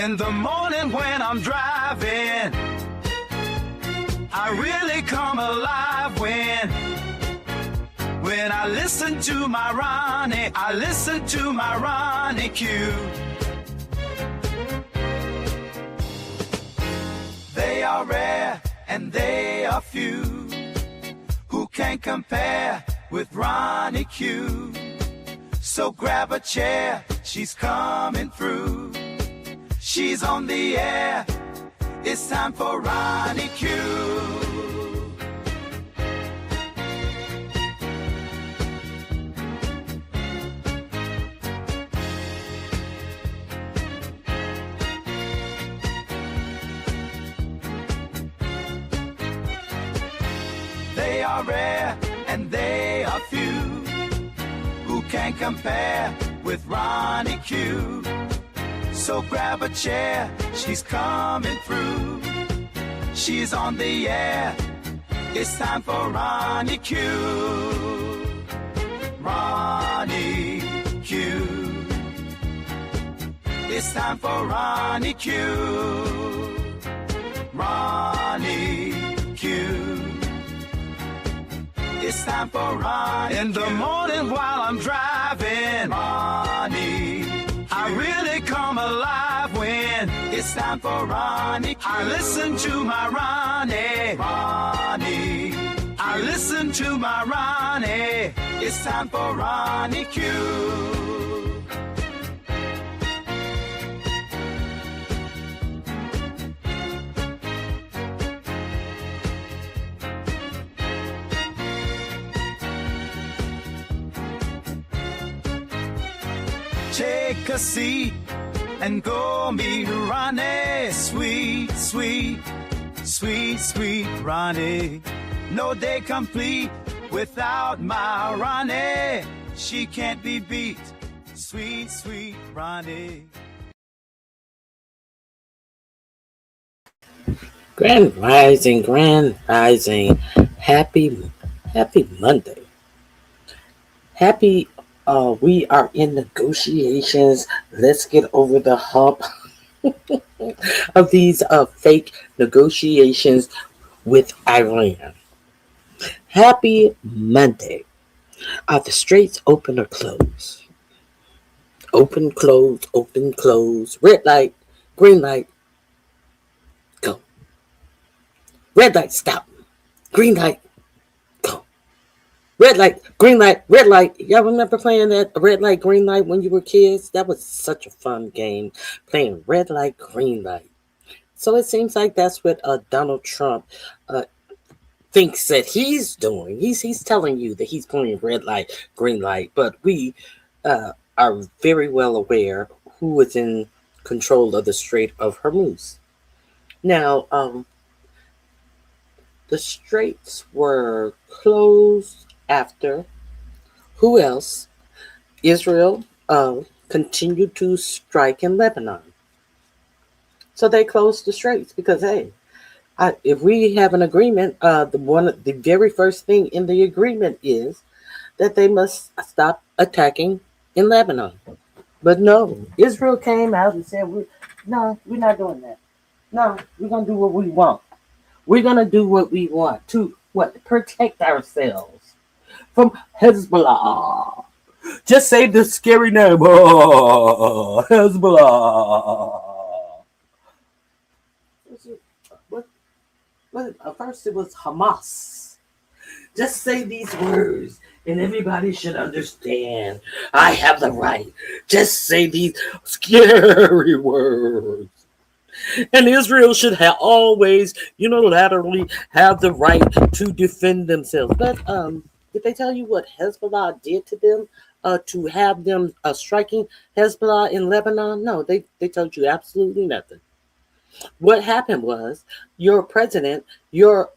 In the morning when I'm driving, I really come alive when I listen to my RonyiQ. They are rare and they are few who can compare with RonyiQ. So grab a chair, she's coming through. She's on the air, it's time for RonyiQ. They are rare and they are few who can compare with RonyiQ. So grab a chair, she's coming through. She's on the air, it's time for RonyiQ. RonyiQ. It's time for RonyiQ. RonyiQ. It's time for RonyiQ. In the morning while I'm driving, RonyiQ. I really come alive when it's time for RonyiQ. I listen to my Ronnie. I listen to my Ronnie. It's time for RonyiQ. Take a seat and go meet Ronnie. Sweet, sweet, sweet, sweet Ronnie. No day complete without my Ronnie. She can't be beat. Sweet, sweet Ronnie. Grand Rising. Happy Monday. We are in negotiations. Let's get over the hump of these fake negotiations with Iran. Happy Monday. Are the straits open or closed? Open, close, open, close. Red light, green light, go. Red light, stop. Green light, go. Red light, green light, red light. Y'all remember playing that red light, green light when you were kids? That was such a fun game, playing red light, green light. So it seems like that's what Donald Trump thinks that he's doing. He's telling you that he's playing red light, green light, but we are very well aware who is in control of the Strait of Hormuz. Now, the straits were closed after who else? Israel continued to strike in Lebanon. So they closed the straits because, hey, if we have an agreement, the very first thing in the agreement is that they must stop attacking in Lebanon. But no, Israel came out and said, we're not doing that. No, we're going to do what we want. We're going to do what we want to protect ourselves from Hezbollah. Just say the scary name, Hezbollah. First it was Hamas. Just say these words and everybody should understand. I have the right. Just say these scary words. And Israel should always unilaterally have the right to defend themselves. But did they tell you what Hezbollah did to them to have them striking Hezbollah in Lebanon? No, they told you absolutely nothing. What happened was your president, your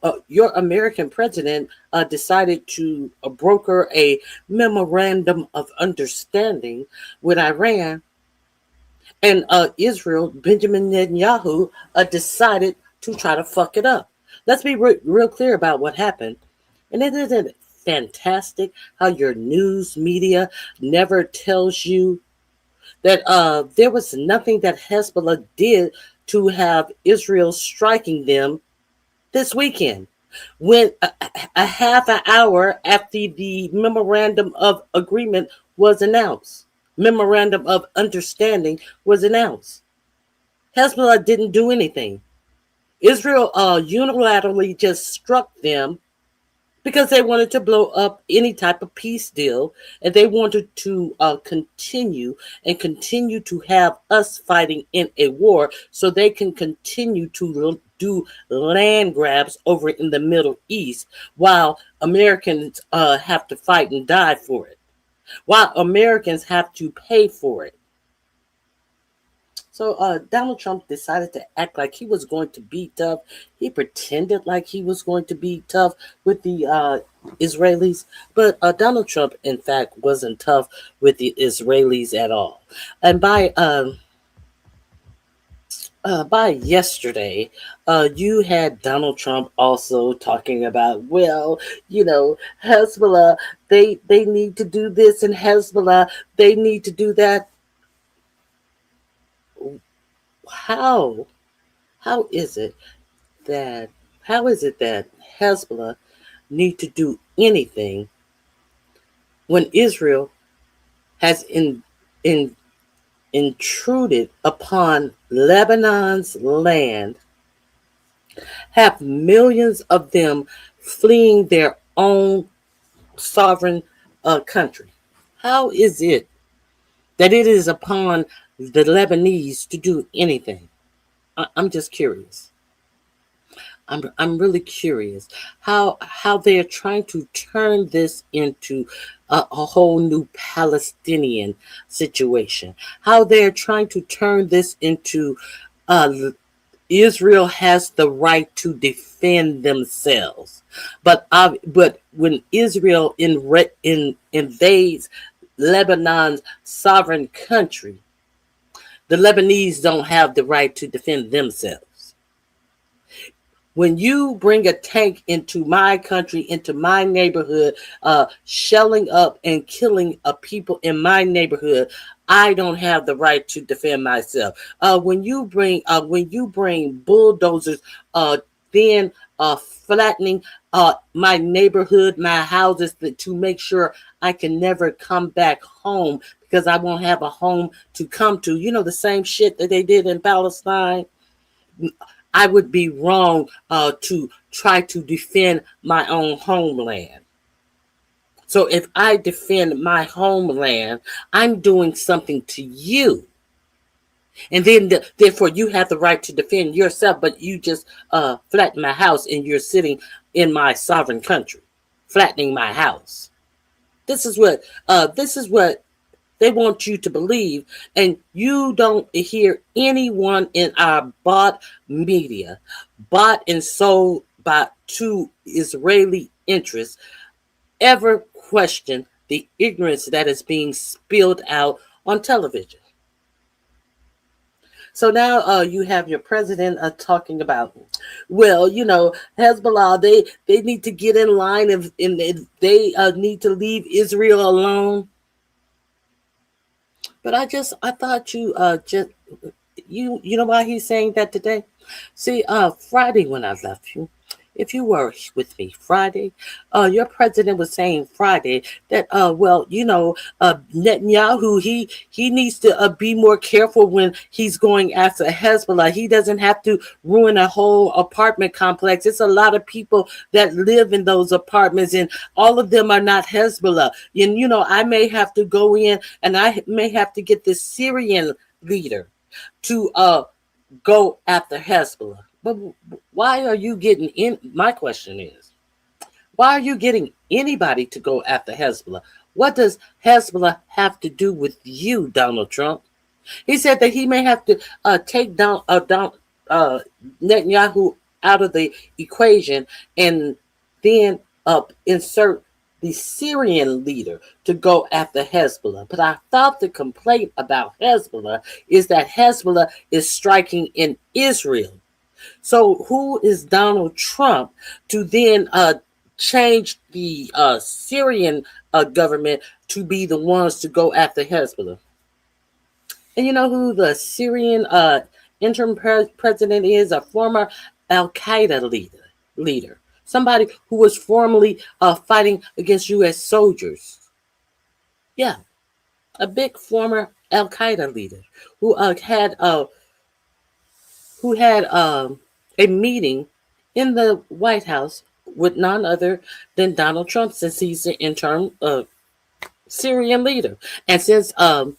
American president, decided to broker a memorandum of understanding with Iran, and Israel, Benjamin Netanyahu, decided to try to fuck it up. Let's be real clear about what happened. And it isn't fantastic how your news media never tells you that there was nothing that Hezbollah did to have Israel striking them this weekend. When a half an hour after the memorandum of agreement was announced, memorandum of understanding was announced, Hezbollah didn't do anything. Israel unilaterally just struck them because they wanted to blow up any type of peace deal, and they wanted to continue to have us fighting in a war so they can continue to do land grabs over in the Middle East while Americans have to fight and die for it, while Americans have to pay for it. So Donald Trump decided to act like he was going to be tough. He pretended like he was going to be tough with the Israelis, but Donald Trump, in fact, wasn't tough with the Israelis at all. And by yesterday, you had Donald Trump also talking about, well, Hezbollah, they need to do this, and Hezbollah, they need to do that. How How is it that Hezbollah need to do anything when Israel has in, intruded upon Lebanon's land, have millions of them fleeing their own sovereign country? How is it that it is upon the Lebanese to do anything? I'm just curious. I'm really curious how they are trying to turn this into a whole new Palestinian situation. How they are trying to turn this into uh, Israel has the right to defend themselves, but when Israel invades Lebanon's sovereign country, the Lebanese don't have the right to defend themselves. When you bring a tank into my country, into my neighborhood, shelling up and killing people in my neighborhood, I don't have the right to defend myself. When you bring bulldozers, then flattening my neighborhood, my houses, to make sure I can never come back home because I won't have a home to come to. You know, the same shit that they did in Palestine. I would be wrong to try to defend my own homeland. So if I defend my homeland, I'm doing something to you. And then therefore you have the right to defend yourself, but you just flatten my house and you're sitting in my sovereign country, flattening my house. This is what they want you to believe, and you don't hear anyone in our bought media, bought and sold by to Israeli interests, ever question the ignorance that is being spilled out on television. So now you have your president talking about, well, Hezbollah, they need to get in line, and they need to leave Israel alone. But I thought you know why he's saying that today? See, Friday when I left you, if you were with me Friday, your president was saying Friday that Netanyahu, he needs to be more careful when he's going after Hezbollah. He doesn't have to ruin a whole apartment complex. It's a lot of people that live in those apartments, and all of them are not Hezbollah. And I may have to go in, and I may have to get the Syrian leader to go after Hezbollah. But why are you getting in? My question is, why are you getting anybody to go after Hezbollah? What does Hezbollah have to do with you, Donald Trump? He said that he may have to take down Netanyahu out of the equation, and then insert the Syrian leader to go after Hezbollah. But I thought the complaint about Hezbollah is that Hezbollah is striking in Israel. So who is Donald Trump to then change the Syrian government to be the ones to go after Hezbollah? And you know who the Syrian interim president is? A former Al Qaeda leader. Somebody who was formerly fighting against U.S. soldiers. Yeah, a big former Al Qaeda leader who had a meeting in the White House with none other than Donald Trump, since he's the interim Syrian leader, and since the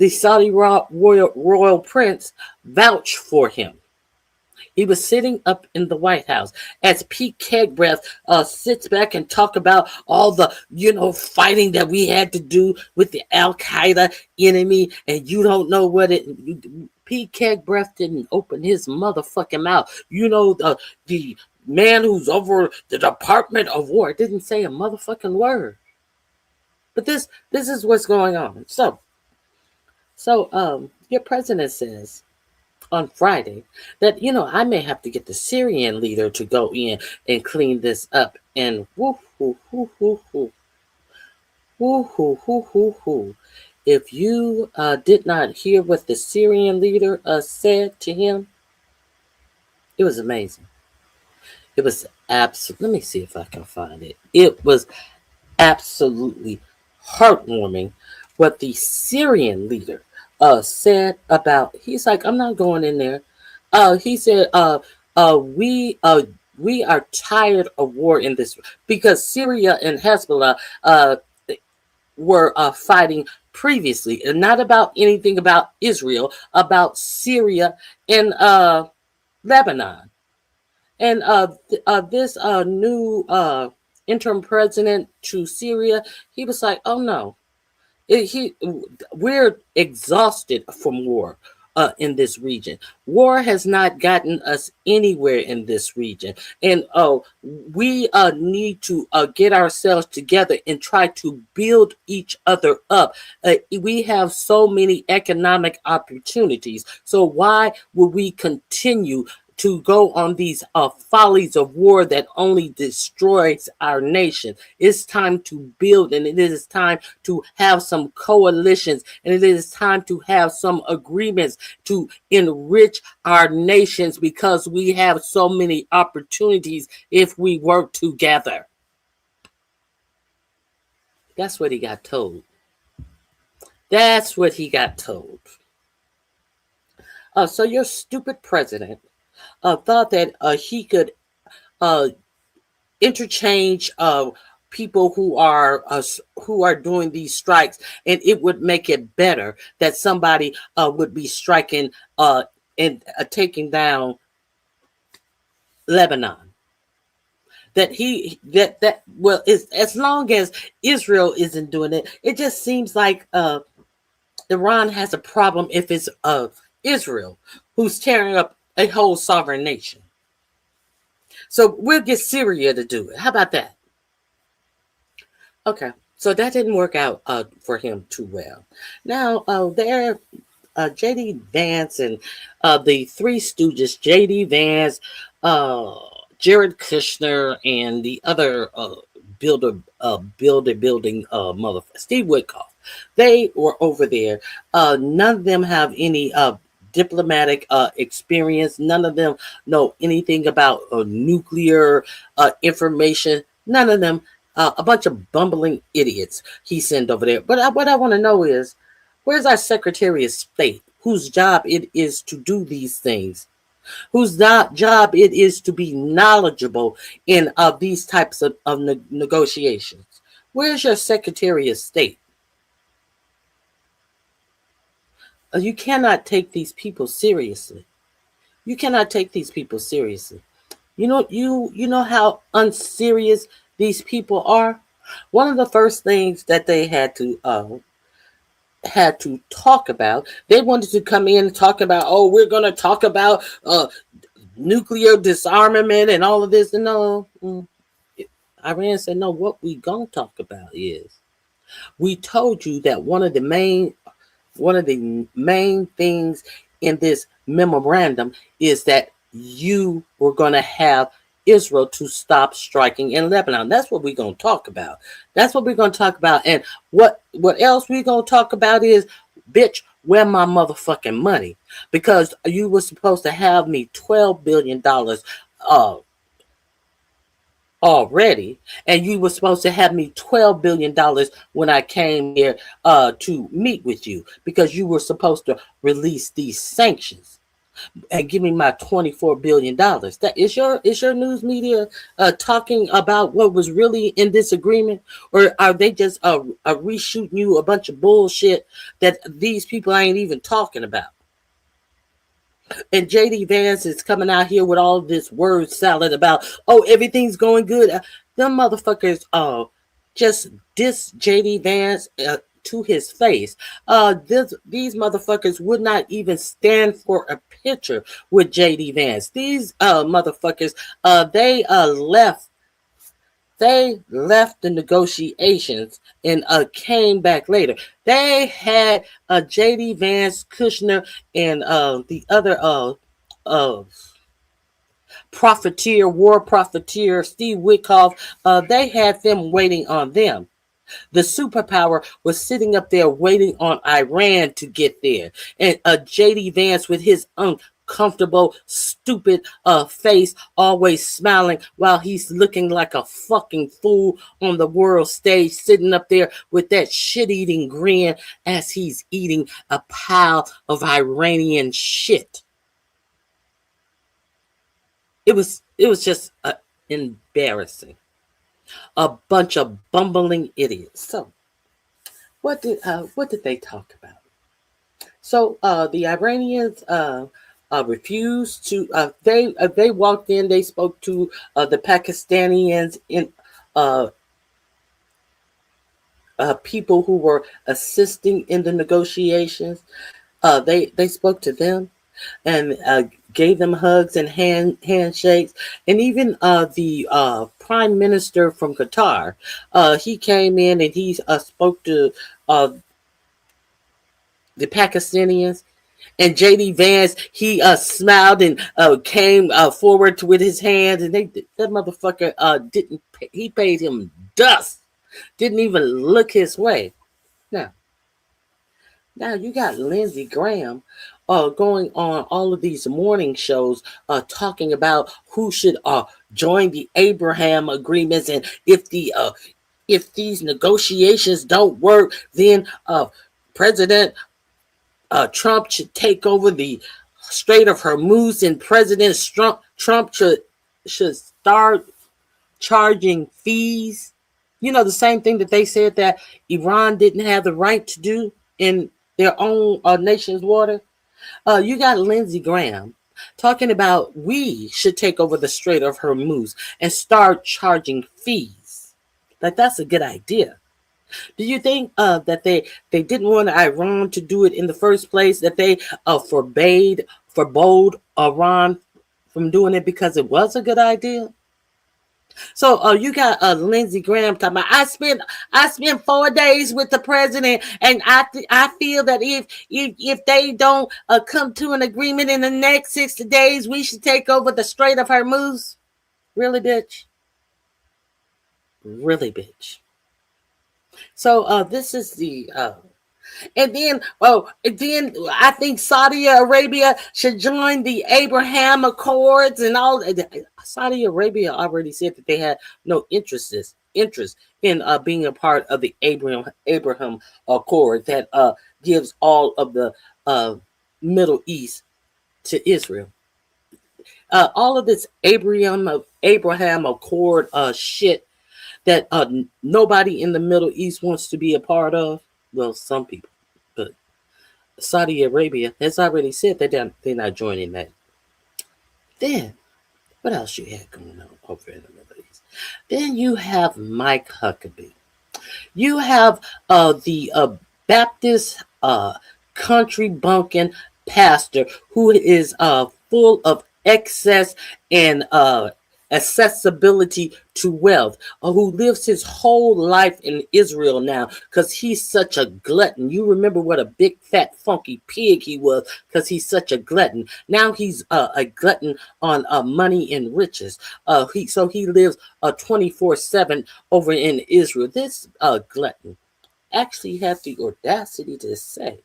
Saudi royal prince vouched for him. He was sitting up in the White House as Pete Kegbreath sits back and talk about all the, fighting that we had to do with the Al Qaeda enemy, and you don't know what it. Pete Kegbreath didn't open his motherfucking mouth. The man who's over the Department of War didn't say a motherfucking word. But this is what's going on. So your president says on Friday that I may have to get the Syrian leader to go in and clean this up. And woo hoo hoo hoo hoo woo hoo hoo hoo hoo. If you did not hear what the Syrian leader said to him, it was amazing. It was absolutely. Let me see if I can find it. It was absolutely heartwarming what the Syrian leader said about. He's like, I'm not going in there. He said, we are tired of war in this, because Syria and Hezbollah were fighting previously, and not about anything about Israel, about Syria and Lebanon. And this new interim president to Syria, he was like, oh no, we're exhausted from war in this region. War has not gotten us anywhere in this region. And we need to get ourselves together and try to build each other up. We have so many economic opportunities. So why would we continue to go on these follies of war that only destroys our nation? It's time to build, and it is time to have some coalitions, and it is time to have some agreements to enrich our nations, because we have so many opportunities if we work together. That's what he got told. That's what he got told. So your stupid president thought that he could interchange people who are doing these strikes, and it would make it better that somebody would be striking and taking down Lebanon. As long as Israel isn't doing it, it just seems like Iran has a problem if it's Israel who's tearing up a whole sovereign nation. So we'll get Syria to do it. How about that? Okay, so that didn't work out for him too well. Now, J.D. Vance and the Three Stooges, J.D. Vance, Jared Kushner, and the other building motherfucker, Steve Witkoff. They were over there. None of them have any diplomatic experience. None of them know anything about nuclear information. None of them. A bunch of bumbling idiots he sent over there. But what I want to know is, where's our Secretary of State, whose job it is to do these things, whose job it is to be knowledgeable in these types of negotiations? Where's your Secretary of State? You cannot take these people seriously. You cannot take these people seriously. You know how unserious these people are. One of the first things that they had to talk about, they wanted to come in and talk about, we're going to talk about nuclear disarmament and all of this. And no, Iran said, no, what we going to talk about is, we told you that one of the main things in this memorandum is that you were going to have Israel to stop striking in Lebanon. That's what we're going to talk about. That's what we're going to talk about. And what else we're going to talk about is, bitch, Where my motherfucking money? Because you were supposed to have me $12 billion already, and you were supposed to have me $12 billion when I came here to meet with you, because you were supposed to release these sanctions and give me my $24 billion. That is your news media talking about what was really in this agreement, or are they just reshooting you a bunch of bullshit that these people ain't even talking about? And JD Vance is coming out here with all this word salad about, oh, everything's going good. Them motherfuckers just diss JD Vance to his face. These motherfuckers would not even stand for a picture with JD Vance. These motherfuckers, they left the negotiations and came back later. They had J.D. Vance, Kushner, and the other uh, war profiteer, Steve Witkoff. They had them waiting on them. The superpower was sitting up there waiting on Iran to get there. And J.D. Vance with his uncomfortable, stupid face, always smiling while he's looking like a fucking fool on the world stage, sitting up there with that shit-eating grin as he's eating a pile of Iranian shit. It was just embarrassing. A bunch of bumbling idiots. So, what did they talk about? So, the Iranians refused to. They walked in. They spoke to the Pakistanians in people who were assisting in the negotiations. They spoke to them and gave them hugs and handshakes, and even the prime minister from Qatar, he came in and he spoke to the Pakistanians. And JD Vance, he smiled and came forward with his hands, and that motherfucker didn't. He paid him dust. Didn't even look his way. Now you got Lindsey Graham going on all of these morning shows talking about who should join the Abraham agreements, and if these negotiations don't work, then President Trump should take over the Strait of Hormuz, and President Trump should start charging fees. You know, the same thing that they said that Iran didn't have the right to do in their own nation's water. You got Lindsey Graham talking about we should take over the Strait of Hormuz and start charging fees. Like, that's a good idea. Do you think that they didn't want Iran to do it in the first place, that they forbade Iran from doing it because it was a good idea? So you got Lindsey Graham talking about, I spent 4 days with the president, and I feel that if they don't come to an agreement in the next 60 days, we should take over the Strait of Hormuz. Really, bitch? Really, bitch? So this is the and then I think Saudi Arabia should join the Abraham Accords and all. Saudi Arabia already said that they had no interest in being a part of the Abraham Accord that gives all of the Middle East to Israel. All of this Abraham Accord shit that nobody in the Middle East wants to be a part of. Well, some people, but Saudi Arabia has already said that they're not joining that. Then, what else you had going on over in the Middle East? Then you have Mike Huckabee. You have the Baptist country bumpkin pastor who is full of excess and accessibility to wealth, who lives his whole life in Israel now because he's such a glutton. You remember what a big fat funky pig he was because he's such a glutton. Now he's a glutton on money and riches. So he lives 24/7 over in Israel. This glutton actually had the audacity to say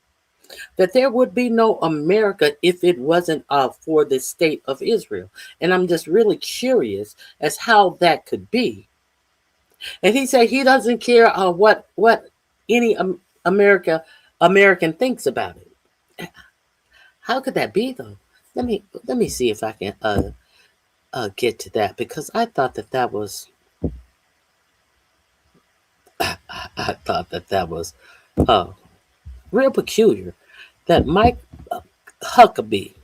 that there would be no America if it wasn't for the state of Israel. And I'm just really curious as how that could be. And he said he doesn't care what any American thinks about it. How could that be though? Let me see if I can get to that, because I thought that was I thought that was real peculiar that Mike Huckabee.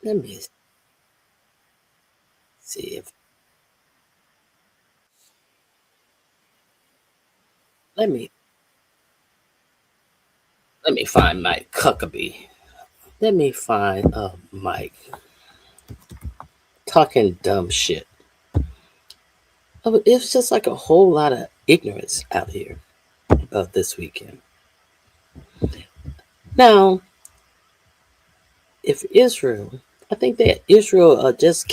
Let me see if let me find Mike Huckabee. Let me find Mike talking dumb shit. Oh, it's just like a whole lot of ignorance out here this weekend. Now, if Israel, I think that Israel just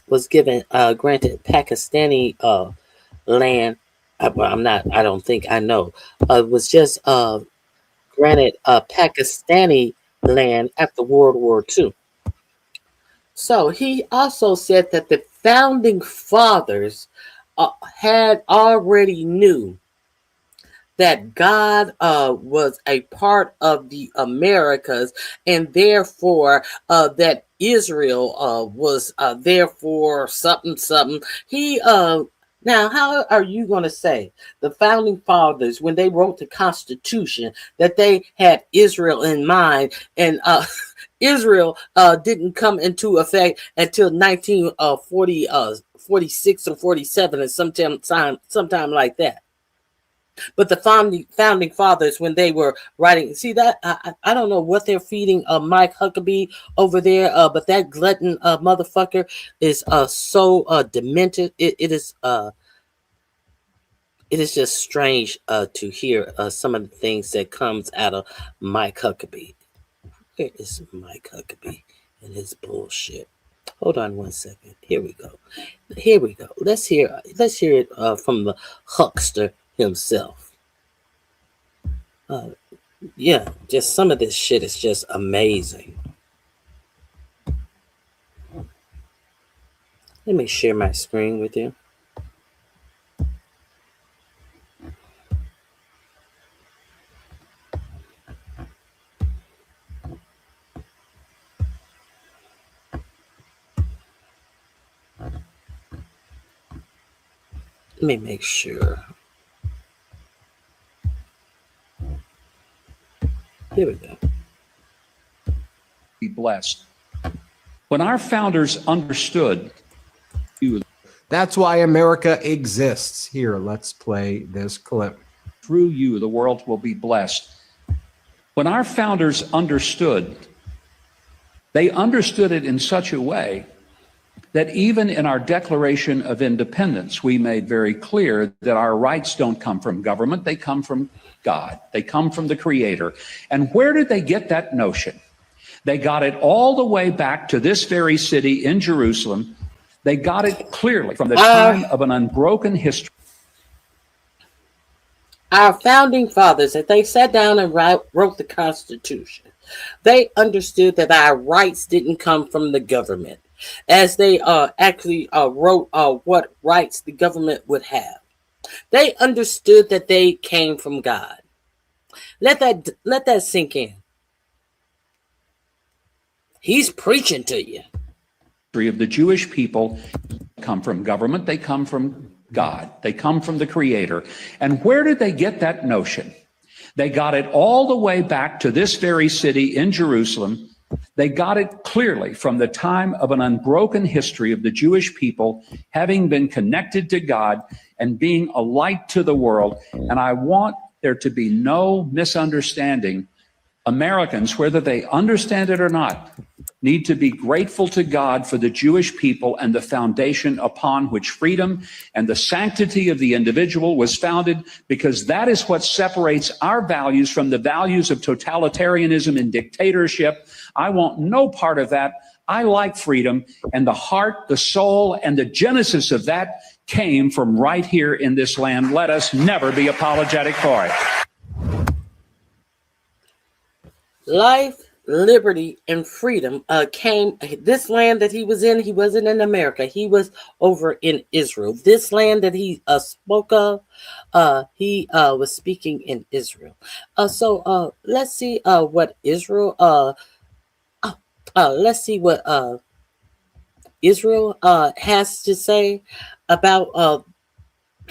was given granted Pakistani land. I don't think I know. Was just granted Pakistani land after World War II. So he also said that the founding fathers had already knew that God was a part of the Americas, and therefore that Israel was therefore something. He now, how are you going to say the founding fathers, when they wrote the Constitution, that they had Israel in mind, and Israel didn't come into effect until 1946 or 47, and sometime like that? But the founding fathers, when they were writing, see that I don't know what they're feeding Mike Huckabee over there, but that glutton motherfucker is so demented. It is just strange to hear some of the things that comes out of Mike Huckabee. Where is Mike Huckabee and his bullshit? Hold on one second. Here we go. Let's hear it from the huckster himself. Yeah, just some of this shit is just amazing. Let me share my screen with you. Let me make sure. Here we go. Be blessed. When our founders understood, that's why America exists. Here, let's play this clip. Through you, the world will be blessed. When our founders understood, they understood it in such a way that even in our Declaration of Independence, we made very clear that our rights don't come from government, they come from God. They come from the Creator. And where did they get that notion? They got it all the way back to this very city in Jerusalem. They got it clearly from the time of an unbroken history. Our founding fathers, that they sat down and wrote the Constitution, they understood that our rights didn't come from the government, as they actually wrote what rights the government would have. They understood that they came from God. Let that sink in. He's preaching to you. Of the Jewish people come from government, they come from God. They come from the Creator. And where did they get that notion? They got it all the way back to this very city in Jerusalem. They got it clearly from the time of an unbroken history of the Jewish people having been connected to God and being a light to the world. And I want there to be no misunderstanding. Americans, whether they understand it or not, need to be grateful to God for the Jewish people and the foundation upon which freedom and the sanctity of the individual was founded, because that is what separates our values from the values of totalitarianism and dictatorship. I want no part of that. I like freedom, and the heart, the soul, and the genesis of that came from right here in this land. Let us never be apologetic for it. Life, liberty, and freedom came. This land that he was in, he wasn't in America. He was over in Israel. This land that he spoke of, he was speaking in Israel. So let's see what Israel. Let's see what Israel has to say about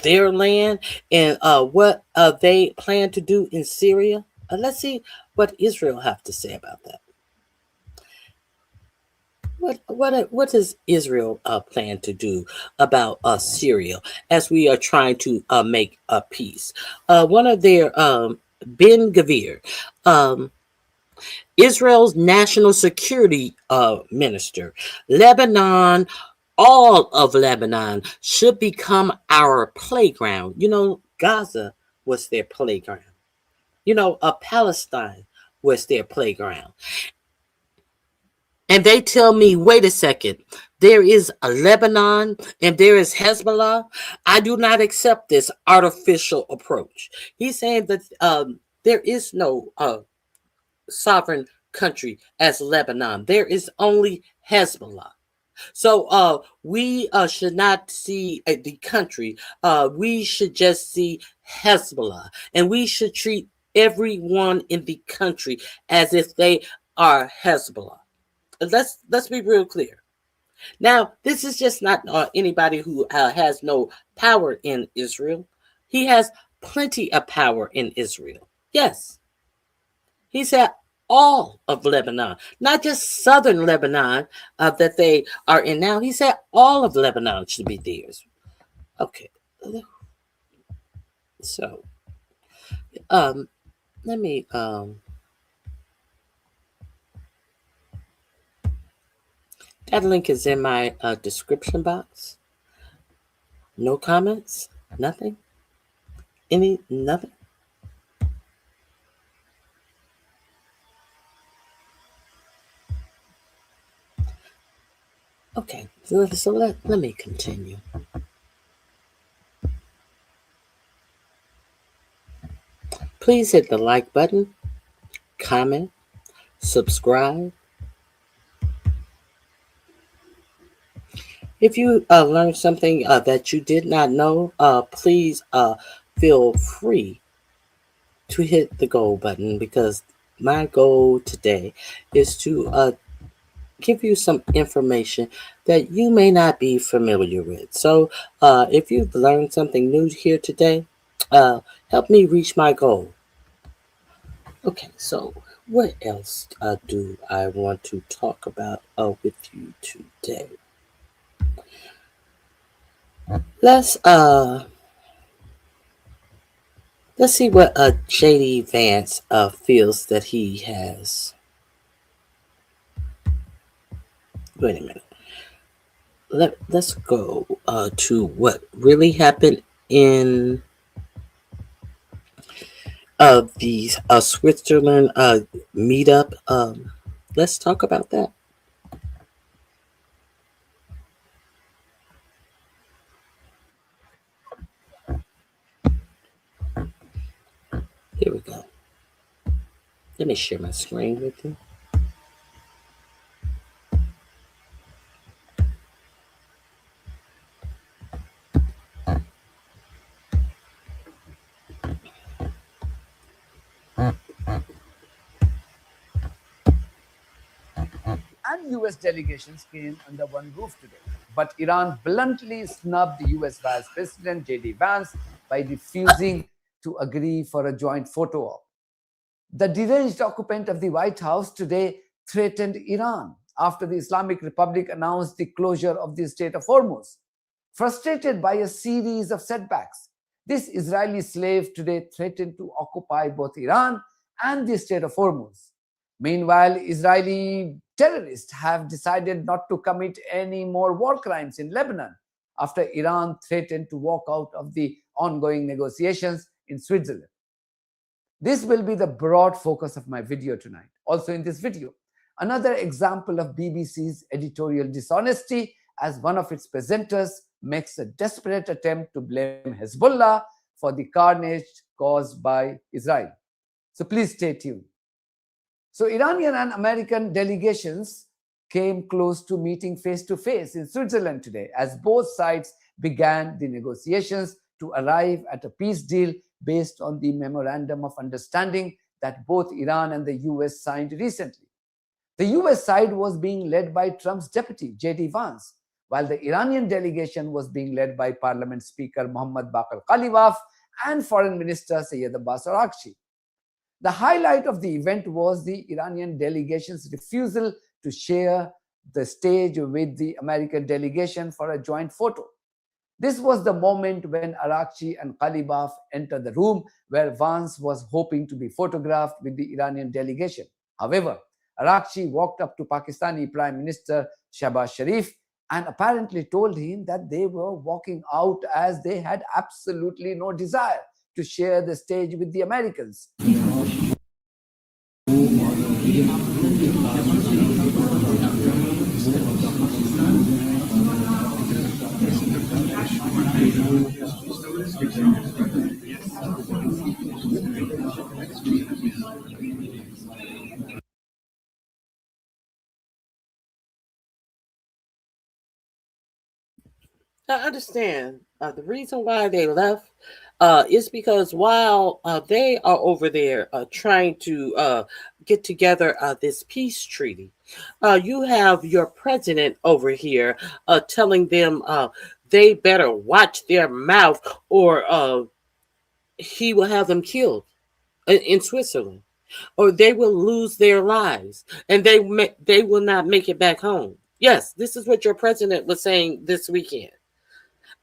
their land and what they plan to do in Syria. Let's see what Israel have to say about that. What does Israel plan to do about Syria as we are trying to make a peace? One of their Ben Gvir, Israel's national security minister, Lebanon, all of Lebanon should become our playground. You know, Gaza was their playground. You know, Palestine was their playground. And they tell me, wait a second, there is a Lebanon and there is Hezbollah. I do not accept this artificial approach. He's saying that there is no sovereign country as Lebanon. There is only Hezbollah. So we should not see the country. We should just see Hezbollah. And we should treat everyone in the country as if they are Hezbollah. Let's be real clear. Now, this is just not anybody who has no power in Israel. He has plenty of power in Israel. Yes. He said all of Lebanon, not just southern Lebanon that they are in now. He said all of Lebanon should be theirs. Okay. So, let me that link is in my description box. No comments, nothing, nothing. Okay, so let me continue. Please hit the like button, comment, subscribe. If you learned something that you did not know, please feel free to hit the gold button, because my goal today is to give you some information that you may not be familiar with. So if you've learned something new here today, help me reach my goal. Okay, so what else do I want to talk about with you today? Let's see what J.D. Vance feels that he has. Wait a minute. Let's go to what really happened in the Switzerland meetup. Let's talk about that. Here we go. Let me share my screen with you. And US delegations came under one roof today. But Iran bluntly snubbed the US Vice President J.D. Vance by refusing to agree for a joint photo op. The deranged occupant of the White House today threatened Iran after the Islamic Republic announced the closure of the Strait of Hormuz. Frustrated by a series of setbacks, this Israeli slave today threatened to occupy both Iran and the Strait of Hormuz. Meanwhile, Israeli terrorists have decided not to commit any more war crimes in Lebanon after Iran threatened to walk out of the ongoing negotiations in Switzerland. This will be the broad focus of my video tonight. Also in this video, Another example of BBC's editorial dishonesty, as one of its presenters makes a desperate attempt to blame Hezbollah for the carnage caused by Israel. So please stay tuned. So Iranian and American delegations came close to meeting face to face in Switzerland today, as both sides began the negotiations to arrive at a peace deal based on the memorandum of understanding that both Iran and the US signed recently. The US side was being led by Trump's deputy, J.D. Vance, while the Iranian delegation was being led by Parliament Speaker Mohammad Baqir Ghalibaf and Foreign Minister Sayyid Abbas Araghchi. The highlight of the event was the Iranian delegation's refusal to share the stage with the American delegation for a joint photo. This was the moment when Araghchi and Ghalibaf entered the room where Vance was hoping to be photographed with the Iranian delegation. However, Araghchi walked up to Pakistani Prime Minister Shehbaz Sharif and apparently told him that they were walking out as they had absolutely no desire to share the stage with the Americans. I understand. The reason why they left is because while they are over there trying to get together this peace treaty, you have your president over here telling them they better watch their mouth or he will have them killed in Switzerland, or they will lose their lives and they will not make it back home. Yes, this is what your president was saying this weekend.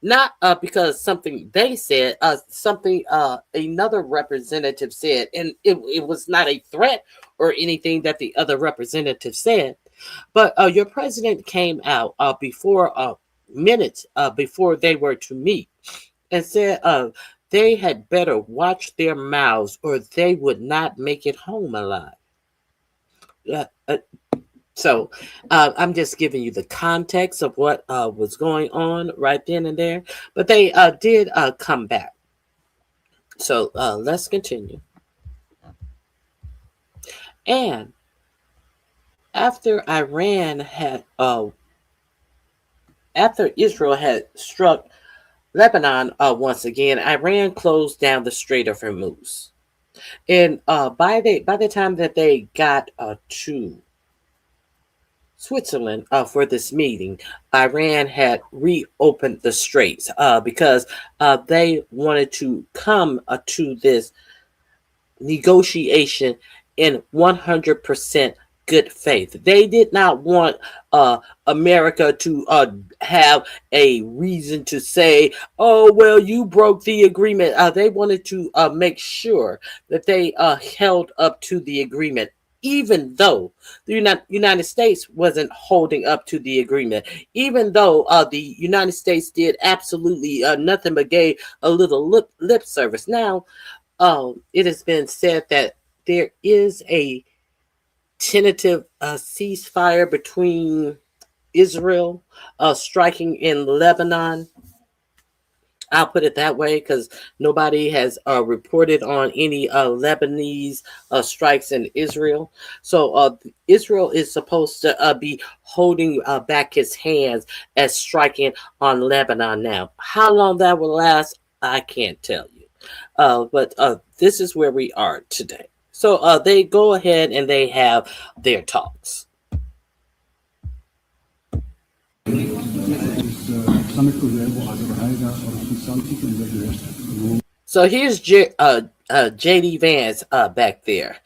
Not because something they said, something another representative said, and it was not a threat or anything that the other representative said, but your president came out before minutes before they were to meet and said they had better watch their mouths or they would not make it home alive. So I'm just giving you the context of what was going on right then and there. But they did come back. So let's continue. And after after Israel had struck Lebanon once again, Iran closed down the Strait of Hormuz. And by the time that they got to Switzerland for this meeting, Iran had reopened the straits because they wanted to come to this negotiation in 100% good faith. They did not want America to have a reason to say, oh, well, you broke the agreement. They wanted to make sure that they held up to the agreement, even though the United States wasn't holding up to the agreement, even though the United States did absolutely nothing but gave a little lip service. Now, it has been said that there is a tentative ceasefire between Israel striking in Lebanon. I'll put it that way because nobody has reported on any Lebanese strikes in Israel. So Israel is supposed to be holding back his hands as striking on Lebanon now. How long that will last, I can't tell you. But this is where we are today. So they go ahead and they have their talks. So here's J.D. Vance back there.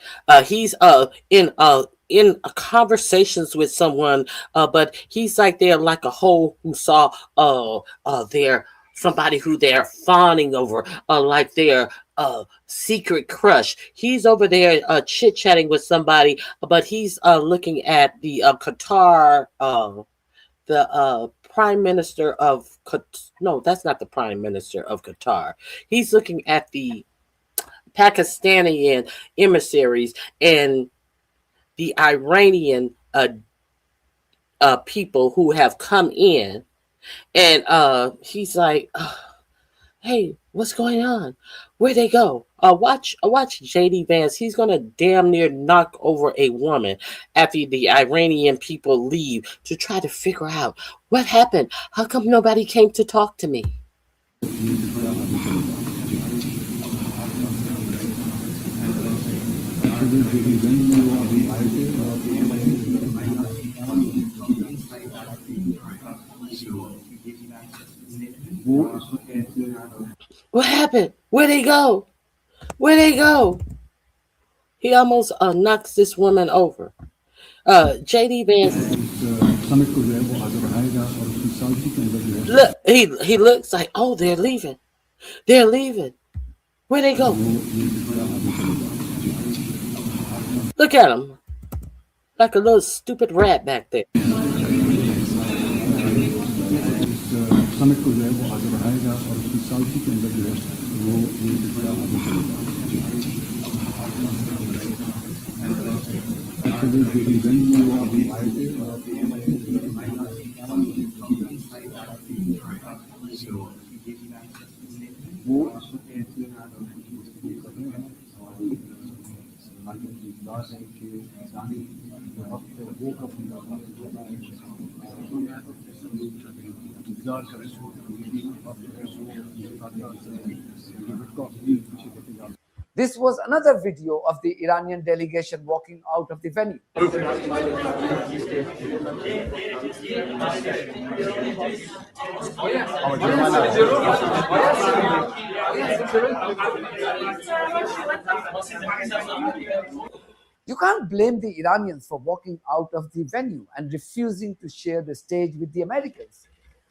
He's in conversations with someone, but he's like they're like a hoe who saw their somebody who they're fawning over, like their secret crush. He's over there chit-chatting with somebody, but he's looking at the Qatar, the Prime Minister of no, that's not the Prime Minister of Qatar. He's looking at the Pakistani emissaries and the Iranian people who have come in, and he's like, hey, what's going on? Where'd they go? Watch JD Vance. He's gonna damn near knock over a woman after the Iranian people leave to try to figure out what happened. How come nobody came to talk to me? What happened? Where'd they go? Where'd they go? He almost knocks this woman over. JD Vance. Look, he looks like, oh, they're leaving. They're leaving. Where'd they go? Look at him. Like a little stupid rat back there. This was another video of the Iranian delegation walking out of the venue. You can't blame the Iranians for walking out of the venue and refusing to share the stage with the Americans.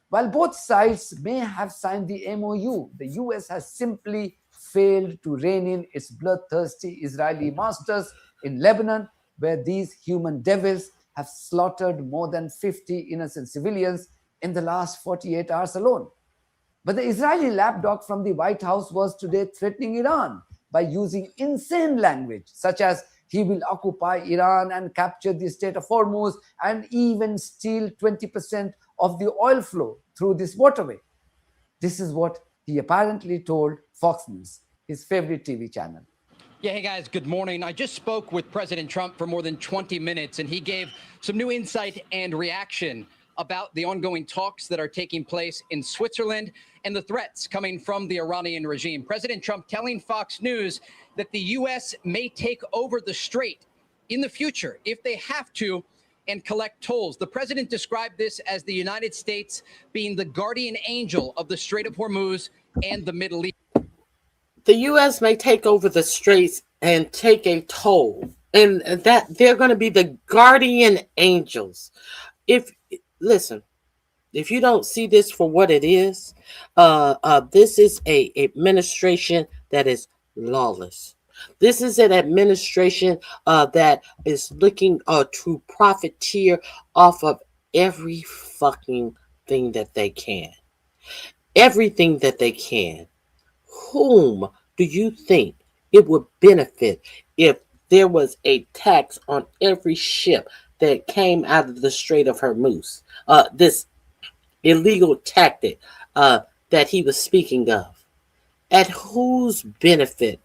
While both sides may have signed the MOU, the US has simply failed to rein in its bloodthirsty Israeli masters in Lebanon, where these human devils have slaughtered more than 50 innocent civilians in the last 48 hours alone. But the Israeli lapdog from the White House was today threatening Iran by using insane language, such as he will occupy Iran and capture the Strait of Hormuz and even steal 20% of the oil flow through this waterway. This is what he apparently told Fox News, his favorite TV channel. Yeah, hey guys, good morning. I just spoke with President Trump for more than 20 minutes, and he gave some new insight and reaction about the ongoing talks that are taking place in Switzerland and the threats coming from the Iranian regime. President Trump telling Fox News that the U.S. may take over the strait in the future if they have to and collect tolls. The president described this as the United States being the guardian angel of the Strait of Hormuz and the Middle East. The U.S. may take over the straits and take a toll, and that they're going to be the guardian angels. Listen, if you don't see this for what it is, this is a administration that is lawless. This is an administration that is looking to profiteer off of every fucking thing that they can. Everything that they can. Whom do you think it would benefit if there was a tax on every ship that came out of the Strait of Hormuz? This illegal tactic that he was speaking of. At whose benefit?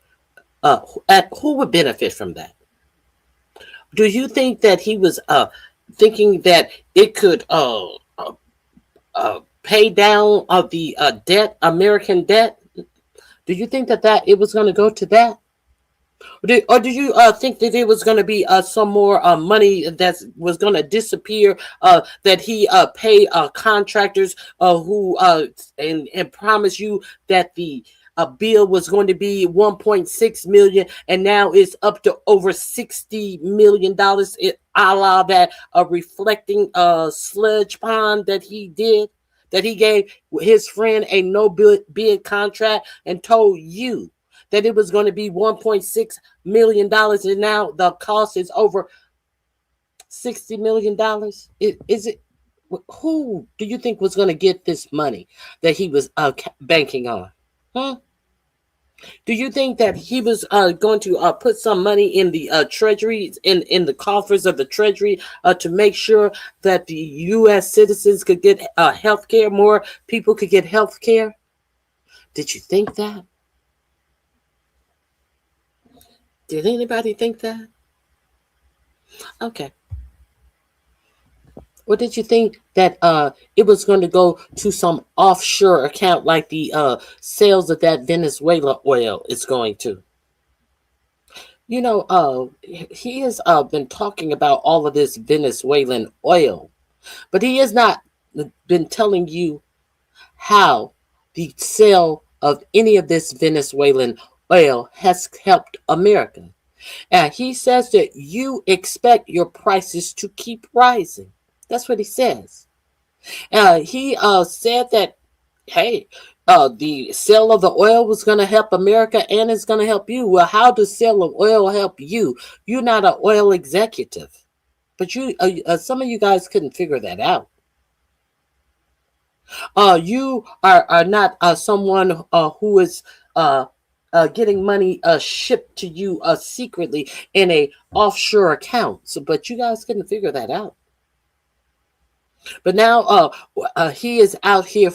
At who would benefit from that? Do you think that he was thinking that it could pay down the debt, American debt? Do you think that it was going to go to that? Or do you think that there was going to be some more money that was going to disappear, that he pay contractors who and promise you that the bill was going to be $1.6 million, and now it's up to over $60 million, a la that reflecting sludge pond that he did? That he gave his friend a no bid contract and told you that it was going to be $1.6 million, and now the cost is over $60 million. Who do you think was going to get this money that he was banking on? Do you think that he was going to put some money in the treasury, in the coffers of the treasury, to make sure that the U.S. citizens could get health care, more people could get health care? Did you think that? Did anybody think that? Okay. Or did you think that it was going to go to some offshore account like the sales of that Venezuela oil is going to? You know, he has been talking about all of this Venezuelan oil, but he has not been telling you how the sale of any of this Venezuelan oil has helped America. And he says that you expect your prices to keep rising. That's what he says. He said that, hey, the sale of the oil was going to help America and it's going to help you. Well, how does sale of oil help you? You're not an oil executive. But some of you guys couldn't figure that out. You are not someone who is getting money shipped to you secretly in a offshore account. So, but you guys couldn't figure that out. But now he is out here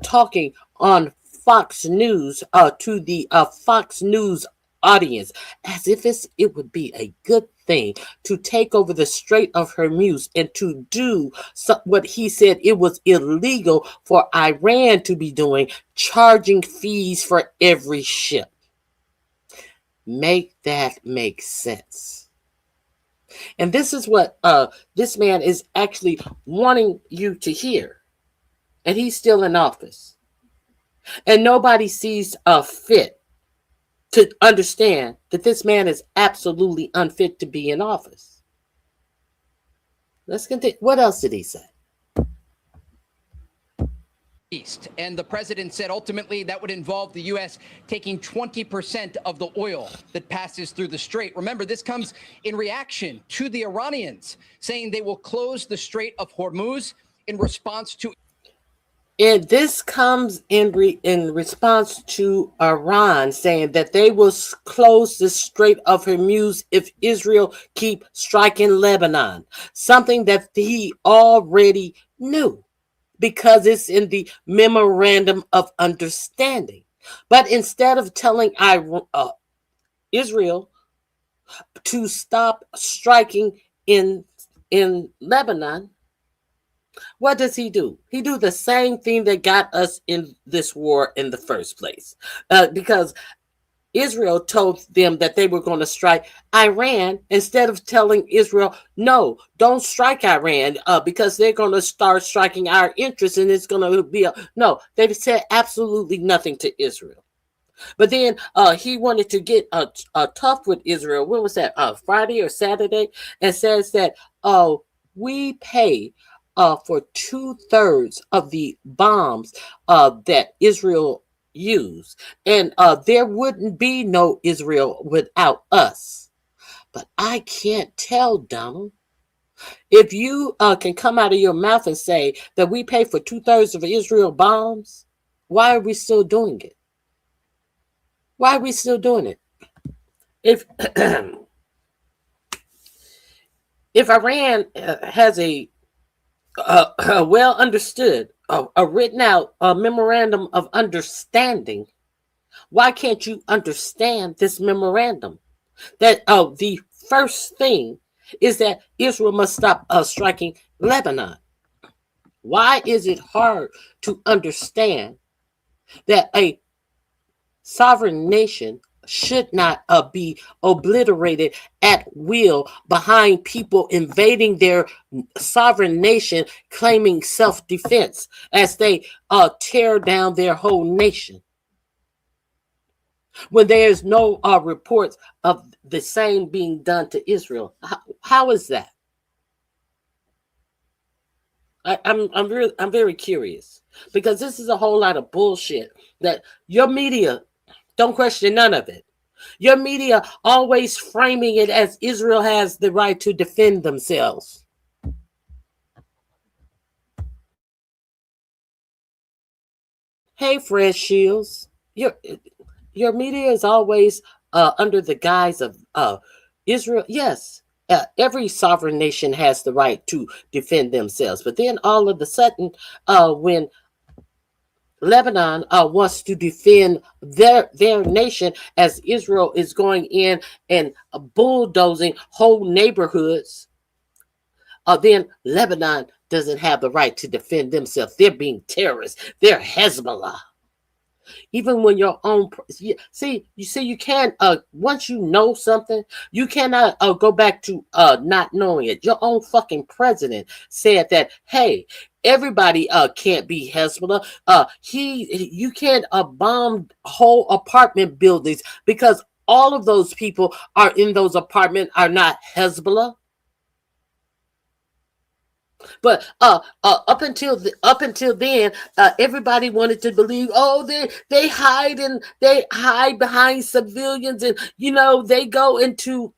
talking on Fox News to the Fox News audience as if it would be a good thing to take over the Strait of Hormuz and to do what he said it was illegal for Iran to be doing, charging fees for every ship. Make that make sense. And this is what this man is actually wanting you to hear. And he's still in office. And nobody sees fit to understand that this man is absolutely unfit to be in office. Let's continue. What else did he say? East. And the president said ultimately that would involve the U.S. taking 20% of the oil that passes through the strait. Remember, this comes in reaction to the Iranians saying they will close the Strait of Hormuz in response to. And this comes in response to Iran saying that they will close the Strait of Hormuz if Israel keep striking Lebanon, something that he already knew, because it's in the memorandum of understanding. But instead of telling Israel to stop striking in Lebanon, what does he do? He do the same thing that got us in this war in the first place, because Israel told them that they were going to strike Iran instead of telling Israel, no, don't strike Iran because they're going to start striking our interests and it's going to be no. They've said absolutely nothing to Israel. But then he wanted to get tough with Israel. When was that? Friday or Saturday? And says that we pay for 2/3 of the bombs that Israel use, and there wouldn't be no Israel without us. But I can't tell, Donald. If you can come out of your mouth and say that we pay for 2/3 of Israel bombs, why are we still doing it? Why are we still doing it? If if Iran has a well understood, a written out memorandum of understanding, why can't you understand this memorandum? That the first thing is that Israel must stop striking Lebanon. Why is it hard to understand that a sovereign nation should not be obliterated at will behind people invading their sovereign nation, claiming self-defense as they tear down their whole nation, when there's no reports of the same being done to Israel? How is that? I'm very curious, because this is a whole lot of bullshit that your media don't question none of it. Your media always framing it as Israel has the right to defend themselves. Hey, Fred Shields. your media is always under the guise of Israel. Yes, every sovereign nation has the right to defend themselves, but then all of a sudden, when Lebanon wants to defend their nation as Israel is going in and bulldozing whole neighborhoods, then Lebanon doesn't have the right to defend themselves. They're being terrorists. They're Hezbollah. Even when your own you can't once you know something, you cannot go back to not knowing it. Your own fucking president said that, hey, everybody can't be Hezbollah. You can't bomb whole apartment buildings because all of those people are in those apartments are not Hezbollah. But up until then, everybody wanted to believe, oh, they hide behind civilians, and they go into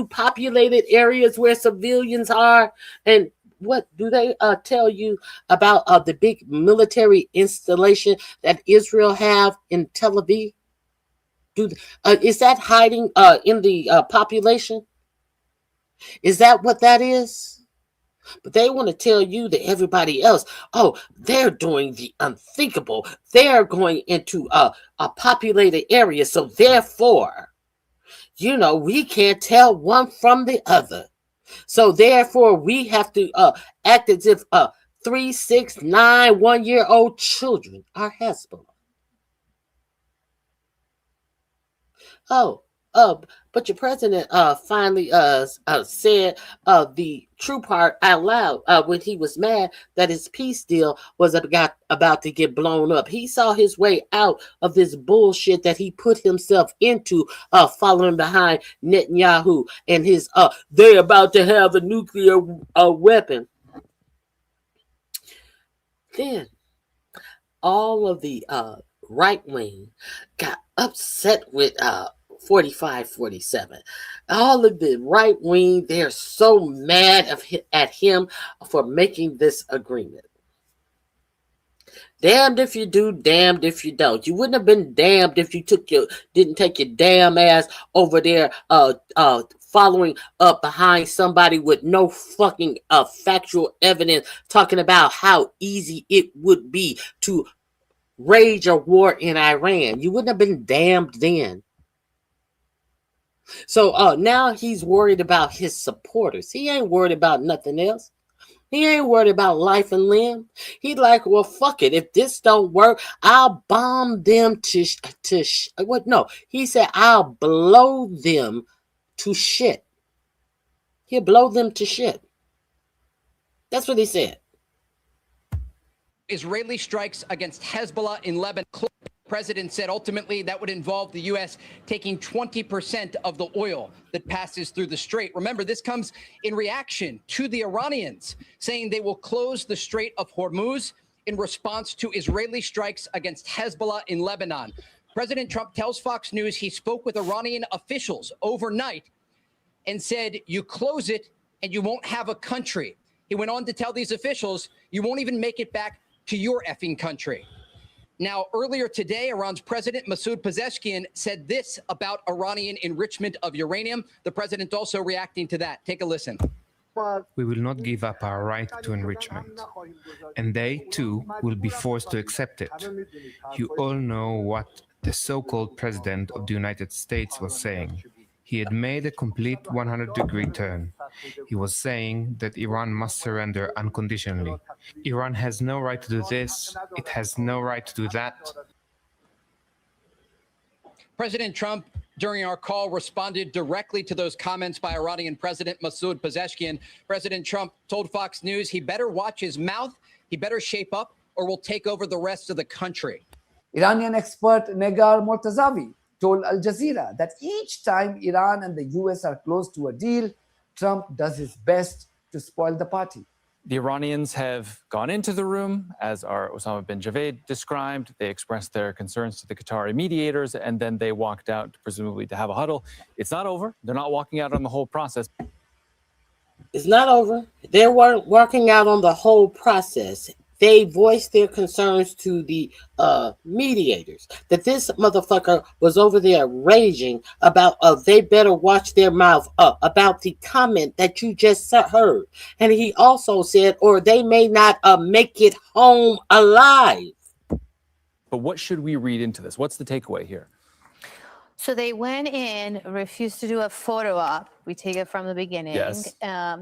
populated areas where civilians are. And what do they tell you about the big military installation that Israel have in Tel Aviv? Is that hiding in the population? Is that what that is? But they want to tell you to everybody else, oh, they're doing the unthinkable. They're going into a populated area. So therefore, we can't tell one from the other. So therefore, we have to act as if 3, 6, 9, 1-year-old children are Hezbollah. But your president finally said the true part out loud when he was mad that his peace deal was about to get blown up. He saw his way out of this bullshit that he put himself into, following behind Netanyahu and his they're about to have a nuclear weapon. Then all of the right wing got upset with 45-47. All of the right wing, they're so mad at him for making this agreement. Damned if you do, damned if you don't. You wouldn't have been damned if you didn't take your damn ass over there following up behind somebody with no fucking factual evidence talking about how easy it would be to rage a war in Iran. You wouldn't have been damned then. So now he's worried about his supporters. He ain't worried about nothing else. He ain't worried about life and limb. He like, well, fuck it. If this don't work, I'll bomb them No, he said, I'll blow them to shit. He'll blow them to shit. That's what he said. Israeli strikes against Hezbollah in Lebanon. The president said ultimately that would involve the U.S. taking 20% of the oil that passes through the strait. Remember, this comes in reaction to the Iranians saying they will close the Strait of Hormuz in response to Israeli strikes against Hezbollah in Lebanon. President Trump tells Fox News he spoke with Iranian officials overnight and said, you close it and you won't have a country. He went on to tell these officials, you won't even make it back to your effing country. Now, earlier today, Iran's President Masoud Pezeshkian said this about Iranian enrichment of uranium. The president also reacting to that. Take a listen. We will not give up our right to enrichment, and they, too, will be forced to accept it. You all know what the so-called President of the United States was saying. He had made a complete 100-degree turn. He was saying that Iran must surrender unconditionally. Iran has no right to do this. It has no right to do that. President Trump, during our call, responded directly to those comments by Iranian President Masoud Pezeshkian. President Trump told Fox News he better watch his mouth, he better shape up, or we'll take over the rest of the country. Iranian expert Negar Mortazavi told Al Jazeera that each time Iran and the US are close to a deal, Trump does his best to spoil the party. The Iranians have gone into the room, as our Osama bin Javed described. They expressed their concerns to the Qatari mediators, and then they walked out, presumably to have a huddle. It's not over. They're not walking out on the whole process. It's not over. They're working out on the whole process. they voiced their concerns to the mediators that this motherfucker was over there raging about they better watch their mouth up about the comment that you just heard. And he also said, or they may not make it home alive. But what should we read into this? What's the takeaway here? So they went in, refused to do a photo op. We take it from the beginning. Yes.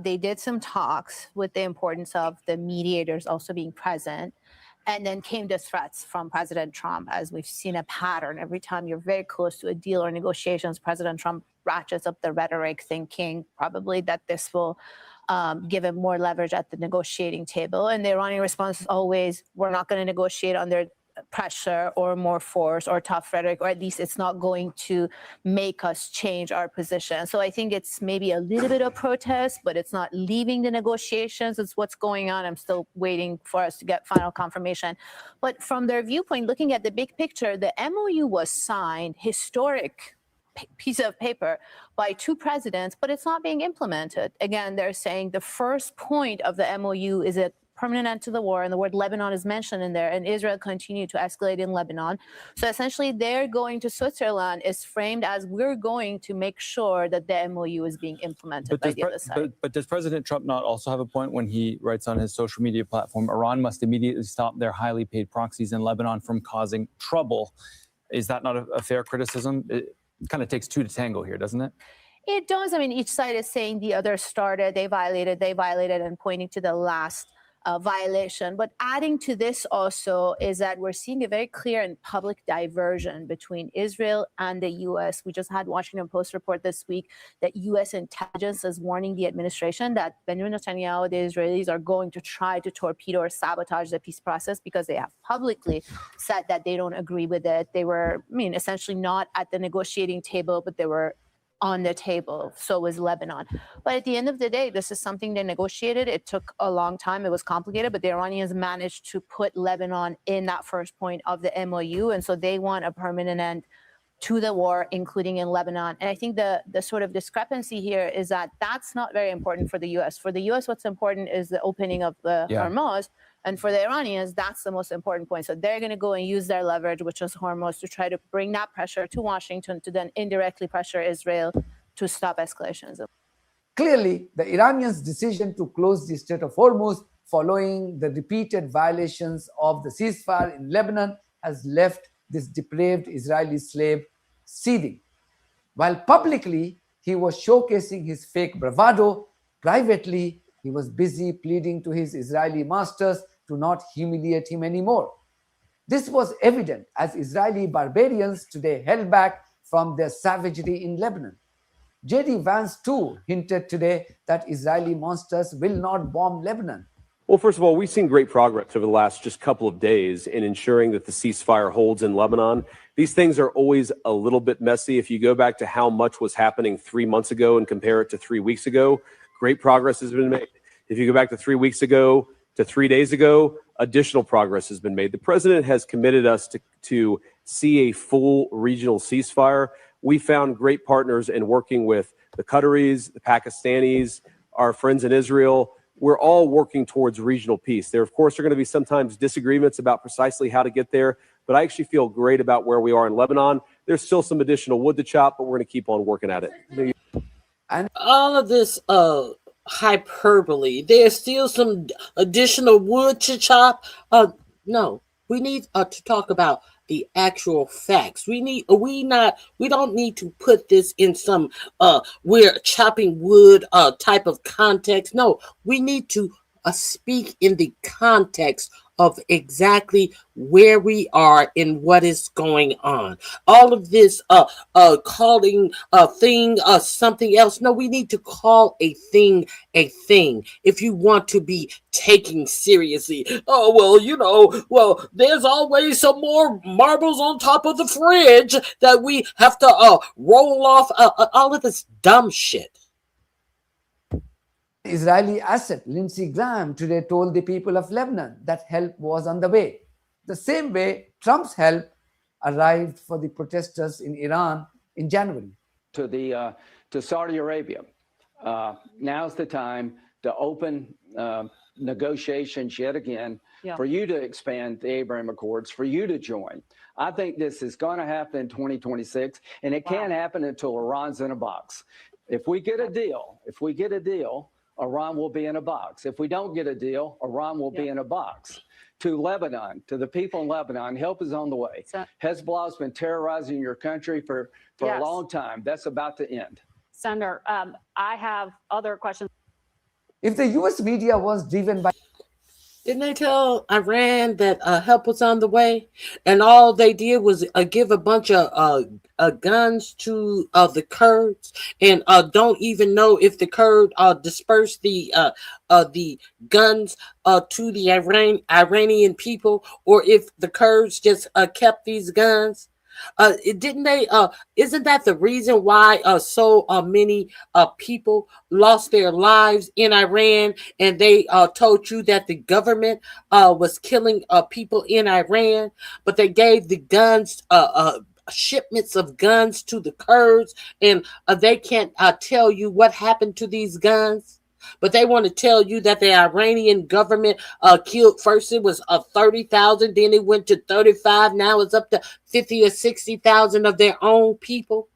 They did some talks with the importance of the mediators also being present. And then came the threats from President Trump, as we've seen a pattern. Every time you're very close to a deal or negotiations, President Trump ratchets up the rhetoric, thinking probably that this will give him more leverage at the negotiating table. And the Iranian response is always, we're not going to negotiate under pressure or more force or tough rhetoric, or at least it's not going to make us change our position. So I think it's maybe a little bit of protest, but it's not leaving the negotiations. It's what's going on. I'm still waiting for us to get final confirmation. But from their viewpoint, looking at the big picture, the MOU was signed, historic piece of paper by two presidents, but it's not being implemented. Again, they're saying the first point of the MOU is a permanent end to the war, and the word Lebanon is mentioned in there, and Israel continued to escalate in Lebanon. So essentially, they're going to Switzerland is framed as we're going to make sure that the MOU is being implemented by the other side. But does President Trump not also have a point when he writes on his social media platform, Iran must immediately stop their highly paid proxies in Lebanon from causing trouble? Is that not a fair criticism? It kind of takes two to tango here, doesn't it? It does. I mean, each side is saying the other started, they violated, and pointing to the last violation. But adding to this also is that we're seeing a very clear and public diversion between Israel and the U.S. We just had Washington Post report this week that U.S. intelligence is warning the administration that Benjamin Netanyahu, the Israelis, are going to try to torpedo or sabotage the peace process because they have publicly said that they don't agree with it. They were, essentially not at the negotiating table, but they were on the table. So was Lebanon. But at the end of the day, this is something they negotiated. It took a long time. It was complicated, but the Iranians managed to put Lebanon in that first point of the MOU. And so they want a permanent end to the war, including in Lebanon. And I think the sort of discrepancy here is that that's not very important for the U.S. For the U.S., what's important is the opening of the Hormuz. And for the Iranians, that's the most important point. So they're going to go and use their leverage, which is Hormuz, to try to bring that pressure to Washington to then indirectly pressure Israel to stop escalations. Clearly, the Iranians' decision to close the Strait of Hormuz following the repeated violations of the ceasefire in Lebanon has left this depraved Israeli slave seething. While publicly he was showcasing his fake bravado, privately he was busy pleading to his Israeli masters to not humiliate him anymore. This was evident as Israeli barbarians today held back from their savagery in Lebanon. J.D. Vance too hinted today that Israeli monsters will not bomb Lebanon. Well, first of all, we've seen great progress over the last just couple of days in ensuring that the ceasefire holds in Lebanon. These things are always a little bit messy. If you go back to how much was happening 3 months ago and compare it to 3 weeks ago, great progress has been made. If you go back to 3 weeks ago to 3 days ago, additional progress has been made. The president has committed us to see a full regional ceasefire. We found great partners in working with the Qataris, the Pakistanis, our friends in Israel. We're all working towards regional peace. There, of course, are going to be sometimes disagreements about precisely how to get there, but I actually feel great about where we are in Lebanon. There's still some additional wood to chop, but we're going to keep on working at it. And all of this hyperbole, there's still some additional wood to chop. No, we need to talk about the actual facts. We don't need to put this in some we're chopping wood type of context. No, we need to speak in the context of exactly where we are and what is going on. All of this calling a thing something else. No, we need to call a thing a thing if you want to be taken seriously. Oh, well, there's always some more marbles on top of the fridge that we have to roll off. All of this dumb shit. Israeli asset Lindsey Graham today told the people of Lebanon that help was on the way. The same way Trump's help arrived for the protesters in Iran in January. To Saudi Arabia, now's the time to open negotiations yet again for you to expand the Abraham Accords, for you to join. I think this is going to happen in 2026, and it can't happen until Iran's in a box. If we get a deal, Iran will be in a box. If we don't get a deal, Iran will be in a box. To Lebanon, to the people in Lebanon, help is on the way. Hezbollah has been terrorizing your country for a long time. That's about to end. Senator, I have other questions. If the US media was driven by... Didn't they tell Iran that help was on the way? And all they did was give a bunch of guns to the Kurds, and don't even know if the Kurds dispersed the guns to the Iranian people, or if the Kurds just kept these guns. Didn't they? Isn't that the reason why so many people lost their lives in Iran? And they told you that the government was killing people in Iran, but they gave the guns, shipments of guns to the Kurds, and they can't tell you what happened to these guns. But they want to tell you that the Iranian government killed. First it was 30,000, then it went to 35. Now it's up to 50 or 60,000 of their own people.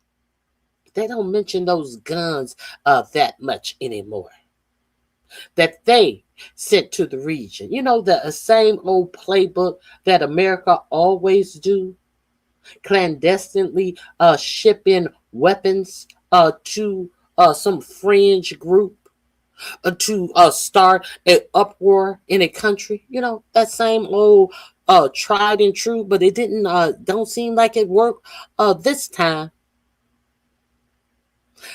They don't mention those guns that much anymore, that they sent to the region. You know, the same old playbook that America always do, clandestinely ship in weapons to some fringe group, to start an uproar in a country. You know, that same old tried and true, but it didn't don't seem like it worked this time.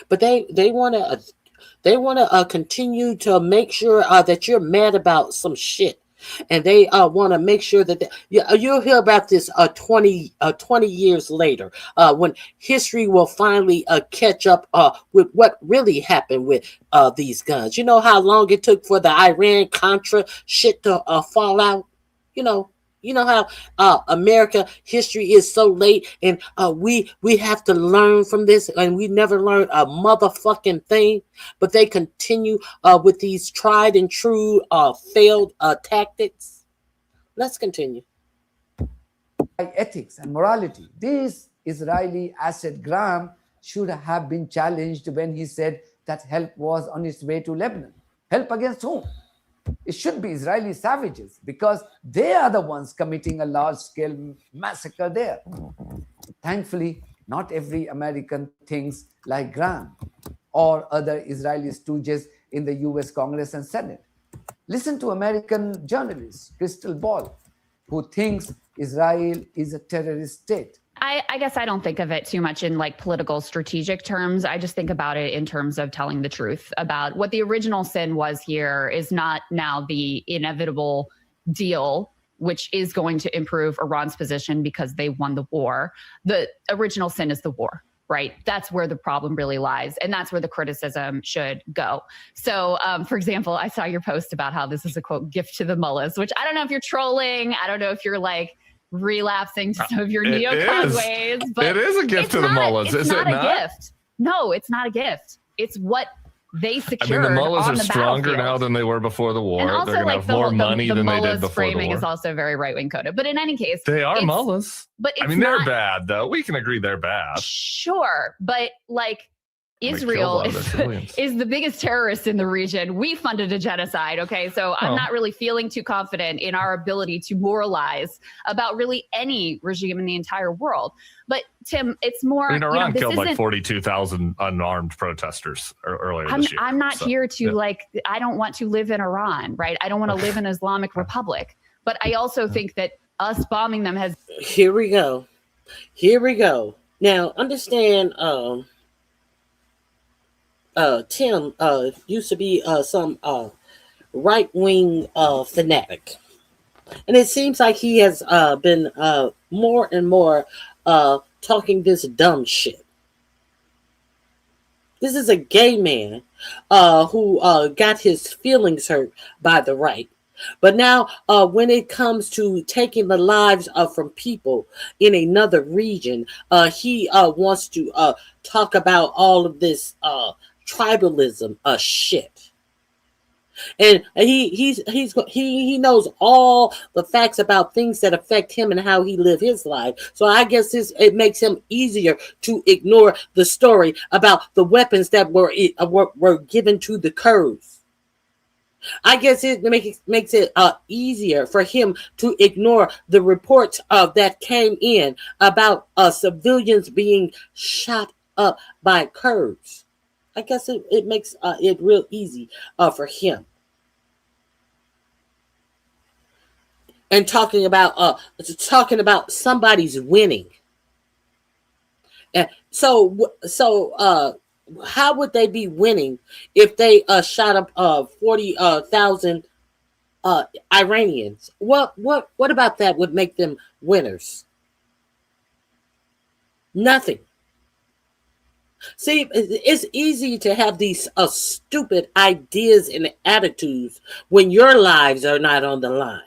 But they want to continue to make sure that you're mad about some shit. And they want to make sure that you'll hear about this 20 years later, when history will finally catch up with what really happened with these guns. You know how long it took for the Iran-Contra shit to fall out? You know how America history is so late, and we have to learn from this, and we never learned a motherfucking thing. But they continue with these tried and true failed tactics. Let's continue. Ethics and morality. This Israeli asset Graham should have been challenged when he said that help was on its way to Lebanon. Help against whom? It should be Israeli savages, because they are the ones committing a large-scale massacre there. Thankfully, not every American thinks like Graham or other Israeli stooges in the US Congress and Senate. Listen to American journalist Crystal Ball, who thinks Israel is a terrorist state. I guess I don't think of it too much in like political strategic terms. I just think about it in terms of telling the truth about what the original sin was here is not now the inevitable deal, which is going to improve Iran's position because they won the war. The original sin is the war, right? That's where the problem really lies. And that's where the criticism should go. So, for example, I saw your post about how this is a quote, gift to the mullahs, which I don't know if you're trolling. I don't know if you're like relapsing to some of your neocon ways, but it is a gift to the mullahs. Is it not a gift? No, it's not a gift. It's what they secured. I mean, the mullahs on are the stronger now than they were before the war. And also, they're going to have more money than they did before the framing war. is also very right-wing coded. But in any case, they are mullahs. But it's I mean, they're bad, though. We can agree they're bad. Sure, but like Israel is the biggest terrorist in the region. We funded a genocide. Okay, so I'm not really feeling too confident in our ability to moralize about really any regime in the entire world. But Tim, it's more. I mean, Iran killed like 42,000 unarmed protesters earlier this year. I'm not here to I don't want to live in Iran, right? I don't want to live in Islamic Republic. But I also think that us bombing them has. Here we go. Now, understand. Tim used to be some right-wing fanatic, and it seems like he has been more and more talking this dumb shit. This is a gay man who got his feelings hurt by the right. But now when it comes to taking the lives from people in another region, he wants to talk about all of this tribalism shit. And he knows all the facts about things that affect him and how he live his life. So I guess it makes him easier to ignore the story about the weapons that were given to the Kurds. I guess it makes it easier for him to ignore the reports that came in about civilians being shot up by Kurds. I guess it makes it real easy for him. And talking about somebody's winning. And so how would they be winning if they shot up 40,000 Iranians? What about that would make them winners? Nothing. See, it's easy to have these stupid ideas and attitudes when your lives are not on the line.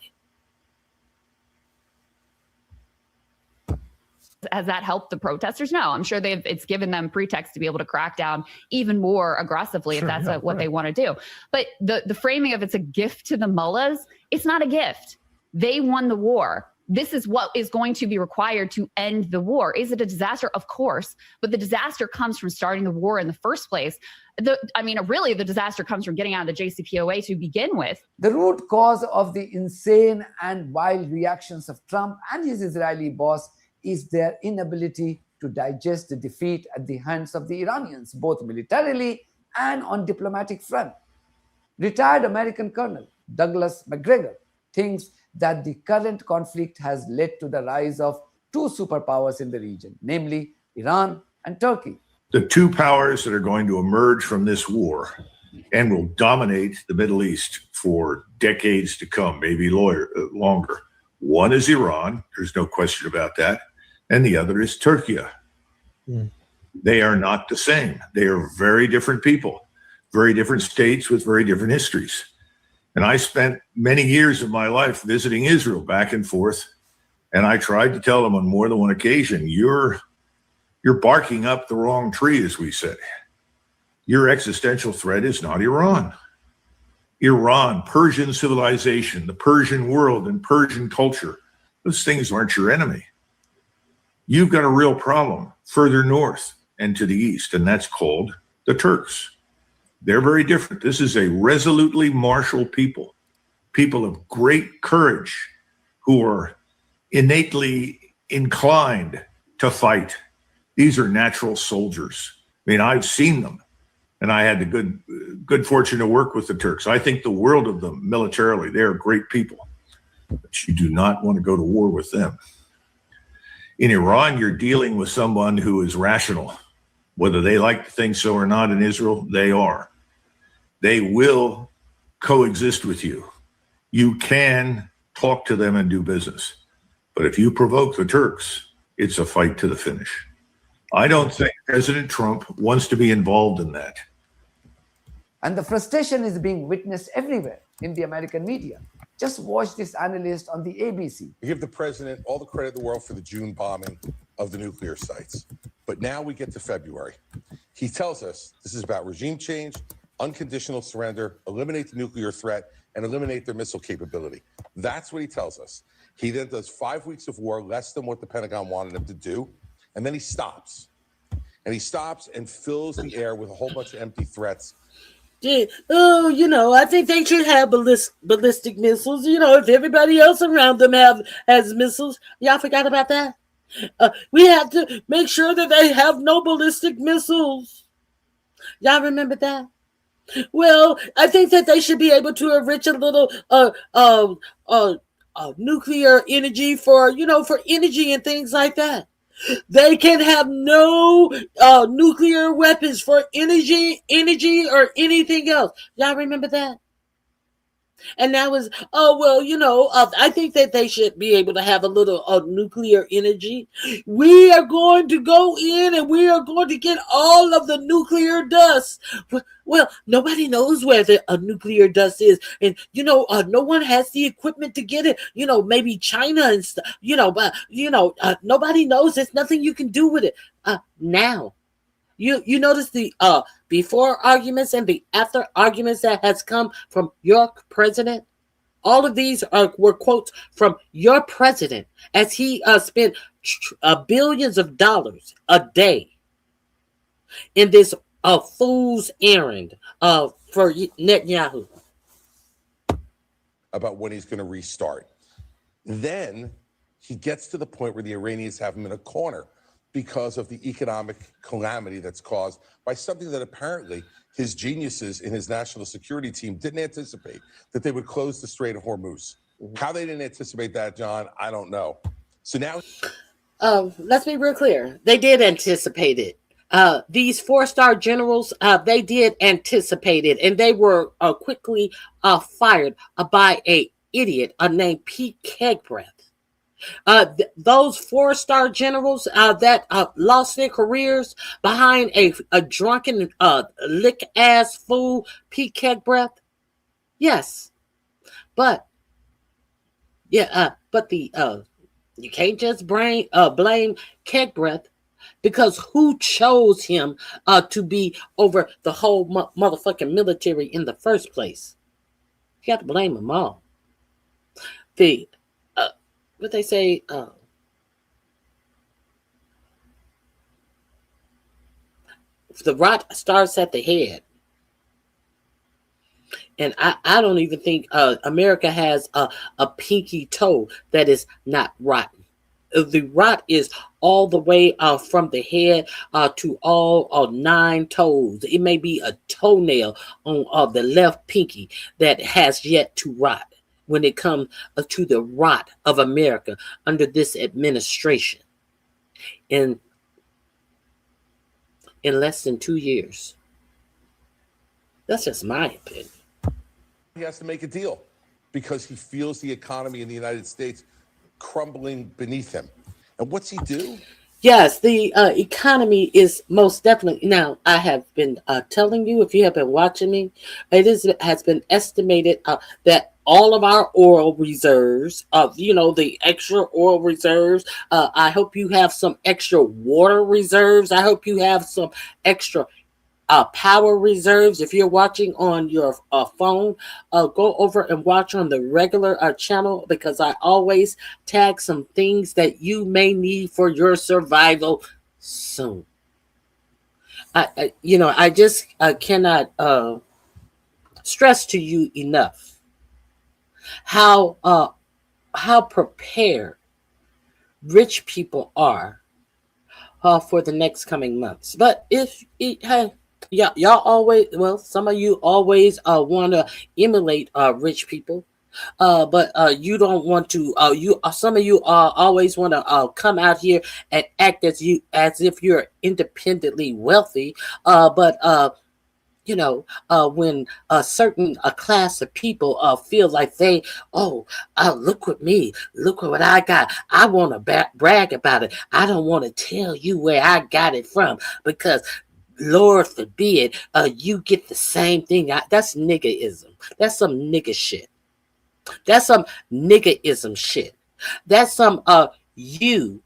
Has that helped the protesters? No, I'm sure it's given them pretext to be able to crack down even more aggressively if that's what they want to do. But the framing of it's a gift to the mullahs, it's not a gift. They won the war. This is what is going to be required to end the war. Is it a disaster? Of course. But the disaster comes from starting the war in the first place. Really, the disaster comes from getting out of the JCPOA to begin with. The root cause of the insane and wild reactions of Trump and his Israeli boss is their inability to digest the defeat at the hands of the Iranians, both militarily and on diplomatic front. Retired American Colonel Douglas McGregor thinks that the current conflict has led to the rise of two superpowers in the region, namely Iran and Turkey. The two powers that are going to emerge from this war and will dominate the Middle East for decades to come, maybe longer. One is Iran, there's no question about that, and the other is Turkey. They are not the same. They are very different people, very different states with very different histories. And I spent many years of my life visiting Israel back and forth, and I tried to tell them on more than one occasion, you're barking up the wrong tree, as we say. Your existential threat is not Iran. Iran, Persian civilization, the Persian world and Persian culture, those things aren't your enemy. You've got a real problem further north and to the east, and that's called the Turks. They're very different. This is a resolutely martial people of great courage who are innately inclined to fight. These are natural soldiers. I mean, I've seen them, and I had the good fortune to work with the Turks. I think the world of them militarily. They are great people, but you do not want to go to war with them. In Iran, you're dealing with someone who is rational. Whether they like to think so or not in Israel, they are. They will coexist with you. You can talk to them and do business. But if you provoke the Turks, it's a fight to the finish. I don't think President Trump wants to be involved in that. And the frustration is being witnessed everywhere in the American media. Just watch this analyst on the ABC. We give the president all the credit in the world for the June bombing of the nuclear sites. But now we get to February. He tells us this is about regime change, unconditional surrender, eliminate the nuclear threat, and eliminate their missile capability. That's what he tells us. He then does 5 weeks of war, less than what the Pentagon wanted him to do, and then he stops. And he stops and fills the air with a whole bunch of empty threats. I think they should have ballistic missiles. If everybody else around them has missiles. Y'all forgot about that? We have to make sure that they have no ballistic missiles. Y'all remember that? Well, I think that they should be able to enrich a little nuclear energy for energy and things like that. They can have no nuclear weapons for energy or anything else. Y'all remember that? And that was, I think that they should be able to have a little nuclear energy. We are going to go in and we are going to get all of the nuclear dust. Well, nobody knows where the nuclear dust is. And, no one has the equipment to get it. Maybe China and stuff, but, nobody knows. There's nothing you can do with it now. You notice the before arguments and the after arguments that has come from your president. All of these were quotes from your president as he spent billions of dollars a day in this fool's errand for Netanyahu. About when he's going to restart. Then he gets to the point where the Iranians have him in a corner because of the economic calamity that's caused by something that apparently his geniuses in his national security team didn't anticipate, that they would close the Strait of Hormuz. How they didn't anticipate that, John, I don't know. So now... let's be real clear. They did anticipate it. These 4-star generals, they did anticipate it, and they were quickly fired by a idiot named Pete Kegbreath. Those 4-star generals that lost their careers behind a drunken lick ass fool, Pete Kegbreath. Yes, but the you can't just blame Kegbreath, because who chose him to be over the whole motherfucking military in the first place? You got to blame them all. What they say, the rot starts at the head. And I don't even think America has a pinky toe that is not rotten. The rot is all the way from the head to all 9 toes. It may be a toenail on the left pinky that has yet to rot when it comes to the rot of America under this administration. In less than 2 years. That's just my opinion. He has to make a deal because he feels the economy in the United States crumbling beneath him. And what's he do? Yes, the economy is most definitely. Now, I have been telling you, if you have been watching me, has been estimated that all of our oil reserves, the extra oil reserves. I hope you have some extra water reserves. I hope you have some extra power reserves. If you're watching on your phone, go over and watch on the regular channel, because I always tag some things that you may need for your survival soon. I just cannot stress to you enough how prepared rich people are for the next coming months. But y'all always, some of you always want to emulate rich people, but you don't want to. Some of you always want to come out here and act as if you're independently wealthy. But when a certain class of people feel like look at me, look at what I got. I want to brag about it. I don't want to tell you where I got it from, because Lord forbid you get the same thing. That's niggerism. That's some nigga shit. That's some niggerism shit. That's some you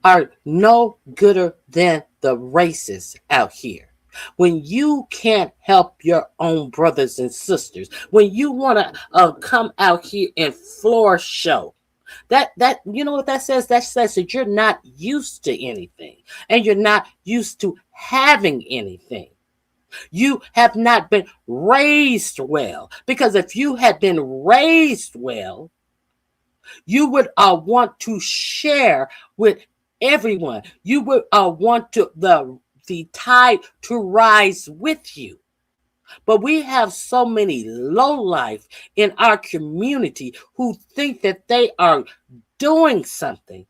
are no gooder than the racists out here. When you can't help your own brothers and sisters, when you want to come out here and floor show, that you know what that says? That says that you're not used to anything, and you're not used to having anything. You have not been raised well, because if you had been raised well, you would want to share with everyone. You would want to the tide to rise with you. But we have so many lowlife in our community who think that they are doing something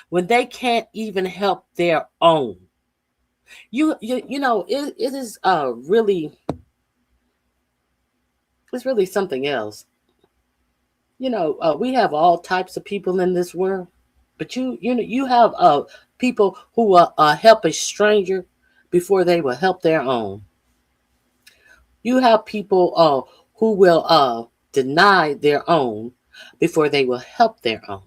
when they can't even help their own. It is really, it's really something else. We have all types of people in this world, but you have people who will help a stranger before they will help their own. You have people who will deny their own before they will help their own.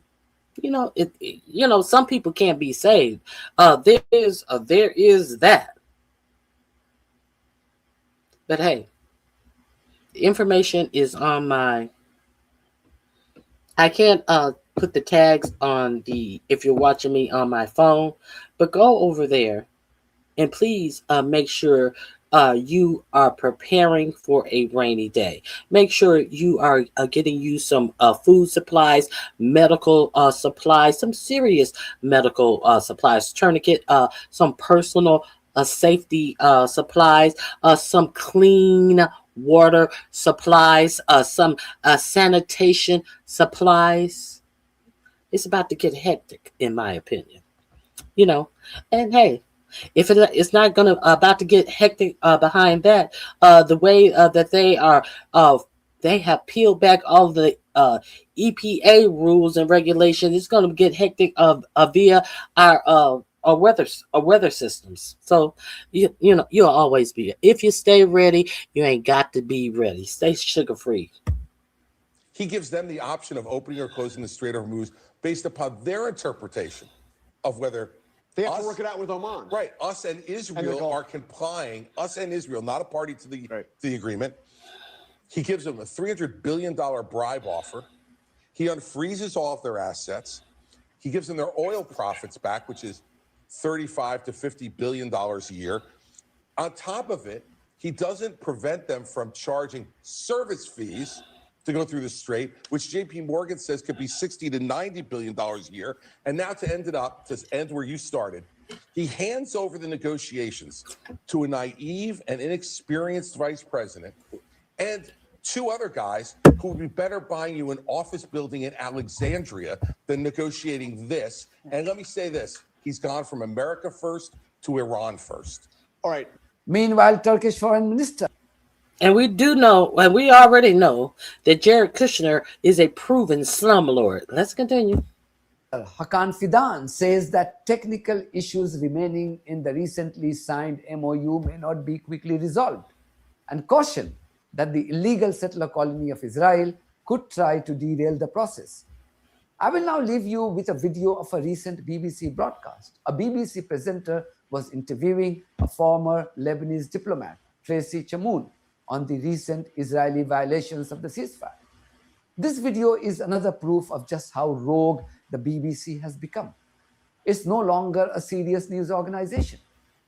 Some people can't be saved. There is that. But hey, the information is on my. I can't put the tags on if you're watching me on my phone, but go over there and please make sure you are preparing for a rainy day. Make sure you are getting you some food supplies, medical supplies, some serious medical supplies, tourniquet, some personal safety supplies, some clean water supplies, some sanitation supplies. It's about to get hectic, in my opinion. And hey, if it's not going to about to get hectic behind that, the way that they have peeled back all the EPA rules and regulations, it's going to get hectic via our weather systems. So you'll always be. If you stay ready, you ain't got to be ready. Stay sugar free. He gives them the option of opening or closing the Strait of Hormuz based upon their interpretation of whether they have to work it out with Oman. Right. Us and Israel are complying. Us and Israel, not a party to the agreement. He gives them a $300 billion bribe offer. He unfreezes all of their assets. He gives them their oil profits back, which is $35 to $50 billion a year. On top of it, he doesn't prevent them from charging service fees to go through the strait, which JP Morgan says could be $60 to $90 billion a year. And now to end where you started, he hands over the negotiations to a naive and inexperienced vice president and two other guys who would be better buying you an office building in Alexandria than negotiating this. And let me say this, he's gone from America first to Iran first. All right. Meanwhile, Turkish foreign minister. And we do know, and we already know, that Jared Kushner is a proven slumlord. Let's continue. Hakan Fidan says that technical issues remaining in the recently signed MOU may not be quickly resolved, and cautioned that the illegal settler colony of Israel could try to derail the process. I will now leave you with a video of a recent BBC broadcast. A BBC presenter was interviewing a former Lebanese diplomat, Tracy Chamoun, on the recent Israeli violations of the ceasefire. This video is another proof of just how rogue the BBC has become. It's no longer a serious news organization.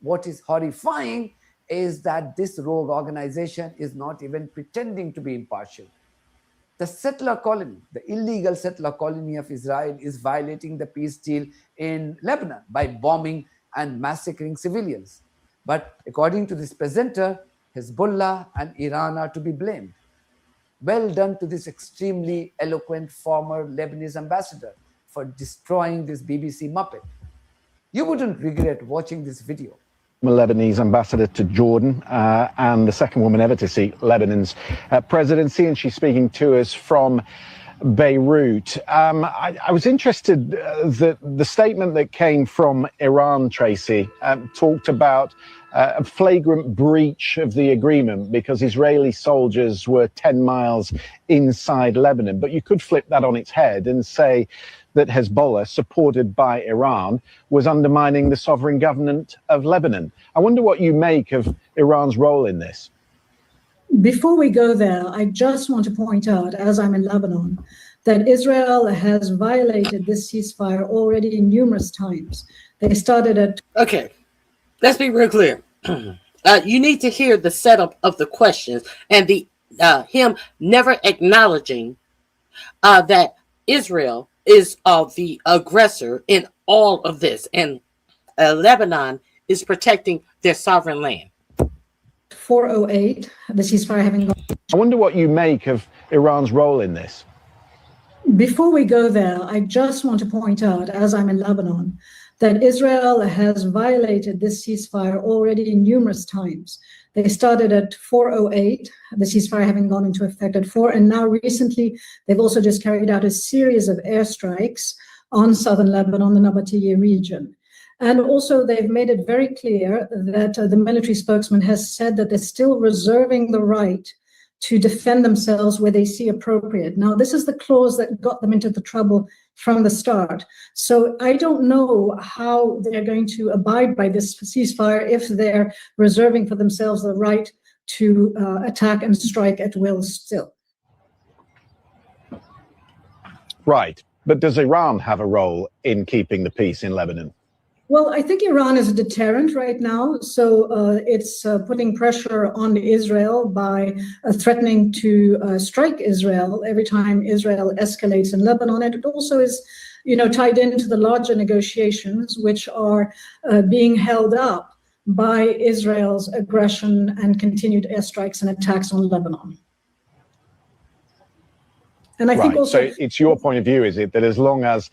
What is horrifying is that this rogue organization is not even pretending to be impartial. The settler colony, the illegal settler colony of Israel, is violating the peace deal in Lebanon by bombing and massacring civilians. But according to this presenter, Hezbollah and Iran are to be blamed. Well done to this extremely eloquent former Lebanese ambassador for destroying this BBC Muppet. You wouldn't regret watching this video. Lebanese ambassador to Jordan and the second woman ever to see Lebanon's presidency, and she's speaking to us from Beirut. I was interested that the statement that came from Iran, Tracy, talked about a flagrant breach of the agreement because Israeli soldiers were 10 miles inside Lebanon. But you could flip that on its head and say that Hezbollah, supported by Iran, was undermining the sovereign government of Lebanon. I wonder what you make of Iran's role in this. Before we go there, I just want to point out, as I'm in Lebanon, that Israel has violated this ceasefire already numerous times. They started at... Okay, let's be real clear. You need to hear the setup of the questions and him never acknowledging that Israel is the aggressor in all of this, and Lebanon is protecting their sovereign land. 408, the ceasefire having gone. I wonder what you make of Iran's role in this. Before we go there, I just want to point out, as I'm in Lebanon, that Israel has violated this ceasefire already numerous times. They started at 408, the ceasefire having gone into effect at 4, and now recently they've also just carried out a series of airstrikes on southern Lebanon, the Nabateeh region. And also they've made it very clear that the military spokesman has said that they're still reserving the right to defend themselves where they see appropriate. Now, this is the clause that got them into the trouble from the start. So I don't know how they're going to abide by this ceasefire if they're reserving for themselves the right to attack and strike at will still. Right. But does Iran have a role in keeping the peace in Lebanon? Well, I think Iran is a deterrent right now. So it's putting pressure on Israel by threatening to strike Israel every time Israel escalates in Lebanon. And it also is, tied into the larger negotiations, which are being held up by Israel's aggression and continued airstrikes and attacks on Lebanon. And I think also, so it's your point of view, is it, that as long as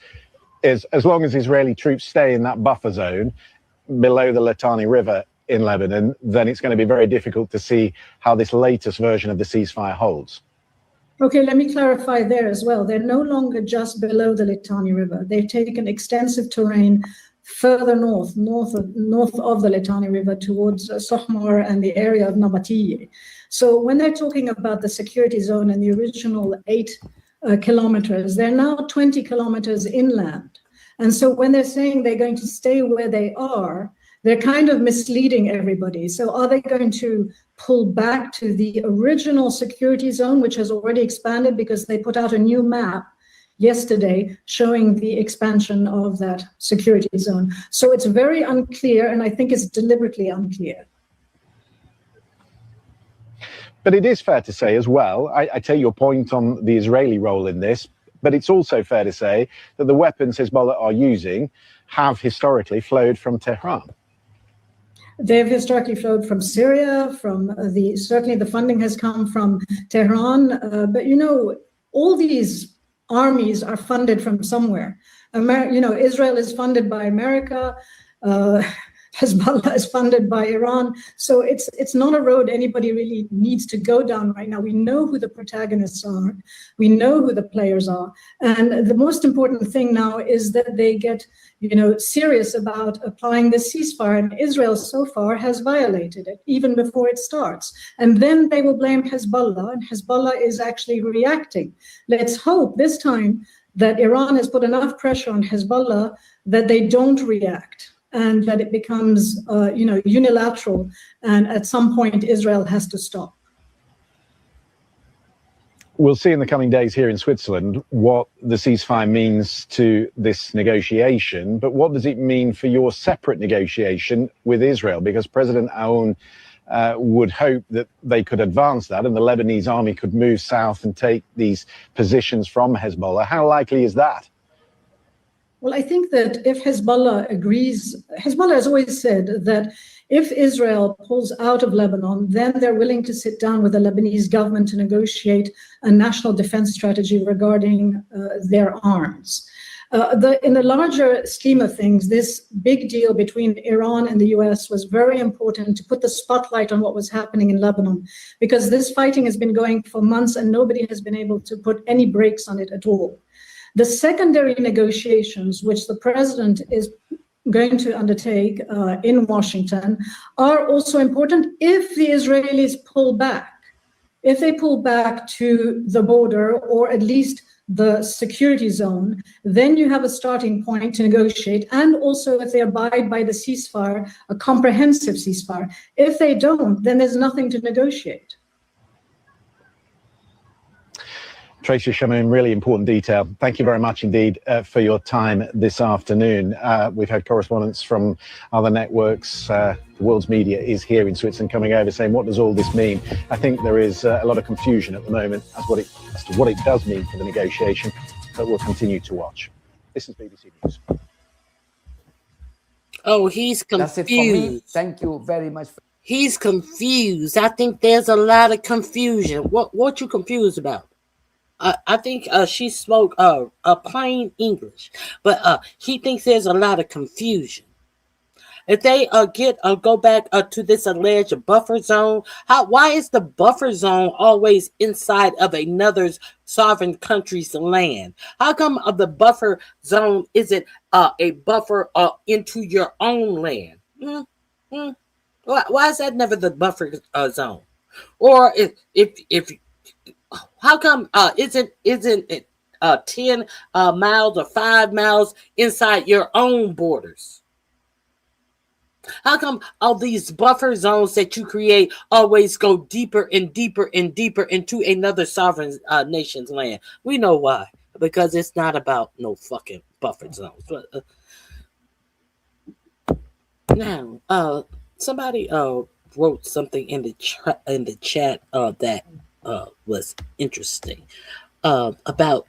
Israeli troops stay in that buffer zone below the Litani River in Lebanon, then it's going to be very difficult to see how this latest version of the ceasefire holds? Okay, let me clarify there as well. They're no longer just below the Litani River. They've taken extensive terrain further north of the Litani River towards Sohmar and the area of Nabatiye. So when they're talking about the security zone and the original 8 kilometers, they're now 20 kilometers inland. And so when they're saying they're going to stay where they are, they're kind of misleading everybody. So are they going to pull back to the original security zone, which has already expanded because they put out a new map yesterday showing the expansion of that security zone? So it's very unclear, and I think it's deliberately unclear. But it is fair to say as well, I take your point on the Israeli role in this, but it's also fair to say that the weapons Hezbollah are using have historically flowed from Tehran. They've historically flowed from Syria, certainly the funding has come from Tehran, but all these armies are funded from somewhere. Israel is funded by America, Hezbollah is funded by Iran. So it's not a road anybody really needs to go down right now. We know who the protagonists are. We know who the players are. And the most important thing now is that they get, serious about applying the ceasefire. And Israel so far has violated it, even before it starts. And then they will blame Hezbollah, and Hezbollah is actually reacting. Let's hope this time that Iran has put enough pressure on Hezbollah that they don't react, and that it becomes, unilateral, and at some point Israel has to stop. We'll see in the coming days here in Switzerland what the ceasefire means to this negotiation, but what does it mean for your separate negotiation with Israel? Because President Aoun would hope that they could advance that and the Lebanese army could move south and take these positions from Hezbollah. How likely is that? Well, I think that if Hezbollah agrees, Hezbollah has always said that if Israel pulls out of Lebanon, then they're willing to sit down with the Lebanese government to negotiate a national defense strategy regarding their arms. In the larger scheme of things, this big deal between Iran and the US was very important to put the spotlight on what was happening in Lebanon, because this fighting has been going for months and nobody has been able to put any brakes on it at all. The secondary negotiations, which the president is going to undertake in Washington, are also important if the Israelis pull back. If they pull back to the border, or at least the security zone, then you have a starting point to negotiate. And also if they abide by the ceasefire, a comprehensive ceasefire. If they don't, then there's nothing to negotiate. Tracy Shamoun, really important detail. Thank you very much indeed for your time this afternoon. We've had correspondents from other networks. The world's media is here in Switzerland coming over saying, what does all this mean? I think there is a lot of confusion at the moment as to what it does mean for the negotiation, but we'll continue to watch. This is BBC News. Oh, he's confused. That's it for me. Thank you very much. He's confused. I think there's a lot of confusion. What you confused about? I think she spoke plain English, but he thinks there's a lot of confusion. If they go back to this alleged buffer zone, why is the buffer zone always inside of another sovereign country's land? How come the buffer zone isn't a buffer into your own land? Why is that never the buffer zone? Or if how come isn't it 10 miles or 5 miles inside your own borders? How come all these buffer zones that you create always go deeper and deeper and deeper into another sovereign nation's land? We know why. Because it's not about no fucking buffer zones. But, now, somebody wrote something in the chat that was interesting. About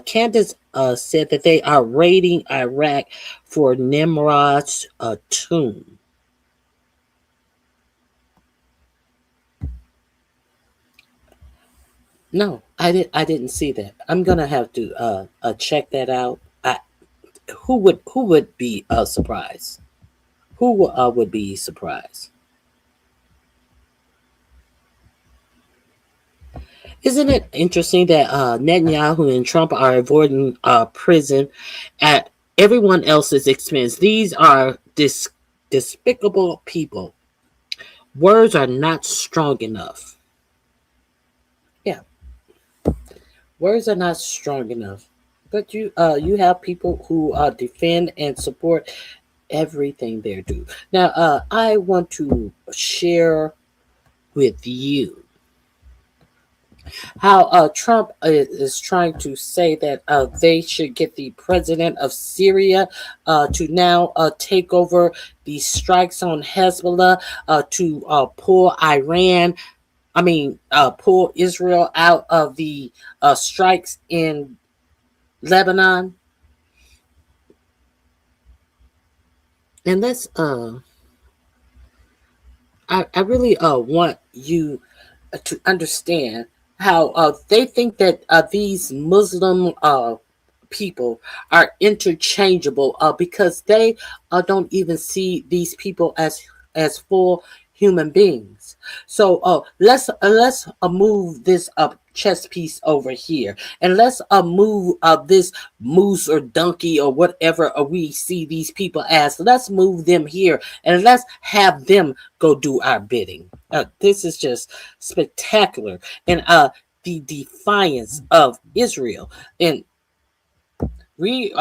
Candace said that they are raiding Iraq for Nimrod's tomb. No, I didn't see that. I'm gonna have to check that out. Who would be surprised? Who would be surprised? Isn't it interesting that Netanyahu and Trump are avoiding prison at everyone else's expense? These are despicable people. Words are not strong enough. Yeah, words are not strong enough. But you have people who defend and support everything they do. Now, I want to share with you how Trump is trying to say that they should get the president of Syria to now take over the strikes on Hezbollah, to pull pull Israel out of the strikes in Lebanon. And let's I really want you to understand how they think that these Muslim people are interchangeable because they don't even see these people as full human beings. So let's move this chess piece over here, and let's move this moose or donkey or whatever we see these people as. Let's move them here, and let's have them go do our bidding. This is just spectacular, and the defiance of Israel. And we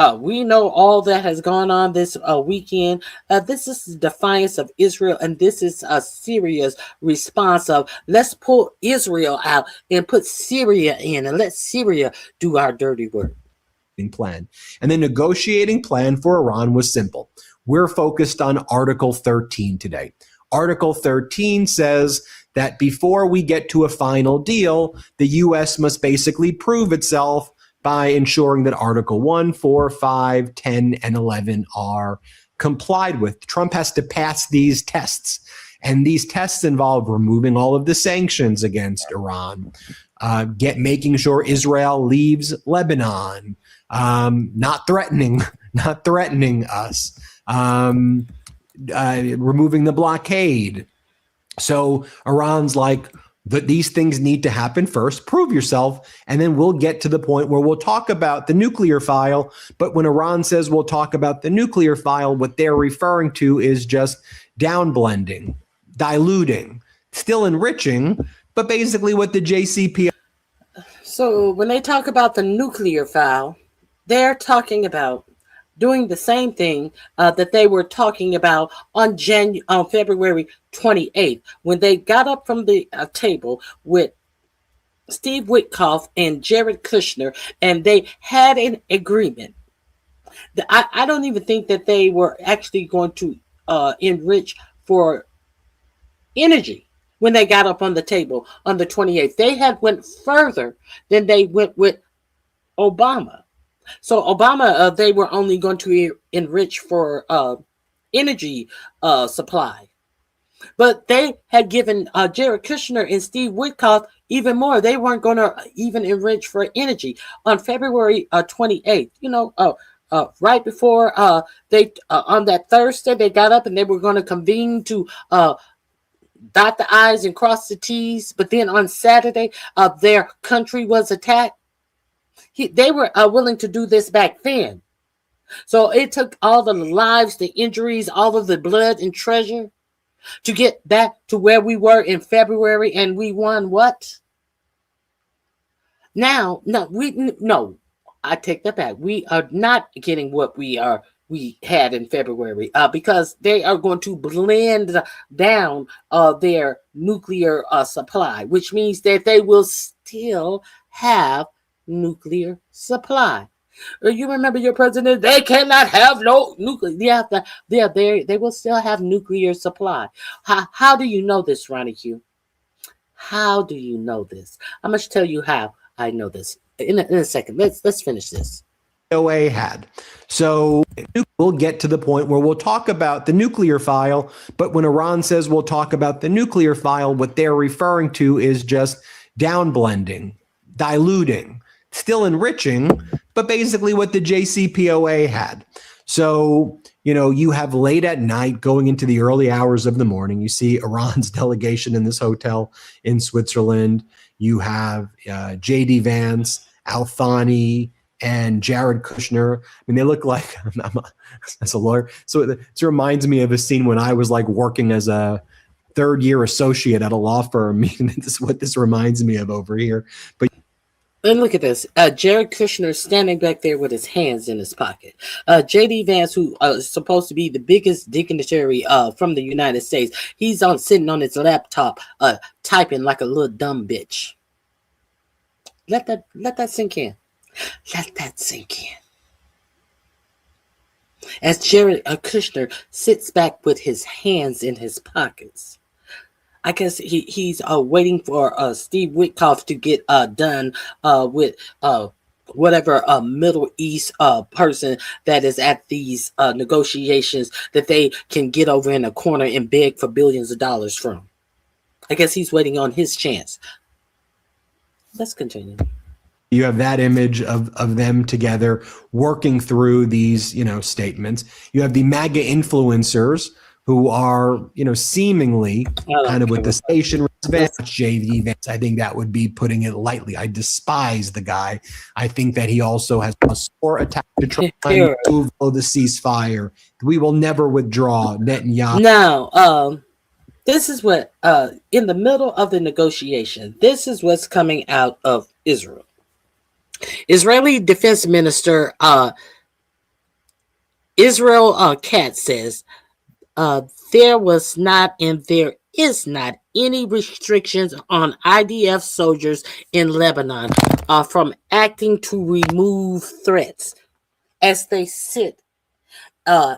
know all that has gone on this weekend. This is the defiance of Israel, and this is Syria's response of let's pull Israel out and put Syria in, and let Syria do our dirty work. Plan. And the negotiating plan for Iran was simple. We're focused on Article 13 today. Article 13 says that before we get to a final deal, the U.S. must basically prove itself by ensuring that Article 1, 4, 5, 10, and 11 are complied with. Trump has to pass these tests. And these tests involve removing all of the sanctions against Iran, making sure Israel leaves Lebanon, not threatening us, removing the blockade. So Iran's like, but these things need to happen first. Prove yourself, and then we'll get to the point where we'll talk about the nuclear file. But when Iran says we'll talk about the nuclear file, what they're referring to is just downblending, diluting, still enriching, but basically what the JCPOA. So when they talk about the nuclear file, they're talking about doing the same thing that they were talking about on February 28th, when they got up from the table with Steve Witkoff and Jared Kushner, and they had an agreement. I don't even think that they were actually going to enrich for energy when they got up on the table on the 28th. They had went further than they went with Obama. So Obama, they were only going to enrich for energy supply. But they had given Jared Kushner and Steve Witkoff even more. They weren't going to even enrich for energy. On February 28th, right before they on that Thursday, they got up and they were going to convene to dot the I's and cross the T's. But then on Saturday, their country was attacked. They were willing to do this back then. So it took all the lives, the injuries, all of the blood and treasure to get back to where we were in February, and we won what? Now, no, I take that back. We are not getting what we had in February because they are going to blend down their nuclear supply, which means that they will still have nuclear supply. You remember your president? They cannot have no nuclear. They will still have nuclear supply. How do you know this, RonyiQ? How do you know this? I'm going to tell you how I know this in a second. Let's finish this. OA had. So we'll get to the point where we'll talk about the nuclear file, but when Iran says we'll talk about the nuclear file, what they're referring to is just downblending, diluting, still enriching, but basically what the JCPOA had. So, you have late at night going into the early hours of the morning, you see Iran's delegation in this hotel in Switzerland. You have J.D. Vance, Al-Thani, and Jared Kushner. I mean, they look like, as a lawyer. So it reminds me of a scene when I was like working as a third-year associate at a law firm. This is what this reminds me of over here. But and look at this. Jared Kushner standing back there with his hands in his pocket. J.D. Vance, who is supposed to be the biggest dignitary from the United States, he's sitting on his laptop typing like a little dumb bitch. Let that sink in. Let that sink in. As Jared Kushner sits back with his hands in his pockets. I guess he's waiting for Steve Witkoff to get done with whatever Middle East person that is at these negotiations that they can get over in a corner and beg for billions of dollars from. I guess he's waiting on his chance. Let's continue. You have that image of them together working through these, statements. You have the MAGA influencers who are, seemingely kind of with the station Vance, J.D. Vance. I think that would be putting it lightly. I despise the guy. I think that he also has a sore attack to try and move the ceasefire. We will never withdraw Netanyahu. Now, this is what, in the middle of the negotiation, this is what's coming out of Israel. Israeli Defense Minister Israel Katz says there was not and there is not any restrictions on IDF soldiers in Lebanon from acting to remove threats as they sit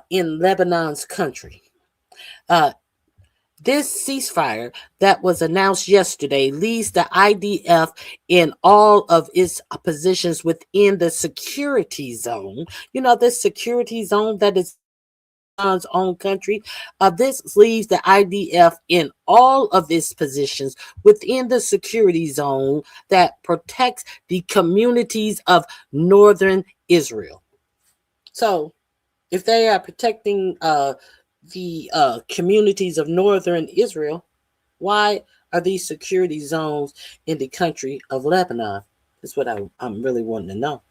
in Lebanon's country. This ceasefire that was announced yesterday leaves the IDF in all of its positions within the security zone. This security zone that is Iran's own country. This leaves the IDF in all of its positions within the security zone that protects the communities of northern Israel. So, if they are protecting the communities of northern Israel, why are these security zones in the country of Lebanon? That's what I'm really wanting to know.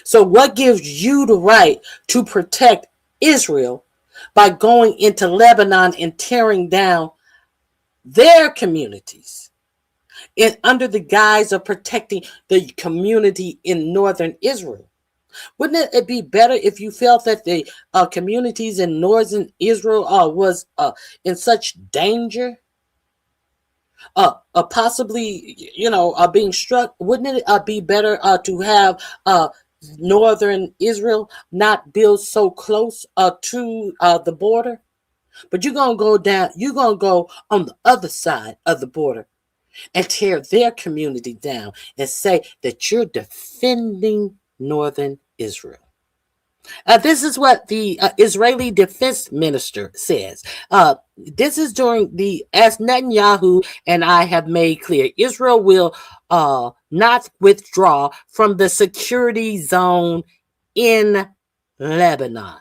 So what gives you the right to protect Israel by going into Lebanon and tearing down their communities under the guise of protecting the community in northern Israel? Wouldn't it be better if you felt that the communities in northern Israel was in such danger, possibly, being struck? Wouldn't it be better to have northern Israel not build so close to the border? But you're going to go on the other side of the border and tear their community down and say that you're defending northern Israel. This is what the Israeli defense minister says. This is as Netanyahu and I have made clear, Israel will not withdraw from the security zone in Lebanon.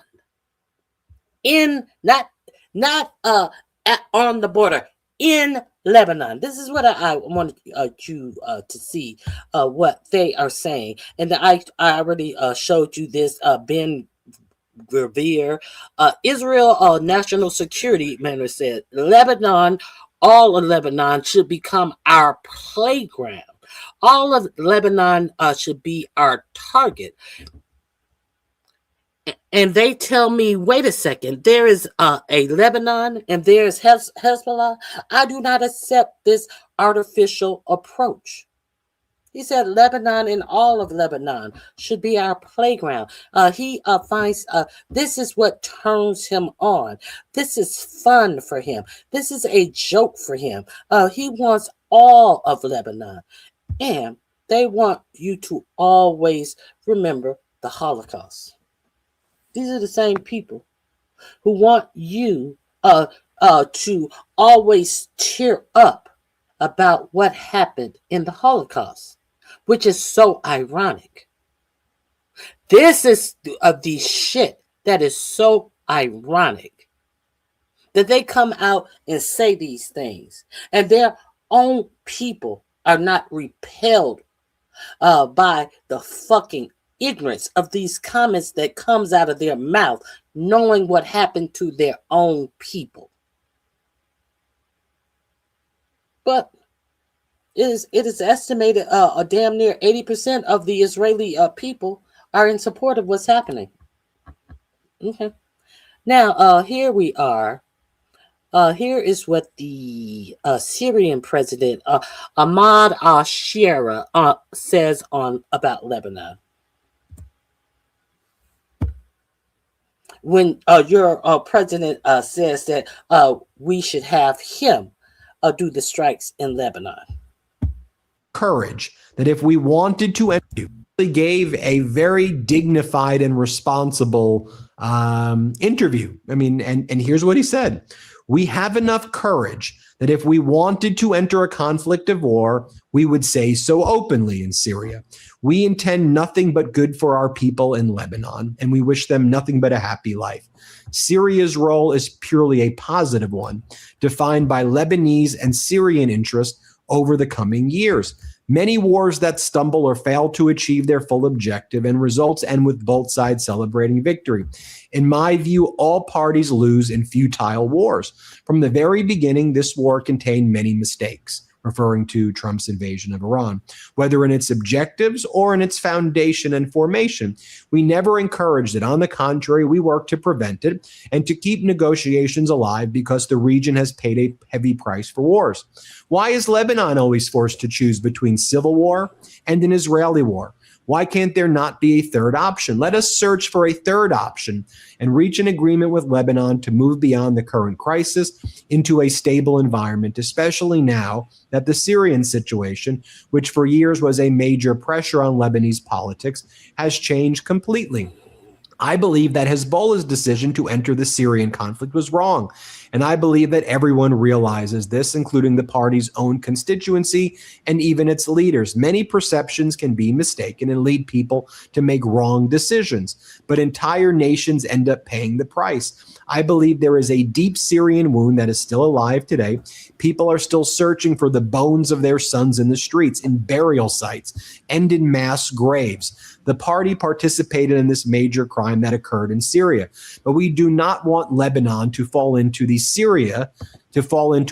Not on the border, in Lebanon. This is what I wanted you to see what they are saying. And I already showed you this Ben revere. Israel national security manager said, Lebanon, all of Lebanon should become our playground. All of Lebanon should be our target. And they tell me, wait a second, there is a Lebanon and there is Hezbollah. I do not accept this artificial approach. He said Lebanon and all of Lebanon should be our playground. He finds this is what turns him on. This is fun for him. This is a joke for him. He wants all of Lebanon. And they want you to always remember the Holocaust. These are the same people who want you to always tear up about what happened in the Holocaust, which is so ironic. This is the shit that is so ironic that they come out and say these things, and their own people are not repelled by the fucking ignorance of these comments that comes out of their mouth, knowing what happened to their own people. But it is estimated a damn near 80% of the Israeli people are in support of what's happening. Okay. Now, here we are. Here is what the Syrian president, Ahmad al-Shara, says about Lebanon. When your president says that we should have him do the strikes in Lebanon. Courage that if we wanted to, he gave a very dignified and responsible interview. I mean, and here's what he said. We have enough courage that if we wanted to enter a conflict of war, we would say so openly in Syria. We intend nothing but good for our people in Lebanon, and we wish them nothing but a happy life. Syria's role is purely a positive one, defined by Lebanese and Syrian interests over the coming years. Many wars that stumble or fail to achieve their full objective and results end with both sides celebrating victory. In my view, all parties lose in futile wars. From the very beginning, this war contained many mistakes, referring to Trump's invasion of Iran. Whether in its objectives or in its foundation and formation, we never encouraged it. On the contrary, we worked to prevent it and to keep negotiations alive because the region has paid a heavy price for wars. Why is Lebanon always forced to choose between civil war and an Israeli war? Why can't there not be a third option? Let us search for a third option and reach an agreement with Lebanon to move beyond the current crisis into a stable environment, especially now that the Syrian situation, which for years was a major pressure on Lebanese politics, has changed completely. I believe that Hezbollah's decision to enter the Syrian conflict was wrong. And I believe that everyone realizes this, including the party's own constituency and even its leaders. Many perceptions can be mistaken and lead people to make wrong decisions, but entire nations end up paying the price. I believe there is a deep Syrian wound that is still alive today. People are still searching for the bones of their sons in the streets, in burial sites, and in mass graves. The party participated in this major crime that occurred in Syria. But we do not want Lebanon to fall into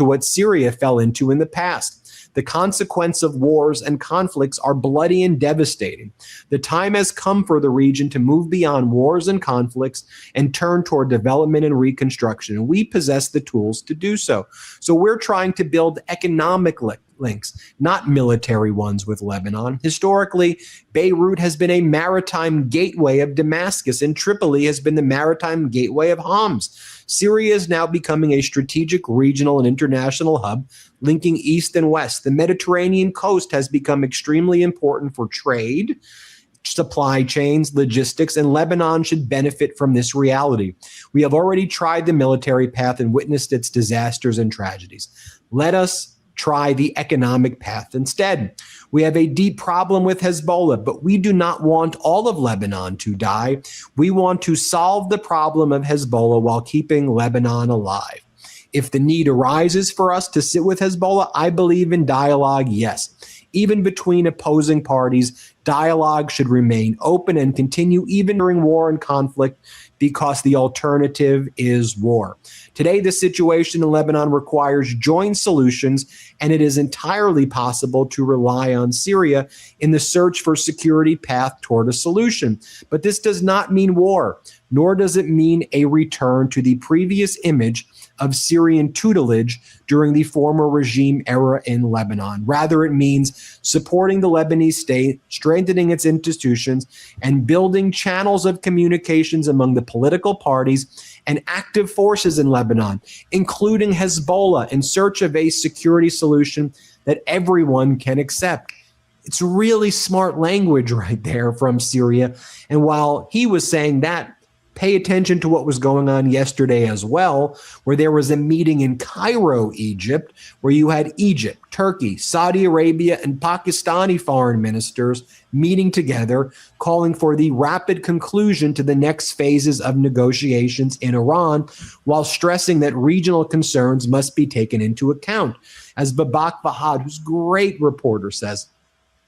what Syria fell into in the past. The consequence of wars and conflicts are bloody and devastating. The time has come for the region to move beyond wars and conflicts and turn toward development and reconstruction. And we possess the tools to do so. So we're trying to build economic links, not military ones with Lebanon. Historically, Beirut has been a maritime gateway of Damascus, and Tripoli has been the maritime gateway of Homs. Syria is now becoming a strategic regional and international hub linking east and west. The Mediterranean coast has become extremely important for trade, supply chains, logistics, and Lebanon should benefit from this reality. We have already tried the military path and witnessed its disasters and tragedies. Let us try the economic path instead. We have a deep problem with Hezbollah, but we do not want all of Lebanon to die. We want to solve the problem of Hezbollah while keeping Lebanon alive. If the need arises for us to sit with Hezbollah, I believe in dialogue, yes. Even between opposing parties, dialogue should remain open and continue even during war and conflict, because the alternative is war. Today, the situation in Lebanon requires joint solutions, and it is entirely possible to rely on Syria in the search for security path toward a solution. But this does not mean war, nor does it mean a return to the previous image of Syrian tutelage during the former regime era in Lebanon. Rather, it means supporting the Lebanese state, strengthening its institutions, and building channels of communications among the political parties and active forces in Lebanon, including Hezbollah, in search of a security solution that everyone can accept. It's really smart language right there from Syria. And while he was saying that, pay attention to what was going on yesterday as well, where there was a meeting in Cairo, Egypt, where you had Egypt, Turkey, Saudi Arabia, and Pakistani foreign ministers meeting together, calling for the rapid conclusion to the next phases of negotiations in Iran, while stressing that regional concerns must be taken into account. As Babak Fahad, who's a great reporter, says,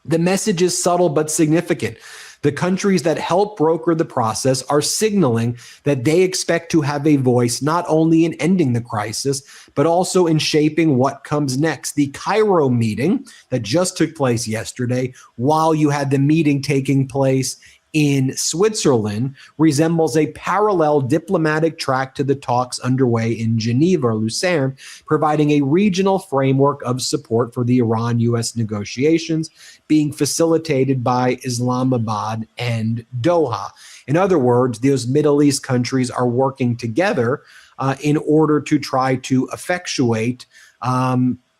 the message is subtle but significant. The countries that help broker the process are signaling that they expect to have a voice not only in ending the crisis, but also in shaping what comes next. The Cairo meeting that just took place yesterday, while you had the meeting taking place in Switzerland, resembles a parallel diplomatic track to the talks underway in Geneva or Lucerne, providing a regional framework of support for the Iran-U.S. negotiations being facilitated by Islamabad and Doha. In other words, those Middle East countries are working together in order to try to effectuate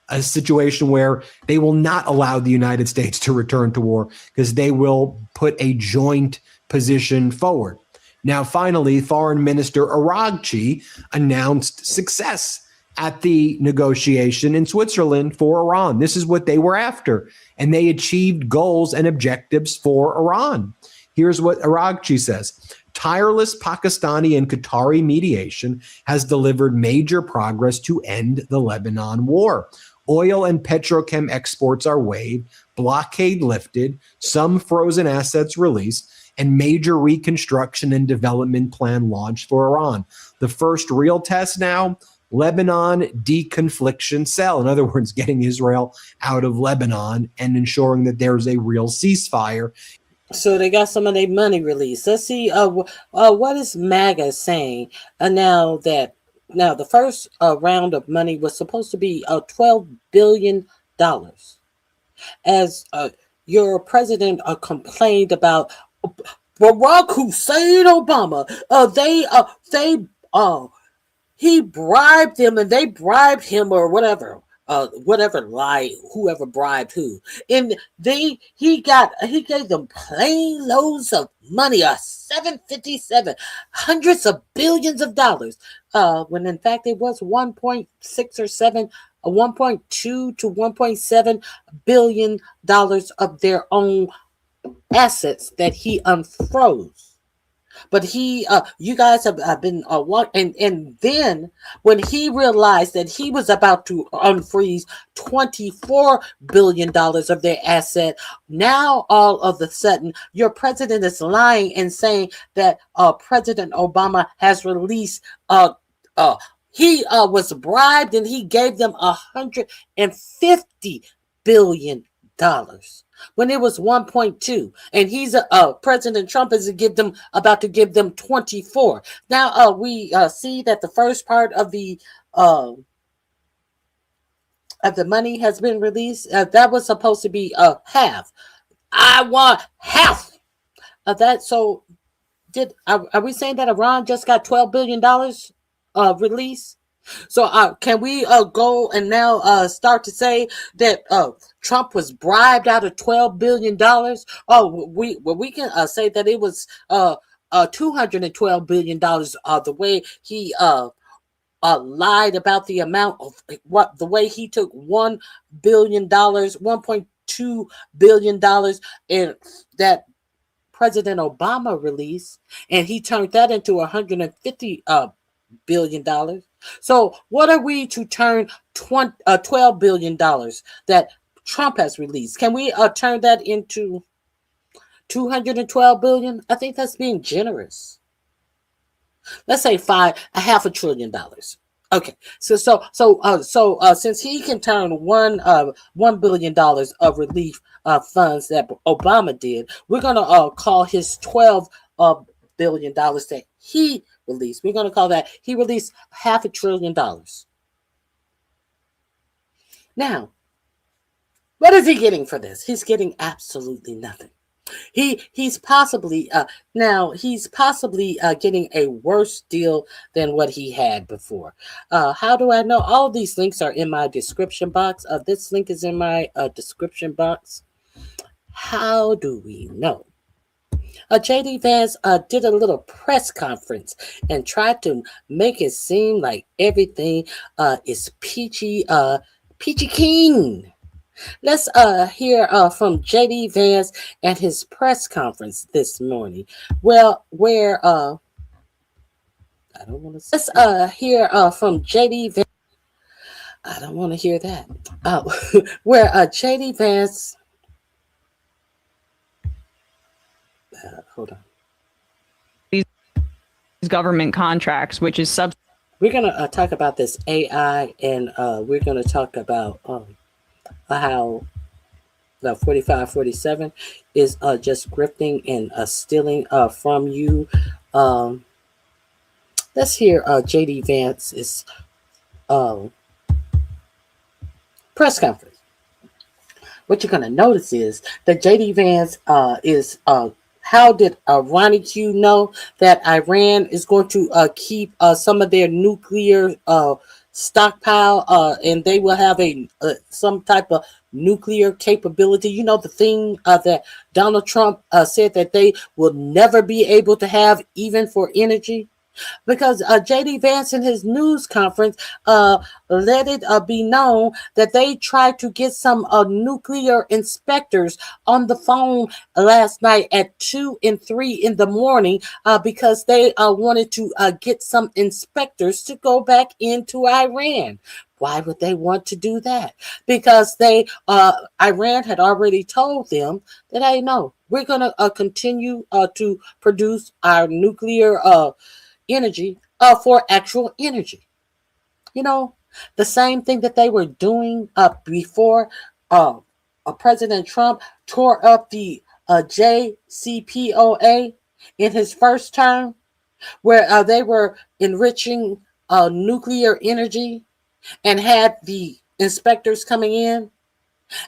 a situation where they will not allow the United States to return to war, because they will put a joint position forward. Now, finally, Foreign Minister Araghchi announced success at the negotiation in Switzerland for Iran. This is what they were after, and they achieved goals and objectives for Iran. Here's what Araghchi says. Tireless Pakistani and Qatari mediation has delivered major progress to end the Lebanon war. Oil and petrochem exports are waived, blockade lifted, some frozen assets released, and major reconstruction and development plan launched for Iran. The first real test now, Lebanon deconfliction cell. In other words, getting Israel out of Lebanon and ensuring that there's a real ceasefire. So they got some of their money released. Let's see what is MAGA saying now that the first round of money was supposed to be $12 billion. As your president complained about Barack Hussein Obama, he bribed them, and they bribed him or whatever. Whatever lie, whoever bribed who, and he gave them plain loads of money, 757, hundreds of billions of dollars, when in fact it was 1.6 or 7, 1.2 to 1.7 billion dollars of their own assets that he unfroze. But you guys have been and then when he realized that he was about to unfreeze $24 billion of their asset, now all of a sudden your president is lying and saying that President Obama has released he was bribed and he gave them $150 billion. When it was 1.2, and he's President Trump is about to give them 24. Now we see that the first part of the money has been released. That was supposed to be half. I want half of that. So are we saying that Iran just got $12 billion release? So can we go and now start to say that Trump was bribed out of $12 billion? We can say that it was $212 billion. The way he lied about the amount of the way he took $1 billion, $1.2 billion, and that President Obama released, and he turned that into $150 billion. So what are we to turn $12 billion that Trump has released. Can we turn that into 212 billion? I think that's being generous. Let's say $5.5 trillion. Okay, so since he can turn $1 billion of relief funds that Obama did, we're gonna call his $12 billion that he released. We're gonna call that he released $500 billion. Now, what is he getting for this? He's getting absolutely nothing. He's possibly getting a worse deal than what he had before. How do I know? All these links are in my description box. This link is in my description box. How do we know? JD Vance did a little press conference and tried to make it seem like everything is peachy keen. Let's hear from JD Vance and his press conference this morning. Well, where I don't want to. Let's hear from JD Vance. I don't want to hear that. Where JD Vance. Hold on. These government contracts, which is We're gonna talk about this AI, and we're gonna talk about how the 4547 is just grifting and stealing from you. Let's hear JD Vance's press conference. What you're going to notice is that JD Vance is how did RonyiQ know that Iran is going to keep some of their nuclear stockpile, and they will have some type of nuclear capability? You know, the thing that Donald Trump said that they will never be able to have even for energy. Because JD Vance in his news conference let it be known that they tried to get some nuclear inspectors on the phone last night at 2 and 3 in the morning because they wanted to get some inspectors to go back into Iran. Why would they want to do that? Because Iran had already told them that, hey, no, we're going to continue to produce our nuclear energy for actual energy. You know, the same thing that they were doing before President Trump tore up the JCPOA in his first term, where they were enriching nuclear energy and had the inspectors coming in.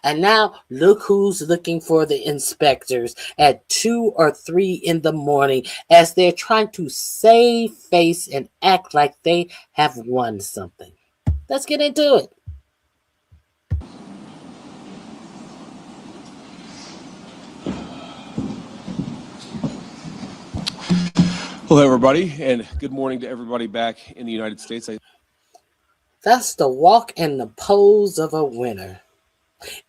And now look who's looking for the inspectors at 2 or 3 in the morning as they're trying to save face and act like they have won something. Let's get into it. Hello, everybody, and good morning to everybody back in the United States. That's the walk and the pose of a winner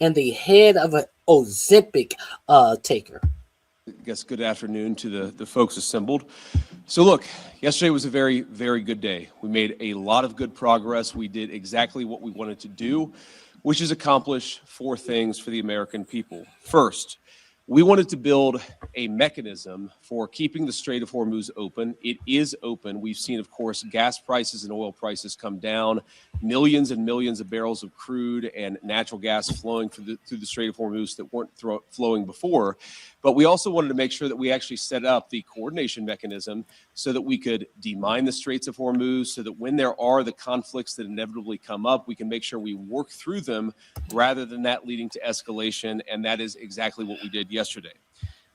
and the head of an Ozempic taker. I guess good afternoon to the folks assembled. So look, yesterday was a very, very good day. We made a lot of good progress. We did exactly what we wanted to do, which is accomplish 4 things for the American people. First, we wanted to build a mechanism for keeping the Strait of Hormuz open. It is open. We've seen, of course, gas prices and oil prices come down, millions and millions of barrels of crude and natural gas flowing through the Strait of Hormuz that weren't flowing before. But we also wanted to make sure that we actually set up the coordination mechanism so that we could demine the Straits of Hormuz, so that when there are the conflicts that inevitably come up, we can make sure we work through them rather than that leading to escalation. And that is exactly what we did yesterday.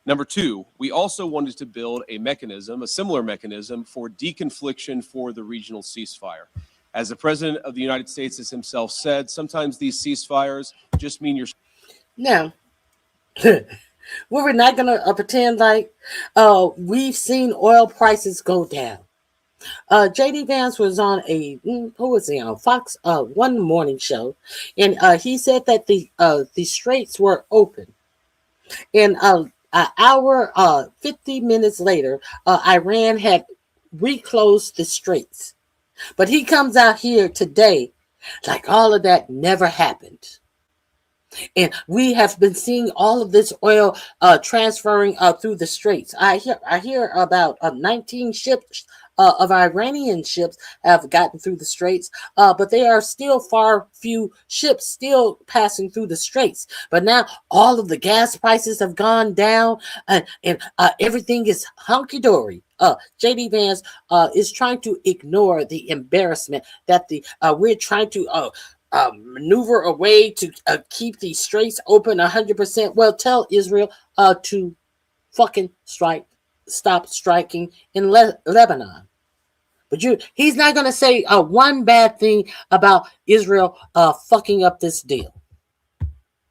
Number 2, we also wanted to build a mechanism, a similar mechanism for deconfliction for the regional ceasefire. As the President of the United States has himself said, sometimes these ceasefires just mean you're... Now, we're not going to pretend like we've seen oil prices go down. JD Vance was on Fox one morning show, and he said that the straits were open. And an hour, 50 minutes later, Iran had reclosed the straits. But he comes out here today like all of that never happened. And we have been seeing all of this oil transferring through the straits. I hear about 19 ships of Iranian ships have gotten through the straits, but there are still far few ships still passing through the straits. But now all of the gas prices have gone down, and everything is hunky-dory. JD Vance is trying to ignore the embarrassment that we're trying to maneuver a way to keep the straits open 100%. Well, tell Israel to fucking stop striking in Lebanon. But he's not going to say one bad thing about Israel fucking up this deal.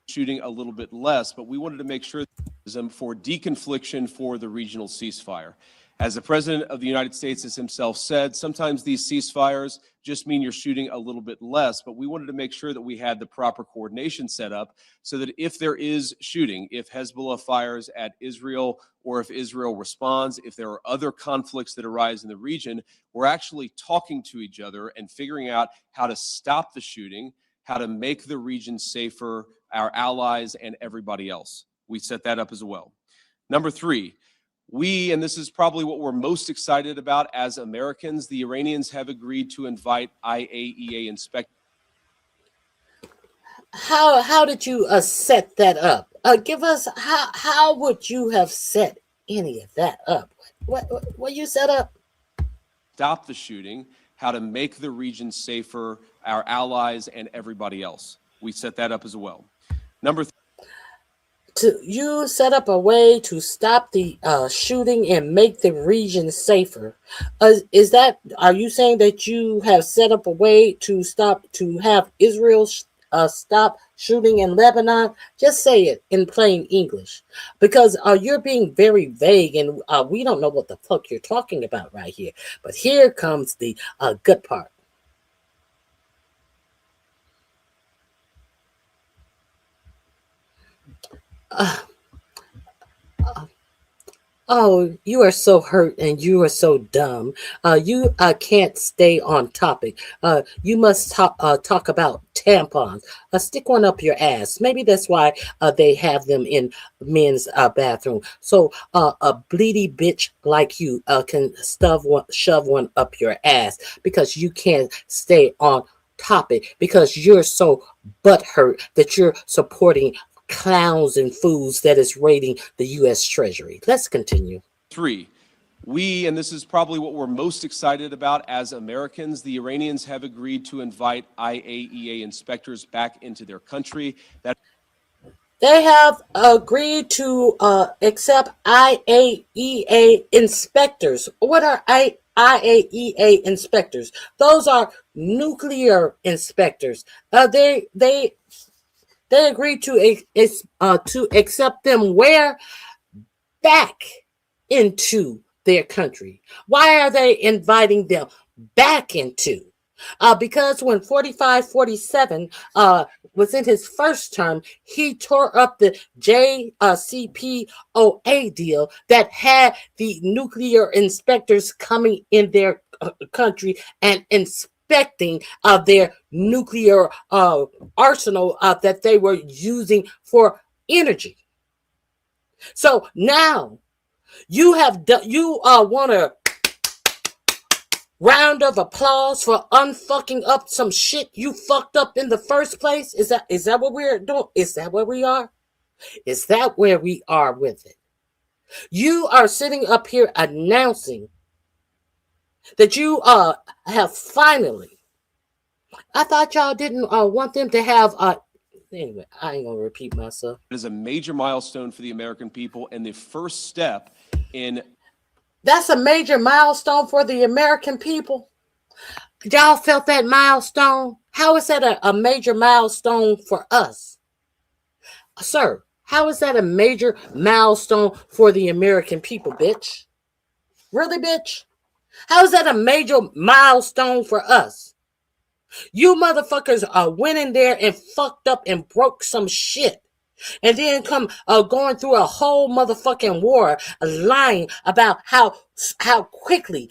Shooting a little bit less, but we wanted to make sure for deconfliction for the regional ceasefire. As the President of the United States has himself said, sometimes these ceasefires just mean you're shooting a little bit less, but we wanted to make sure that we had the proper coordination set up so that if there is shooting, if Hezbollah fires at Israel or if Israel responds, if there are other conflicts that arise in the region, we're actually talking to each other and figuring out how to stop the shooting, how to make the region safer, our allies and everybody else. We set that up as well. Number three, and this is probably what we're most excited about as Americans, the Iranians have agreed to invite IAEA inspectors. How did you set that up? Give us how would you have set any of that up? What you set up? Stop the shooting, how to make the region safer, our allies and everybody else. We set that up as well. Number three. You set up a way to stop the shooting and make the region safer. Are you saying that you have set up a way to have Israel stop shooting in Lebanon? Just say it in plain English, because you're being very vague and we don't know what the fuck you're talking about right here. But here comes the good part. Oh, you are so hurt and you are so dumb. You can't stay on topic. You must talk about tampons. Stick one up your ass. Maybe that's why they have them in men's bathroom. So a bleedy bitch like you can shove one up your ass because you can't stay on topic because you're so butthurt that you're supporting clowns and fools that is raiding the U.S. Treasury. Let's continue. Three, and this is probably what we're most excited about as Americans, the Iranians have agreed to invite IAEA inspectors back into their country. They have agreed to accept IAEA inspectors. What are IAEA inspectors? Those are nuclear inspectors. They agreed to accept them where? Back into their country. Why are they inviting them back into? Because when 4547 was in his first term, he tore up the JCPOA deal that had the nuclear inspectors coming in their country and inspecting their nuclear arsenal that they were using for energy. So now you want a round of applause for unfucking up some shit you fucked up in the first place? Is that what we're doing? Is that where we are? Is that where we are with it? You are sitting up here announcing that you have finally. I thought y'all didn't want them to have. Anyway, I ain't gonna repeat myself. It is a major milestone for the American people and the first step in. That's a major milestone for the American people. Y'all felt that milestone? How is that a major milestone for us? Sir, how is that a major milestone for the American people, bitch? Really, bitch? How is that a major milestone for us? You motherfuckers went in there and fucked up and broke some shit. And then come going through a whole motherfucking war, lying about how quickly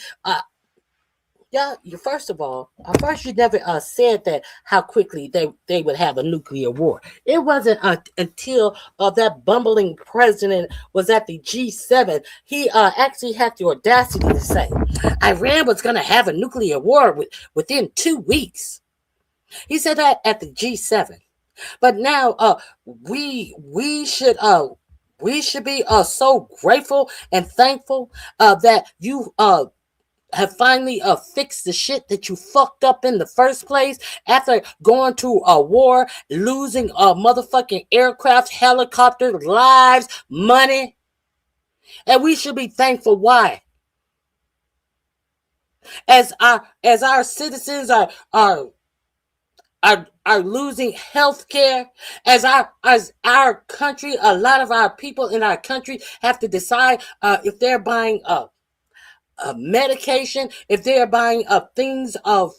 Yeah, first of all, first you never said that how quickly they would have a nuclear war. It wasn't until that bumbling president was at the G7, he actually had the audacity to say Iran was going to have a nuclear war within 2 weeks. He said that at the G7. But now we should be so grateful and thankful that you have finally fixed the shit that you fucked up in the first place after going to a war, losing motherfucking aircraft, helicopters, lives, money. And we should be thankful. Why? As our citizens are losing health care, as our country, a lot of our people in our country have to decide if they're buying medication, if they're buying things to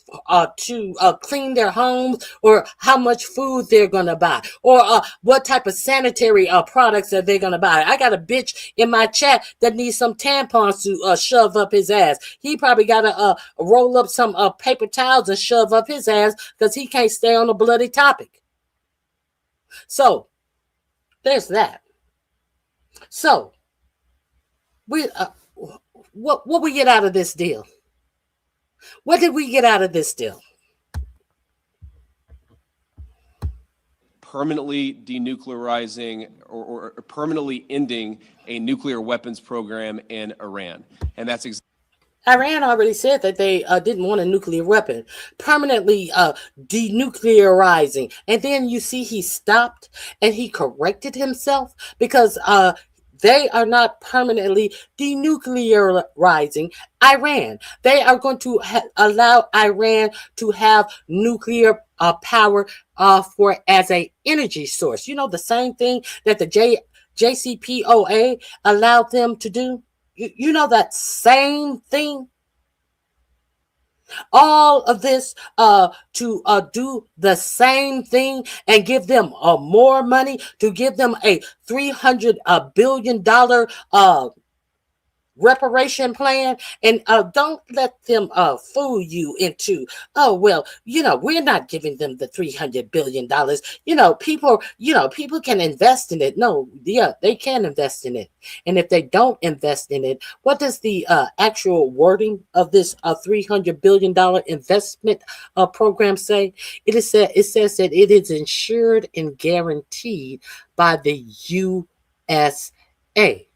clean their homes, or how much food they're gonna buy, or what type of sanitary products that they're gonna buy. I got a bitch in my chat that needs some tampons to shove up his ass. He probably gotta roll up some paper towels and shove up his ass because he can't stay on a bloody topic. So there's that. So we what we get out of this deal? What did we get out of this deal? Permanently denuclearizing or permanently ending a nuclear weapons program in Iran. And that's exactly. Iran already said that they didn't want a nuclear weapon, permanently denuclearizing. And then you see he stopped and he corrected himself because they are not permanently denuclearizing Iran. They are going to allow Iran to have nuclear power for as a energy source. You know, the same thing that the JCPOA allowed them to do. You know, that same thing. All of this to do the same thing and give them more money, to give them a $300 billion reparation plan. And don't let them fool you into, oh, well, you know, we're not giving them the $300 billion. You know, people can invest in it. No, yeah, they can invest in it. And if they don't invest in it, what does the actual wording of this $300 billion investment program say? It says that it is insured and guaranteed by the USA.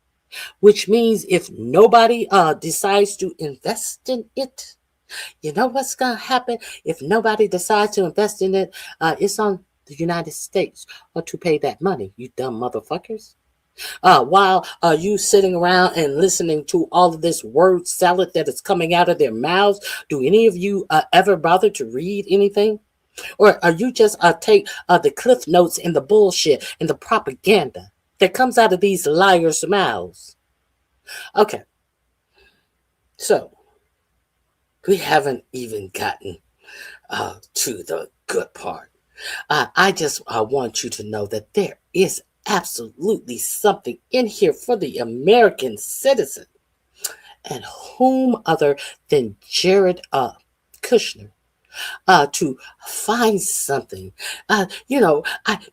Which means if nobody decides to invest in it, you know what's going to happen? If nobody decides to invest in it, it's on the United States to pay that money, you dumb motherfuckers. While you sitting around and listening to all of this word salad that is coming out of their mouths, do any of you ever bother to read anything? Or are you just take the cliff notes and the bullshit and the propaganda that comes out of these liars' mouths? Okay. So, we haven't even gotten to the good part. I just want you to know that there is absolutely something in here for the American citizen. And whom other than Jared Kushner to find something.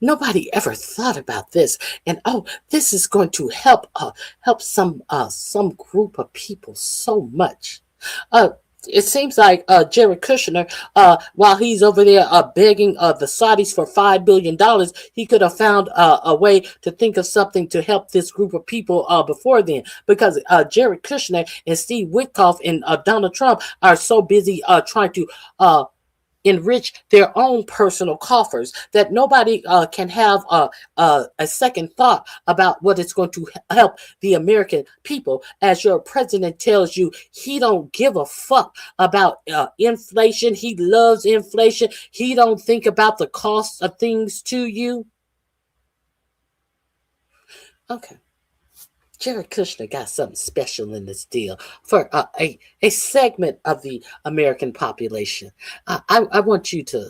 Nobody ever thought about this, and this is going to help some group of people so much. It seems like Jared Kushner, while he's over there begging the Saudis for $5 billion, he could have found a way to think of something to help this group of people before then. Because Jared Kushner and Steve Witkoff and Donald Trump are so busy trying to enrich their own personal coffers that nobody can have a second thought about what it's going to help the American people. As your president tells you, he don't give a fuck about inflation. He loves inflation. He don't think about the cost of things to you. Okay. Jared Kushner got something special in this deal for a segment of the American population. I want you to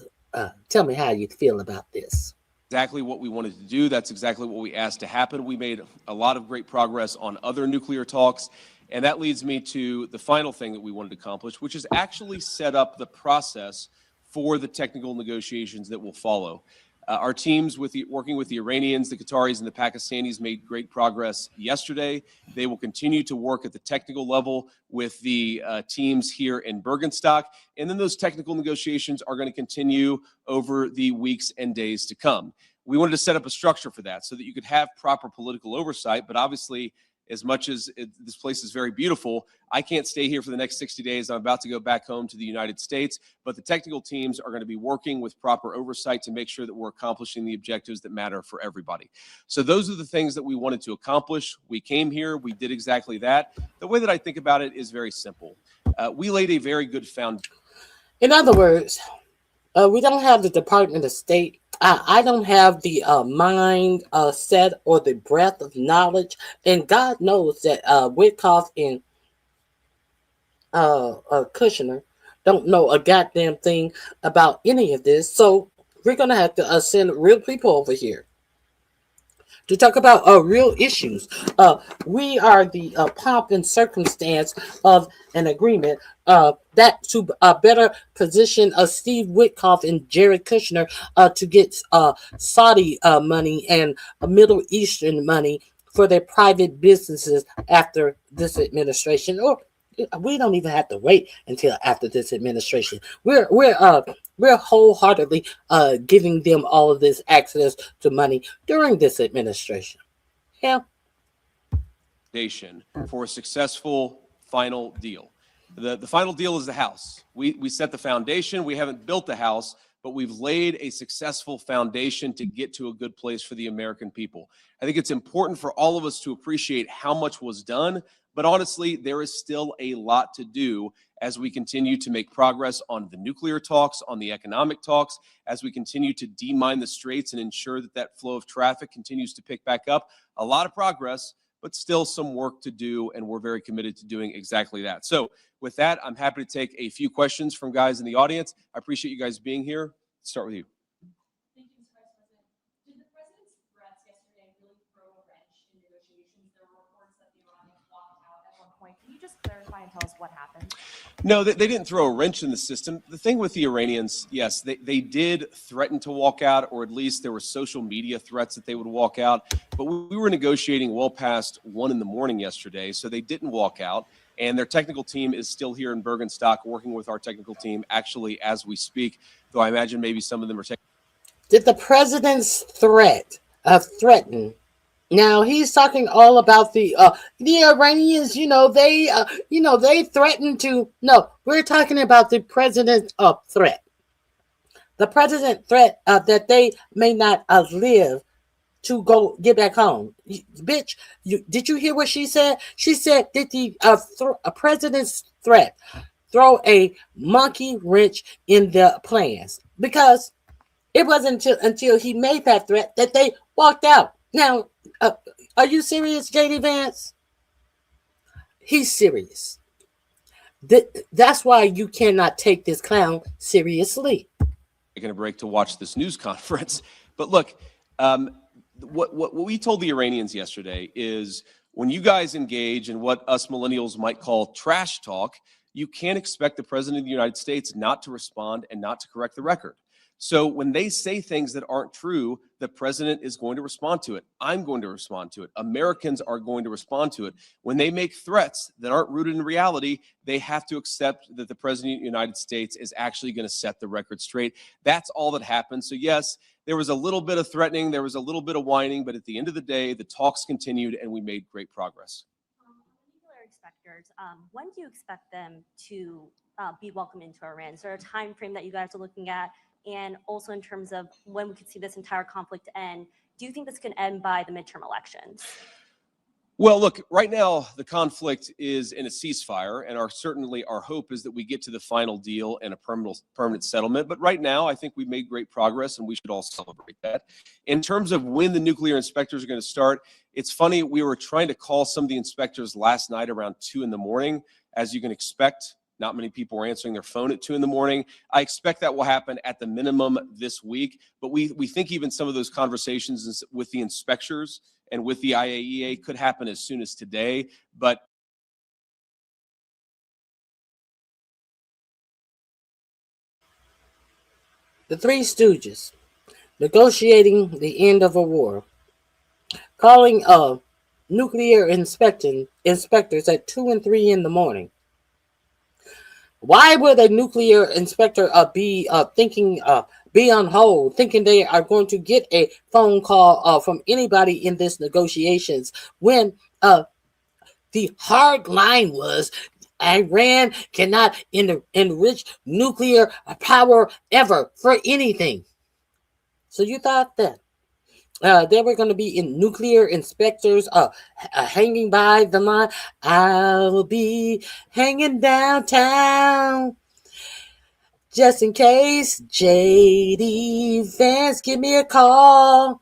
tell me how you feel about this. Exactly what we wanted to do. That's exactly what we asked to happen. We made a lot of great progress on other nuclear talks, And that leads me to the final thing that we wanted to accomplish, which is actually set up the process for the technical negotiations that will follow. Our teams working with the Iranians, the Qataris, and the Pakistanis made great progress yesterday. They will continue to work at the technical level with the teams here in Bergenstock. And then those technical negotiations are going to continue over the weeks and days to come. We wanted to set up a structure for that so that you could have proper political oversight. But obviously, as much as this place is very beautiful, I can't stay here for the next 60 days. I'm about to go back home to the United States, but the technical teams are going to be working with proper oversight to make sure that we're accomplishing the objectives that matter for everybody. So those are the things that we wanted to accomplish. We came here, we did exactly that. The way that I think about it is very simple. We laid a very good foundation. In other words, we don't have the Department of State. I don't have the mind set or the breadth of knowledge. And God knows that Witkoff and Kushner don't know a goddamn thing about any of this. So we're going to have to send real people over here to talk about real issues. We are the pomp and circumstance of an agreement that to better position Steve Witkoff and Jared Kushner to get Saudi money and Middle Eastern money for their private businesses after this administration. Or we don't even have to wait until after this administration. We're wholeheartedly giving them all of this access to money during this administration. Yeah. For a successful final deal. The final deal is the house. We set the foundation. We haven't built the house, but we've laid a successful foundation to get to a good place for the American people. I think it's important for all of us to appreciate how much was done, but honestly, there is still a lot to do as we continue to make progress on the nuclear talks, on the economic talks, as we continue to demine the straits and ensure that that flow of traffic continues to pick back up. A lot of progress, but still some work to do, and we're very committed to doing exactly that. So with that, I'm happy to take a few questions from guys in the audience. I appreciate you guys being here. Let's start with you. Thank you, Mr. Vice President. Did the president's threats yesterday really throw a wrench in negotiations? There were reports that the Iranians walked out at one point. Can you just clarify and tell us what happened? No, they didn't throw a wrench in the system. The thing with the Iranians, yes, they did threaten to walk out, or at least there were social media threats that they would walk out. But we were negotiating well past 1 a.m. yesterday, so they didn't walk out. And their technical team is still here in Bergenstock working with our technical team actually as we speak, though I imagine maybe some of them are taking. Did the president's threaten? Now he's talking all about the Iranians. They threatened to. No, we're talking about the president's threat. The president threat that they may not live to go get back home. Bitch, did you hear what she said? She said that the president's threat throw a monkey wrench in the plans, because it wasn't until he made that threat that they walked out. Now, are you serious, JD Vance? He's serious. That's why you cannot take this clown seriously. Taking a break to watch this news conference. But look, what we told the Iranians yesterday is when you guys engage in what us millennials might call trash talk, you can't expect the president of the United States not to respond and not to correct the record. So when they say things that aren't true, the president is going to respond to it. I'm going to respond to it. Americans are going to respond to it. When they make threats that aren't rooted in reality, they have to accept that the president of the United States is actually going to set the record straight. That's all that happened. So yes, there was a little bit of threatening, there was a little bit of whining, but at the end of the day, the talks continued and we made great progress. Nuclear inspectors, when do you expect them to be welcomed into Iran? Is there a time frame that you guys are looking at? And also in terms of when we could see this entire conflict end, do you think this can end by the midterm elections? Well, look, right now the conflict is in a ceasefire, and certainly our hope is that we get to the final deal and a permanent settlement. But right now, I think we've made great progress, and we should all celebrate that. In terms of when the nuclear inspectors are going to start, it's funny, we were trying to call some of the inspectors last night around 2 a.m. As you can expect, not many people are answering their phone at 2 a.m. I expect that will happen at the minimum this week. But we think even some of those conversations with the inspectors and with the IAEA could happen as soon as today. But The Three Stooges negotiating the end of a war, calling nuclear inspectors at 2 and 3 in the morning. Why would a nuclear inspector be on hold, thinking they are going to get a phone call from anybody in this negotiations when the hard line was Iran cannot enrich nuclear power ever for anything? So you thought that there were going to be nuclear inspectors hanging by the line. I will be hanging downtown just in case. JD Vance, give me a call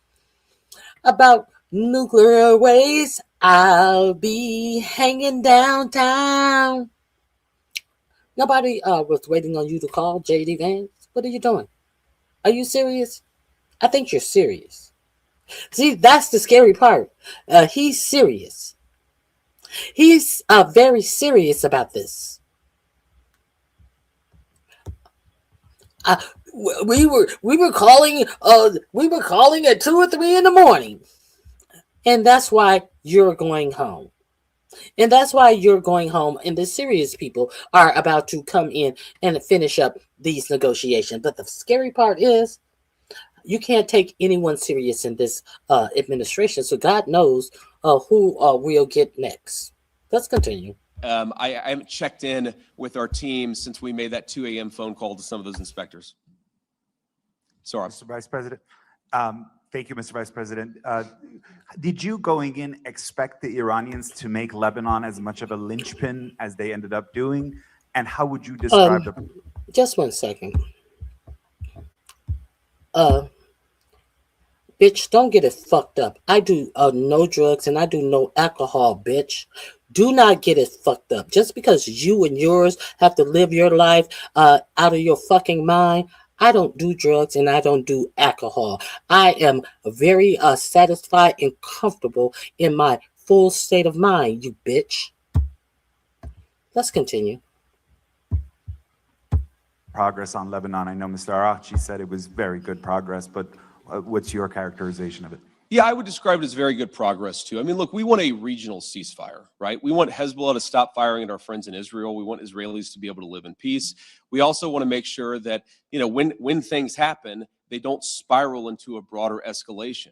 about nuclear waste. I'll be hanging downtown. Nobody was waiting on you to call, JD Vance. What are you doing? Are you serious? I think you're serious. See, that's the scary part. He's serious. He's very serious about this. We were calling at 2 or 3 in the morning, and that's why you're going home. And that's why you're going home. And the serious people are about to come in and finish up these negotiations. But the scary part is, you can't take anyone serious in this administration, so God knows who we'll get next. Let's continue. I haven't checked in with our team since we made that 2 a.m. phone call to some of those inspectors. Sorry. Mr. Vice President. Thank you, Mr. Vice President. Did you going in expect the Iranians to make Lebanon as much of a linchpin as they ended up doing? And how would you describe the... Just one second. Bitch, don't get it fucked up. I do no drugs and I do no alcohol, bitch. Do not get it fucked up. Just because you and yours have to live your life out of your fucking mind, I don't do drugs and I don't do alcohol. I am very satisfied and comfortable in my full state of mind, you bitch. Let's continue. Progress on Lebanon. I know Mr. Arachi said it was very good progress, but what's your characterization of it? Yeah, I would describe it as very good progress, too. I mean, look, we want a regional ceasefire, right? We want Hezbollah to stop firing at our friends in Israel. We want Israelis to be able to live in peace. We also want to make sure that, you know, when things happen, they don't spiral into a broader escalation.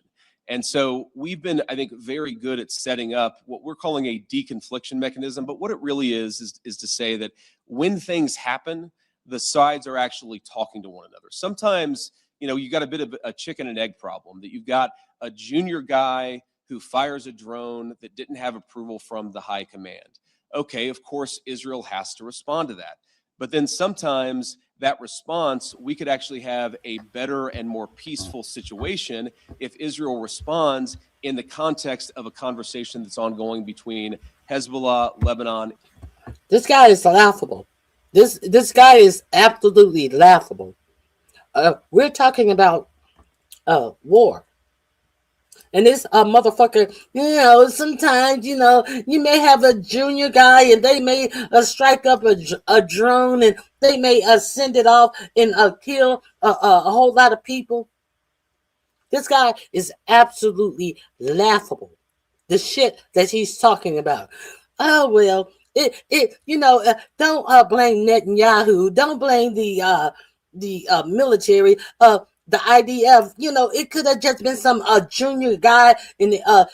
And so we've been, I think, very good at setting up what we're calling a deconfliction mechanism. But what it really is to say that when things happen, the sides are actually talking to one another. Sometimes, you know, you got a bit of a chicken and egg problem, that you've got a junior guy who fires a drone that didn't have approval from the high command. Okay, of course, Israel has to respond to that. But then sometimes that response, we could actually have a better and more peaceful situation if Israel responds in the context of a conversation that's ongoing between Hezbollah, Lebanon. This guy is laughable. This guy is absolutely laughable. We're talking about war. And this motherfucker, you know, sometimes, you know, you may have a junior guy and they may strike up a drone and they may send it off and kill a whole lot of people. This guy is absolutely laughable. The shit that he's talking about. Oh, well, you know, don't blame Netanyahu. Don't blame the military. The IDF, you know, it could have just been some junior guy, and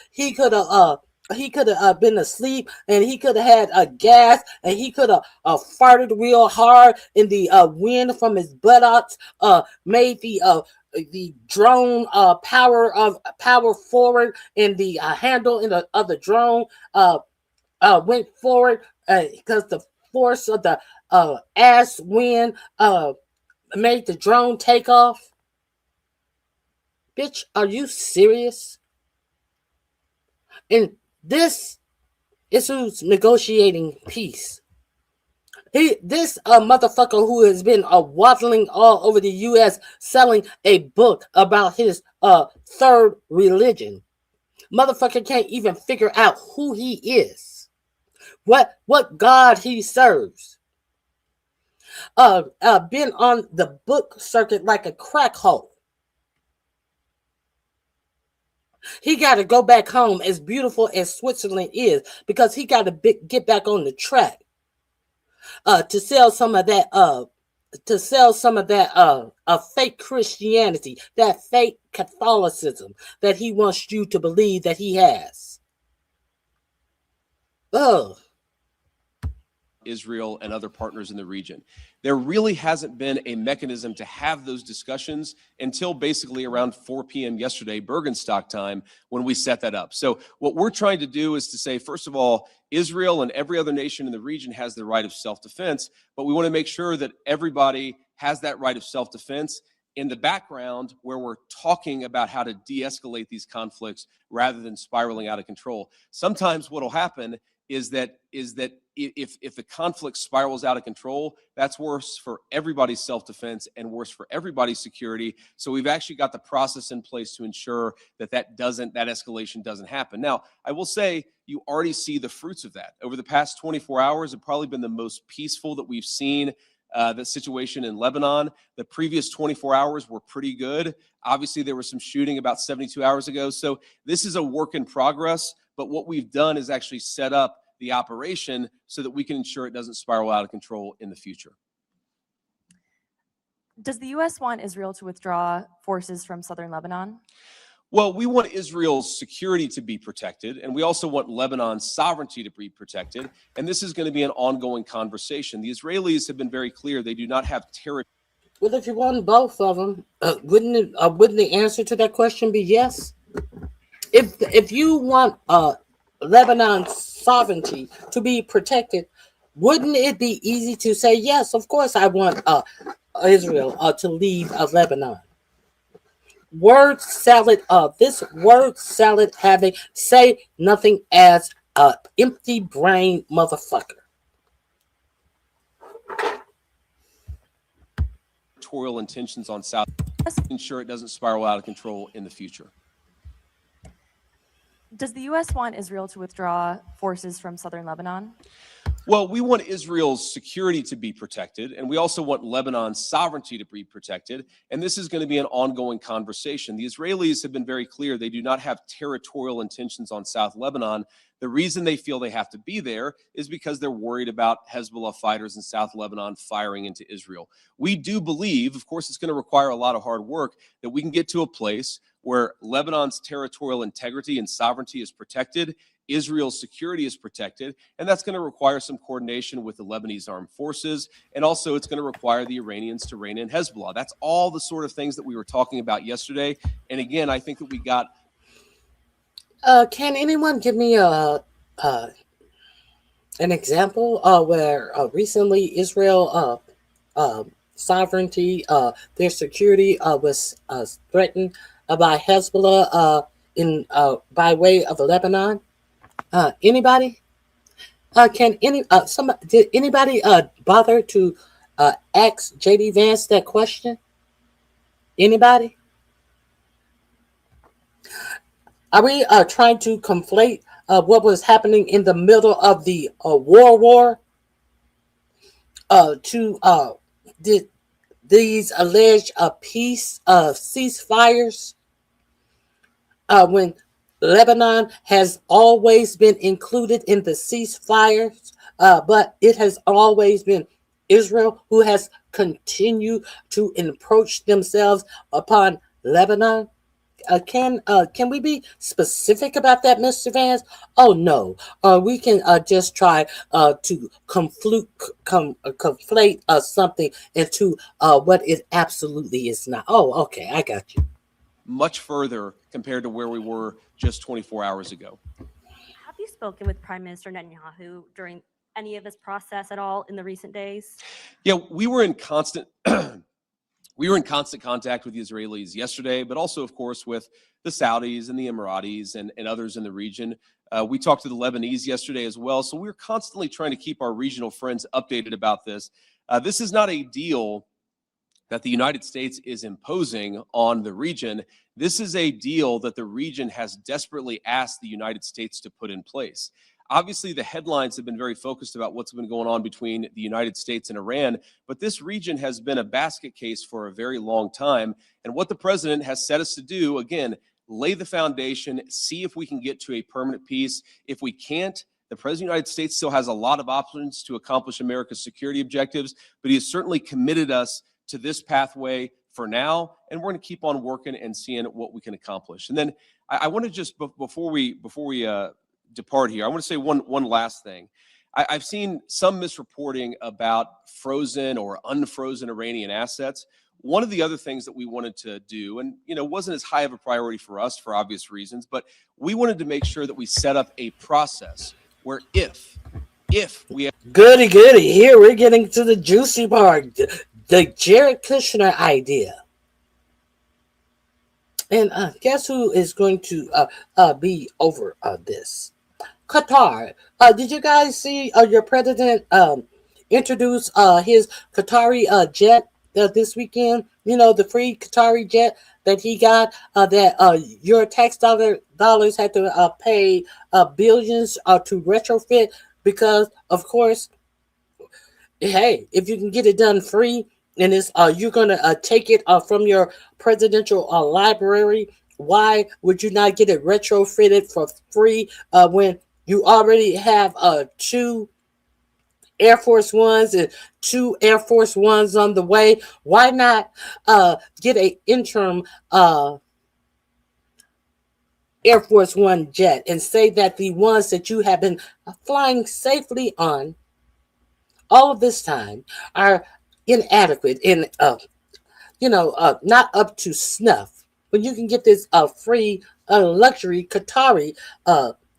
he could have been asleep, and he could have had a gas, and he could have farted real hard, and the wind from his buttocks made the drone power forward, and the handle of the drone went forward because the force of the ass wind made the drone take off. Bitch, are you serious? And this is who's negotiating peace. This motherfucker who has been waddling all over the U.S. selling a book about his third religion. Motherfucker can't even figure out who he is. What God he serves. been on the book circuit like a crack hole. He got to go back home, as beautiful as Switzerland is, because he got to get back on the track to sell some of that fake Christianity, that fake Catholicism that he wants you to believe that he has. Oh. Israel and other partners in the region. There really hasn't been a mechanism to have those discussions until basically around 4 p.m. yesterday, Bergenstock time, when we set that up. So what we're trying to do is to say, first of all, Israel and every other nation in the region has the right of self-defense, but we want to make sure that everybody has that right of self-defense in the background where we're talking about how to de-escalate these conflicts rather than spiraling out of control. Sometimes what will happen is that if the conflict spirals out of control, that's worse for everybody's self-defense and worse for everybody's security. So we've actually got the process in place to ensure that that escalation doesn't happen. Now, I will say you already see the fruits of that. Over the past 24 hours have probably been the most peaceful that we've seen the situation in Lebanon. The previous 24 hours were pretty good. Obviously, there was some shooting about 72 hours ago. So this is a work in progress. But what we've done is actually set up the operation so that we can ensure it doesn't spiral out of control in the future. Does the U.S. want Israel to withdraw forces from southern Lebanon? Well, we want Israel's security to be protected, and we also want Lebanon's sovereignty to be protected. And this is going to be an ongoing conversation. The Israelis have been very clear they do not have territory. Well, if you want both of them, wouldn't the answer to that question be yes? If you want Lebanon's sovereignty to be protected, wouldn't it be easy to say, yes, of course I want Israel to leave Lebanon? Word salad, this word salad having say nothing as a empty brain motherfucker. Territorial intentions on South, ensure it doesn't spiral out of control in the future. Does the U.S. want Israel to withdraw forces from southern Lebanon? Well, we want Israel's security to be protected, and we also want Lebanon's sovereignty to be protected. And this is going to be an ongoing conversation. The Israelis have been very clear they do not have territorial intentions on South Lebanon. The reason they feel they have to be there is because they're worried about Hezbollah fighters in South Lebanon firing into Israel. We do believe, of course, it's going to require a lot of hard work, that we can get to a place where Lebanon's territorial integrity and sovereignty is protected, Israel's security is protected, and that's going to require some coordination with the Lebanese armed forces, and also it's going to require the Iranians to rein in Hezbollah. That's all the sort of things that we were talking about yesterday. And again, I think that we got... Can anyone give me an example where recently Israel sovereignty, their security was threatened by Hezbollah by way of Lebanon? Anybody? Did anybody bother to ask J.D. Vance that question? Anybody? Are we trying to conflate what was happening in the middle of the war to these alleged peace ceasefires when Lebanon has always been included in the ceasefires, but it has always been Israel who has continued to encroach themselves upon Lebanon? Can we be specific about that, Mr. Vance? Oh no, we can just try to conflate something into what it absolutely is not. Oh, okay, I got you. Much further compared to where we were just 24 hours ago. Have you spoken with Prime Minister Netanyahu during any of this process at all in the recent days? Yeah, we were in constant contact with the Israelis yesterday, but also, of course, with the Saudis and the Emiratis and others in the region. We talked to the Lebanese yesterday as well. So we're constantly trying to keep our regional friends updated about this. This is not a deal that the United States is imposing on the region. This is a deal that the region has desperately asked the United States to put in place. Obviously, the headlines have been very focused about what's been going on between the United States and Iran, but this region has been a basket case for a very long time. And what the president has set us to do, again, lay the foundation, see if we can get to a permanent peace. If we can't, the president of the United States still has a lot of options to accomplish America's security objectives, but he has certainly committed us to this pathway for now, and we're going to keep on working and seeing what we can accomplish. And then I want to just, before we depart here, I want to say one last thing. I've seen some misreporting about frozen or unfrozen Iranian assets. One of the other things that we wanted to do, and wasn't as high of a priority for us for obvious reasons, but we wanted to make sure that we set up a process where if we have goody, here we're getting to the juicy part, the Jared Kushner idea. And guess who is going to be over this? Qatar. Did you guys see your president introduce his Qatari jet this weekend? The free Qatari jet that he got, that your tax dollars had to pay billions to retrofit, because, of course, hey, if you can get it done free, and it's you're gonna take it from your presidential library, why would you not get it retrofitted for free when you already have 2 Air Force Ones and 2 Air Force Ones on the way? Why not get an interim Air Force One jet and say that the ones that you have been flying safely on all of this time are inadequate and not up to snuff, when you can get this free luxury Qatari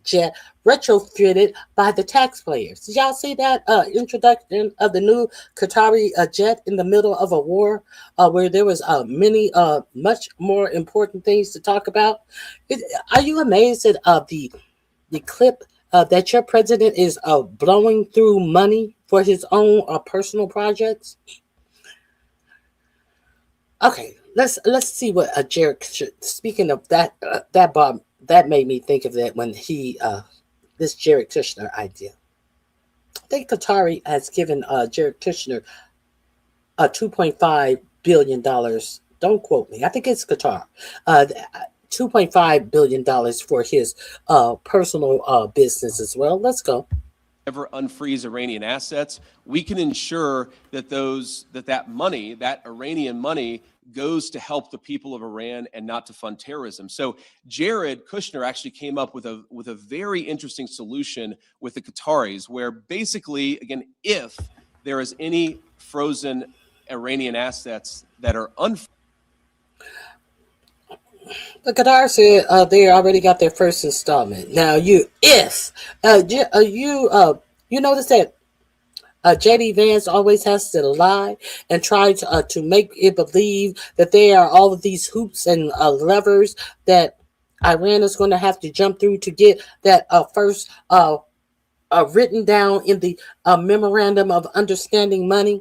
jet retrofitted by the taxpayers? Did y'all see that introduction of the new Qatari jet in the middle of a war where there was many much more important things to talk about? Are you amazed at the clip that your president is blowing through money for his own personal projects? Okay, let's see what Jared. Speaking of that, Bob, that made me think of that when he this Jared Kushner idea. I think Qatari has given Jared Kushner $2.5 billion. Don't quote me. I think it's Qatar. $2.5 billion for his personal business as well. Let's go. Ever unfreeze Iranian assets, we can ensure that that money, that Iranian money, goes to help the people of Iran and not to fund terrorism. So Jared Kushner actually came up with a very interesting solution with the Qataris, where basically, again, if there is any frozen Iranian assets that are unfrozen. The Qatar said they already got their first installment. Now, you notice that J.D. Vance always has to lie and try to make it believe that there are all of these hoops and levers that Iran is going to have to jump through to get that first written down in the memorandum of understanding money.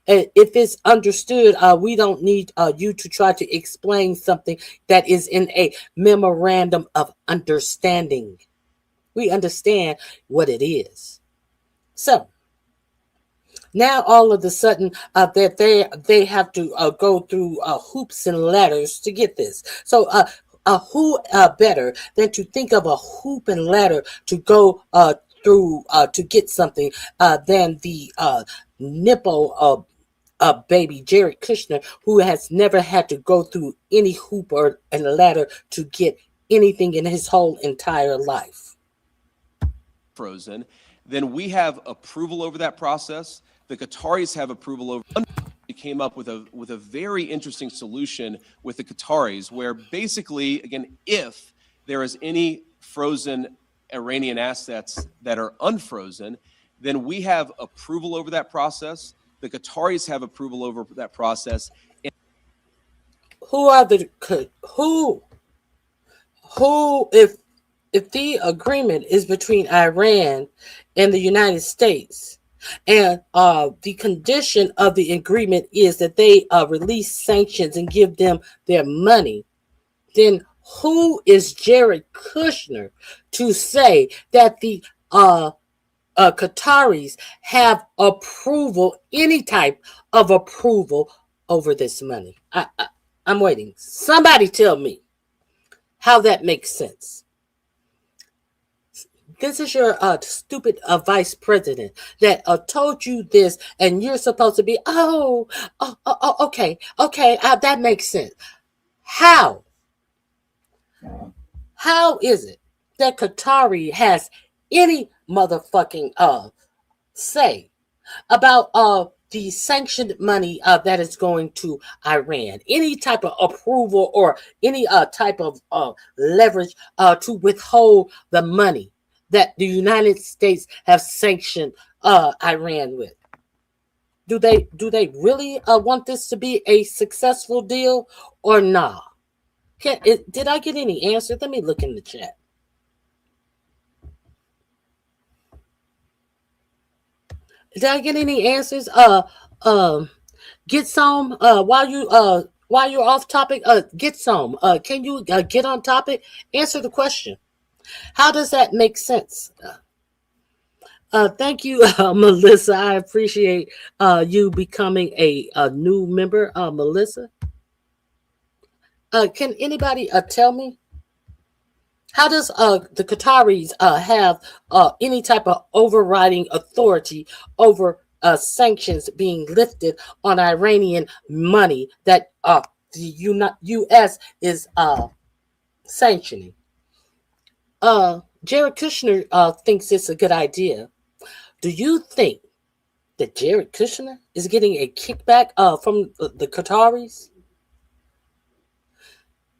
If it's understood, we don't need you to try to explain something that is in a memorandum of understanding. We understand what it is. So now all of a sudden that they have to go through hoops and ladders to get this. So who better than to think of a hoop and ladder to go through to get something than the nipple baby Jared Kushner, who has never had to go through any hoop and ladder to get anything in his whole entire life. Frozen, then we have approval over that process. The Qataris have approval over. We came up with a very interesting solution with the Qataris, where basically, again, if there is any frozen Iranian assets that are unfrozen, then we have approval over that process. The Qataris have approval over that process. If the agreement is between Iran and the United States, and the condition of the agreement is that they release sanctions and give them their money, then Who is Jared Kushner to say that the Qataris have approval, any type of approval over this money? I'm waiting. Somebody tell me how that makes sense. This is your stupid vice president that told you this, and you're supposed to be, okay, that makes sense. How is it that Qatari has any motherfucking say about the sanctioned money that is going to Iran? Any type of approval or any type of leverage to withhold the money that the United States have sanctioned Iran with? Do they really want this to be a successful deal or not? Did I get any answers? Let me look in the chat. Did I get any answers? Get some while you're off topic. Get some. Can you get on topic? Answer the question. How does that make sense? Thank you, Melissa. I appreciate you becoming a new member, Melissa. Can anybody tell me, how does the Qataris have any type of overriding authority over sanctions being lifted on Iranian money that the U.S. is sanctioning? Jared Kushner thinks it's a good idea. Do you think that Jared Kushner is getting a kickback from the Qataris?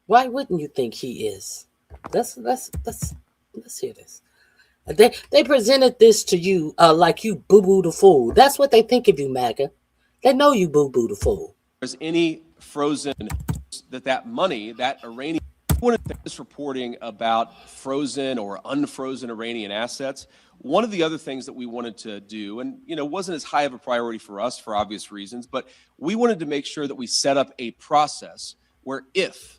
Why wouldn't you think he is? Let's hear this. They presented this to you like you boo-boo the fool. That's what they think of you, MAGA. They know you boo-boo the fool. There's any frozen that money, that Iranian, one of this reporting about frozen or unfrozen Iranian assets. One of the other things that we wanted to do, and wasn't as high of a priority for us for obvious reasons, but we wanted to make sure that we set up a process where if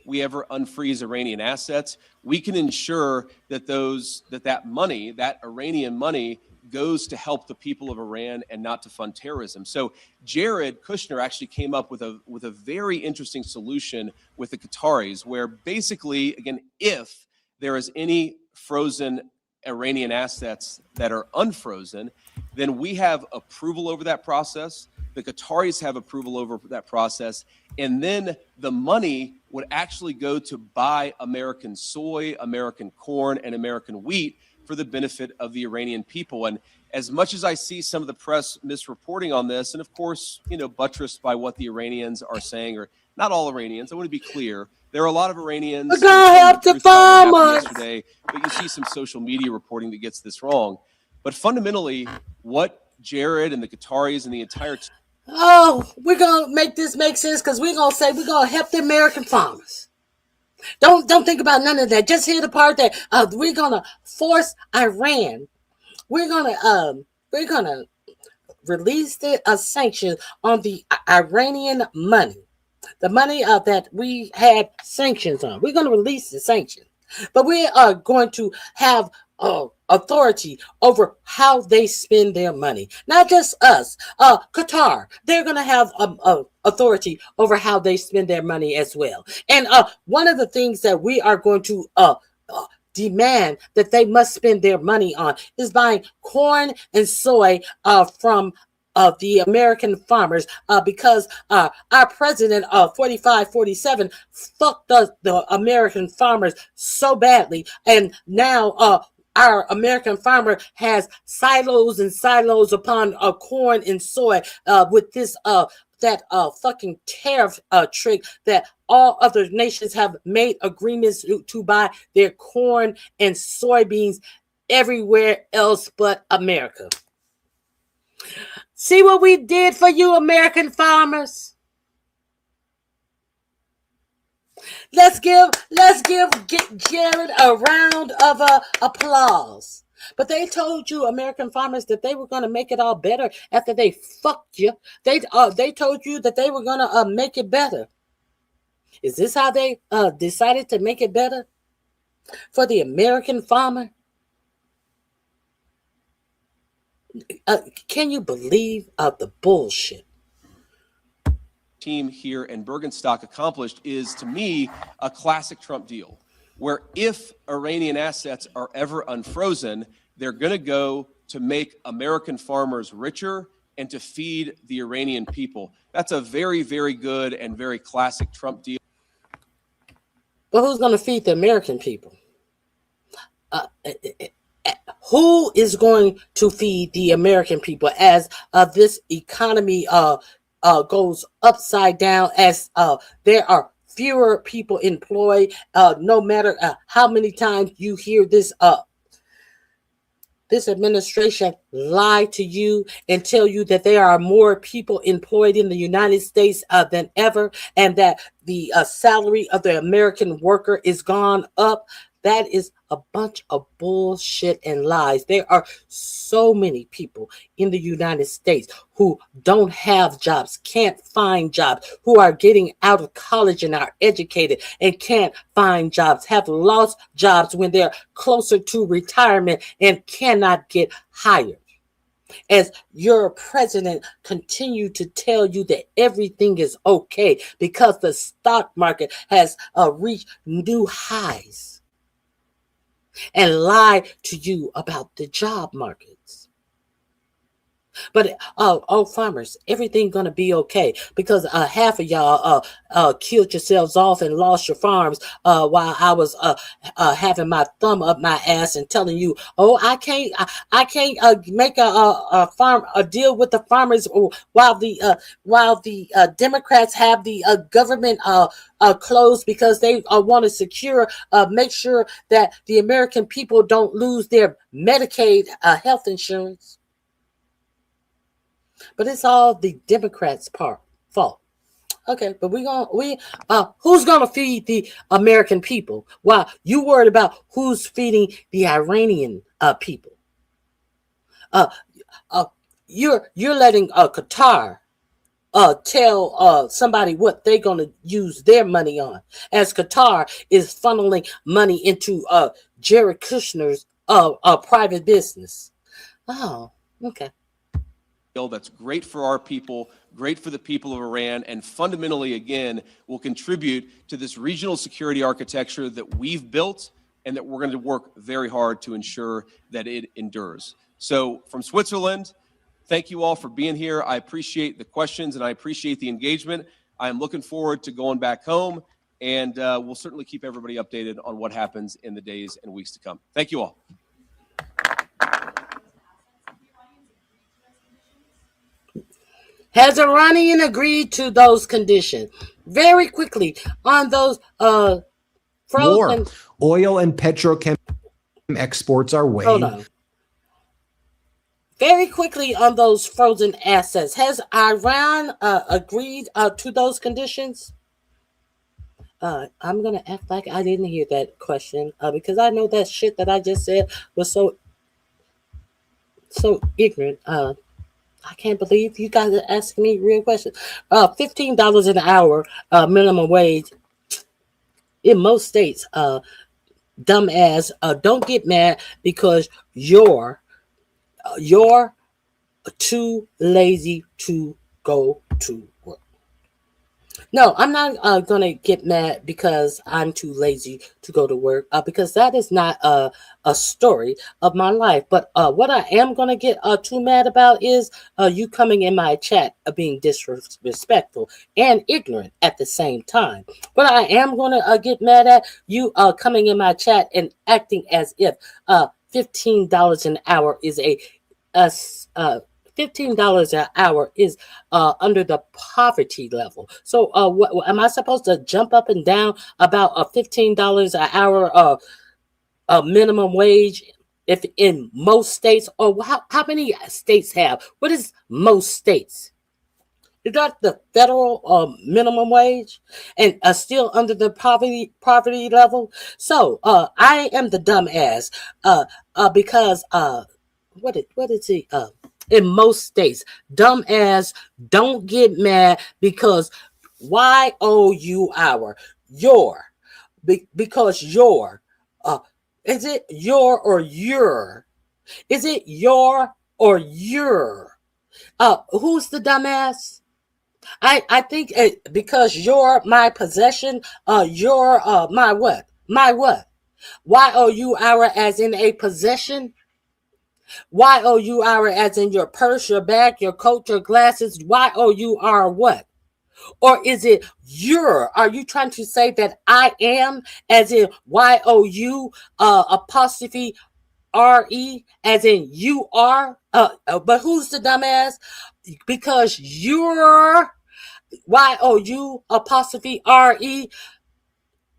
we ever unfreeze Iranian assets, we can ensure that that money, that Iranian money, goes to help the people of Iran and not to fund terrorism. So Jared Kushner actually came up with a very interesting solution with the Qataris, where basically, again, if there is any frozen Iranian assets that are unfrozen, then we have approval over that process. The Qataris have approval over that process. And then the money would actually go to buy American soy, American corn, and American wheat for the benefit of the Iranian people. And as much as I see some of the press misreporting on this, and of course, buttressed by what the Iranians are saying, or not all Iranians, I want to be clear. There are a lot of Iranians who help the farmers yesterday, but you see some social media reporting that gets this wrong. But fundamentally, what Jared and the Qataris and the entire we're gonna make this make sense, because we're gonna say we're gonna help the American farmers. Don't think about none of that. Just hear the part that we're gonna force Iran. We're gonna release the sanctions on the Iranian money. The money that we had sanctions on. We're going to release the sanctions. But we are going to have authority over how they spend their money. Not just us. Qatar, they're going to have authority over how they spend their money as well. And one of the things that we are going to demand that they must spend their money on is buying corn and soy from the American farmers, because our president of 45-47 fucked the American farmers so badly, and now our American farmer has silos and silos upon corn and soy with this that fucking tariff trick that all other nations have made agreements to buy their corn and soybeans everywhere else but America. See what we did for you, American farmers? Let's give Jared a round of applause. But they told you, American farmers, that they were going to make it all better after they fucked you. They told you that they were going to make it better. Is this how they decided to make it better for the American farmer? Can you believe the bullshit? Team here and Bergenstock accomplished is, to me, a classic Trump deal, where if Iranian assets are ever unfrozen, they're going to go to make American farmers richer and to feed the Iranian people. That's a very, very good and very classic Trump deal. But who's going to feed the American people? Who is going to feed the American people as this economy goes upside down, as there are fewer people employed, no matter how many times you hear this this administration lie to you and tell you that there are more people employed in the United States than ever, and that the salary of the American worker is gone up. That is a bunch of bullshit and lies. There are so many people in the United States who don't have jobs, can't find jobs, who are getting out of college and are educated and can't find jobs, have lost jobs when they're closer to retirement and cannot get hired. As your president continue to tell you that everything is okay because the stock market has reached new highs, and lie to you about the job markets. But farmers, everything gonna be okay because half of y'all killed yourselves off and lost your farms while I was having my thumb up my ass and telling you, oh, I can't make a deal with the farmers while the Democrats have the government closed because they want to secure, make sure that the American people don't lose their Medicaid health insurance. But it's all the Democrats' fault. Okay, but who's gonna feed the American people? While you worried about who's feeding the Iranian people. You're letting Qatar tell somebody what they're gonna use their money on, as Qatar is funneling money into Jared Kushner's private business. Oh, okay. That's great for our people, great for the people of Iran, and fundamentally, again, will contribute to this regional security architecture that we've built and that we're going to work very hard to ensure that it endures. So from Switzerland, thank you all for being here. I appreciate the questions and I appreciate the engagement. I'm looking forward to going back home, and we'll certainly keep everybody updated on what happens in the days and weeks to come. Thank you all. Has Iranian agreed to those conditions? Very quickly on those frozen More oil and petrochem exports are way. Hold on. Very quickly on those frozen assets. Has Iran agreed to those conditions? I'm gonna act like I didn't hear that question because I know that shit that I just said was so ignorant. I can't believe you guys are asking me real questions. $15 an hour minimum wage in most states. Dumbass, don't get mad because you're too lazy to go to work. No, I'm not gonna get mad because I'm too lazy to go to work because that is not a story of my life. But what I am gonna get too mad about is you coming in my chat being disrespectful and ignorant at the same time. But I am gonna get mad at you coming in my chat and acting as if $15 an hour is $15 an hour is under the poverty level. So what am I supposed to jump up and down about a $15 an hour minimum wage if in most states? Or how many states have? What is most states? Is that the federal minimum wage and still under the poverty level? So I am the dumbass because what is he? In most states, dumbass, don't get mad because Y-O-U-R. Your. Because your. Is it your or your? Is it your or your? Who's the dumbass? I think because you're my possession, you're my what? My what? Y-O-U-R as in a possession? Y-O-U-R as in your purse, your bag, your coat, your glasses? Y-O-U-R what? Or is it your? Are you trying to say that I am as in Y-O-U apostrophe R-E as in you are? But who's the dumbass? Because you're Y-O-U apostrophe R-E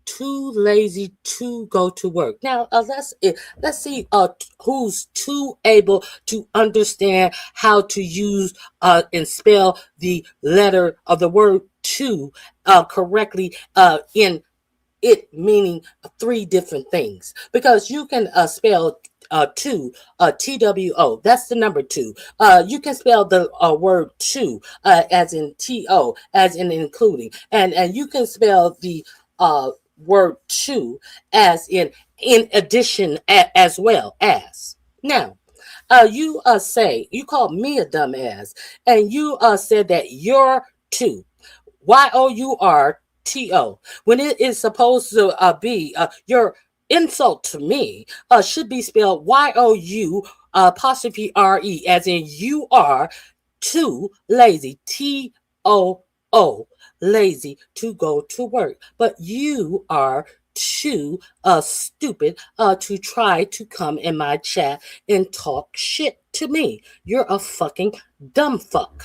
too lazy to go to work. Now let's see who's too able to understand how to use and spell the letter of the word to correctly in it meaning three different things, because you can spell two, T-W-O, that's the number two. You can spell the word to as in T-O, as in including, and you can spell the word to as in addition as well as. Now, you say, you called me a dumbass, and you said that you're two, Y-O-U-R-T-O, when it is supposed to be your insult to me should be spelled Y-O-U apostrophe R-E, as in you are too lazy, T-O-O, lazy to go to work. But you are too stupid to try to come in my chat and talk shit to me. You're a fucking dumb fuck.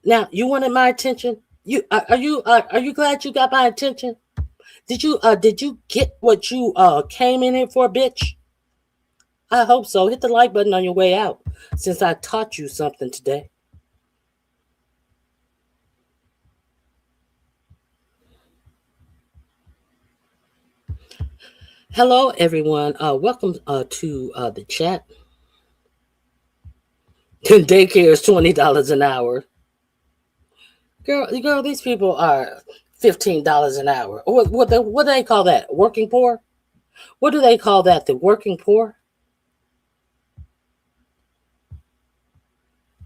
Now, you wanted my attention? Are you glad you got my attention? Did you get what you came in here for, bitch? I hope so. Hit the like button on your way out, since I taught you something today. Hello, everyone. Welcome to the chat. Daycare is $20 an hour. Girl, these people are $15 an hour. What do they call that? Working poor? What do they call that? The working poor?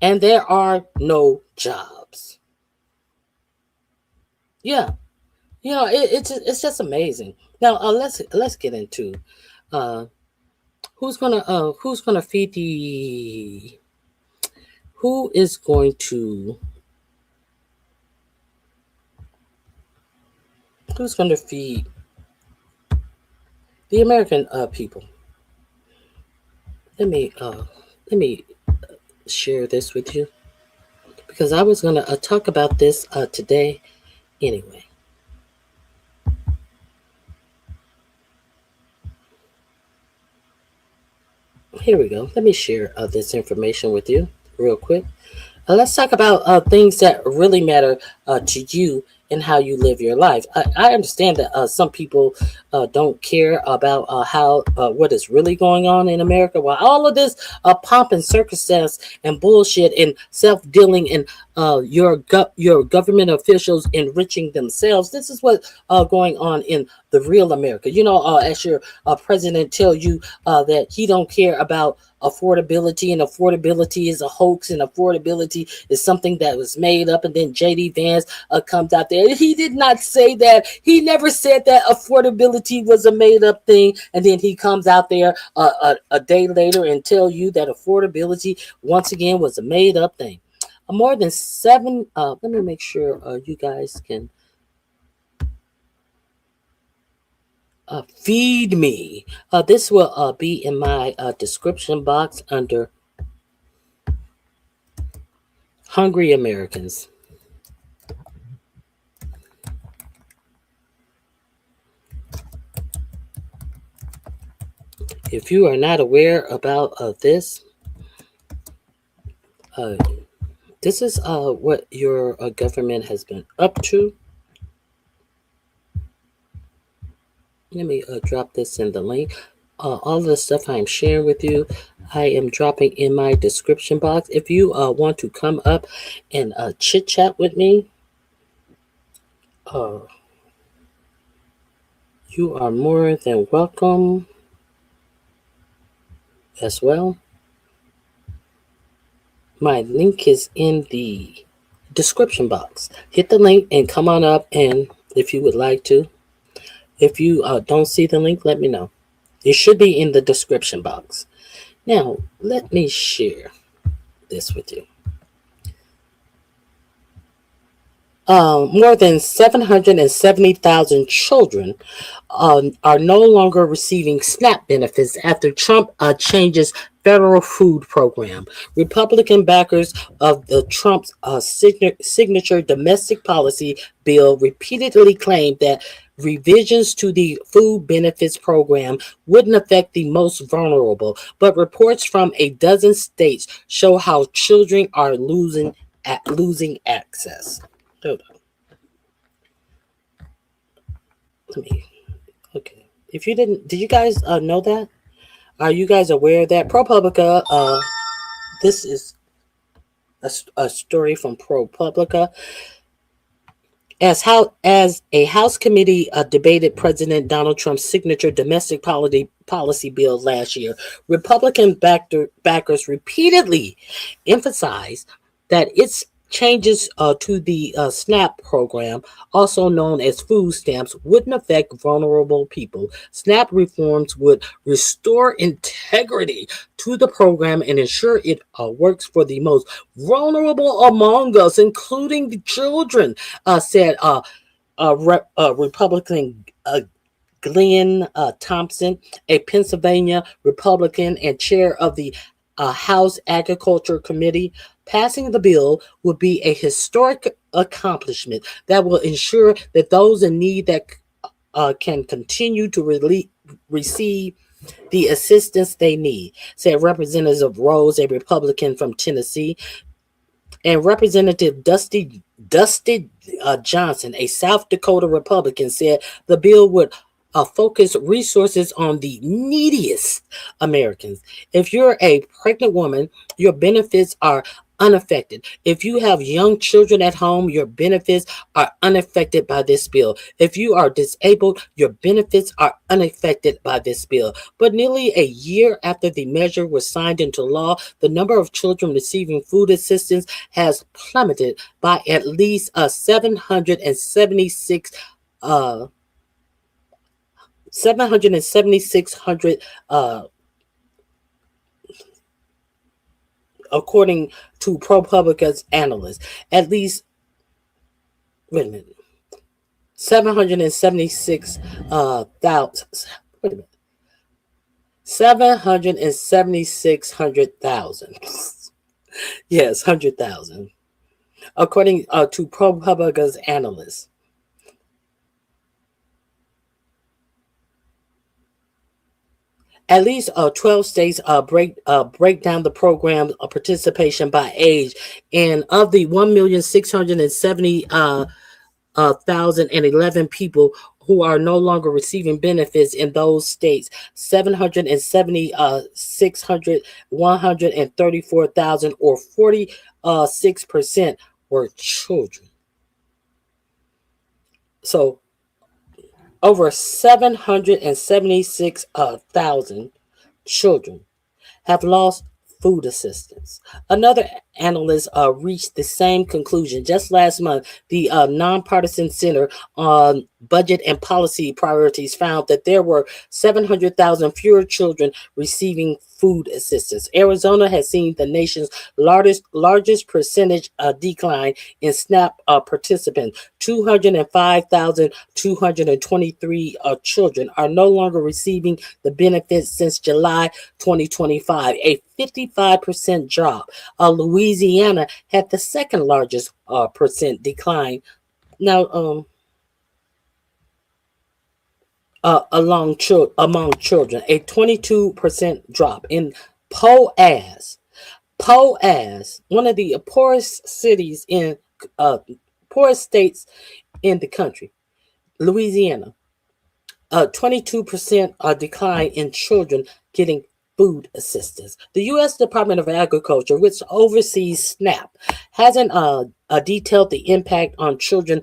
And there are no jobs. Yeah, you know it's just amazing. Now let's get into who's gonna feed the who is going to feed the American people. Let me share this with you, because I was gonna talk about this today anyway. Here we go. Let me share this information with you real quick. Let's talk about things that really matter to you and how you live your life. I understand that some people don't care about how what is really going on in America. While all of this pomp and circumstance and bullshit and self-dealing and your government officials enriching themselves, this is what's going on in the real America. You know, as your president tell you that he don't care about affordability, and affordability is a hoax, and affordability is something that was made up, and then JD Vance comes out there. He did not say that. He never said that affordability was a made up thing, and then he comes out there a day later and tell you that affordability once again was a made up thing. More than seven, let me make sure you guys can feed me. This will be in my description box under Hungry Americans. If you are not aware about this, this is what your government has been up to. Let me drop this in the link. All the stuff I'm sharing with you, I am dropping in my description box. If you want to come up and chit chat with me, You are more than welcome as well. My link is in the description box. Hit the link and come on up, and if you would like to. If you don't see the link, let me know. It should be in the description box. Now, let me share this with you. More than 770,000 children are no longer receiving SNAP benefits after Trump changes federal food program. Republican backers of the Trump's signature domestic policy bill repeatedly claimed that revisions to the food benefits program wouldn't affect the most vulnerable, but reports from a dozen states show how children are losing access. Hold on. Okay. If you did you guys know that? Are you guys aware of that? ProPublica, this is a story from ProPublica. As a House committee debated President Donald Trump's signature domestic policy bill last year, Republican backers repeatedly emphasized that its changes to the SNAP program, also known as food stamps, wouldn't affect vulnerable people. SNAP reforms would restore integrity to the program and ensure it works for the most vulnerable among us, including the children, said Republican Glenn Thompson, a Pennsylvania Republican and chair of the House Agriculture Committee. Passing the bill would be a historic accomplishment that will ensure that those in need that can continue to receive the assistance they need, said Representative Rose, a Republican from Tennessee, and Representative Dusty Johnson, a South Dakota Republican, said the bill would focus resources on the neediest Americans. If you're a pregnant woman, your benefits are unaffected. If you have young children at home, your benefits are unaffected by this bill. If you are disabled, your benefits are unaffected by this bill. But nearly a year after the measure was signed into law, the number of children receiving food assistance has plummeted by at least 7,600 according to ProPublica's analysts. At least, 776,000. Yes, 100,000. According to ProPublica's analysts. At least 12 states break down the program participation by age, and of the 1,670,011 people who are no longer receiving benefits in those states, 134,000, or 46%, were children. So over 776,000 children have lost food assistance. Another analyst reached the same conclusion just last month. The Nonpartisan Center on Budget and Policy Priorities found that there were 700,000 fewer children receiving food assistance. Arizona has seen the nation's largest percentage decline in SNAP participants. 205,223 children are no longer receiving the benefits since July 2025, a 55% drop. Louisiana had the second largest percent decline. Now, among children, a 22% drop in Poas, one of the poorest states in the country, Louisiana, 22% decline in children getting food assistance. The U.S. Department of Agriculture, which oversees SNAP, hasn't detailed the impact on children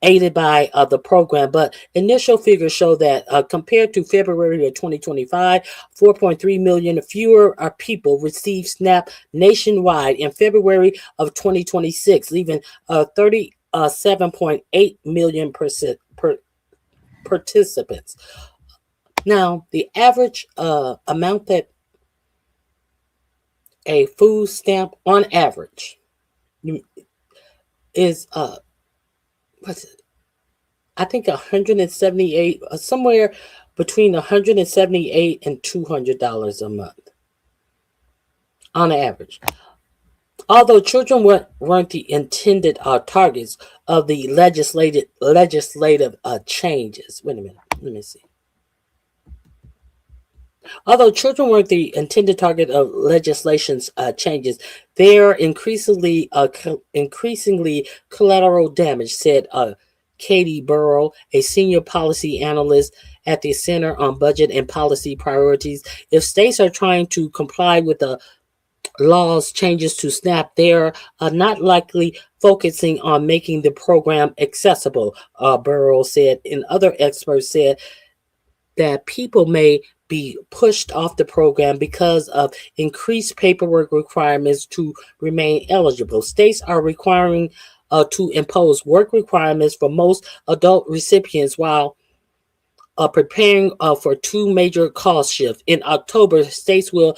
aided by the program. But initial figures show that compared to February of 2025, 4.3 million fewer people received SNAP nationwide in February of 2026, leaving 37.8 million participants. Now, the average amount that a food stamp on average is what's it? I think 178, somewhere between 178 and $200 a month on average. Although children weren't the intended targets of the legislative changes. Wait a minute, let me see. Although children weren't the intended target of legislation's changes, they are increasingly collateral damage, said Katie Burrow, a senior policy analyst at the Center on Budget and Policy Priorities. If states are trying to comply with the law's changes to SNAP, they're not likely focusing on making the program accessible, Burrow said. And other experts said that people may be pushed off the program because of increased paperwork requirements to remain eligible. States are requiring to impose work requirements for most adult recipients while preparing for two major cost shifts. In October, states will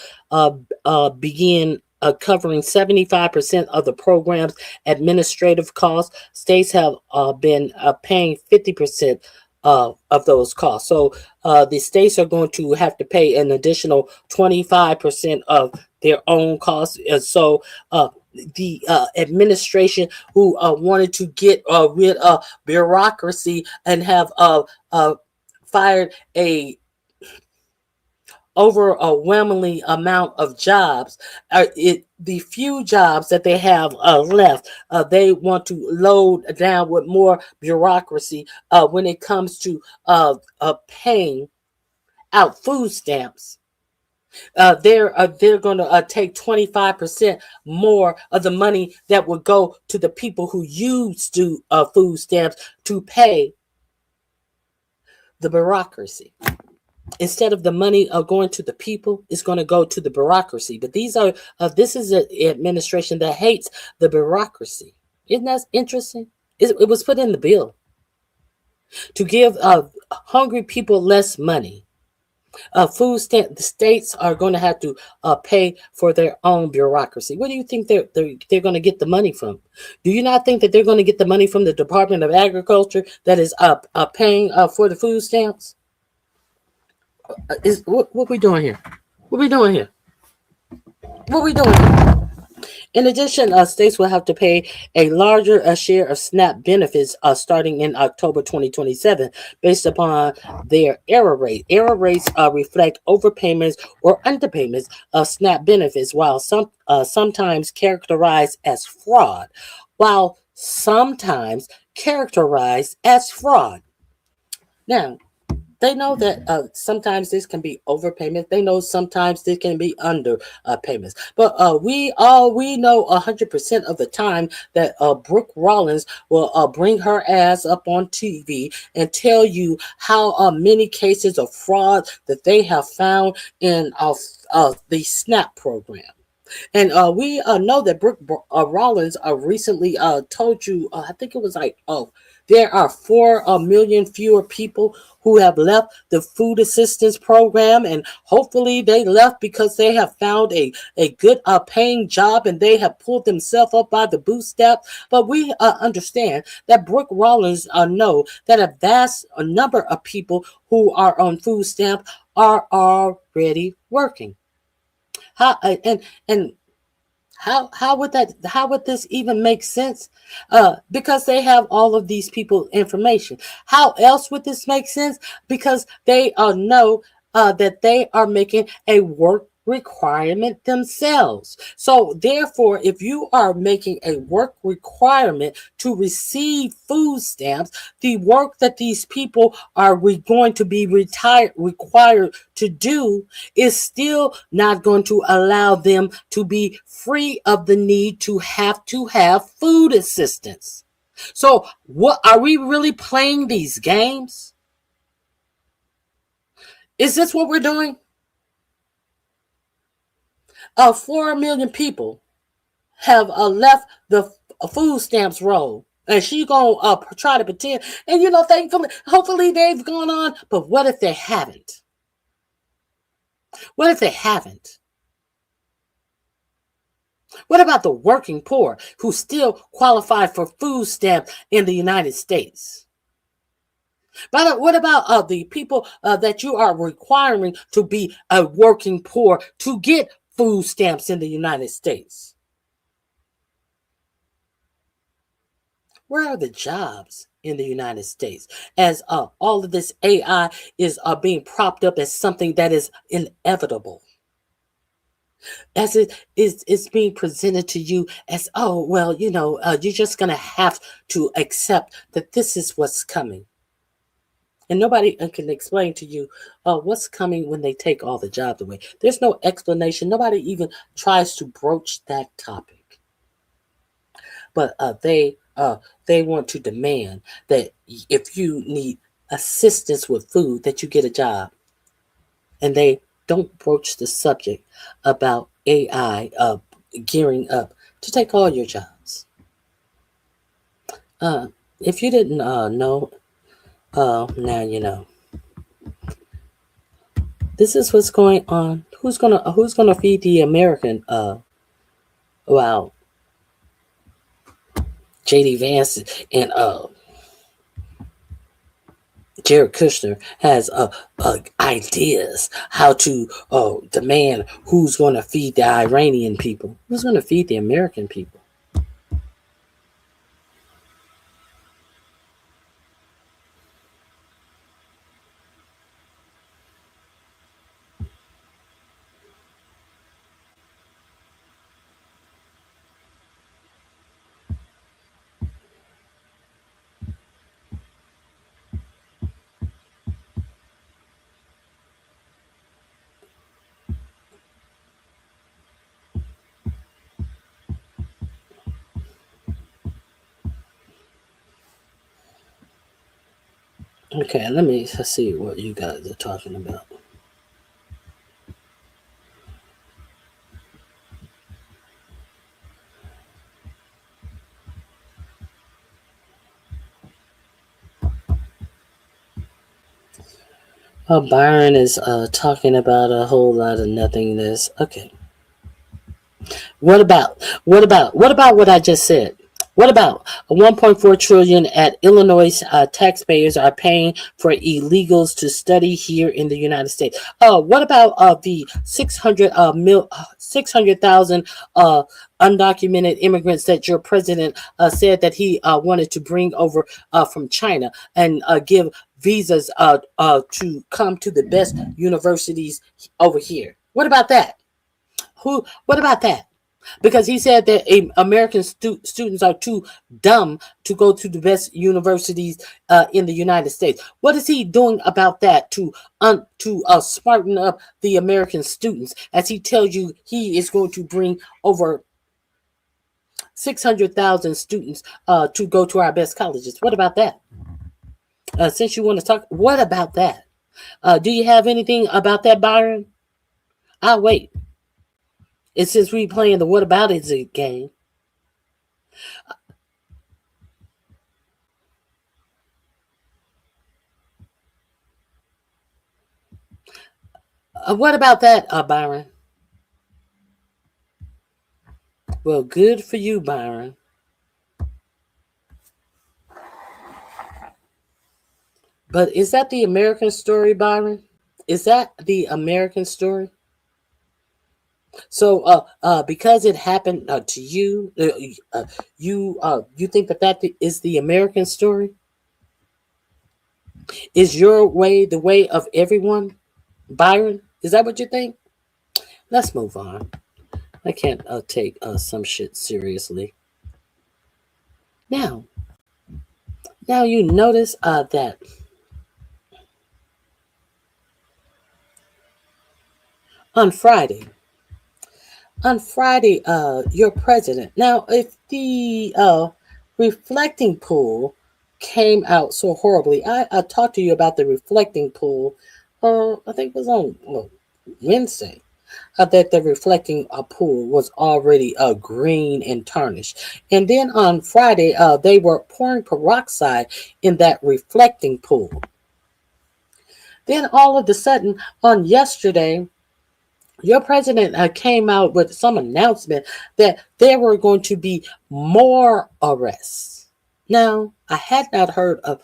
begin covering 75% of the program's administrative costs. States have been paying 50% of those costs. So the states are going to have to pay an additional 25% of their own costs. And so the administration who wanted to get rid of bureaucracy and have fired a overwhelmingly amount of jobs. The few jobs that they have left, they want to load down with more bureaucracy when it comes to paying out food stamps. They're going to take 25% more of the money that would go to the people who used to food stamps to pay the bureaucracy. Instead of the money going to the people, it's going to go to the bureaucracy. But this is an administration that hates the bureaucracy. Isn't that interesting? It was put in the bill to give hungry people less money. The states are going to have to pay for their own bureaucracy. Where do you think they're going to get the money from? Do you not think that they're going to get the money from the Department of Agriculture that is paying for the food stamps? What we doing here? What we doing here? What we doing here? In addition, states will have to pay a larger share of SNAP benefits starting in October 2027 based upon their error rate. Error rates reflect overpayments or underpayments of SNAP benefits, while sometimes characterized as fraud. Now, they know that sometimes this can be overpayment. They know sometimes this can be underpayments. But we know 100% of the time that Brooke Rollins will bring her ass up on TV and tell you how many cases of fraud that they have found in the SNAP program. And we know that Brooke Rollins recently told you, I think it was like, there are 4 million fewer people who have left the food assistance program, and hopefully they left because they have found a good paying job and they have pulled themselves up by the bootstrap. But we understand that Brooke Rollins know that a vast number of people who are on food stamp are already working. How would this even make sense? Because they have all of these people information. How else would this make sense? Because they know that they are making a work requirement themselves. So therefore, if you are making a work requirement to receive food stamps, the work that these people are going to be required to do is still not going to allow them to be free of the need to have food assistance. So what are we really playing these games? Is this what we're doing? 4 million people have left the food stamps roll. And she gonna try to pretend. And thankfully, hopefully they've gone on. But what if they haven't? What if they haven't? What about the working poor who still qualify for food stamps in the United States? But what about the people that you are requiring to be a working poor to get food stamps in the United States? Where are the jobs in the United States as all of this AI is being propped up as something that is inevitable? As it's being presented to you as, oh, well, you're just going to have to accept that this is what's coming. And nobody can explain to you what's coming when they take all the jobs away. There's no explanation. Nobody even tries to broach that topic. But they want to demand that if you need assistance with food, that you get a job. And they don't broach the subject about AI gearing up to take all your jobs. If you didn't know, now you know. This is what's going on. Who's gonna feed the American? Well, J.D. Vance and Jared Kushner has ideas how to demand who's going to feed the Iranian people. Who's going to feed the American people? Okay, let's see what you guys are talking about. Byron is talking about a whole lot of nothingness. Okay. What about what I just said? What about 1.4 trillion at Illinois taxpayers are paying for illegals to study here in the United States? What about the 600,000 undocumented immigrants that your president said that he wanted to bring over from China and give visas to come to the best universities over here? What about that? What about that? Because he said that American students are too dumb to go to the best universities in the United States. What is he doing about that to smarten up the American students as he tells you he is going to bring over 600,000 students to go to our best colleges? What about that? Since you want to talk, what about that? Do you have anything about that, Byron? I'll wait. It's since we playing the what about it game. What about that, Byron? Well, good for you, Byron. But is that the American story, Byron? Is that the American story? So, because it happened to you, you think that is the American story? Is your way the way of everyone, Byron? Is that what you think? Let's move on. I can't take some shit seriously. Now you notice that on Friday, your president. Now, if the reflecting pool came out so horribly. I talked to you about the reflecting pool. I think it was on Wednesday. That the reflecting pool was already green and tarnished. And then on Friday, they were pouring peroxide in that reflecting pool. Then all of a sudden, on yesterday, your president came out with some announcement that there were going to be more arrests. Now, I had not heard of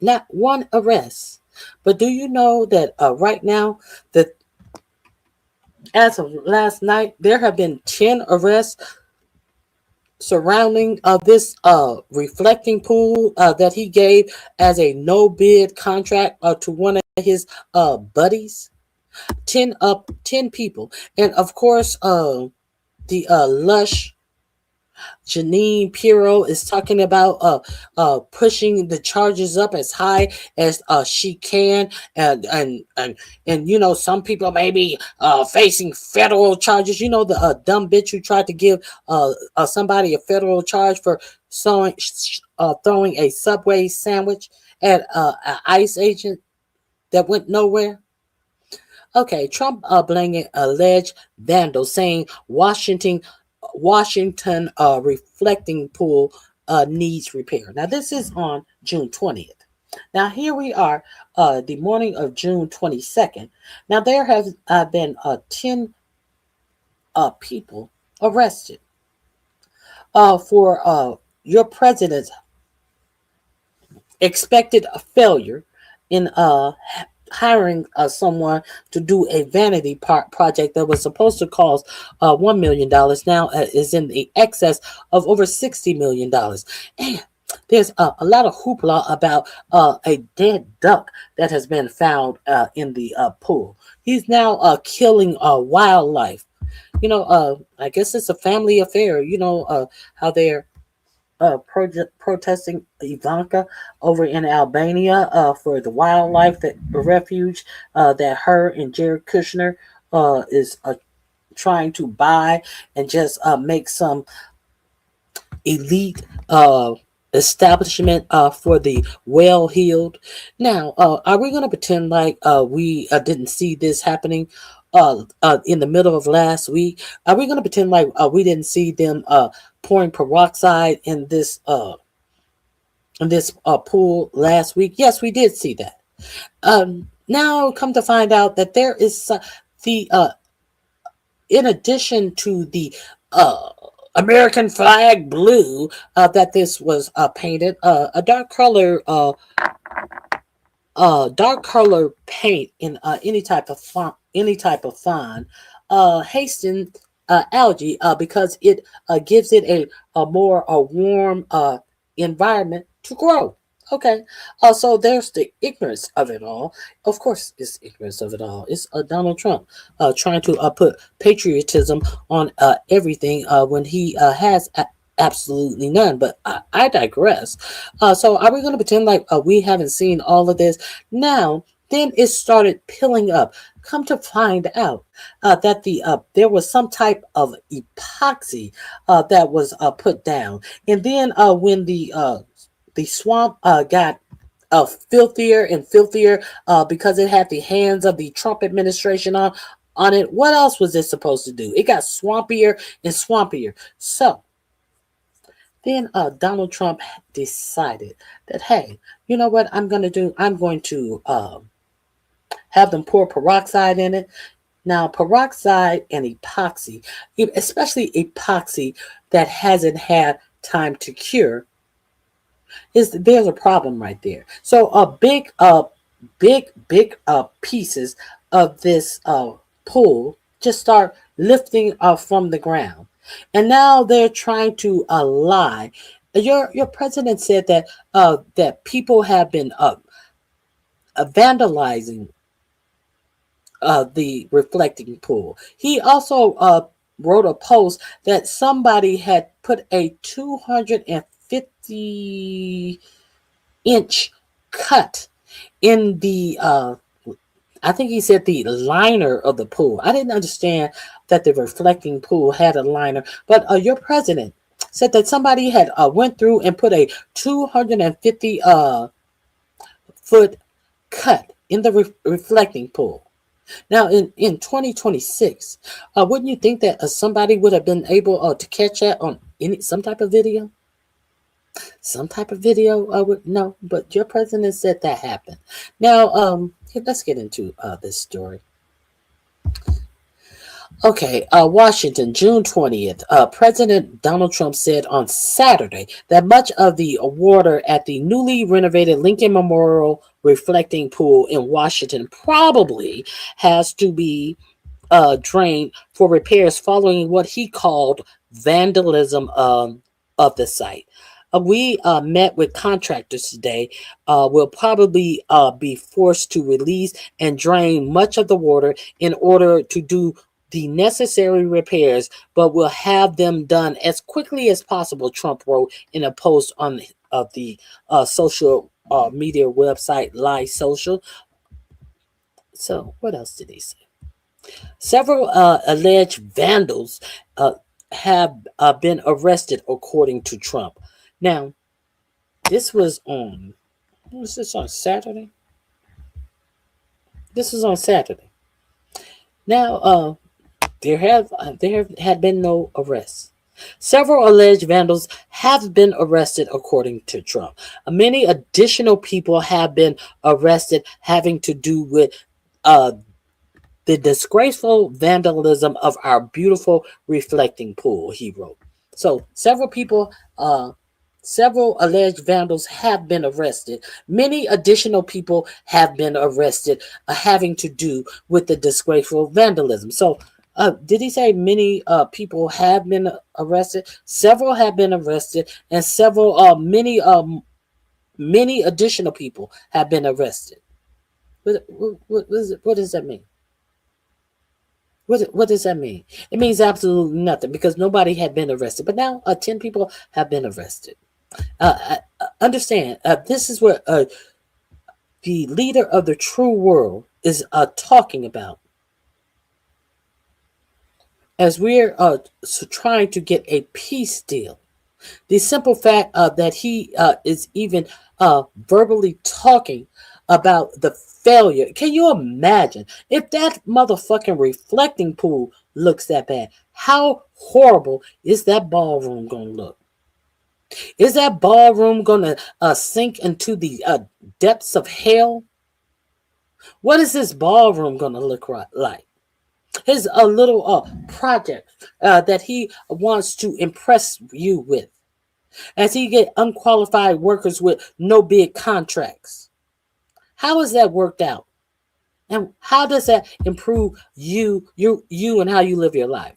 not one arrest. But do you know that right now, that as of last night, there have been 10 arrests surrounding this reflecting pool that he gave as a no bid contract to one of his buddies. 10 people, and of course the lush Janine Pirro is talking about pushing the charges up as high as she can, and you know, some people may be facing federal charges. You know, the dumb bitch who tried to give somebody a federal charge for throwing a Subway sandwich at an ICE agent that went nowhere. Okay, Trump blaming alleged vandal, saying Washington reflecting pool needs repair. Now, this is on June 20th. Now, here we are, the morning of June 22nd. Now, there have been 10 people arrested for your president's expected failure in hiring someone to do a vanity project that was supposed to cost $1 million now is in the excess of over $60 million. And there's a lot of hoopla about a dead duck that has been found in the pool. He's now killing wildlife. You know, I guess it's a family affair. You know how they're protesting Ivanka over in Albania for the wildlife that refuge that her and Jared Kushner is trying to buy and just make some elite establishment for the well-heeled. Now, are we going to pretend like we didn't see this happening in the middle of last week? Are we going to pretend like we didn't see them pouring peroxide in this pool last week? Yes, we did see that. Now, come to find out that there is the in addition to the American flag blue that this was painted, a dark color paint in any type of font, hasten algae because it gives it a more warm environment to grow. Okay, so there's the ignorance of it all. Of course, it's ignorance of it all. It's Donald Trump trying to put patriotism on everything when he has absolutely none. But I digress. So are we going to pretend like we haven't seen all of this? Now, then it started piling up. Come to find out that there was some type of epoxy that was put down, and then when the swamp got filthier and filthier because it had the hands of the Trump administration on it. What else was it supposed to do? It got swampier and swampier. So then Donald Trump decided that, hey, you know what I'm going to do? I'm going to have them pour peroxide in it. Now, peroxide and epoxy, especially epoxy that hasn't had time to cure, there's a problem right there. So big pieces of this pool just start lifting from the ground, and now they're trying to lie. Your president said that that people have been vandalizing the reflecting pool. He also wrote a post that somebody had put a 250-inch cut in the I think he said the liner of the pool. I didn't understand that the reflecting pool had a liner, but your president said that somebody had went through and put a 250 foot cut in the reflecting pool. Now, in 2026, wouldn't you think that somebody would have been able to catch that on some type of video? Some type of video? I would no, but your president said that happened. Now, let's get into this story. Okay, Washington, June 20th. President Donald Trump said on Saturday that much of the water at the newly renovated Lincoln Memorial reflecting pool in Washington probably has to be drained for repairs following what he called vandalism of the site. We met with contractors today. We'll probably be forced to release and drain much of the water in order to do the necessary repairs, but we'll have them done as quickly as possible, Trump wrote in a post on the social media website Live Social. So what else did he say? Several alleged vandals have been arrested, according to Trump. Now, this was on, was this on Saturday? This was on Saturday. Now, there had been no arrests. Several alleged vandals have been arrested, according to Trump. Many additional people have been arrested having to do with the disgraceful vandalism of our beautiful reflecting pool, he wrote. So several alleged vandals have been arrested. Many additional people have been arrested having to do with the disgraceful vandalism. So did he say many people have been arrested? Several have been arrested, and many additional people have been arrested. What does that mean? What does that mean? It means absolutely nothing, because nobody had been arrested. But now 10 people have been arrested. Understand, this is what the leader of the true world is talking about. As we're trying to get a peace deal. The simple fact that he is even verbally talking about the failure. Can you imagine if that motherfucking reflecting pool looks that bad? How horrible is that ballroom going to look? Is that ballroom going to sink into the depths of hell? What is this ballroom going to look like? His little project that he wants to impress you with, as he get unqualified workers with no bid contracts. How is that worked out? And how does that improve you and how you live your life?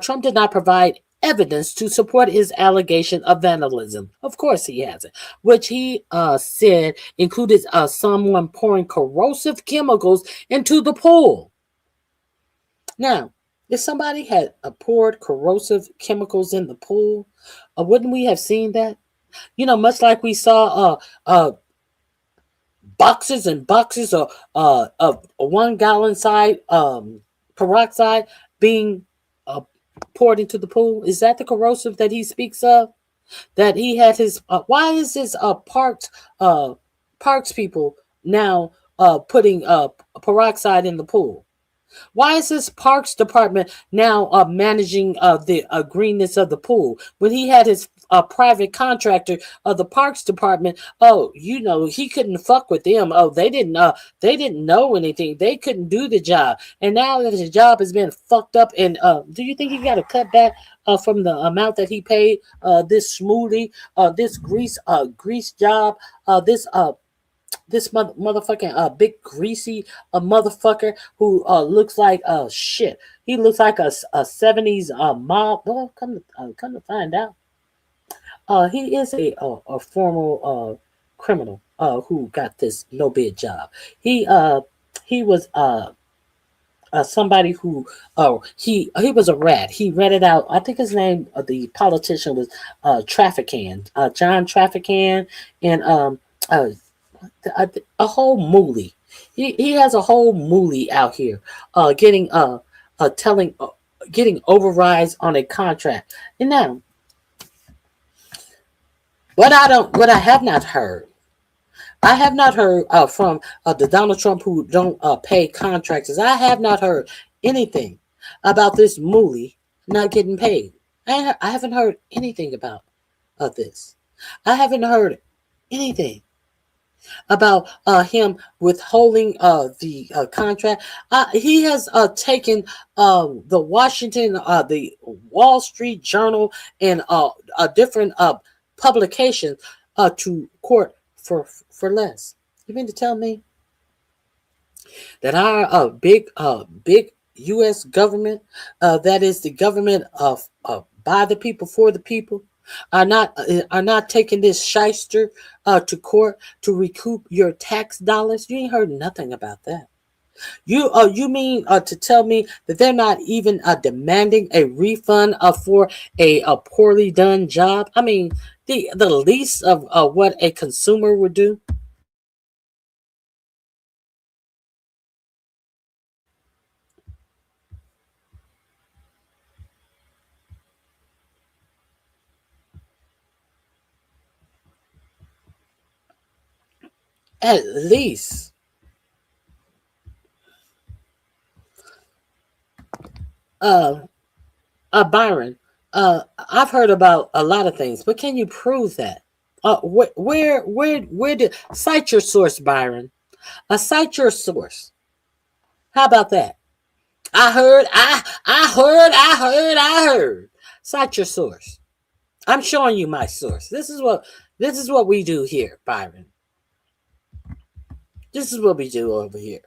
Trump did not provide evidence to support his allegation of vandalism. Of course he hasn't, which he said included someone pouring corrosive chemicals into the pool. Now, if somebody had poured corrosive chemicals in the pool, wouldn't we have seen that? You know, much like we saw boxes and boxes of 1 gallon side peroxide being poured into the pool. Is that the corrosive that he speaks of? That he had his why is this parks people now putting peroxide in the pool? Why is this parks department now managing the greenness of the pool when he had his private contractor of the parks department? Oh, you know, he couldn't fuck with them. Oh, they didn't know anything. They couldn't do the job. And now that his job has been fucked up, and do you think he got to cut back from the amount that he paid this smoothie, this grease job, this motherfucking big greasy motherfucker who looks like shit. He looks like a 70s mob. Well, come to find out, he is a former criminal who got this no bid job. He was somebody who he was a rat. He ratted out. I think his name, the politician, was John Trafficant, and a whole moolie. He has a whole moolie out here getting overrides on a contract. And now What I have not heard, from the Donald Trump who don't pay contractors. I have not heard anything about this Mooley not getting paid. I haven't heard anything about this. I haven't heard anything about him withholding the contract. He has taken the the Wall Street Journal, and different publications to court for less. You mean to tell me that our big U.S. government, that is the government of by the people for the people, are not taking this shyster to court to recoup your tax dollars? You ain't heard nothing about that. You mean to tell me that they're not even demanding a refund for a poorly done job? I mean, the least of what a consumer would do. At least. Byron, I've heard about a lot of things, but can you prove that? Where did cite your source, Byron? Cite your source. How about that? I heard. Cite your source. I'm showing you my source. This is what we do here, Byron. This is what we do over here.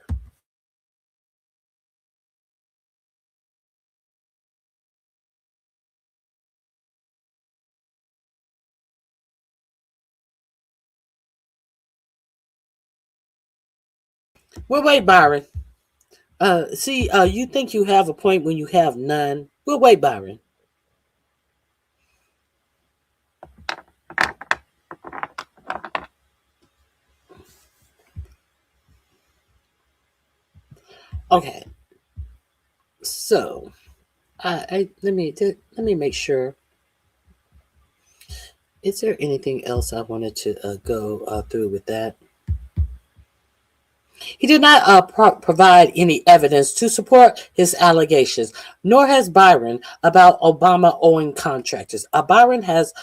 Well, wait, Byron. See, you think you have a point when you have none. Well, wait, Byron. Okay. So, let me make sure. Is there anything else I wanted to go through with that? He did not provide any evidence to support his allegations, nor has Byron about Obama owing contractors. Byron has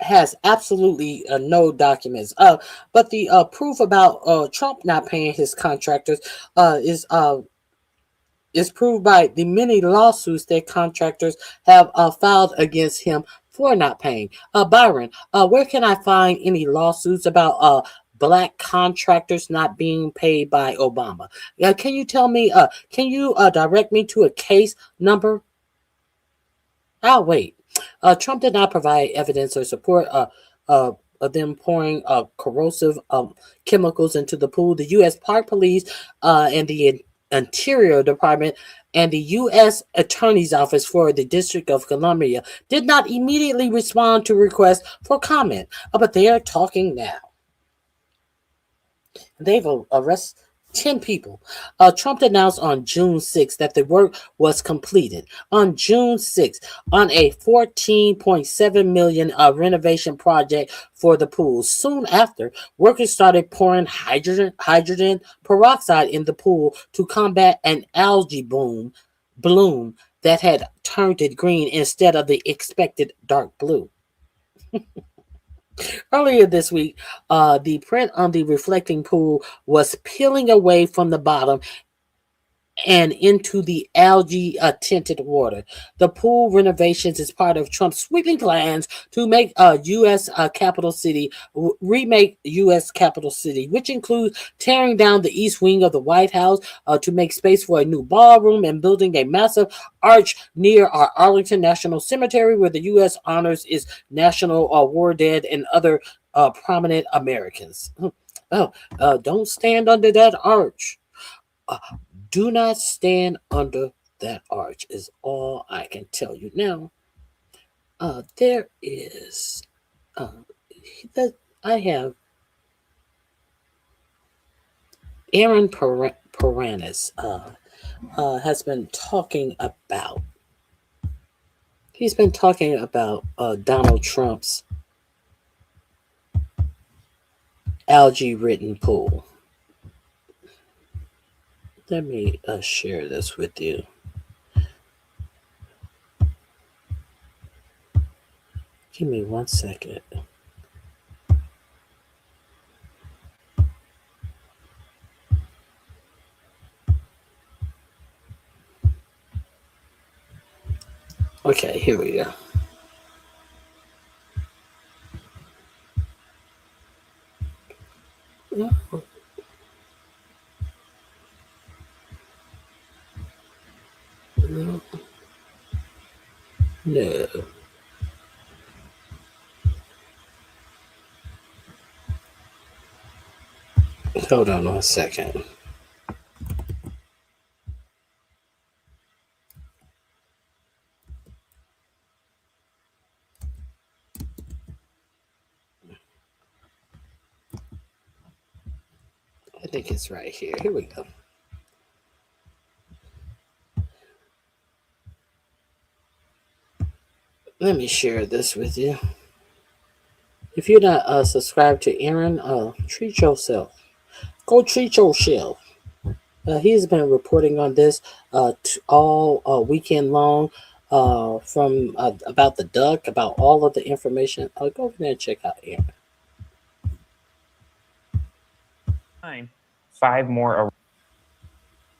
has absolutely no documents. But the proof about Trump not paying his contractors is proved by the many lawsuits that contractors have filed against him for not paying. Byron, where can I find any lawsuits about black contractors not being paid by Obama? Can you tell me? Can you direct me to a case number? I'll wait. Trump did not provide evidence or support of them pouring corrosive chemicals into the pool. The U.S. Park Police and the Interior Department and the U.S. Attorney's Office for the District of Columbia did not immediately respond to requests for comment, but they are talking now. They've arrested 10 people. Trump announced on June 6th that the work was completed. On June 6th, on a $14.7 million renovation project for the pool. Soon after, workers started pouring hydrogen peroxide in the pool to combat an algae bloom that had turned it green instead of the expected dark blue. Earlier this week, the print on the reflecting pool was peeling away from the bottom and into the algae tinted water. The pool renovations is part of Trump's sweeping plans to make U.S. capital city, remake U.S. capital city, which includes tearing down the east wing of the White House to make space for a new ballroom and building a massive arch near our Arlington National Cemetery, where the U.S. honors its national war dead and other prominent Americans. Don't stand under that arch. Do not stand under that arch is all I can tell you. Now, there is, I have Aaron Paranis has been talking about He's been talking about Donald Trump's algae ridden pool. Let me share this with you. Give me 1 second. Okay, here we go. No. Hold on 1 second. I think it's right here. Here we go. Let me share this with you. If you're not subscribed to Aaron, treat yourself. Go treat yourself. He's been reporting on this all weekend long from about the duck, about all of the information. Go over there and check out Aaron. 5 more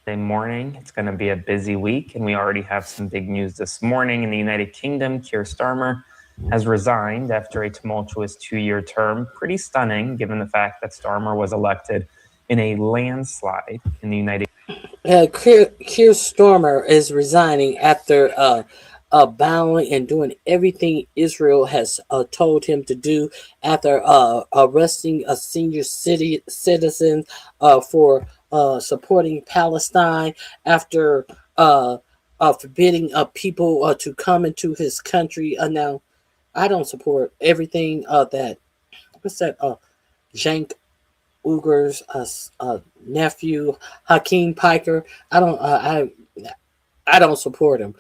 morning. It's going to be a busy week, and we already have some big news this morning. In the United Kingdom, Keir Starmer has resigned after a tumultuous 2-year term. Pretty stunning, given the fact that Starmer was elected in a landslide in the United Keir Starmer is resigning after bowing and doing everything Israel has told him to do after arresting a senior citizen for supporting Palestine, after forbidding people to come into his country. Now, I don't support everything that, what's that, Cenk Uyghur's nephew, Hakeem Piker. I don't support him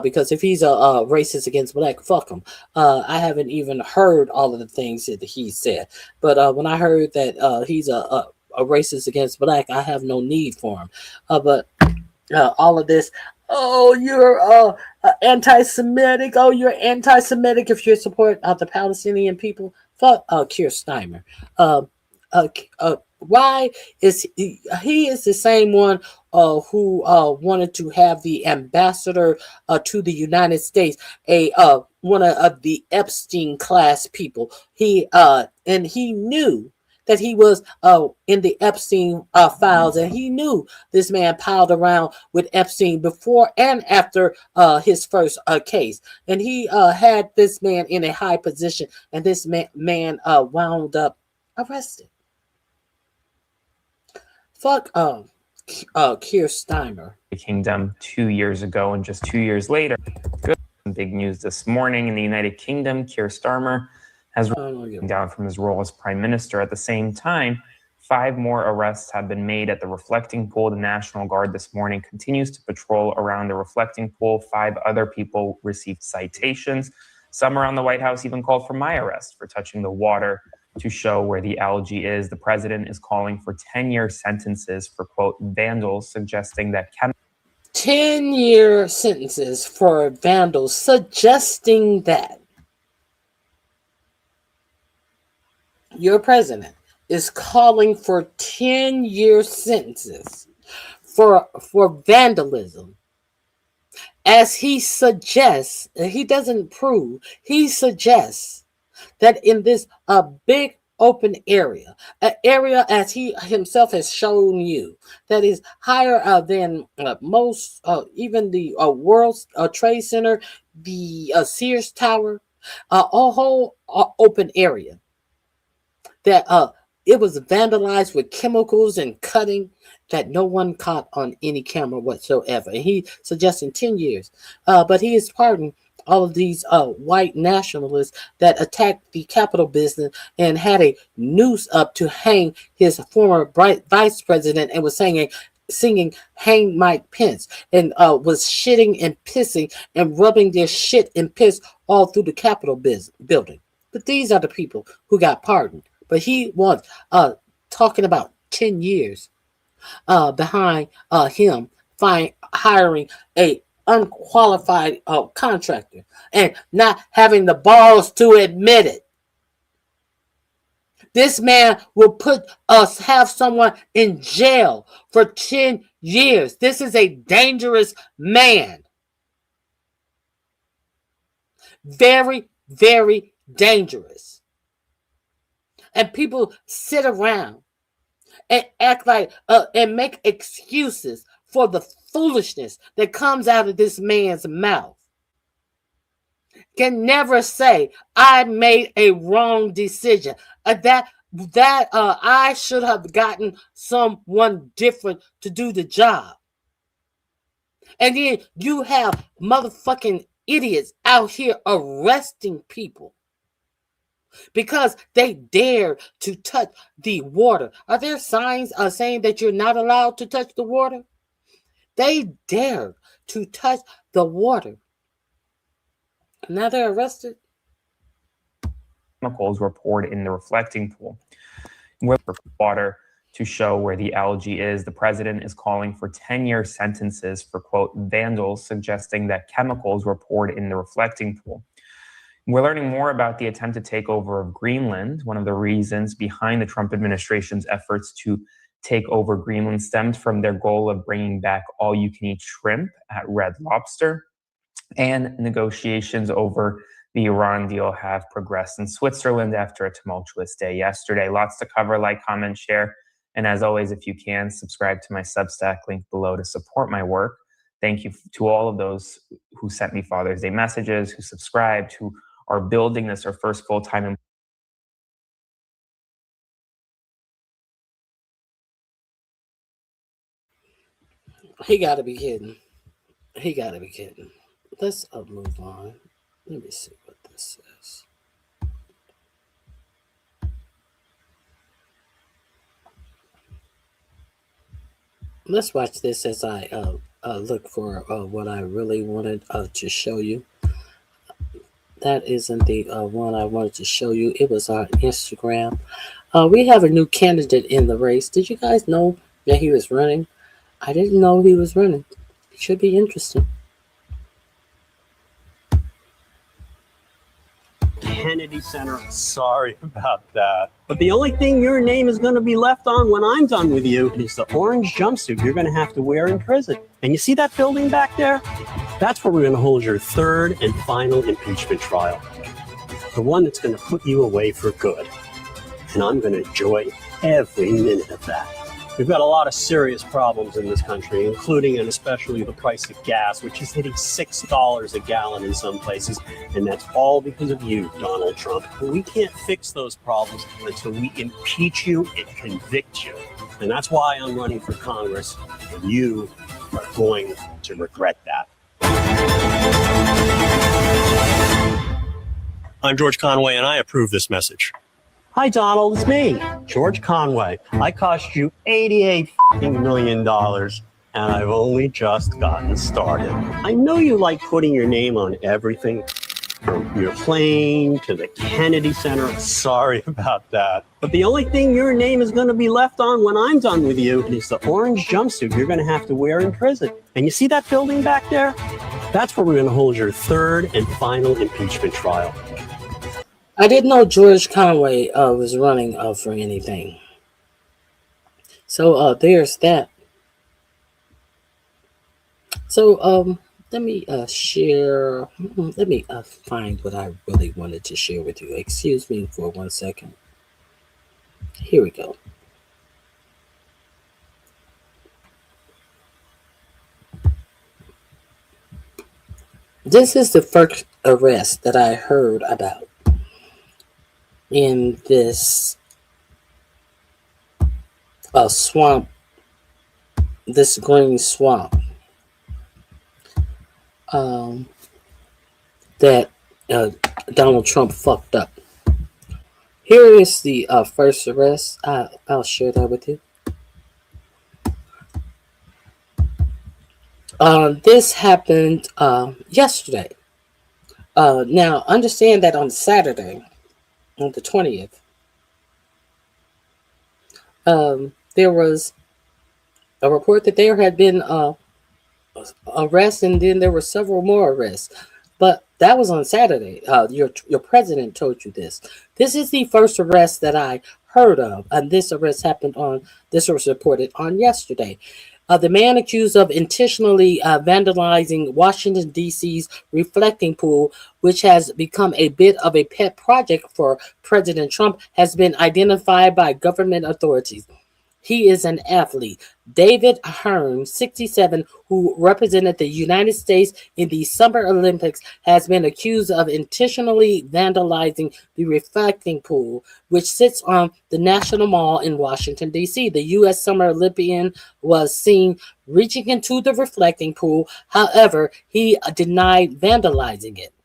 because if he's a racist against black, fuck him. I haven't even heard all of the things that he said, but when I heard that he's a racist against black, I have no need for him. But all of this, oh, you're anti-Semitic. Oh, you're anti-Semitic if you support the Palestinian people. Fuck Keir Starmer. Why is he is the same one who wanted to have the ambassador to the United States, one of the Epstein class people. He knew that he was in the Epstein files, and he knew this man piled around with Epstein before and after his first case, and he had this man in a high position, and this man wound up arrested. Fuck Keir Starmer. Kingdom 2 years ago, and just 2 years later, good big news this morning in the United Kingdom. Keir Starmer has resigned down from his role as prime minister. At the same time, 5 more arrests have been made at the reflecting pool. The National Guard this morning continues to patrol around the reflecting pool. 5 other people received citations. Some around the White House even called for my arrest for touching the water to show where the algae is. The president is calling for 10-year sentences for, quote, vandals, suggesting that 10-year sentences for vandals, suggesting that your president is calling for 10-year sentences for vandalism, as he suggests, he doesn't prove, he suggests that in this big open area, an area as he himself has shown you that is higher than most, even the World Trade Center, the Sears Tower, a whole open area, that it was vandalized with chemicals and cutting that no one caught on any camera whatsoever. And he suggesting 10 years, but he is pardoned all of these white nationalists that attacked the Capitol business and had a noose up to hang his former vice president, and was saying singing "Hang Mike Pence" and was shitting and pissing and rubbing their shit and piss all through the Capitol building. But these are the people who got pardoned. But he was talking about 10 years behind him hiring a unqualified contractor and not having the balls to admit it. This man will have someone in jail for 10 years. This is a dangerous man. Very, very dangerous. And people sit around and act like and make excuses for the foolishness that comes out of this man's mouth. Can never say I made a wrong decision. That I should have gotten someone different to do the job. And then you have motherfucking idiots out here arresting people because they dare to touch the water. Are there signs saying that you're not allowed to touch the water? They dared to touch the water. Now they're arrested. Chemicals were poured in the reflecting pool. With water to show where the algae is, the president is calling for 10-year sentences for, quote, vandals, suggesting that chemicals were poured in the reflecting pool. We're learning more about the attempted takeover of Greenland. One of the reasons behind the Trump administration's efforts to take over Greenland stemmed from their goal of bringing back all-you-can-eat shrimp at Red Lobster. And negotiations over the Iran deal have progressed in Switzerland after a tumultuous day yesterday. Lots to cover. Like, comment, share. And as always, if you can, subscribe to my Substack link below to support my work. Thank you to all of those who sent me Father's Day messages, who subscribed, who are building this our first full-time. He got to be kidding. He got to be kidding. Let's move on. Let me see what this is. Let's watch this as I look for what I really wanted to show you. That isn't the one I wanted to show you. It was on Instagram. We have a new candidate in the race. Did you guys know that he was running? I didn't know he was running. It should be interesting. Kennedy Center. Sorry about that. But the only thing your name is going to be left on when I'm done with you is the orange jumpsuit you're going to have to wear in prison. And you see that building back there? That's where we're going to hold your third and final impeachment trial. The one that's going to put you away for good. And I'm going to enjoy every minute of that. We've got a lot of serious problems in this country, including and especially the price of gas, which is hitting $6 a gallon in some places. And that's all because of you, Donald Trump. But we can't fix those problems until we impeach you and convict you. And that's why I'm running for Congress. And you are going to regret that. I'm George Conway, and I approve this message. Hi, Donald. It's me, George Conway. I cost you $88 million, and I've only just gotten started. I know you like putting your name on everything, from your plane to the Kennedy Center. Sorry about that. But the only thing your name is going to be left on when I'm done with you is the orange jumpsuit you're going to have to wear in prison. And you see that building back there? That's where we're going to hold your third and final impeachment trial. I didn't know George Conway was running for anything. So there's that. So let me share. Let me find what I really wanted to share with you. Excuse me for 1 second. Here we go. This is the first arrest that I heard about in this swamp, this green swamp that Donald Trump fucked up. Here is the first arrest. I'll share that with you. This happened yesterday. Now, understand that on Saturday, on the 20th, there was a report that there had been arrests, and then there were several more arrests. But that was on Saturday. Your president told you this. This is the first arrest that I heard of, and this arrest happened on. This was reported on yesterday. The man accused of intentionally vandalizing Washington, D.C.'s reflecting pool, which has become a bit of a pet project for President Trump, has been identified by government authorities. He is an athlete. David Hearn, 67, who represented the United States in the Summer Olympics, has been accused of intentionally vandalizing the reflecting pool, which sits on the National Mall in Washington, D.C. The U.S. Summer Olympian was seen reaching into the reflecting pool. However, he denied vandalizing it.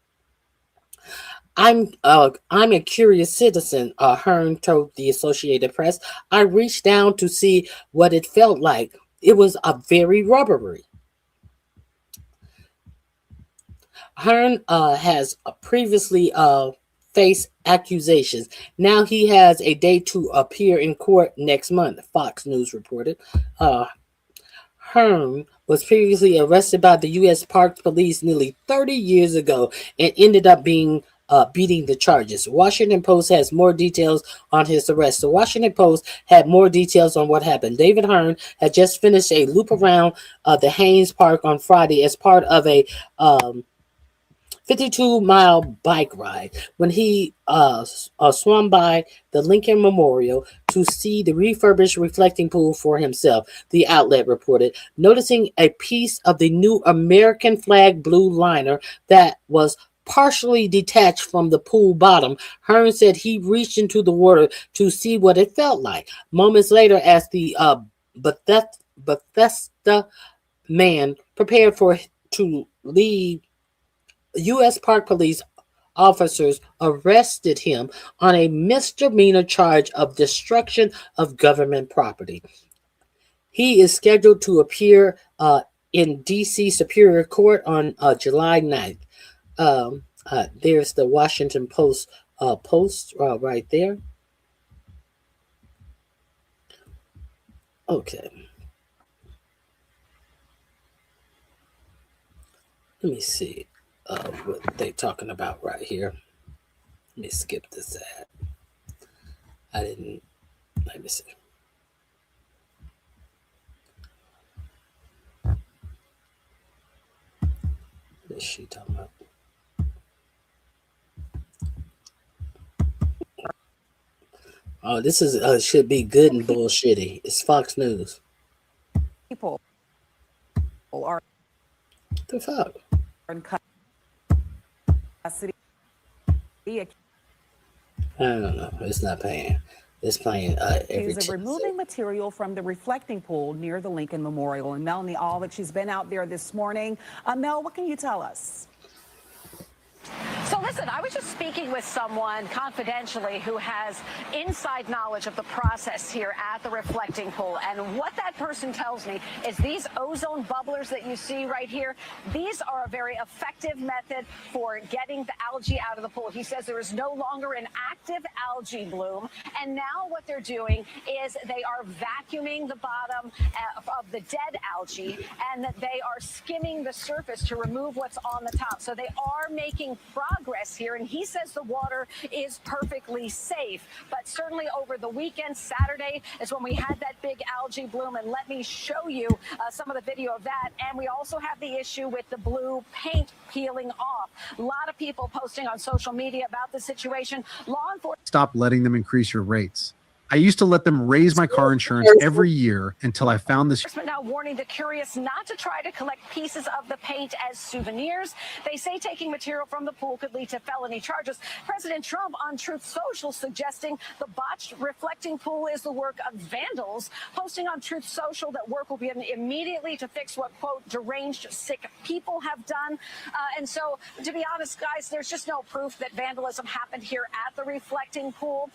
I'm a curious citizen, Hearn told the Associated Press. I reached down to see what it felt like. It was a very rubbery. Hearn has previously faced accusations. Now he has a date to appear in court next month, Fox News reported. Hearn was previously arrested by the U.S. Parks Police nearly 30 years ago and ended up being beating the charges. Washington Post has more details on his arrest. The Washington Post had more details on what happened. David Hearn had just finished a loop around the Haynes Park on Friday as part of a 52-mile bike ride when he swam by the Lincoln Memorial to see the refurbished reflecting pool for himself, the outlet reported. Noticing a piece of the new American flag blue liner that was partially detached from the pool bottom, Hearn said he reached into the water to see what it felt like. Moments later, as the Bethesda man prepared to leave, U.S. Park Police officers arrested him on a misdemeanor charge of destruction of government property. He is scheduled to appear in D.C. Superior Court on July 9th. There's the Washington Post post right there. Okay. Let me see what they're talking about right here. Let me skip this ad. Let me see. What is she talking about? Oh, this is should be good and bullshitty. It's Fox News. People are the fuck? in custody. I don't know. It's not paying. It's playing every She's removing material from the reflecting pool near the Lincoln Memorial. And Melanie Allett, she's been out there this morning. Mel, what can you tell us? So listen, I was just speaking with someone confidentially who has inside knowledge of the process here at the reflecting pool. And what that person tells me is these ozone bubblers that you see right here, these are a very effective method for getting the algae out of the pool. He says there is no longer an active algae bloom. And now what they're doing is they are vacuuming the bottom of the dead algae, and that they are skimming the surface to remove what's on the top. So they are making progress here, and he says the water is perfectly safe. But certainly over the weekend, Saturday is when we had that big algae bloom, and let me show you some of the video of that. And we also have the issue with the blue paint peeling off. A lot of people posting on social media about the situation. Law enforcement Stop letting them increase your rates. I used to let them raise my car insurance every year until I found this. Now warning the curious not to try to collect pieces of the paint as souvenirs. They say taking material from the pool could lead to felony charges. President Trump on Truth Social suggesting the botched reflecting pool is the work of vandals, posting on Truth Social that work will be immediately to fix what, quote, deranged, sick people have done. And so, to be honest, guys, there's just no proof that vandalism happened here at the reflecting pool.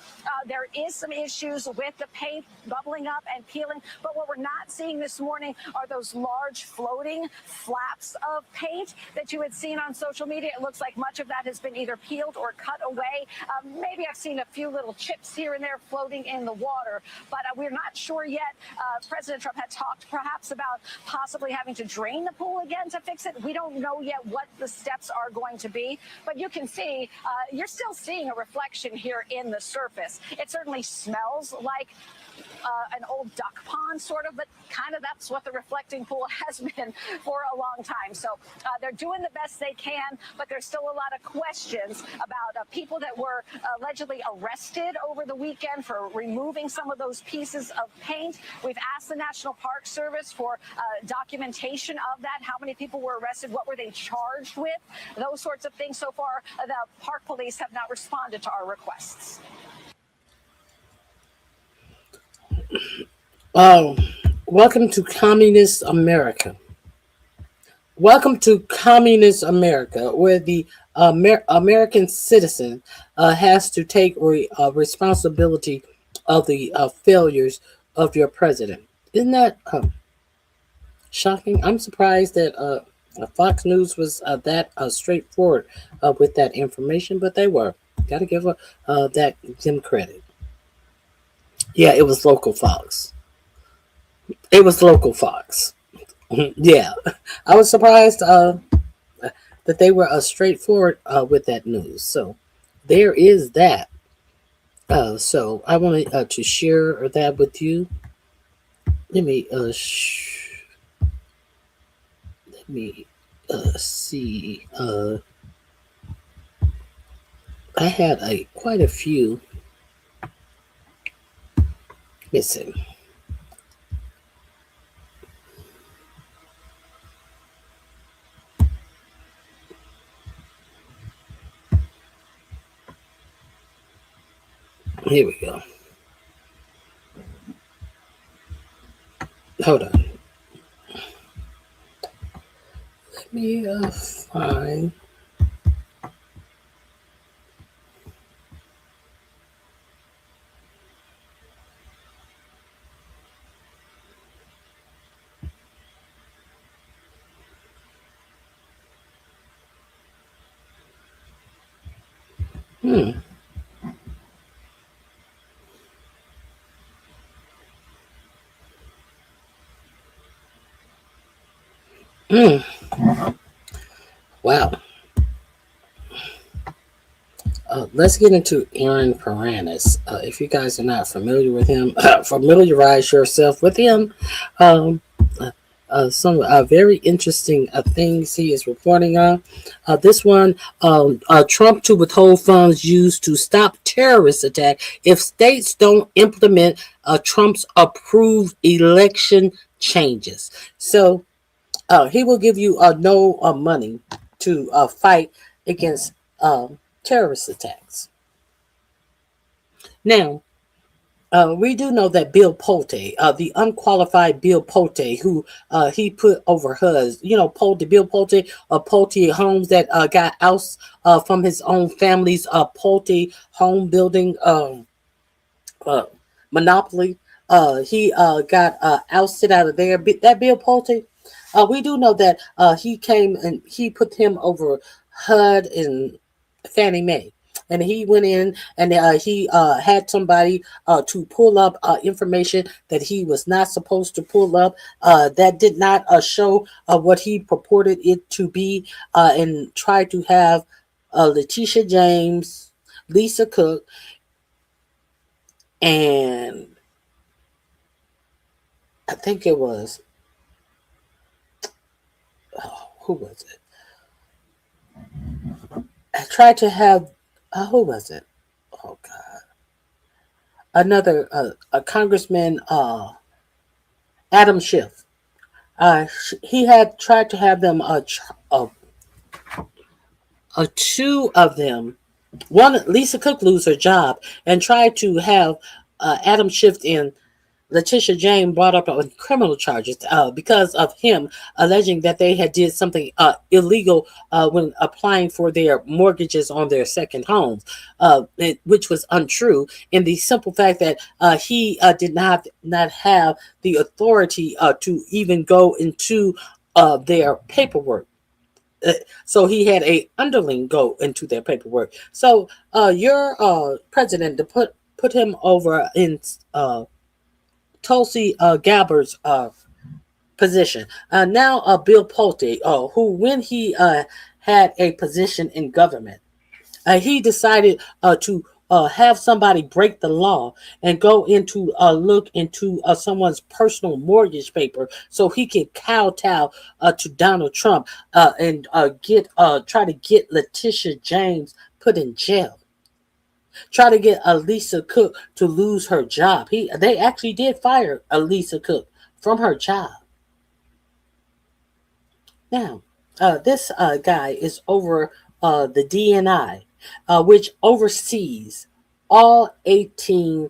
There is some issue issues with the paint bubbling up and peeling. But what we're not seeing this morning are those large floating flaps of paint that you had seen on social media. It looks like much of that has been either peeled or cut away. Maybe I've seen a few little chips here and there floating in the water, but we're not sure yet. President Trump had talked perhaps about possibly having to drain the pool again to fix it. We don't know yet what the steps are going to be, but you can see you're still seeing a reflection here in the surface. It certainly smells like an old duck pond, sort of, but kind of that's what the reflecting pool has been for a long time. So they're doing the best they can, but there's still a lot of questions about people that were allegedly arrested over the weekend for removing some of those pieces of paint. We've asked the National Park Service for documentation of that. How many people were arrested? What were they charged with? Those sorts of things. So far, the park police have not responded to our requests. Welcome to Communist America. Welcome to Communist America, where the American citizen has to take responsibility of the failures of your president. Isn't that shocking? I'm surprised that Fox News was that straightforward with that information, but they were. Got to give them credit. Yeah, it was local Fox. It was local Fox. Yeah, I was surprised that they were straightforward with that news. So there is that. So I wanted to share that with you. Let me see. I had quite a few missing. Here we go. Hold on. Let me find. Wow. Let's get into Aaron Paranis. If you guys are not familiar with him, familiarize yourself with him. Some very interesting things he is reporting on. This one, Trump to withhold funds used to stop terrorist attack if states don't implement Trump's approved election changes. So he will give you no money to fight against terrorist attacks. Now, we do know that Bill Pulte, the unqualified Bill Pulte, who he put over HUD, Bill Pulte, Pulte Homes that got ousted from his own family's Pulte home building monopoly. He got ousted out of there. That Bill Pulte, we do know that he came and he put him over HUD and Fannie Mae. And he went in and he had somebody to pull up information that he was not supposed to pull up. That did not show what he purported it to be, and tried to have Letitia James, Lisa Cook, and I think it was, who was it? I tried to have, who was it? Oh, God. Another, a Congressman, Adam Schiff. He had tried to have them, two of them, one, Lisa Cook, lose her job, and tried to have Adam Schiff and Letitia James brought up on criminal charges because of him alleging that they had did something illegal when applying for their mortgages on their second homes, which was untrue. In the simple fact that he did not have the authority to even go into their paperwork. So he had a underling go into their paperwork. So your president to put him over in Tulsi Gabbard's position. Now Bill Pulte, who when he had a position in government, he decided to have somebody break the law and go into look into someone's personal mortgage paper so he could kowtow to Donald Trump and try to get Letitia James put in jail. Try to get Elisa Cook to lose her job. They actually did fire Elisa Cook from her job. Now, this guy is over the DNI, which oversees all 18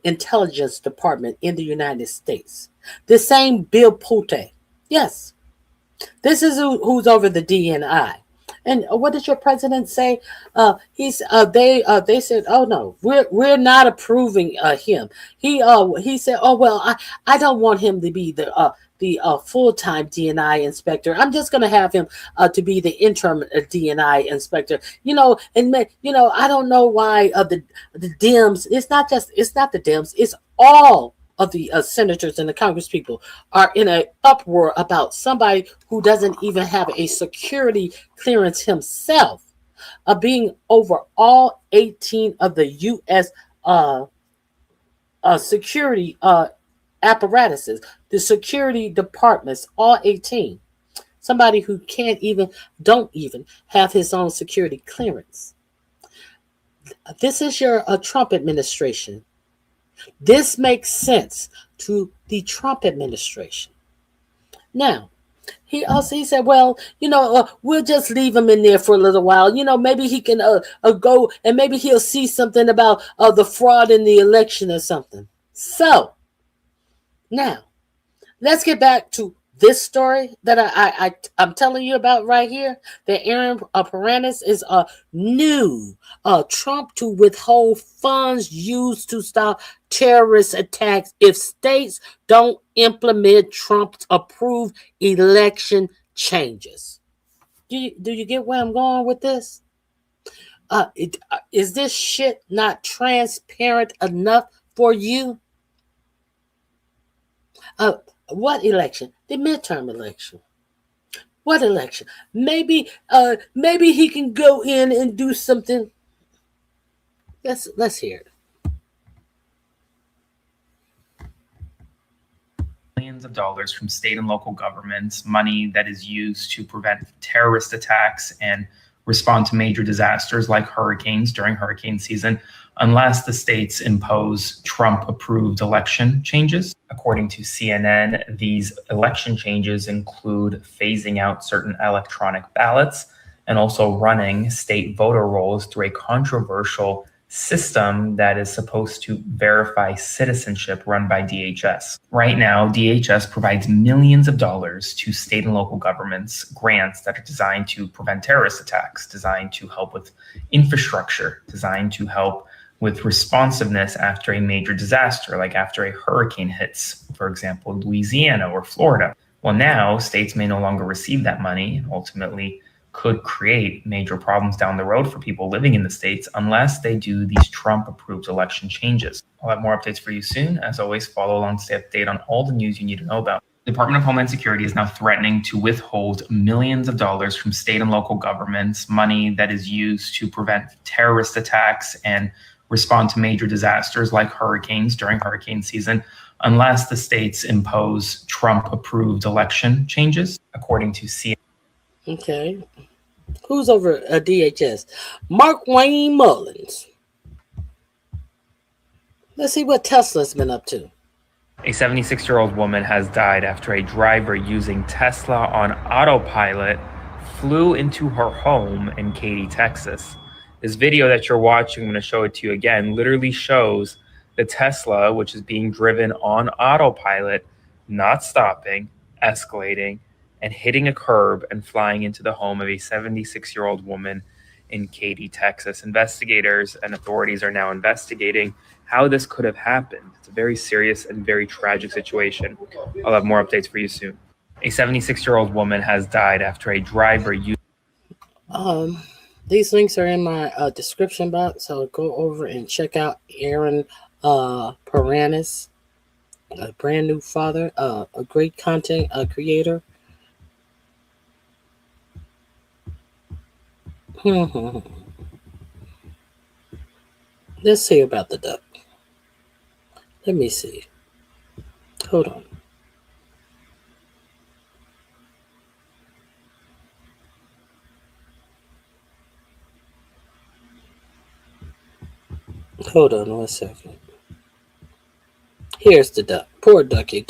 intelligence department in the United States. The same Bill Pulte. Yes, this is who's over the DNI. And what did your president say? They said, "Oh no, we're not approving him." He said, "Oh well, I don't want him to be the full-time DNI inspector. I'm just going to have him to be the interim DNI inspector." I don't know why the Dems. It's not the Dems. It's all of the senators and the Congress people are in an uproar about somebody who doesn't even have a security clearance himself, being over all 18 of the U.S. Security apparatuses, the security departments, all 18. Somebody who don't even have his own security clearance. This is your Trump administration. This makes sense to the Trump administration. Now, he said, well, we'll just leave him in there for a little while. Maybe he can go and maybe he'll see something about the fraud in the election or something. So, now, let's get back to this story that I'm telling you about right here. That Aaron Paranis is new Trump to withhold funds used to stop terrorist attacks if states don't implement Trump's approved election changes. Do you get where I'm going with this? Is this shit not transparent enough for you? What election? The midterm election. What election? Maybe he can go in and do something. Let's hear it. Millions of dollars from state and local governments, money that is used to prevent terrorist attacks and respond to major disasters like hurricanes during hurricane season, unless the states impose Trump-approved election changes. According to CNN, these election changes include phasing out certain electronic ballots and also running state voter rolls through a controversial system that is supposed to verify citizenship run by DHS. Right now, DHS provides millions of dollars to state and local governments, grants that are designed to prevent terrorist attacks, designed to help with infrastructure, designed to help with responsiveness after a major disaster, like after a hurricane hits, for example, Louisiana or Florida. Well, now states may no longer receive that money and ultimately could create major problems down the road for people living in the states unless they do these Trump-approved election changes. I'll have more updates for you soon. As always, follow along to stay up to date on all the news you need to know about. The Department of Homeland Security is now threatening to withhold millions of dollars from state and local governments, money that is used to prevent terrorist attacks and respond to major disasters like hurricanes during hurricane season, unless the states impose Trump-approved election changes, according to CNN. Okay. Who's over DHS? Mark Wayne Mullins. Let's see what Tesla's been up to. A 76-year-old woman has died after a driver using Tesla on autopilot flew into her home in Katy, Texas. This video that you're watching, I'm going to show it to you again, literally shows the Tesla, which is being driven on autopilot, not stopping, escalating, and hitting a curb and flying into the home of a 76-year-old woman in Katy, Texas. Investigators and authorities are now investigating how this could have happened. It's a very serious and very tragic situation. I'll have more updates for you soon. A 76-year-old woman has died after a driver used... These links are in my description box, so go over and check out Aaron Paranis, a brand new father, a great content creator. Let's see about the duck. Let me see. Hold on. Hold on 1 second. Here's the duck. Poor ducky.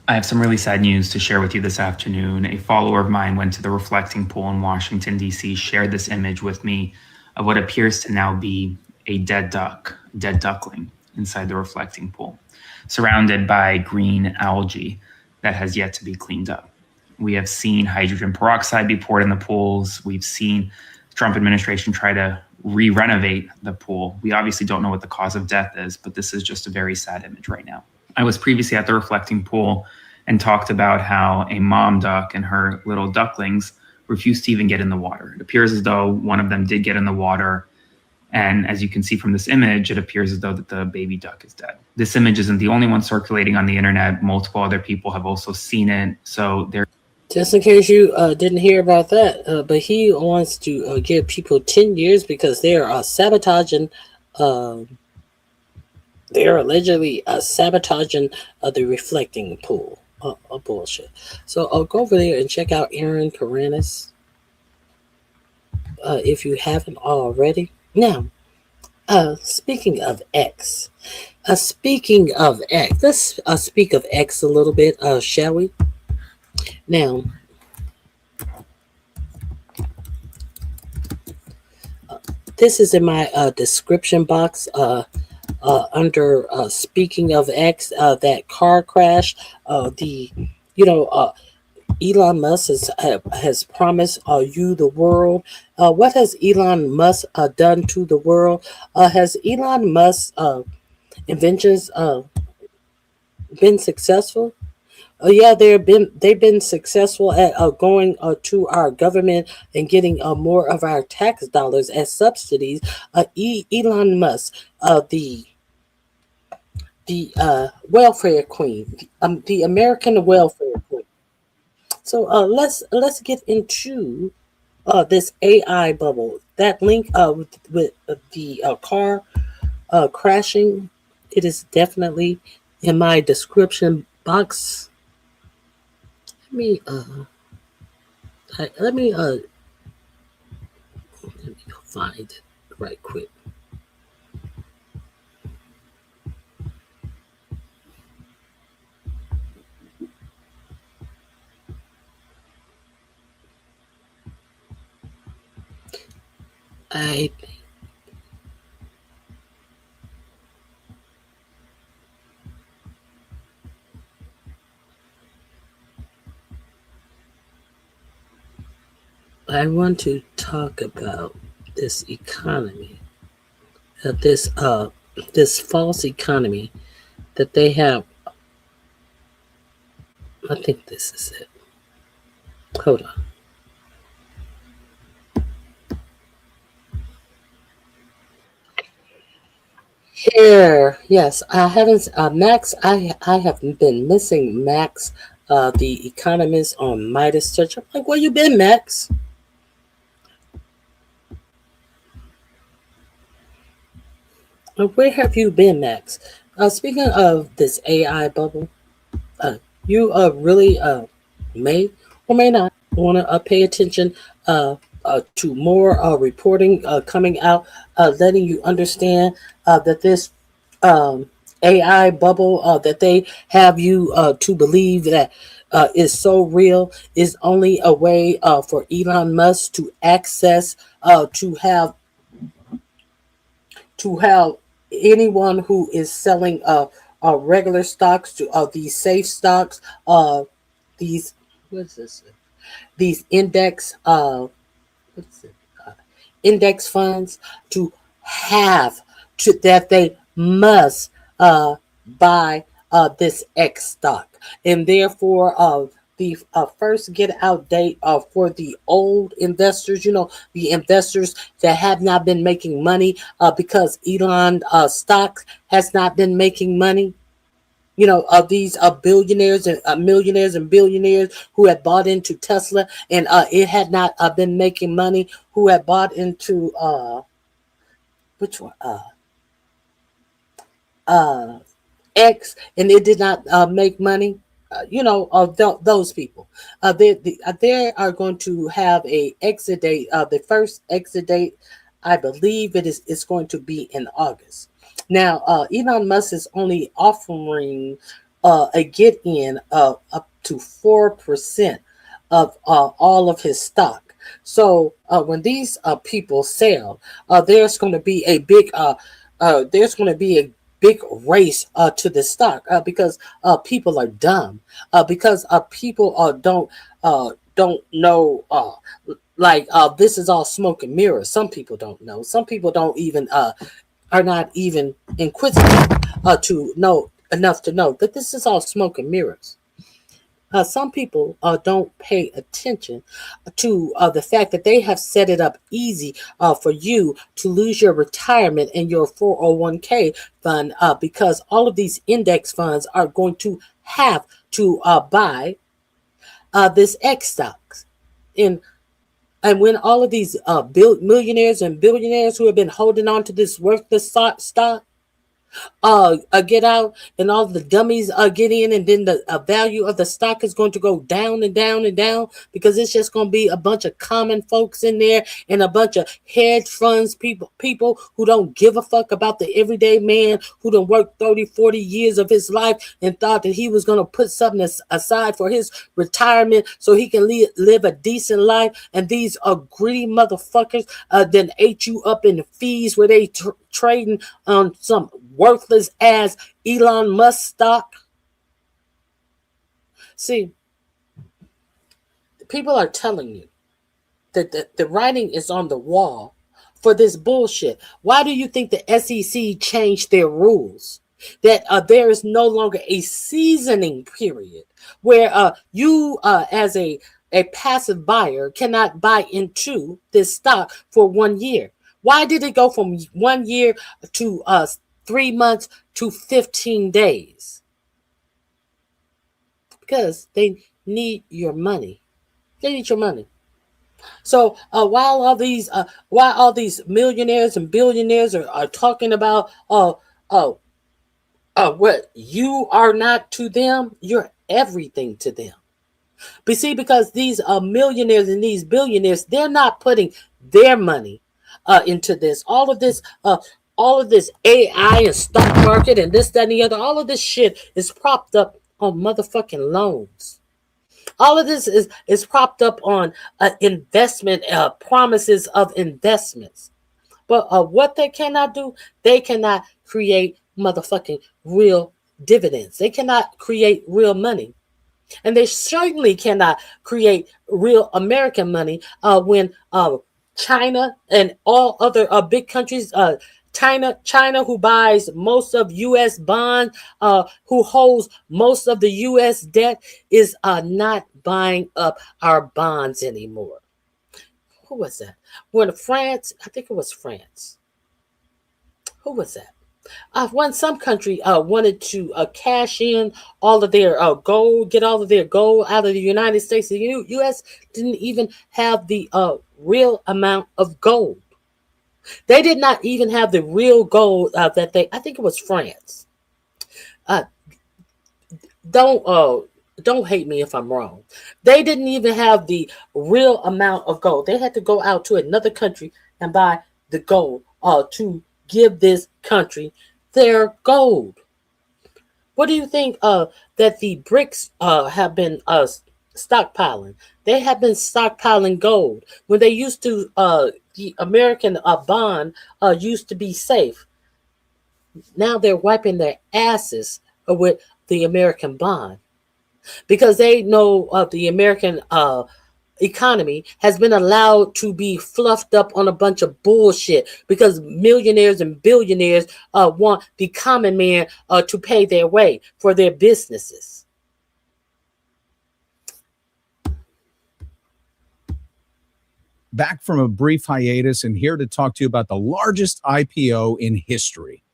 I have some really sad news to share with you this afternoon. A follower of mine went to the reflecting pool in Washington, D.C., shared this image with me of what appears to now be a dead duckling inside the reflecting pool, surrounded by green algae that has yet to be cleaned up. We have seen hydrogen peroxide be poured in the pools. We've seen the Trump administration try to re-renovate the pool. We obviously don't know what the cause of death is, but this is just a very sad image right now. I was previously at the reflecting pool and talked about how a mom duck and her little ducklings refused to even get in the water. It appears as though one of them did get in the water. And as you can see from this image, it appears as though that the baby duck is dead. This image isn't the only one circulating on the internet. Multiple other people have also seen it. So there. Just in case you didn't hear about that, but he wants to give people 10 years because they are sabotaging. They are allegedly sabotaging the reflecting pool. Bullshit. So I'll go over there and check out Aaron Paranis if you haven't already. Now, speaking of X, let's speak of X a little bit, shall we? Now, this is in my description box under speaking of X, that car crash. Elon Musk has promised you the world. What has Elon Musk done to the world? Has Elon Musk's inventions been successful? Yeah, they've been successful at going to our government and getting more of our tax dollars as subsidies. Elon Musk, the welfare queen, the American welfare queen. So let's get into this AI bubble. That link with the car crashing, it is definitely in my description box. Let me find it right quick. I want to talk about this economy, this false economy that they have. I think this is it. Hold on. Here, yes, I haven't. Max, I have been missing Max, the economist on Midas Touch. I'm like, where you been, Max? Where have you been, Max? Speaking of this AI bubble, you really may or may not want to pay attention to more reporting coming out, letting you understand that this AI bubble that they have you to believe that is so real is only a way for Elon Musk to access to have anyone who is selling regular stocks to these safe stocks, these what's this? These index what's it? Index funds to have to that they must buy this X stock, and therefore the first get out date for the old investors, the investors that have not been making money because Elon stock has not been making money. Of these billionaires and millionaires and billionaires who had bought into Tesla and it had not been making money, who had bought into which one? X, and it did not make money. Those people. They are going to have a exit date. The first exit date, I believe it's going to be in August. Now, Elon Musk is only offering a get in up to 4% of all of his stock. So when these people sell, there's going to be a big race to the stock because people are dumb, because people don't know, this is all smoke and mirrors. Some people don't know. Some people don't even are not even inquisitive to know enough to know that this is all smoke and mirrors. Some people don't pay attention to the fact that they have set it up easy for you to lose your retirement and your 401k fund because all of these index funds are going to have to buy this X stocks. And when all of these millionaires and billionaires who have been holding on to this worthless stock get out, and all the dummies get in, and then the value of the stock is going to go down and down and down because it's just going to be a bunch of common folks in there and a bunch of hedge funds people who don't give a fuck about the everyday man who done worked 30-40 years of his life and thought that he was going to put something aside for his retirement so he can live a decent life, and these are greedy motherfuckers then ate you up in the fees where they trading on some worthless ass Elon Musk stock. See, people are telling you that the writing is on the wall for this bullshit. Why do you think the SEC changed their rules? That there is no longer a seasoning period where you as a passive buyer cannot buy into this stock for 1 year. Why did it go from 1 year to 3 months to 15 days? Because they need your money. They need your money. So while all these millionaires and billionaires are talking about what you are not to them, you're everything to them. But see, because these millionaires and these billionaires, they're not putting their money into this. All of this AI and stock market and this, that, and the other, all of this shit is propped up on motherfucking loans. All of this is propped up on investment promises of investments. But what they cannot do, they cannot create motherfucking real dividends. They cannot create real money. And they certainly cannot create real American money when China and all other big countries, China, who buys most of U.S. bonds, who holds most of the U.S. debt, is not buying up our bonds anymore. Who was that? When France, I think it was France. Who was that? When some country wanted to cash in all of their gold, get all of their gold out of the United States, the U.S. didn't even have the real amount of gold. They did not even have the real gold I think it was France. Don't hate me if I'm wrong. They didn't even have the real amount of gold. They had to go out to another country and buy the gold to give this country their gold. What do you think that the BRICS have been stockpiling? They have been stockpiling gold when they used to. The American bond used to be safe. now they're wiping their asses with the American bond because they know the American economy has been allowed to be fluffed up on a bunch of bullshit because millionaires and billionaires want the common man to pay their way for their businesses. Back from a brief hiatus and here to talk to you about the largest IPO in history.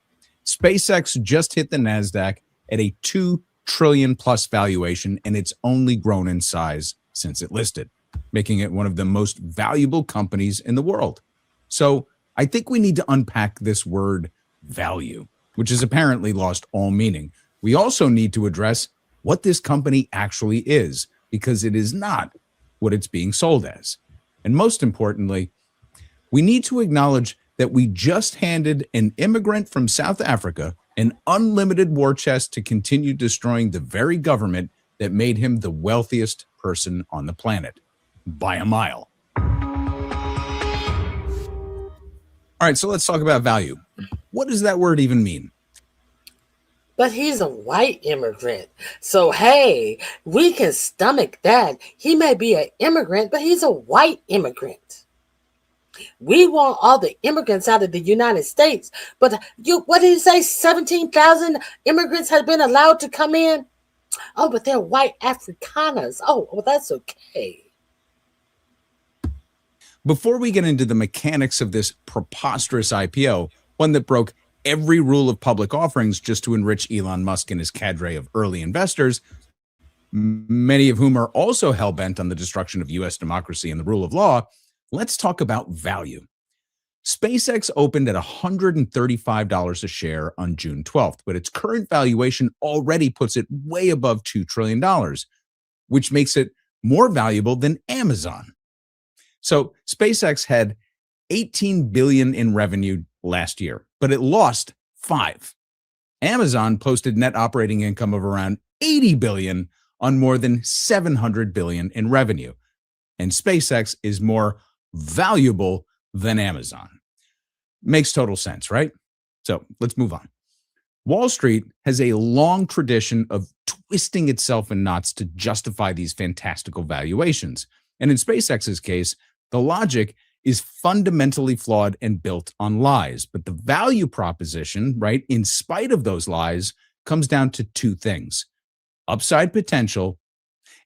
SpaceX just hit the NASDAQ at a $2 trillion plus valuation, and it's only grown in size since it listed, making it one of the most valuable companies in the world. So I think we need to unpack this word value, which has apparently lost all meaning. We also need to address what this company actually is, because it is not what it's being sold as. And most importantly, we need to acknowledge that we just handed an immigrant from South Africa an unlimited war chest to continue destroying the very government that made him the wealthiest person on the planet by a mile. All right, so let's talk about value. What does that word even mean? But he's a white immigrant. So, hey, we can stomach that. He may be an immigrant, but he's a white immigrant. We want all the immigrants out of the United States. But what did he say? 17,000 immigrants have been allowed to come in? Oh, but they're white Afrikaners. Oh, well, that's okay. Before we get into the mechanics of this preposterous IPO, one that broke every rule of public offerings just to enrich Elon Musk and his cadre of early investors, many of whom are also hell-bent on the destruction of U.S. democracy and the rule of law, let's talk about value. SpaceX opened at $135 a share on June 12th, but its current valuation already puts it way above $2 trillion, which makes it more valuable than Amazon. So SpaceX had $18 billion in revenue last year, but it lost $5 billion. Amazon posted net operating income of around $80 billion on more than $700 billion in revenue. And SpaceX is more valuable than Amazon. Makes total sense, right? So let's move on. Wall Street has a long tradition of twisting itself in knots to justify these fantastical valuations. And in SpaceX's case, the logic is fundamentally flawed and built on lies. But the value proposition, right, in spite of those lies, comes down to two things: upside potential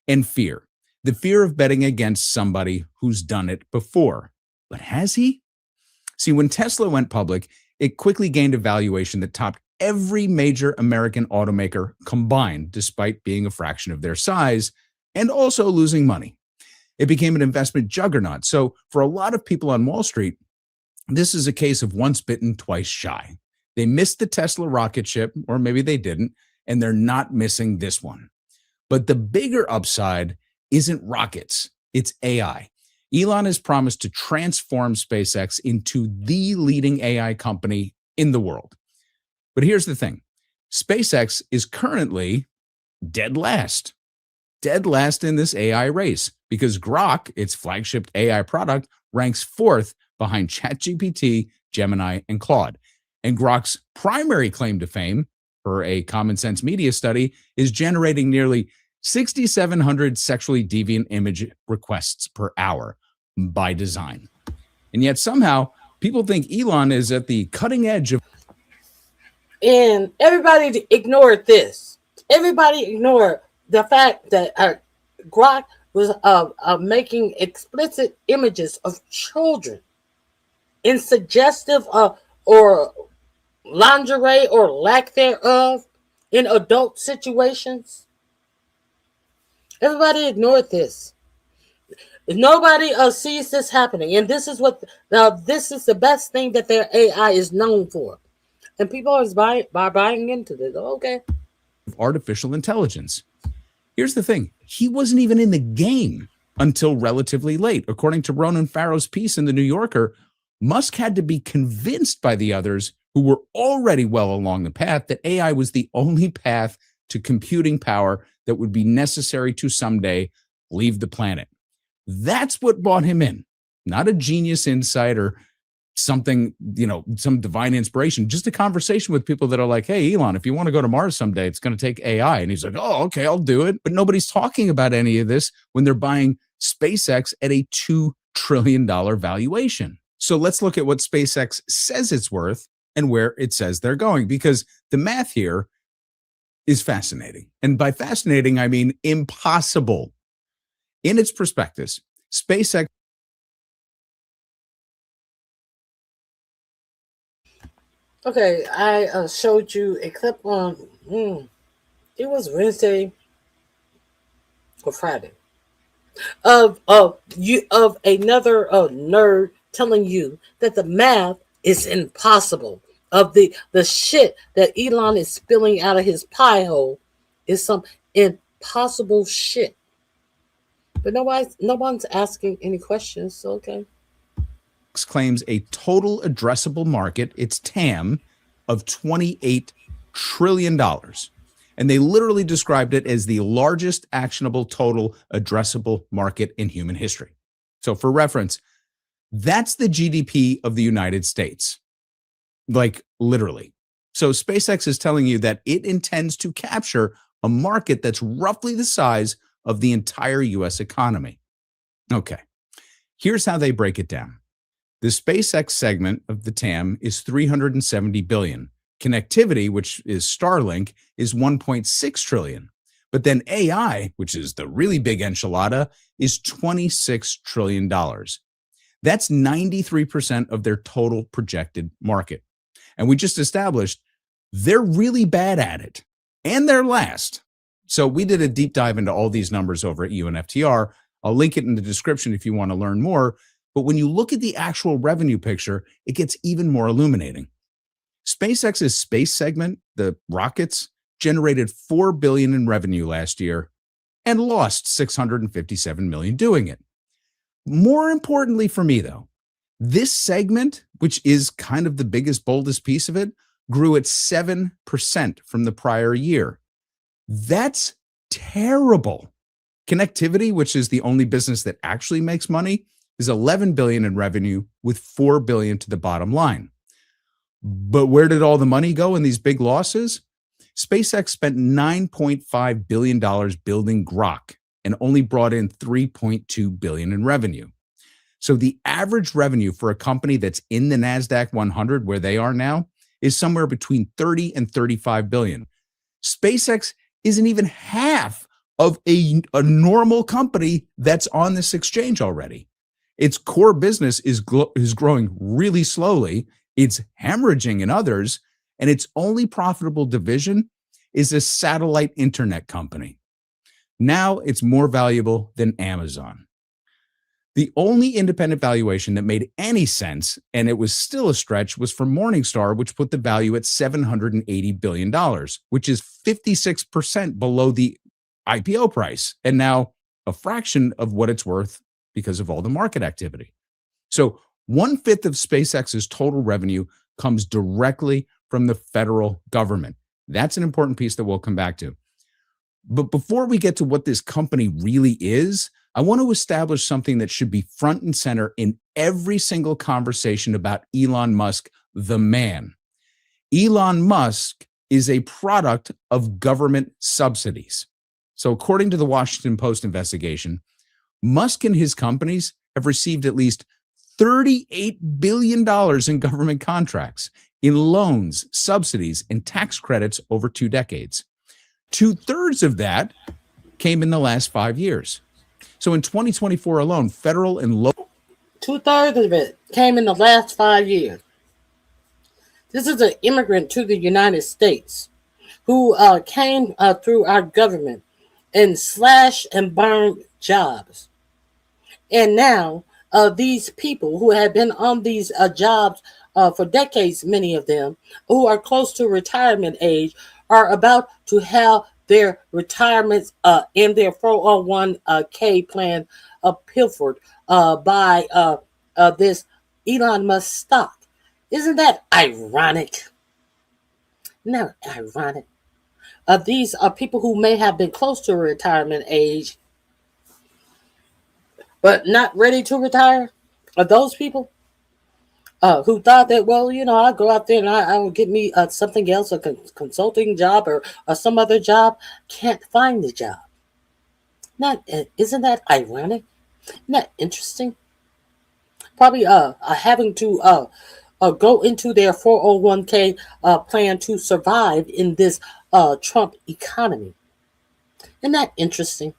and fear. The fear of betting against somebody who's done it before. But has he? See, when Tesla went public, it quickly gained a valuation that topped every major American automaker combined, despite being a fraction of their size and also losing money. It became an investment juggernaut. So for a lot of people on Wall Street, this is a case of once bitten, twice shy. They missed the Tesla rocket ship, or maybe they didn't, and they're not missing this one. But the bigger upside isn't rockets, it's AI. Elon has promised to transform SpaceX into the leading AI company in the world. But here's the thing. SpaceX is currently dead last in this AI race, because Grok, its flagship AI product, ranks 4th behind ChatGPT, Gemini, and Claude. And Grok's primary claim to fame, per a Common Sense Media study, is generating nearly 6,700 sexually deviant image requests per hour by design. And yet somehow people think Elon is at the cutting edge of... And everybody ignored this. Everybody ignored the fact that Grok was making explicit images of children in suggestive or lingerie or lack thereof in adult situations. Everybody ignored this. Nobody sees this happening, and this is the best thing that their AI is known for, and people are buying into this. Okay. Artificial intelligence. Here's the thing. He wasn't even in the game until relatively late. According to Ronan Farrow's piece in The New Yorker, Musk had to be convinced by the others who were already well along the path that AI was the only path to computing power that would be necessary to someday leave the planet. That's what brought him in, not a genius insight or something, some divine inspiration, just a conversation with people that are like, hey, Elon, if you want to go to Mars someday, it's going to take AI. And he's like, oh, okay, I'll do it. But nobody's talking about any of this when they're buying SpaceX at a $2 trillion valuation. So let's look at what SpaceX says it's worth and where it says they're going, because the math here is fascinating. And by fascinating, I mean impossible. In its prospectus, SpaceX. Okay, I showed you a clip on, it was Wednesday or Friday, of another nerd telling you that the math is impossible. Of the shit that Elon is spilling out of his pie hole is some impossible shit. But no one's asking any questions, so okay. Claims a total addressable market, its TAM, of $28 trillion. And they literally described it as the largest actionable total addressable market in human history. So for reference, that's the GDP of the United States. Like literally. So SpaceX is telling you that it intends to capture a market that's roughly the size of the entire US economy. Okay. Here's how they break it down. The SpaceX segment of the TAM is $370 billion. Connectivity, which is Starlink, is $1.6 trillion. But then AI, which is the really big enchilada, is $26 trillion. That's 93% of their total projected market. And we just established they're really bad at it. And they're last. So we did a deep dive into all these numbers over at UNFTR. I'll link it in the description if you want to learn more. But when you look at the actual revenue picture, it gets even more illuminating. SpaceX's space segment, the rockets, generated $4 billion in revenue last year and lost $657 million doing it. More importantly for me, though, this segment, which is kind of the biggest, boldest piece of it, grew at 7% from the prior year. That's terrible. Connectivity, which is the only business that actually makes money, is $11 billion in revenue with $4 billion to the bottom line. But where did all the money go in these big losses? SpaceX spent $9.5 billion building Grok and only brought in $3.2 billion in revenue. So the average revenue for a company that's in the NASDAQ 100, where they are now, is somewhere between 30 and 35 billion. SpaceX isn't even half of a normal company that's on this exchange already. Its core business is growing really slowly. It's hemorrhaging in others, and its only profitable division is a satellite internet company. Now it's more valuable than Amazon. The only independent valuation that made any sense, and it was still a stretch, was from Morningstar, which put the value at $780 billion, which is 56% below the IPO price, and now a fraction of what it's worth because of all the market activity. So 1/5 of SpaceX's total revenue comes directly from the federal government. That's an important piece that we'll come back to. But before we get to what this company really is, I want to establish something that should be front and center in every single conversation about Elon Musk, the man. Elon Musk is a product of government subsidies. So according to the Washington Post investigation, Musk and his companies have received at least $38 billion in government contracts, in loans, subsidies, and tax credits over 2 decades. 2/3 of that came in the last 5 years. So in 2024 alone, federal and local. 2/3 of it came in the last 5 years. This is an immigrant to the United States who came through our government and slashed and burned jobs. And now these people who have been on these jobs for decades, many of them, who are close to retirement age, are about to have their retirements in their 401k plan pilfered by this Elon Musk stock. Isn't that ironic? Not ironic. These are people who may have been close to retirement age, but not ready to retire. Are those people? who thought that, well, I'll go out there and I will get me something else, a consulting job or some other job, can't find the job. Isn't that ironic? Isn't that interesting? Probably having to go into their 401k plan to survive in this Trump economy. Isn't that interesting?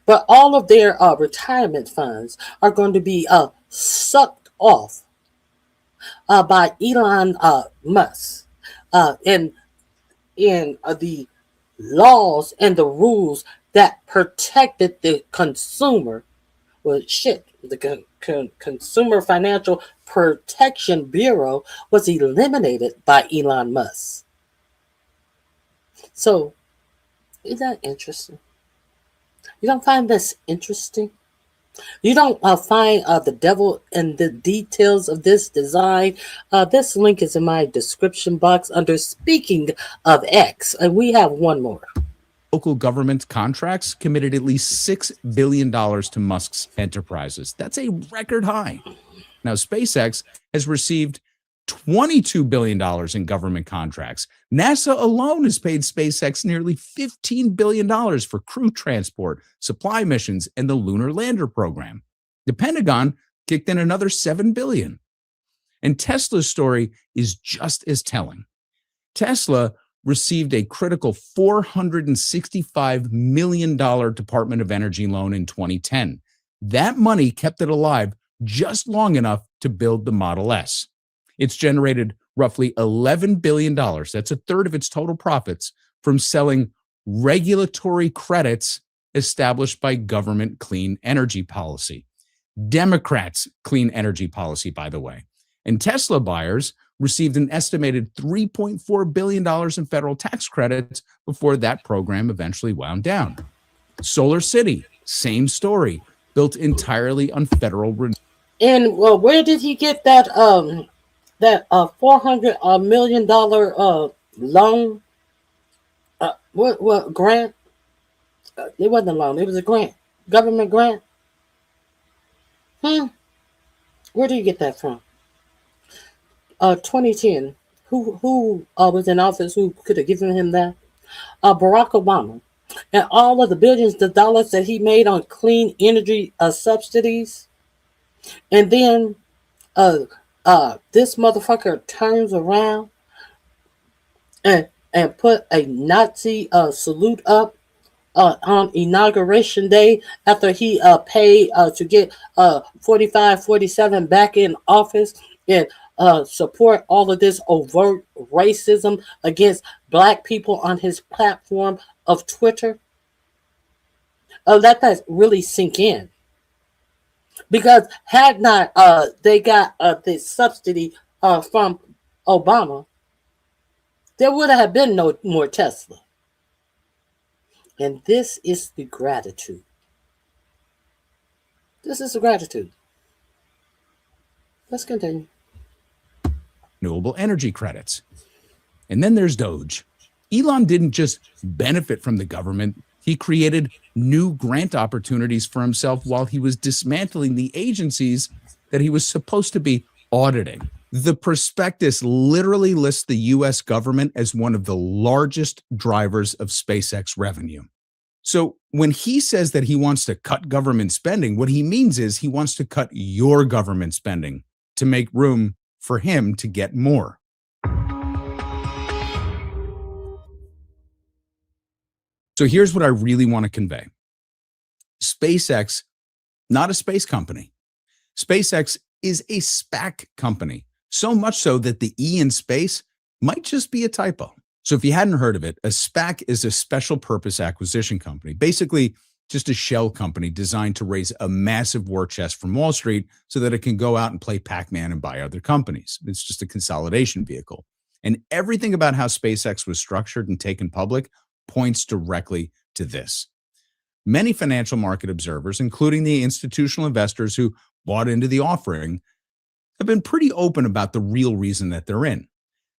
But all of their retirement funds are going to be sucked off by Elon Musk, and in the laws and the rules that protected the consumer. Well, shit, the Consumer Financial Protection Bureau was eliminated by Elon Musk. So, isn't that interesting? You don't find this interesting? You don't find the devil in the details of this design? This link is in my description box under Speaking of X, and we have one more. Local government contracts committed at least $6 billion to Musk's enterprises. That's a record high. Now, SpaceX has received $22 billion in government contracts. NASA alone has paid SpaceX nearly $15 billion for crew transport, supply missions, and the lunar lander program. The Pentagon kicked in another $7 billion. And Tesla's story is just as telling. Tesla received a critical $465 million Department of Energy loan in 2010. That money kept it alive just long enough to build the Model S. It's generated roughly $11 billion. That's a third of its total profits from selling regulatory credits established by government clean energy policy. Democrats' clean energy policy, by the way. And Tesla buyers received an estimated $3.4 billion in federal tax credits before that program eventually wound down. Solar City, same story, built entirely on federal. And where did he get that $400 million loan? What grant? It wasn't a loan. It was a grant, government grant. Where did you get that from? 2010. Who was in office? Who could have given him that? Barack Obama, and all of the billions of dollars that he made on clean energy subsidies, and then this motherfucker turns around and put a Nazi salute up on Inauguration Day after he paid to get 45, 47 back in office and support all of this overt racism against black people on his platform of Twitter. Let that really sink in. Because had not they got this subsidy from Obama, there would have been no more Tesla. And this is the gratitude. This is the gratitude. Let's continue. Renewable energy credits. And then there's Doge. Elon didn't just benefit from the government. He created new grant opportunities for himself while he was dismantling the agencies that he was supposed to be auditing. The prospectus literally lists the U.S. government as one of the largest drivers of SpaceX revenue. So when he says that he wants to cut government spending, what he means is he wants to cut your government spending to make room for him to get more. So here's what I really want to convey. SpaceX, not a space company. SpaceX is a SPAC company, so much so that the E in space might just be a typo. So if you hadn't heard of it, a SPAC is a special purpose acquisition company, basically just a shell company designed to raise a massive war chest from Wall Street so that it can go out and play Pac-Man and buy other companies. It's just a consolidation vehicle. And everything about how SpaceX was structured and taken public points directly to this. Many financial market observers, including the institutional investors who bought into the offering, have been pretty open about the real reason that they're in.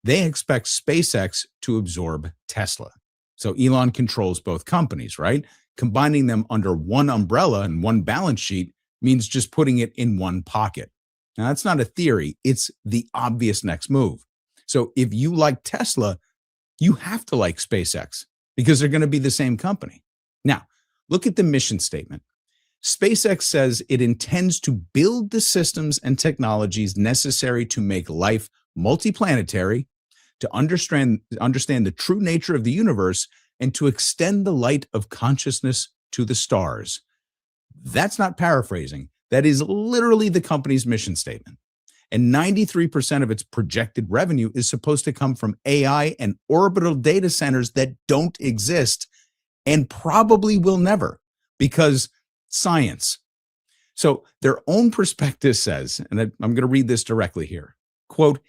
They expect SpaceX to absorb Tesla. So Elon controls both companies, right? Combining them under one umbrella and one balance sheet means just putting it in one pocket. Now, that's not a theory. It's the obvious next move. So if you like Tesla, you have to like SpaceX because they're going to be the same company. Now, look at the mission statement. SpaceX says it intends to build the systems and technologies necessary to make life multiplanetary, to understand the true nature of the universe, and to extend the light of consciousness to the stars. That's not paraphrasing. That is literally the company's mission statement. And 93% of its projected revenue is supposed to come from AI and orbital data centers that don't exist and probably will never, because science. So their own prospectus says, and I'm going to read this directly here, quote,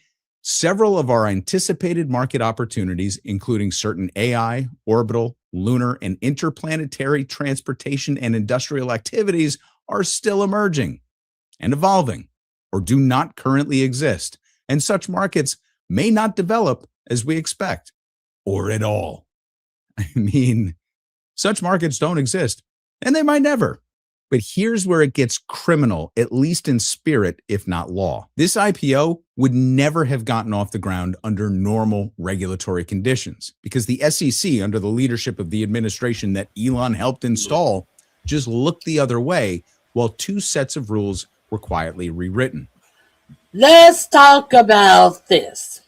several of our anticipated market opportunities, including certain AI, orbital, lunar, and interplanetary transportation and industrial activities, are still emerging and evolving or do not currently exist. And such markets may not develop as we expect or at all. I mean, such markets don't exist and they might never. But here's where it gets criminal, at least in spirit, if not law. This IPO would never have gotten off the ground under normal regulatory conditions because the SEC, under the leadership of the administration that Elon helped install, just looked the other way while two sets of rules were quietly rewritten. Let's talk about this.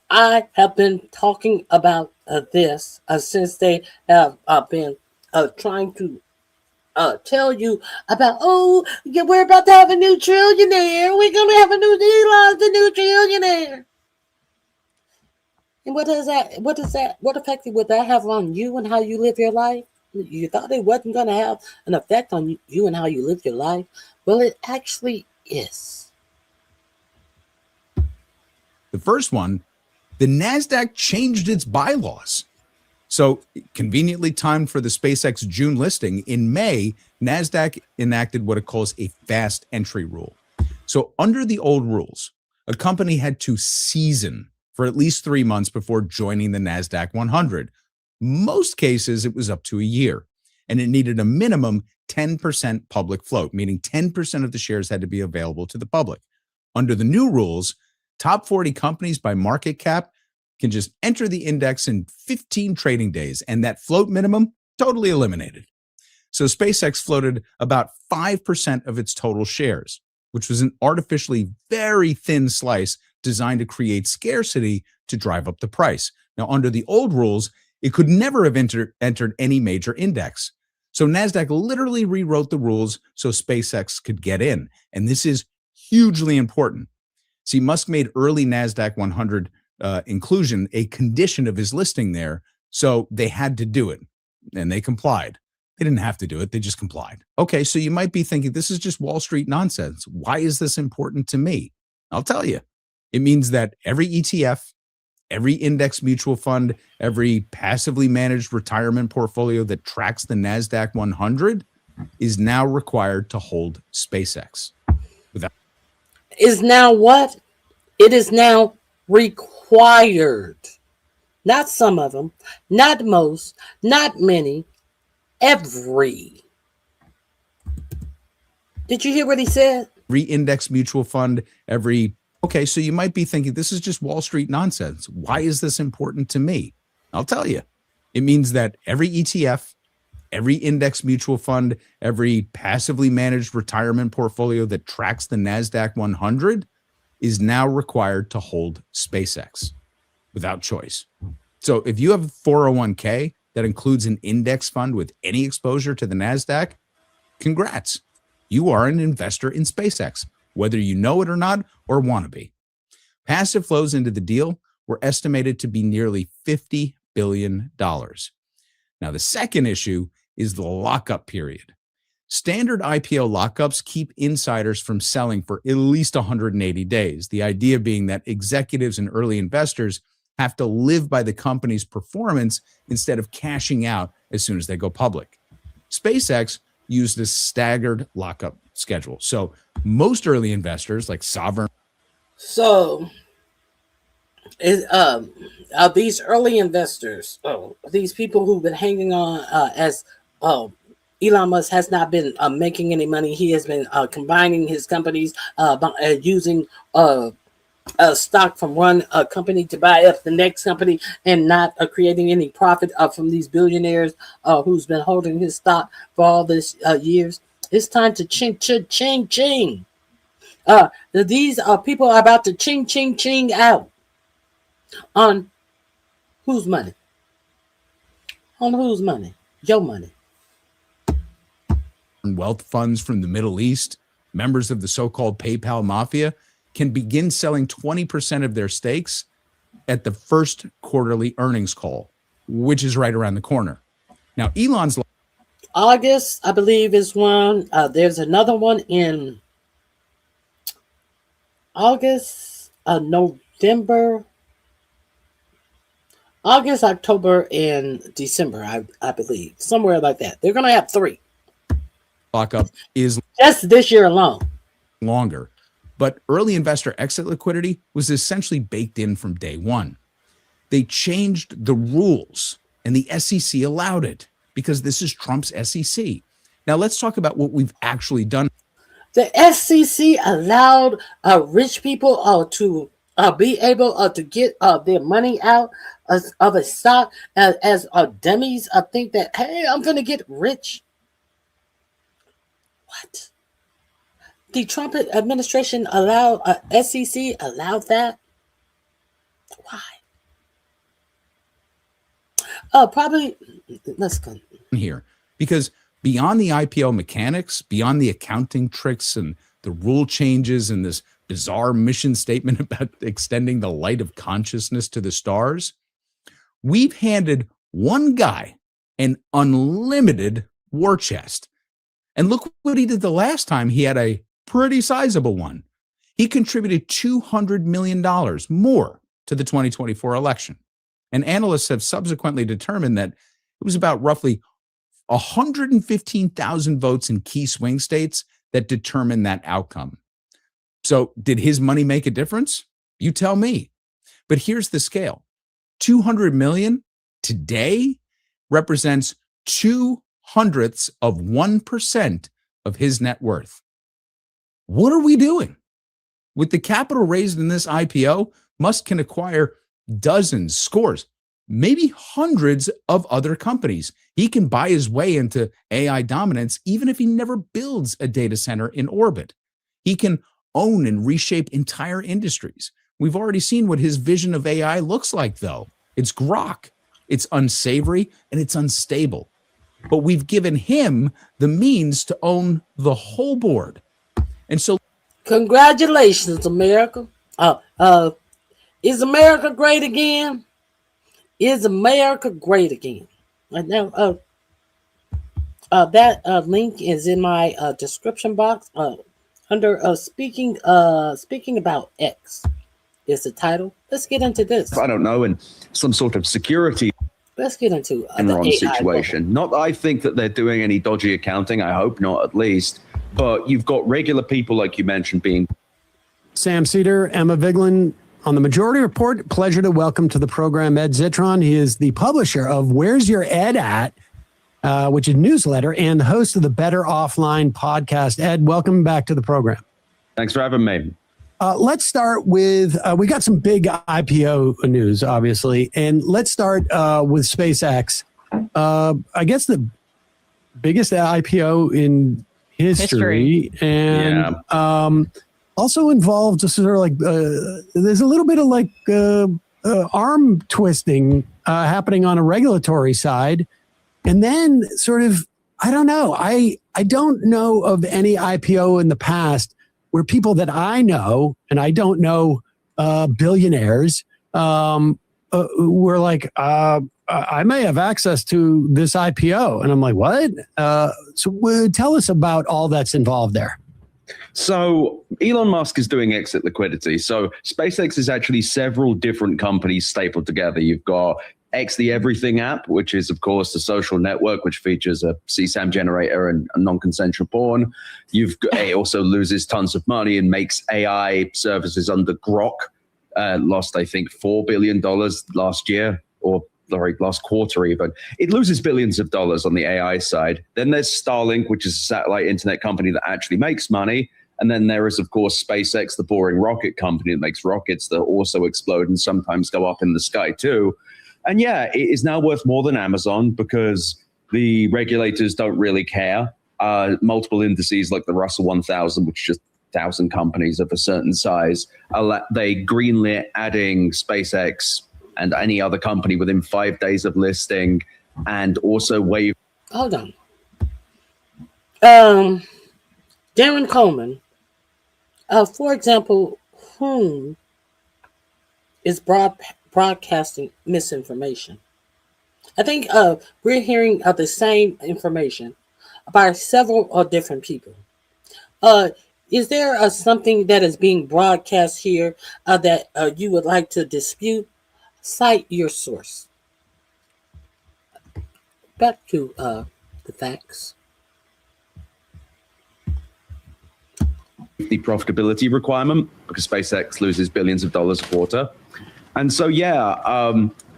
I have been talking about this since they have been trying to tell you about, yeah, we're about to have a new trillionaire. We're going to have a new Elon, the new trillionaire. And what effect would that have on you and how you live your life? You thought it wasn't going to have an effect on you and how you live your life? Well, it actually is. The first one, the NASDAQ changed its bylaws. So conveniently timed for the SpaceX June listing, in May, NASDAQ enacted what it calls a fast entry rule. So under the old rules, a company had to season for at least 3 months before joining the NASDAQ 100. Most cases, it was up to a year, and it needed a minimum 10% public float, meaning 10% of the shares had to be available to the public. Under the new rules, top 40 companies by market cap can just enter the index in 15 trading days, and that float minimum totally eliminated. So SpaceX floated about 5% of its total shares, which was an artificially very thin slice designed to create scarcity to drive up the price. Now, under the old rules, it could never have entered any major index. So NASDAQ literally rewrote the rules so SpaceX could get in, and this is hugely important. See, Musk made early NASDAQ 100 inclusion a condition of his listing there, so they had to do it, and they complied. They didn't have to do it, they just complied. Okay, so you might be thinking, this is just Wall Street nonsense. Why is this important to me? I'll tell you. It means that every ETF, every index mutual fund, every passively managed retirement portfolio that tracks the NASDAQ 100 is now required to hold SpaceX. Is now what? It is now required. Not some of them, not most, not many, every. Did you hear what he said? Every index mutual fund, every. Okay, so you might be thinking, this is just Wall Street nonsense. Why is this important to me? I'll tell you. It means that every ETF, every index mutual fund, every passively managed retirement portfolio that tracks the NASDAQ 100 is now required to hold SpaceX without choice. So if you have a 401k that includes an index fund with any exposure to the NASDAQ, congrats. You are an investor in SpaceX, whether you know it or not or want to be. Passive flows into the deal were estimated to be nearly $50 billion. Now, the second issue is the lockup period. Standard IPO lockups keep insiders from selling for at least 180 days. The idea being that executives and early investors have to live by the company's performance instead of cashing out as soon as they go public. SpaceX used a staggered lockup schedule. So most early investors, like sovereign. So these early investors, these people who've been hanging on as Elon Musk has not been making any money. He has been combining his companies, using stock from one company to buy up the next company, and not creating any profit from these billionaires who's been holding his stock for all this years. It's time to ching. These people are about to ching out on whose money? On whose money? Your money. Wealth funds from the Middle East, members of the so-called PayPal mafia, can begin selling 20% of their stakes at the first quarterly earnings call, which is right around the corner. Now, Elon's August, I believe, is one. There's another one in August, November, August, October, and December, I believe. Somewhere like that. They're going to have 3. lockup is just this year alone. Longer. But early investor exit liquidity was essentially baked in from day one. They changed the rules, and the SEC allowed it because this is Trump's SEC. Now, let's talk about what we've actually done. The SEC allowed rich people to be able to get their money out of a stock as dummies. Think that, hey, I'm going to get rich. What? The Trump administration allowed, SEC allowed that? Why? Probably, let's go here, because beyond the IPO mechanics, beyond the accounting tricks and the rule changes and this bizarre mission statement about extending the light of consciousness to the stars, we've handed one guy an unlimited war chest. And look what he did the last time he had a pretty sizable one. He contributed $200 million more to the 2024 election. And analysts have subsequently determined that it was about roughly 115,000 votes in key swing states that determined that outcome. So did his money make a difference? You tell me. But here's the scale. 200 million today represents 0.02% of his net worth. What are we doing? With the capital raised in this IPO, Musk can acquire dozens, scores, maybe hundreds of other companies. He can buy his way into AI dominance even if he never builds a data center in orbit. He can own and reshape entire industries. We've already seen what his vision of AI looks like, though. It's grok, it's unsavory, and it's unstable. But we've given him the means to own the whole board. And so, congratulations, America. Is America great again? Is America great again? Now, that link is in my description box under speaking about X is the title. Let's get into this. I don't know, and some sort of security. Let's get into Enron situation. Not that I think that they're doing any dodgy accounting. I hope not, at least. But you've got regular people, like you mentioned, being. Sam Cedar, Emma Vigeland on the Majority Report. Pleasure to welcome to the program Ed Zitron. He is the publisher of Where's Your Ed At, which is a newsletter, and the host of the Better Offline podcast. Ed, welcome back to the program. Thanks for having me. Let's start with, we got some big IPO news, obviously, and let's start with SpaceX. I guess the biggest IPO in history. And also involved just sort of like, there's a little bit of like arm twisting happening on a regulatory side. And then sort of, I don't know, I don't know of any IPO in the past where people that I know, and I don't know billionaires, were like, I may have access to this IPO. And I'm like, what? So tell us about all that's involved there. So Elon Musk is doing exit liquidity. So SpaceX is actually several different companies stapled together. You've got X, the Everything app, which is, of course, the social network, which features a CSAM generator and a non-consensual porn. It also loses tons of money and makes AI services under grok. Lost, I think, $4 billion last year, or last quarter even. It loses billions of dollars on the AI side. Then there's Starlink, which is a satellite internet company that actually makes money. And then there is, of course, SpaceX, the boring rocket company that makes rockets that also explode and sometimes go up in the sky too. And yeah, it is now worth more than Amazon because the regulators don't really care. Multiple indices like the Russell 1000, which is just 1,000 companies of a certain size, they greenlit adding SpaceX and any other company within 5 days of listing, and also waive. Hold on. Darren Coleman, for example, whom is broadcasting misinformation? I think we're hearing the same information by several different people. Is there something that is being broadcast here that you would like to dispute? Cite your source. Back to the facts. The profitability requirement, because SpaceX loses billions of dollars a quarter. And so,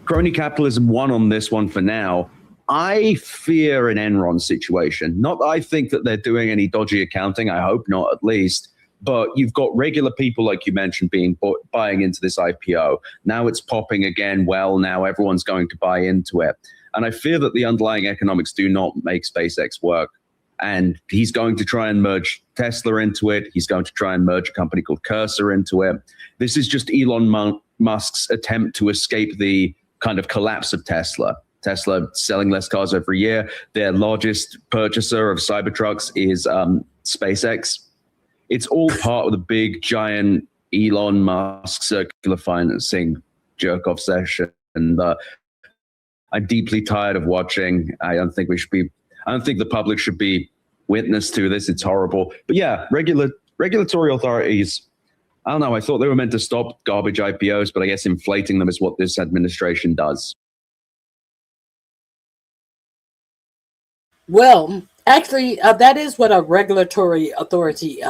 crony capitalism won on this one for now. I fear an Enron situation. Not that I think that they're doing any dodgy accounting. I hope not, at least. But you've got regular people, like you mentioned, buying into this IPO. Now it's popping again. Well, now everyone's going to buy into it. And I fear that the underlying economics do not make SpaceX work. And he's going to try and merge Tesla into it. He's going to try and merge a company called Cursor into it. This is just Elon Musk's attempt to escape the kind of collapse of Tesla. Tesla selling less cars every year. Their largest purchaser of Cybertrucks is SpaceX. It's all part of the big, giant Elon Musk circular financing jerk-off session. And I'm deeply tired of watching. I don't think the public should be witness to this. It's horrible. But yeah, regulatory authorities, I don't know. I thought they were meant to stop garbage IPOs, but I guess inflating them is what this administration does. Well, actually, that is what a regulatory authority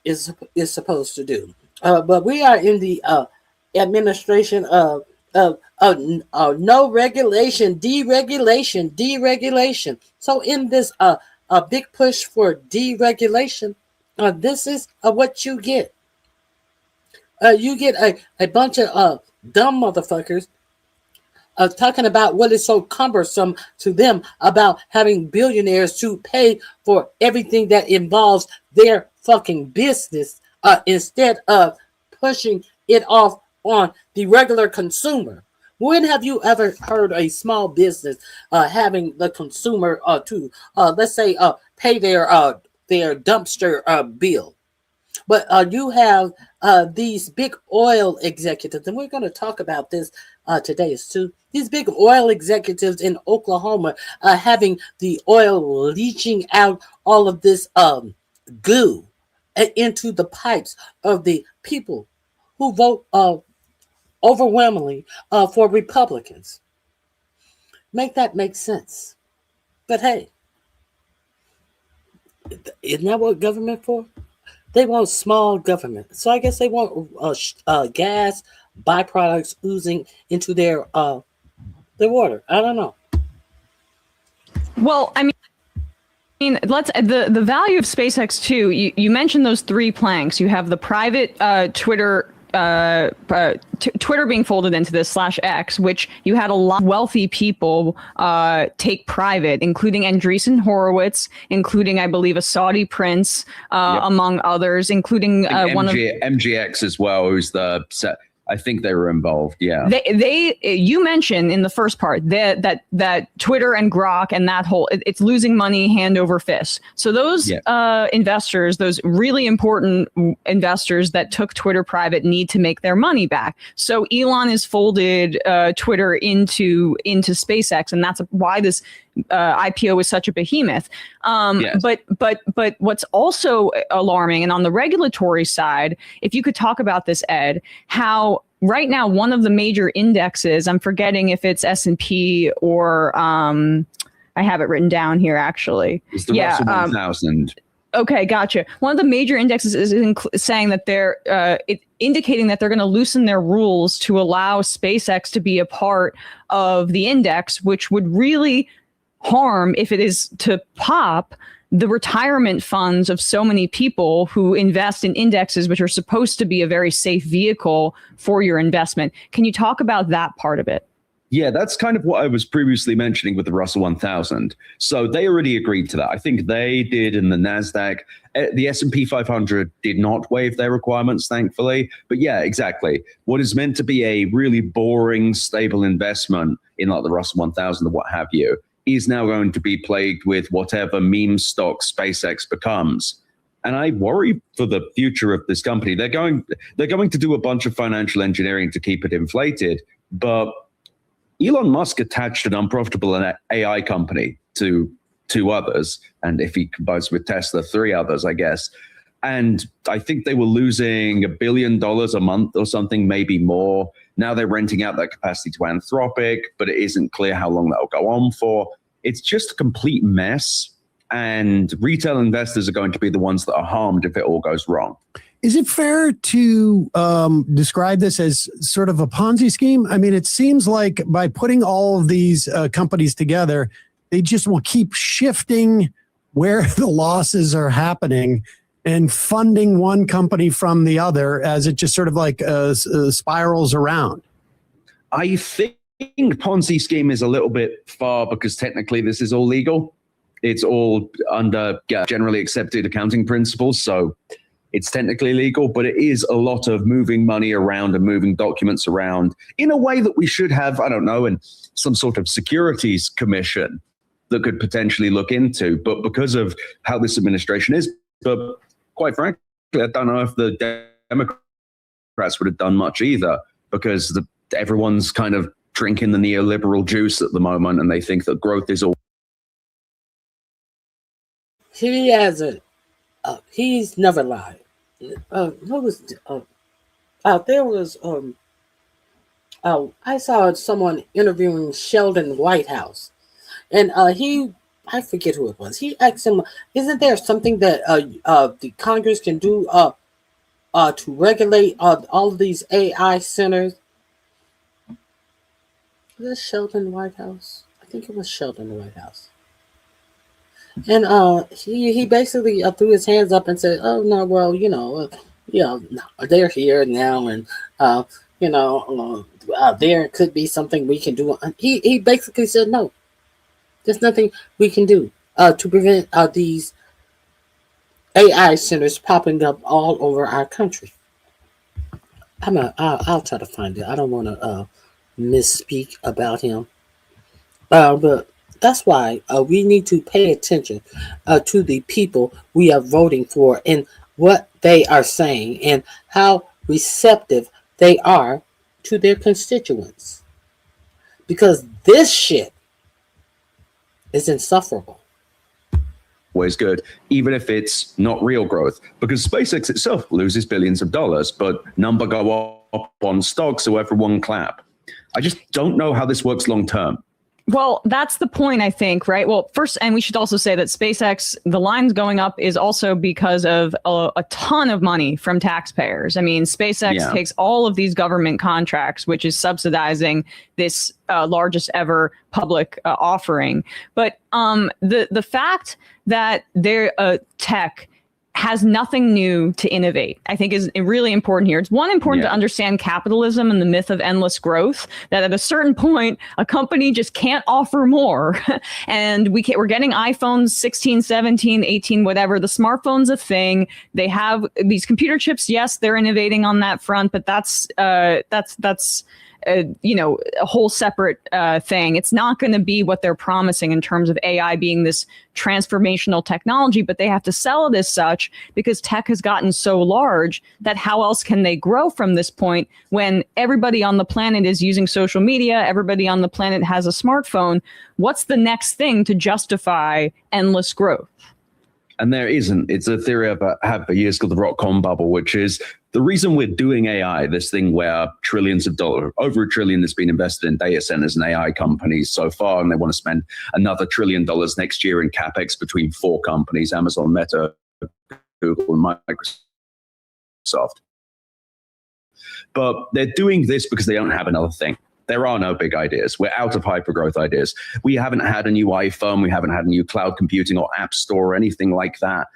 is supposed to do. But we are in the administration of no regulation, deregulation. So in this a big push for deregulation, this is what you get. You get a bunch of dumb motherfuckers talking about what is so cumbersome to them about having billionaires to pay for everything that involves their fucking business instead of pushing it off on the regular consumer. When have you ever heard a small business having the consumer to let's say pay their dumpster bill? But you have these big oil executives, and we're going to talk about this today too. These big oil executives in Oklahoma having the oil leaching out all of this goo into the pipes of the people who vote overwhelmingly for Republicans. Make that make sense. But hey, isn't that what government for? They want small government. So I guess they want gas byproducts oozing into their water. I don't know. Well, I mean, the value of SpaceX too. You mentioned those three planks. You have the private Twitter. Twitter being folded into this /X, which you had a lot of wealthy people take private, including Andreessen Horowitz, including, I believe, a Saudi prince, among others, including one of MGX as well, who's I think they were involved. Yeah. You mentioned in the first part that Twitter and Grok and that whole, it's losing money hand over fist. So those investors, those really important investors that took Twitter private need to make their money back. So Elon has folded Twitter into SpaceX, and that's why this IPO is such a behemoth. But what's also alarming, and on the regulatory side, if you could talk about this, Ed, how right now one of the major indexes, I'm forgetting if it's S&P or I have it written down here actually. It's the Russell 1000. Okay, gotcha. One of the major indexes is saying that they're indicating that they're going to loosen their rules to allow SpaceX to be a part of the index, which would really harm, if it is to pop, the retirement funds of so many people who invest in indexes, which are supposed to be a very safe vehicle for your investment. Can you talk about that part of it? Yeah, that's kind of what I was previously mentioning with the Russell 1000. So they already agreed to that. I think they did in the NASDAQ. The S&P 500 did not waive their requirements, thankfully. But yeah, exactly. What is meant to be a really boring, stable investment in like the Russell 1000 or what have you is now going to be plagued with whatever meme stock SpaceX becomes. And I worry for the future of this company. They're going to do a bunch of financial engineering to keep it inflated, but Elon Musk attached an unprofitable AI company to two others, and if he combines with Tesla, three others, I guess. And I think they were losing $1 billion a month or something, maybe more. Now they're renting out that capacity to Anthropic, but it isn't clear how long that'll go on for. It's just a complete mess, and retail investors are going to be the ones that are harmed if it all goes wrong. Is it fair to describe this as sort of a Ponzi scheme? I mean, it seems like by putting all of these companies together, they just will keep shifting where the losses are happening and funding one company from the other as it just sort of like spirals around. I think Ponzi scheme is a little bit far because technically this is all legal. It's all under generally accepted accounting principles. So it's technically legal, but it is a lot of moving money around and moving documents around in a way that we should have, I don't know, in some sort of securities commission that could potentially look into. But because of how this administration is, but quite frankly, I don't know if the Democrats would have done much either, because everyone's kind of drinking the neoliberal juice at the moment, and they think that growth is all. He hasn't. He's never lied. What was there was I saw someone interviewing Sheldon Whitehouse, and I forget who it was. He asked him, "Isn't there something that the Congress can do to regulate all of these AI centers?" Was it Sheldon Whitehouse? I think it was Sheldon Whitehouse. And he basically threw his hands up and said, "Oh no, well, they're here now, and there could be something we can do." He basically said, "No, there's nothing we can do to prevent these AI centers popping up all over our country." I'll try to find it. I don't want to misspeak about him, but. That's why we need to pay attention to the people we are voting for and what they are saying and how receptive they are to their constituents. Because this shit is insufferable. Always good, even if it's not real growth, because SpaceX itself loses billions of dollars, but number go up on stocks, so everyone clap. I just don't know how this works long term. Well, that's the point, I think, right? Well, first, and we should also say that SpaceX, the lines going up is also because of a ton of money from taxpayers. I mean, SpaceX takes all of these government contracts, which is subsidizing this largest ever public offering. But the fact that their tech has nothing new to innovate, I think is really important here. It's important to understand capitalism and the myth of endless growth, that at a certain point, a company just can't offer more. And we're getting iPhones 16, 17, 18, whatever. The smartphone's a thing. They have these computer chips. Yes, they're innovating on that front, but that's a whole separate thing. It's not going to be what they're promising in terms of AI being this transformational technology, but they have to sell it as such because tech has gotten so large that how else can they grow from this point when everybody on the planet is using social media, everybody on the planet has a smartphone? What's the next thing to justify endless growth? And there isn't. It's a theory I've had for years called the .com bubble, which is the reason we're doing AI, this thing where trillions of dollars, over $1 trillion has been invested in data centers and AI companies so far, and they want to spend another $1 trillion next year in CapEx between 4 companies, Amazon, Meta, Google and Microsoft. But they're doing this because they don't have another thing. There are no big ideas. We're out of hypergrowth ideas. We haven't had a new iPhone. We haven't had a new cloud computing or app store or anything like that.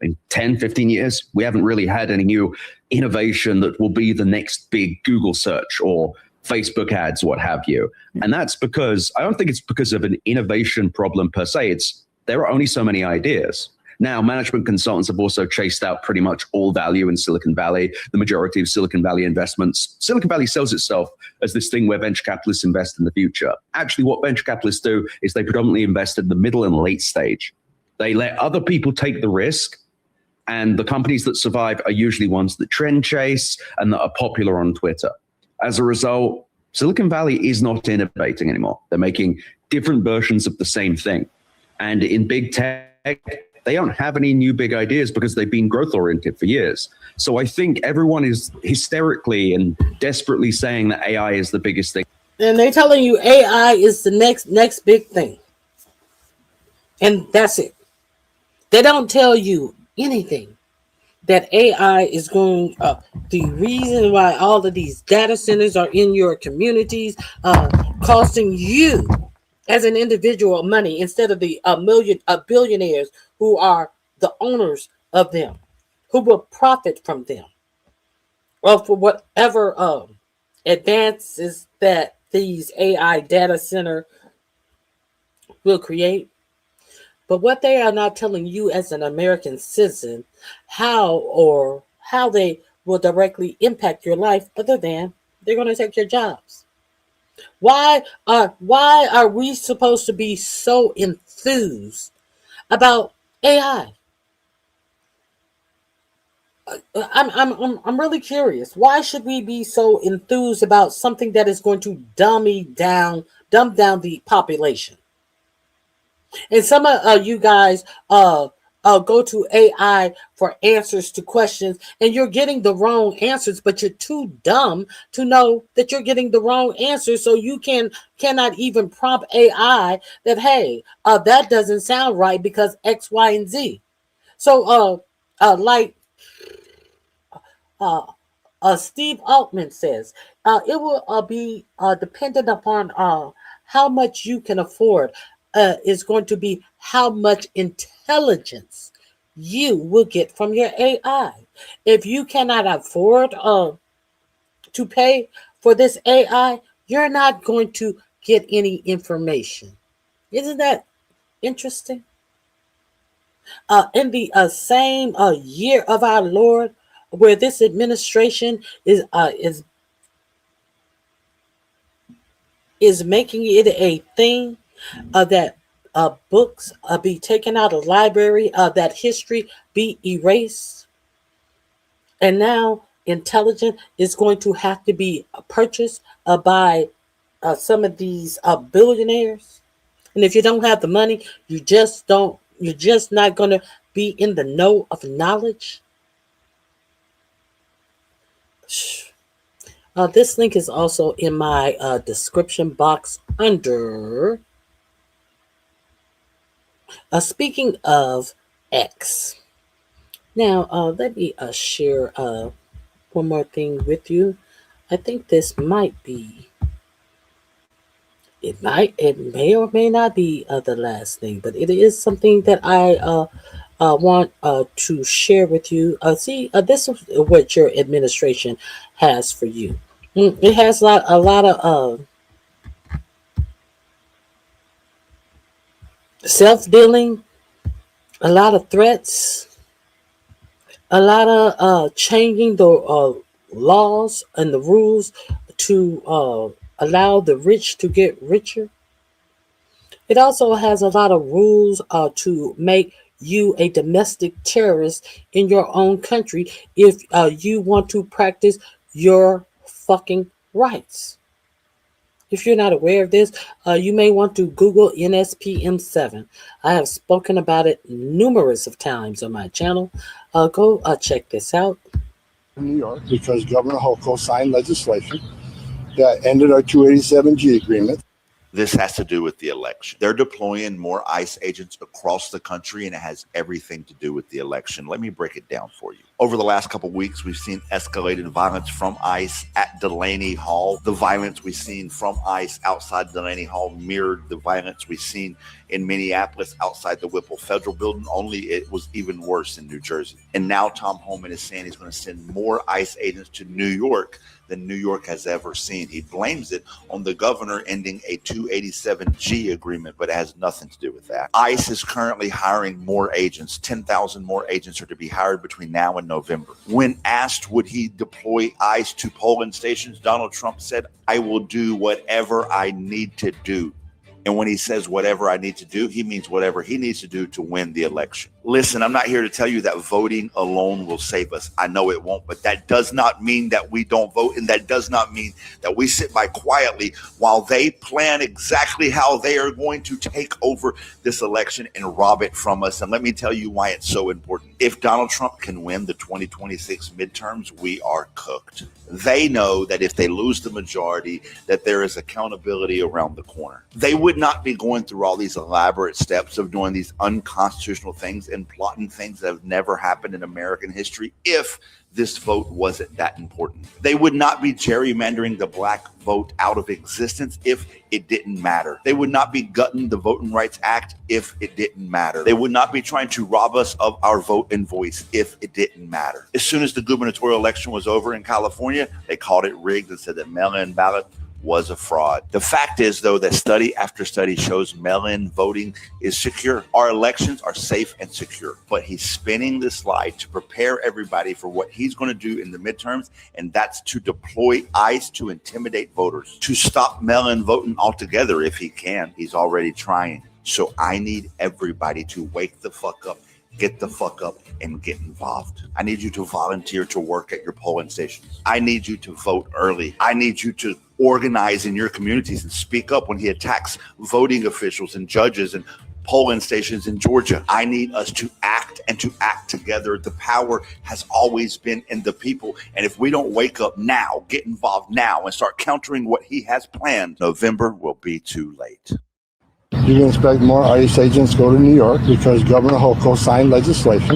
In 10, 15 years, we haven't really had any new innovation that will be the next big Google search or Facebook ads, what have you. And that's because, I don't think it's because of an innovation problem per se. It's there are only so many ideas. Now, management consultants have also chased out pretty much all value in Silicon Valley. The majority of Silicon Valley investments, Silicon Valley sells itself as this thing where venture capitalists invest in the future. Actually, what venture capitalists do is they predominantly invest in the middle and late stage. They let other people take the risk, and the companies that survive are usually ones that trend chase and that are popular on Twitter. As a result, Silicon Valley is not innovating anymore. They're making different versions of the same thing. And in big tech, they don't have any new big ideas because they've been growth oriented for years. So I think everyone is hysterically and desperately saying that AI is the biggest thing. And they're telling you AI is the next big thing. And that's it. They don't tell you anything that AI is going, the reason why all of these data centers are in your communities, costing you as an individual money instead of the billionaires who are the owners of them, who will profit from them, or for whatever advances that these AI data center will create. But what they are not telling you as an American citizen, how they will directly impact your life, other than they're going to take your jobs. Why are we supposed to be so enthused about AI? I'm really curious. Why should we be so enthused about something that is going to dumb down the population? And some of you guys go to AI for answers to questions, and you're getting the wrong answers, but you're too dumb to know that you're getting the wrong answers, so you cannot even prompt AI that, hey, that doesn't sound right because X, Y, and Z. So Steve Altman says, it will be dependent upon how much you can afford. Is going to be how much intelligence you will get from your AI. If you cannot afford to pay for this AI, you're not going to get any information. Isn't that interesting? In the same year of our Lord, where this administration is making it a thing, that books be taken out of library, that history be erased. And now intelligence is going to have to be purchased by some of these billionaires. And if you don't have the money, you're just not going to be in the know of knowledge. This link is also in my description box under speaking of X. Now, let me share one more thing with you. I think this might be, it may or may not be the last thing, but it is something that I want to share with you. This is what your administration has for you. It has a lot of self-dealing, a lot of threats, a lot of changing the laws and the rules to allow the rich to get richer. It also has a lot of rules to make you a domestic terrorist in your own country if you want to practice your fucking rights. If you're not aware of this, you may want to Google NSPM7. I have spoken about it numerous of times on my channel. Go check this out. In New York, because Governor Hochul signed legislation that ended our 287G agreement. This has to do with the election. They're deploying more ICE agents across the country, and it has everything to do with the election. Let me break it down for you. Over the last couple of weeks, we've seen escalated violence from ICE at Delaney Hall. The violence we've seen from ICE outside Delaney Hall mirrored the violence we've seen in Minneapolis outside the Whipple Federal Building, only it was even worse in New Jersey. And now Tom Homan is saying he's going to send more ICE agents to New York than New York has ever seen. He blames it on the governor ending a 287G agreement, but it has nothing to do with that. ICE is currently hiring more agents. 10,000 more agents are to be hired between now and November. When asked would he deploy ICE to polling stations, Donald Trump said, "I will do whatever I need to do." And when he says whatever I need to do, he means whatever he needs to do to win the election. Listen, I'm not here to tell you that voting alone will save us. I know it won't, but that does not mean that we don't vote. And that does not mean that we sit by quietly while they plan exactly how they are going to take over this election and rob it from us. And let me tell you why it's so important. If Donald Trump can win the 2026 midterms, we are cooked. They know that if they lose the majority, that there is accountability around the corner. They would not be going through all these elaborate steps of doing these unconstitutional things and plotting things that have never happened in American history if this vote wasn't that important. They would not be gerrymandering the black vote out of existence if it didn't matter. They would not be gutting the Voting Rights Act if it didn't matter. They would not be trying to rob us of our vote and voice if it didn't matter. As soon as the gubernatorial election was over in California, they called it rigged and said that mail-in ballot was a fraud. The fact is, though, that study after study shows mail-in voting is secure. Our elections are safe and secure. But he's spinning the slide to prepare everybody for what he's going to do in the midterms, and that's to deploy ICE to intimidate voters, to stop mail-in voting altogether if he can. He's already trying. So I need everybody to wake the fuck up, get the fuck up, and get involved. I need you to volunteer to work at your polling stations. I need you to vote early. I need you to organize in your communities and speak up when he attacks voting officials and judges and polling stations in Georgia. I need us to act and to act together. The power has always been in the people. And if we don't wake up now, get involved now, and start countering what he has planned, November will be too late. You can expect more ICE agents to go to New York because Governor Hochul signed legislation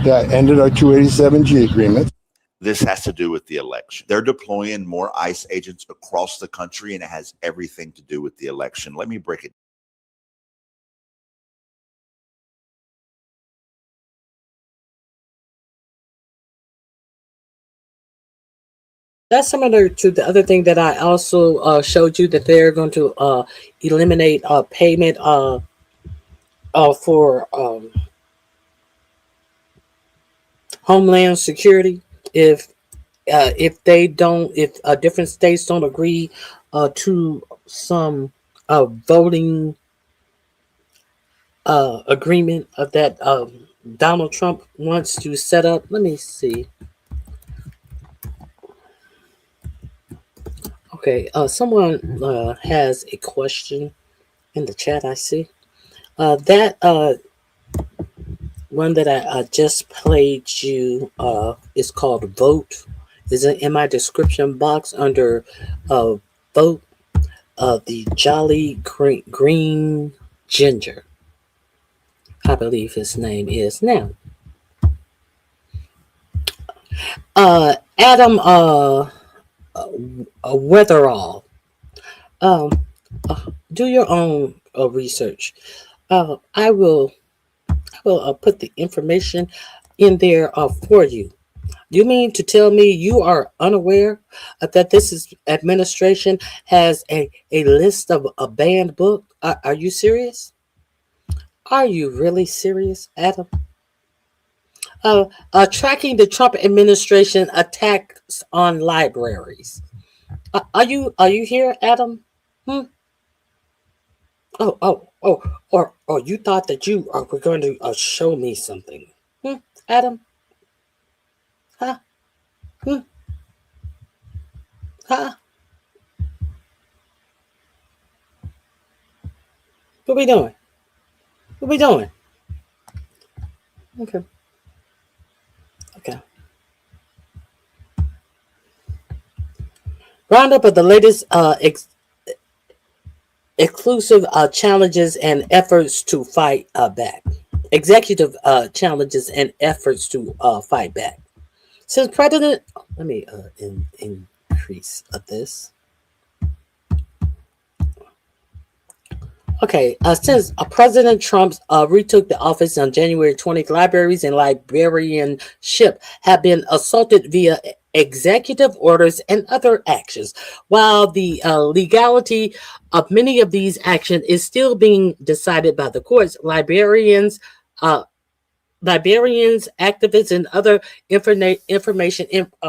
that ended our 287G agreement. This has to do with the election. They're deploying more ICE agents across the country, and it has everything to do with the election. Let me break it. That's similar to the other thing that I also showed you, that they're going to eliminate payment for Homeland Security if different states don't agree to some voting agreement that Donald Trump wants to set up. Let me see. Okay, someone has a question in the chat, I see. That one that I just played you is called Vote. Is in my description box under Vote, the Jolly Green Ginger, I believe his name is now. Adam Weatherall. Do your own research. I will put the information in there for you. You mean to tell me you are unaware that this administration has a list of a banned book? Are you serious? Are you really serious, Adam? Tracking the Trump administration attacks on libraries. Are you here, Adam? Or you thought that you were going to show me something, Adam? Huh? Huh? What we doing? What we doing? Okay. Roundup of the latest exclusive challenges and efforts to fight back. Executive challenges and efforts to fight back. Since President, let me increase this. Okay, since President Trump retook the office on January 20th, libraries and librarianship have been assaulted via executive orders and other actions. While the legality of many of these actions is still being decided by the courts, librarians, activists, and other information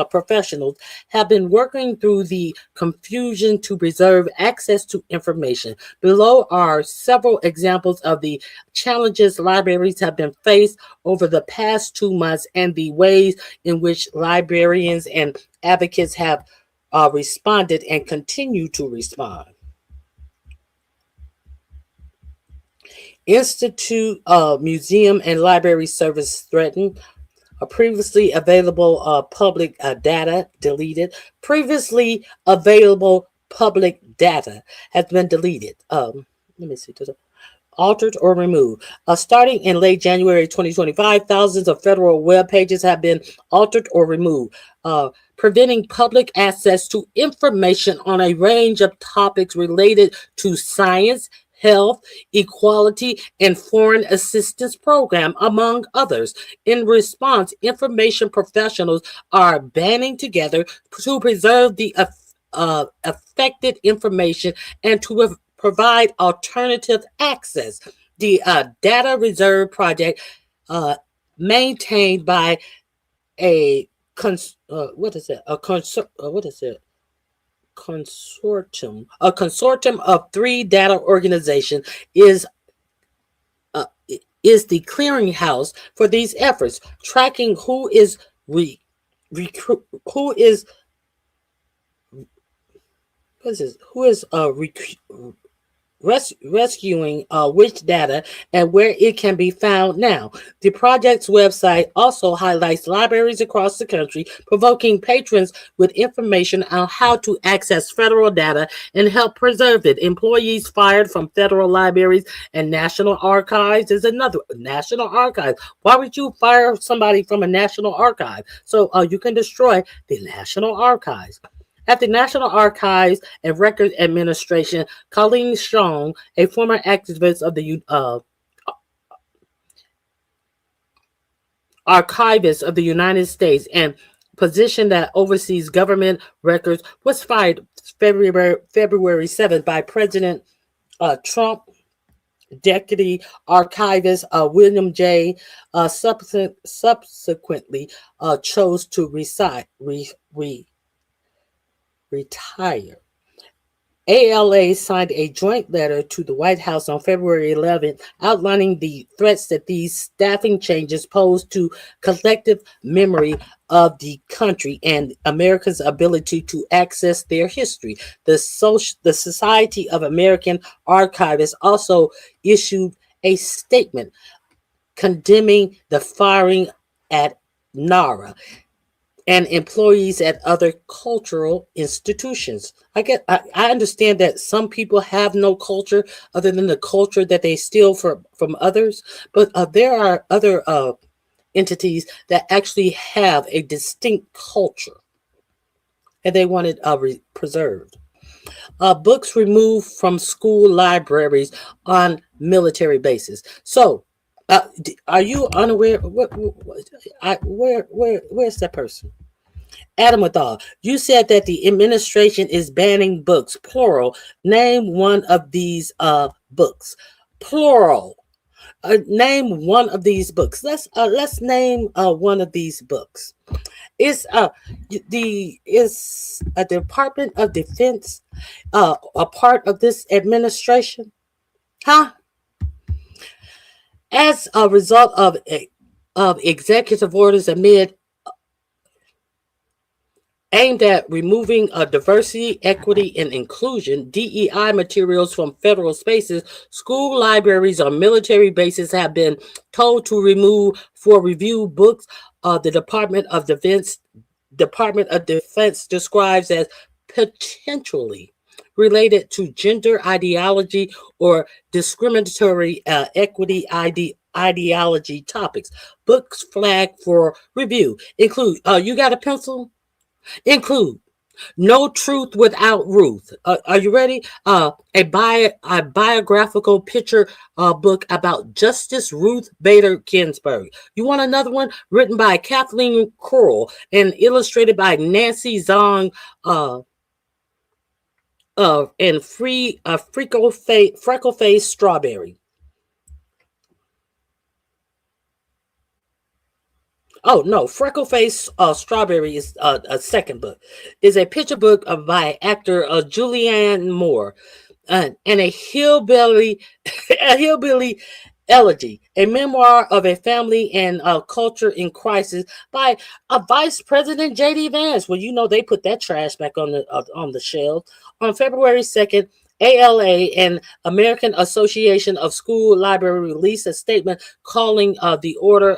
professionals have been working through the confusion to preserve access to information. Below are several examples of the challenges libraries have been faced over the past 2 months and the ways in which librarians and advocates have responded and continue to respond. Institute Museum and Library Service threatened. Previously available public data deleted. Previously available public data has been deleted. Let me see. Altered or removed. Starting in late January 2025, thousands of federal web pages have been altered or removed, preventing public access to information on a range of topics related to science, health, equality, and foreign assistance program, among others. In response, information professionals are banding together to preserve the affected information and to provide alternative access. The Data Reserve Project, maintained by a consortium of 3 data organizations, is the clearinghouse for these efforts, tracking who is rescuing which data and where it can be found now. The project's website also highlights libraries across the country, provoking patrons with information on how to access federal data and help preserve it. Employees fired from federal libraries and National Archives is another. National Archives. Why would you fire somebody from a National Archive? So you can destroy the National Archives. At the National Archives and Records Administration, Colleen Strong, a former activist of the Archivist of the United States and position that oversees government records, was fired February 7th by President Trump. Deputy Archivist William J. Subsequently chose to retire. ALA signed a joint letter to the White House on February 11th outlining the threats that these staffing changes pose to collective memory of the country and America's ability to access their history. The Society of American Archivists also issued a statement condemning the firing at NARA and employees at other cultural institutions. I understand that some people have no culture other than the culture that they steal from others, but there are other entities that actually have a distinct culture, and they want it preserved. Books removed from school libraries on military bases. So, are you unaware? Where's that person? Adam Withal, you said that the administration is banning books, plural. Name one of these books, plural. Name one of these books. Let's name one of these books. Is a Department of Defense a part of this administration? Huh? As a result of executive orders aimed at removing diversity, equity, and inclusion, DEI materials from federal spaces, school libraries on military bases have been told to remove for review books the Department of Defense describes as potentially related to gender ideology or discriminatory equity ideology topics. Books flagged for review include, you got a pencil? Include No Truth Without Ruth. Are you ready? A biographical picture book about Justice Ruth Bader Ginsburg. You want another one? Written by Kathleen Curl and illustrated by Nancy Zong and Freckle Face Strawberry. Oh no, Freckle Face Strawberry is a second book. Is a picture book by actor Julianne Moore, and a hillbilly elegy, a memoir of a family and culture in crisis by Vice President J.D. Vance. Well, you know they put that trash back on the shelf. On February 2nd, ALA and American Association of School Library released a statement calling the order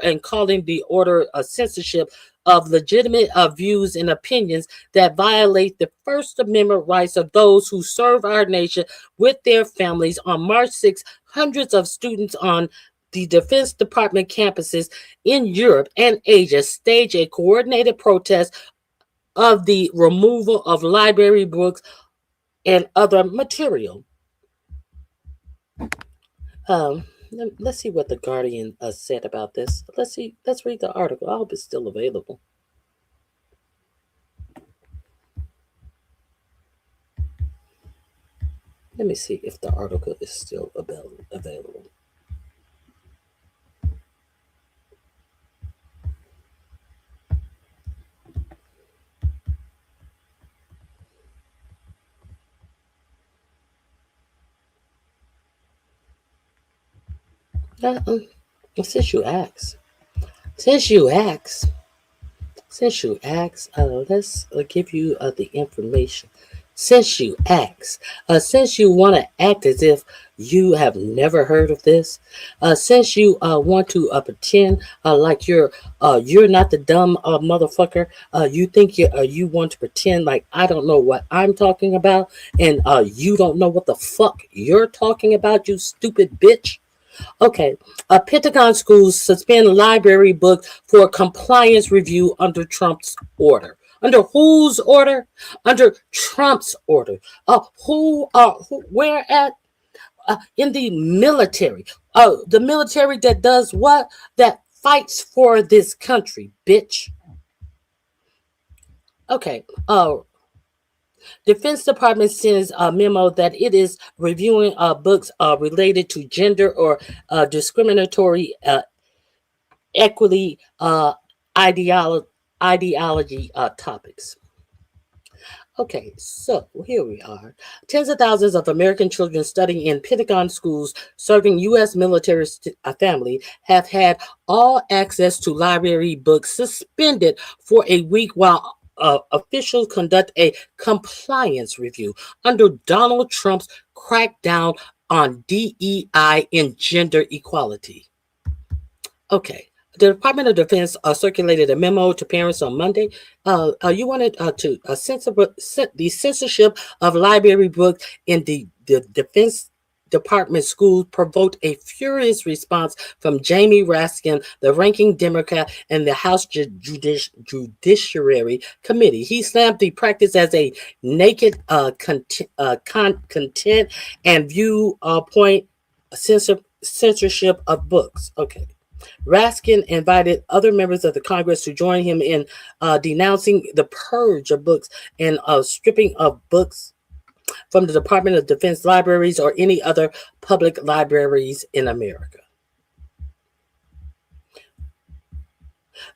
a censorship of legitimate views and opinions that violate the First Amendment rights of those who serve our nation with their families. On March 6, hundreds of students on the Defense Department campuses in Europe and Asia staged a coordinated protest of the removal of library books and other material. Let's see what the Guardian said about this. Let's read the article. I hope it's still available. Let me see if the article is still available. Since you asked, let's give you the information. Since you asked, since you want to act as if you have never heard of this, since you want to pretend like you're not the dumb motherfucker, you think you want to pretend like I don't know what I'm talking about, and you don't know what the fuck you're talking about, you stupid bitch. Okay, Pentagon schools suspend library books for compliance review under Trump's order. Under whose order? Under Trump's order. Where at? In the military. The military that does what? That fights for this country, bitch. Okay, Defense Department sends a memo that it is reviewing books related to gender or discriminatory equity ideology topics. Okay, so here we are. Tens of thousands of American children studying in Pentagon schools serving U.S. military family have had all access to library books suspended for a week while officials conduct a compliance review under Donald Trump's crackdown on DEI and gender equality. Okay. The Department of Defense circulated a memo to parents on Monday. You wanted to censor the censorship of library books in the Defense Department schools provoked a furious response from Jamie Raskin, the ranking Democrat in the House Judiciary Committee. He slammed the practice as a naked content and viewpoint censorship of books. Okay. Raskin invited other members of the Congress to join him in denouncing the purge of books and stripping of books from the Department of Defense libraries or any other public libraries in America.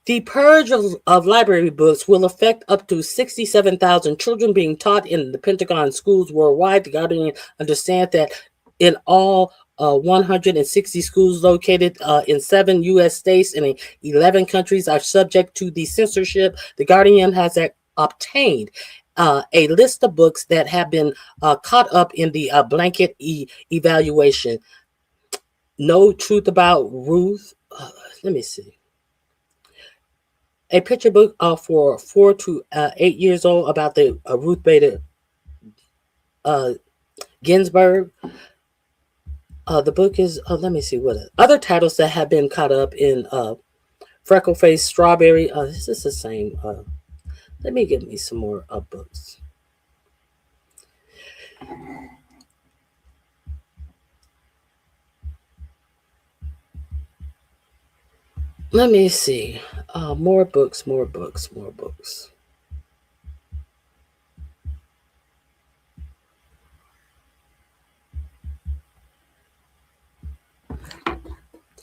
The purge of library books will affect up to 67,000 children being taught in the Pentagon schools worldwide. The Guardian understands that in all 160 schools located in 7 U.S. states and 11 countries are subject to the censorship. The Guardian has obtained a list of books that have been caught up in the blanket evaluation. No Truth About Ruth. Let me see. A picture book for 4 to 8 years old about the Ruth Bader Ginsburg. The book is, let me see what other titles that have been caught up in Freckle Face Strawberry. This is the same. Let me get me some more books. Let me see. More books.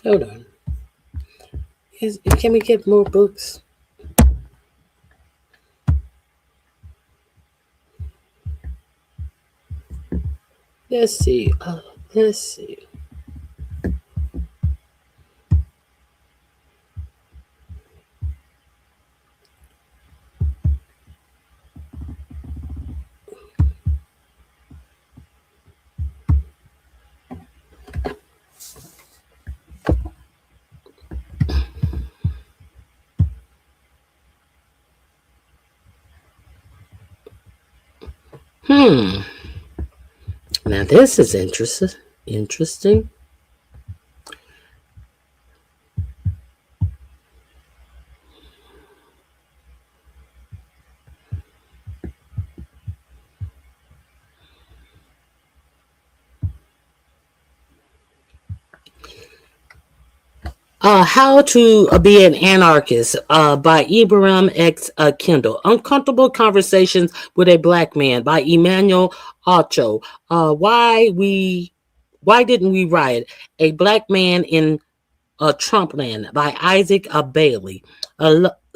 Hold on. Can we get more books? Let's see. Now this is interesting. How to Be an Anarchist by Ibrahim X. Kendall. Uncomfortable Conversations with a Black Man by Emmanuel Ocho. Why didn't we riot? A Black Man in Trump Land by Isaac Bailey.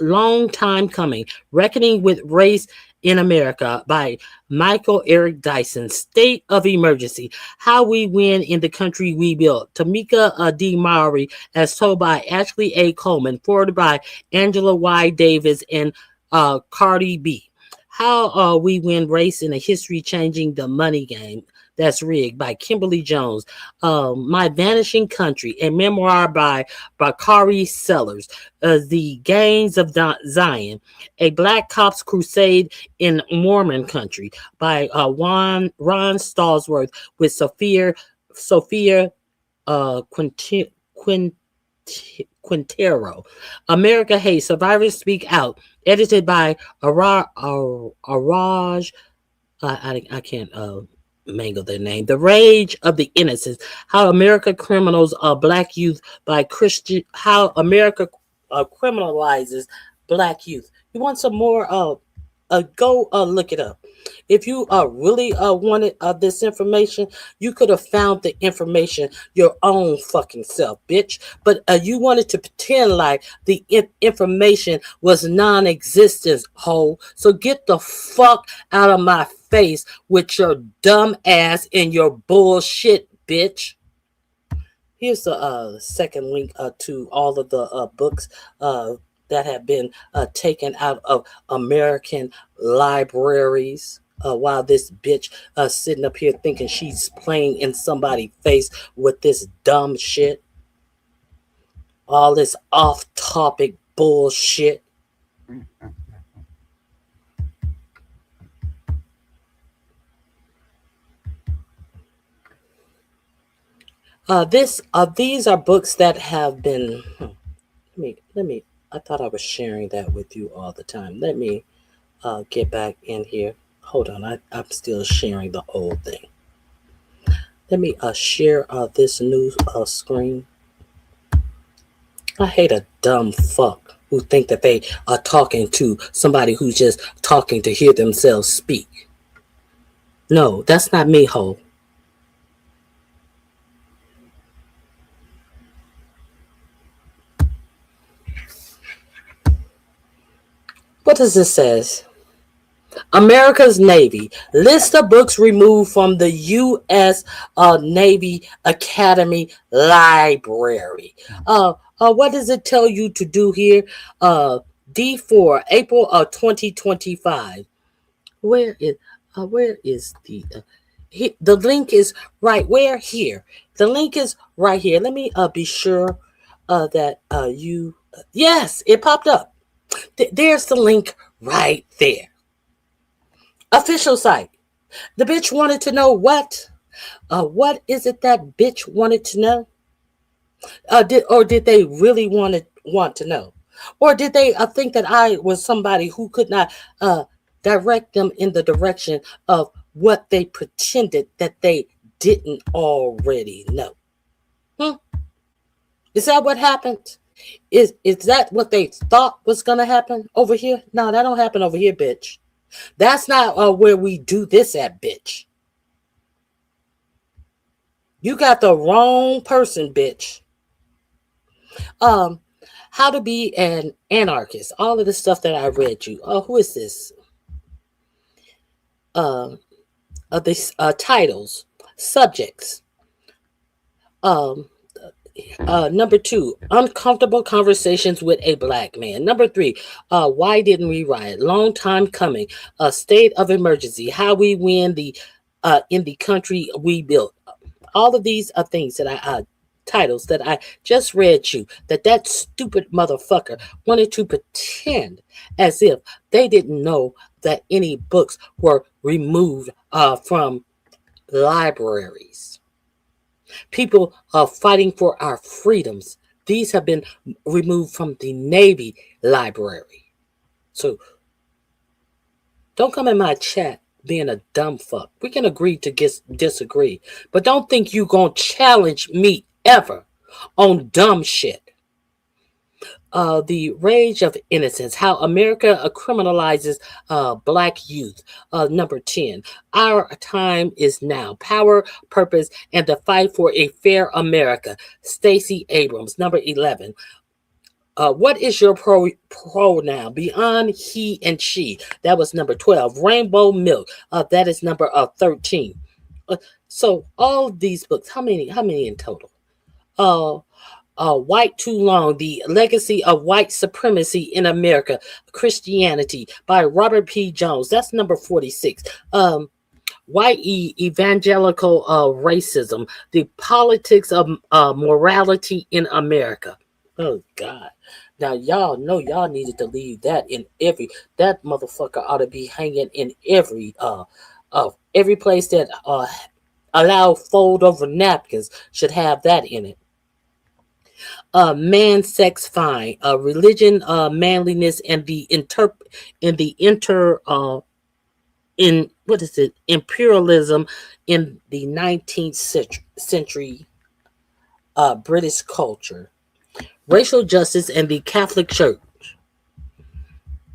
Long time coming. Reckoning with Race in America by Michael Eric Dyson. State of Emergency. How we win in the country we built. Tamika D. Mowry, as told by Ashley A. Coleman. Forwarded by Angela Y. Davis and Cardi B. How we win race in a history changing the money game that's rigged by Kimberly Jones. My Vanishing Country, a memoir by Bakari Sellers. The Gains of Zion, a Black Cops Crusade in Mormon Country by Ron Stallsworth with Sophia Quintero. America Hates, Survivors Speak Out, edited by Araj. I can't mangle their name. The Rage of the Innocents, How America Criminals Black Youth by How America Criminalizes Black Youth. You want some more? Go look it up. If you really wanted this information, you could have found the information your own fucking self, bitch. But you wanted to pretend like the information was non-existent, hoe. So get the fuck out of my face with your dumb ass and your bullshit, bitch. Here's the second link to all of the books that have been taken out of American libraries. While this bitch sitting up here thinking she's playing in somebody's face with this dumb shit. All this off-topic bullshit. These are books that have been. Let me. I thought I was sharing that with you all the time. Let me get back in here. Hold on, I'm still sharing the old thing. Let me share this new screen. I hate a dumb fuck who think that they are talking to somebody who's just talking to hear themselves speak. No, that's not me, ho. What does this says? America's Navy. List of books removed from the U.S. Navy Academy Library. What does it tell you to do here? D4, April of 2025. Where is the link is right where here. The link is right here. Let me be sure that you. Yes, it popped up. There's the link right there. Official site. The bitch wanted to know what? What is it that bitch wanted to know? Did they really want to know? Or did they think that I was somebody who could not direct them in the direction of what they pretended that they didn't already know? Is that what happened? Is that what they thought was going to happen over here? No, that don't happen over here, bitch. That's not where we do this at, bitch. You got the wrong person, bitch. How to be an anarchist. All of the stuff that I read you. Oh, who is this? These titles, subjects. Number 2, uncomfortable conversations with a black man. Number 3, why didn't we riot? Long time coming. A state of emergency. How we win in the country we built. All of these are things that I titles that I just read you, that stupid motherfucker wanted to pretend as if they didn't know that any books were removed from libraries. People are fighting for our freedoms. These have been removed from the Navy library. So don't come in my chat being a dumb fuck. We can agree to disagree, but don't think you gonna challenge me ever on dumb shit. The rage of innocence, how America criminalizes black youth. Number 10, our time is now. Power, purpose, and the fight for a fair America. Stacey Abrams. Number 11, what is your pronoun? Beyond he and she. That was number 12. Rainbow Milk. That is number 13. So all of these books, how many in total? White Too Long, The Legacy of White Supremacy in America, Christianity by Robert P. Jones. That's number 46. White Evangelical Racism, The Politics of Morality in America. Oh, God. Now, y'all know y'all needed to leave that in that motherfucker ought to be hanging in every place that allow fold over napkins should have that in it. Man, sex, fine. Religion, manliness, and imperialism in the 19th century British culture. Racial justice and the Catholic Church.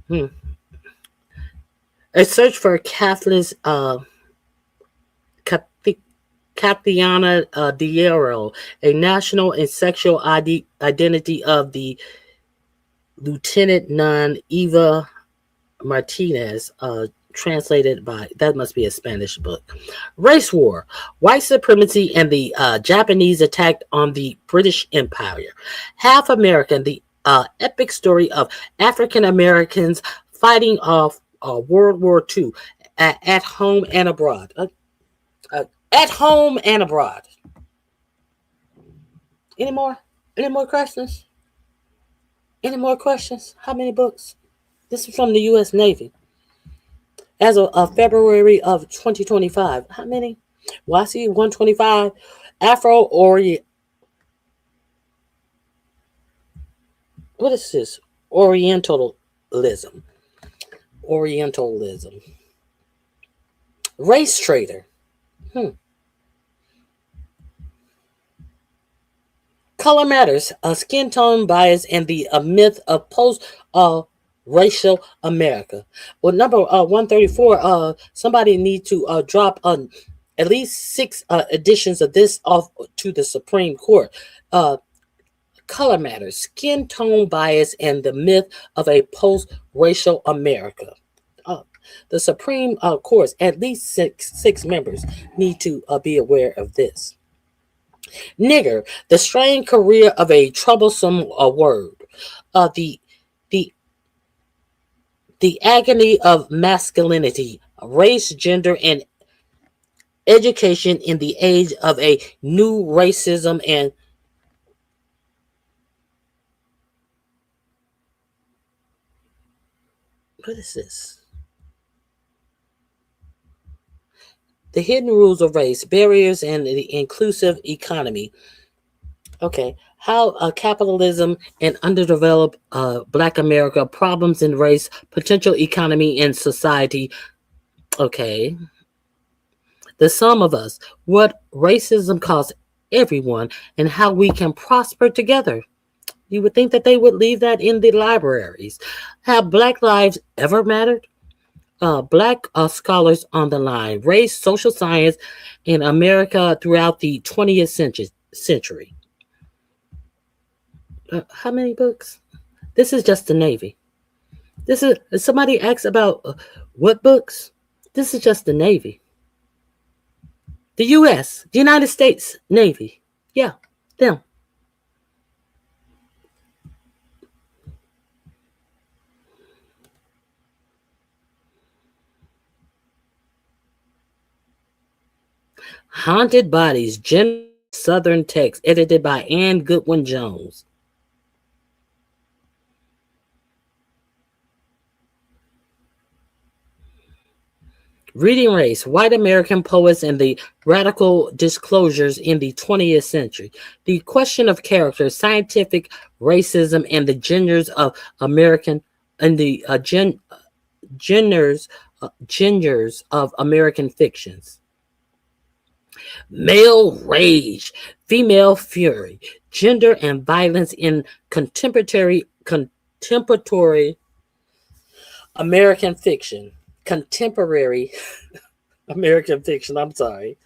A search for Catholic's Capiana Diero, a national and sexual identity of the Lieutenant Nun Eva Martinez, translated by, that must be a Spanish book. Race War, White Supremacy and the Japanese attack on the British Empire. Half American, the epic story of African Americans fighting off World War II at home and abroad. At home and abroad. Any more questions? Any more questions? How many books? This is from the U.S. Navy. As of February of 2025. How many? Well, I see 125. Afro-Orient. What is this? Orientalism. Race Trader. Color Matters, Skin Tone Bias, and the Myth of Post-Racial America. Well, number 134, somebody need to drop at least 6 editions of this off to the Supreme Court. Color Matters, Skin Tone Bias, and the Myth of a Post-Racial America. The Supreme Court, at least six members need to be aware of this. Nigger, the strange career of a troublesome word. The agony of masculinity, race, gender, and education in the age of a new racism and what is this? The hidden rules of race, barriers, and the inclusive economy. Okay, how capitalism and underdeveloped Black America, problems in race, potential economy and society. Okay, the sum of us, what racism costs everyone, and how we can prosper together. You would think that they would leave that in the libraries. Have Black lives ever mattered? Black scholars on the line, race, social science in America throughout the 20th century. How many books? This is just the Navy. This is somebody asks about what books? This is just the Navy. The U.S., the United States Navy. Yeah, them. Haunted Bodies, General Southern Text, edited by Ann Goodwin Jones. Reading Race, White American Poets and the Radical Disclosures in the 20th Century. The Question of Character, Scientific Racism and the Genders of American and the genders of American Fictions. Male Rage, Female Fury, Gender and Violence in Contemporary American Fiction. Contemporary American Fiction, I'm sorry.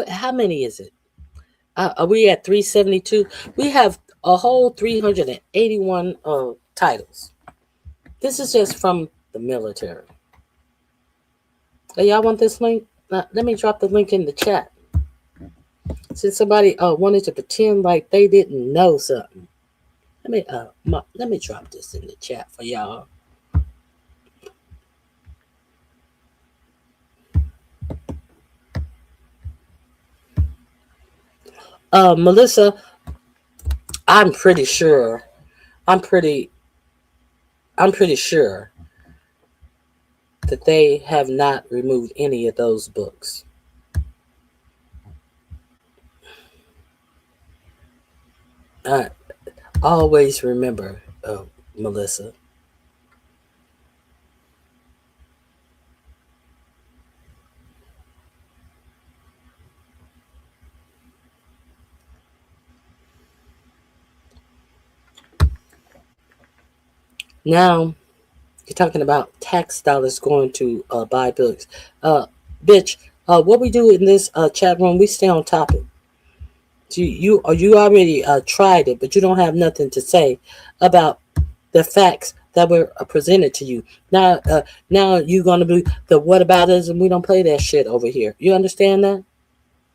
How many is it? Are we at 372? We have a whole 381 titles. This is just from the military. Hey, y'all want this link? Let me drop the link in the chat. Since somebody wanted to pretend like they didn't know something. Let me drop this in the chat for y'all. Melissa, I'm pretty sure that they have not removed any of those books. Always remember, Melissa. Now, you're talking about tax dollars going to buy books. Bitch, what we do in this chat room, we stay on topic. You already tried it, but you don't have nothing to say about the facts that were presented to you. Now you're going to be the whataboutism. We don't play that shit over here. You understand that?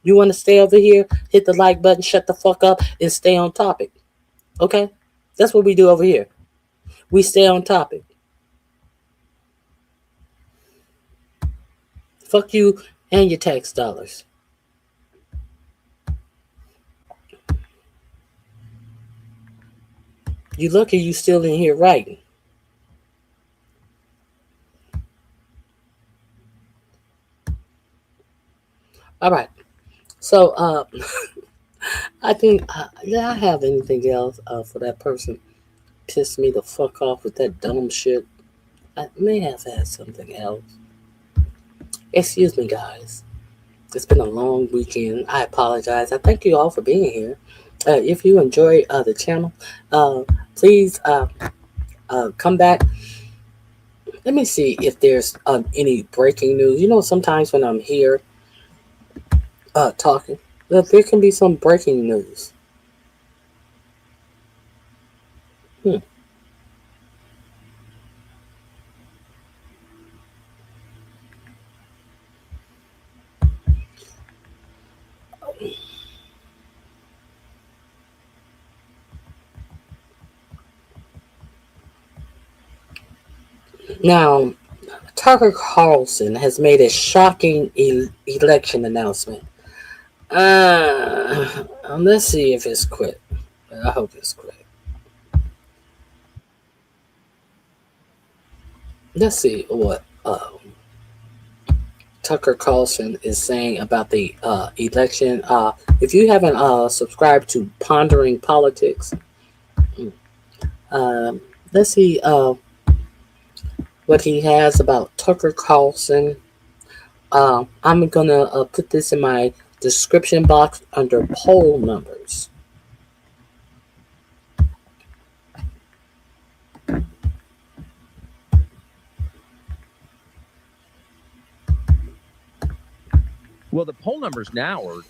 You want to stay over here, hit the like button, shut the fuck up, and stay on topic. Okay? That's what we do over here. We stay on topic. Fuck you and your tax dollars. You lucky you still in here writing. All right. So I think did I have anything else for that person? Pissed me the fuck off with that dumb shit. I may have had something else. Excuse me, guys. It's been a long weekend. I apologize. I thank you all for being here. If you enjoy the channel, please come back. Let me see if there's any breaking news. You know, sometimes when I'm here talking, there can be some breaking news. Now, Tucker Carlson has made a shocking election announcement. Let's see if it's quick. I hope it's quick. Let's see what Tucker Carlson is saying about the election. If you haven't subscribed to Pondering Politics, let's see what he has about Tucker Carlson. I'm gonna put this in my description box under poll numbers. Well, the poll numbers now are,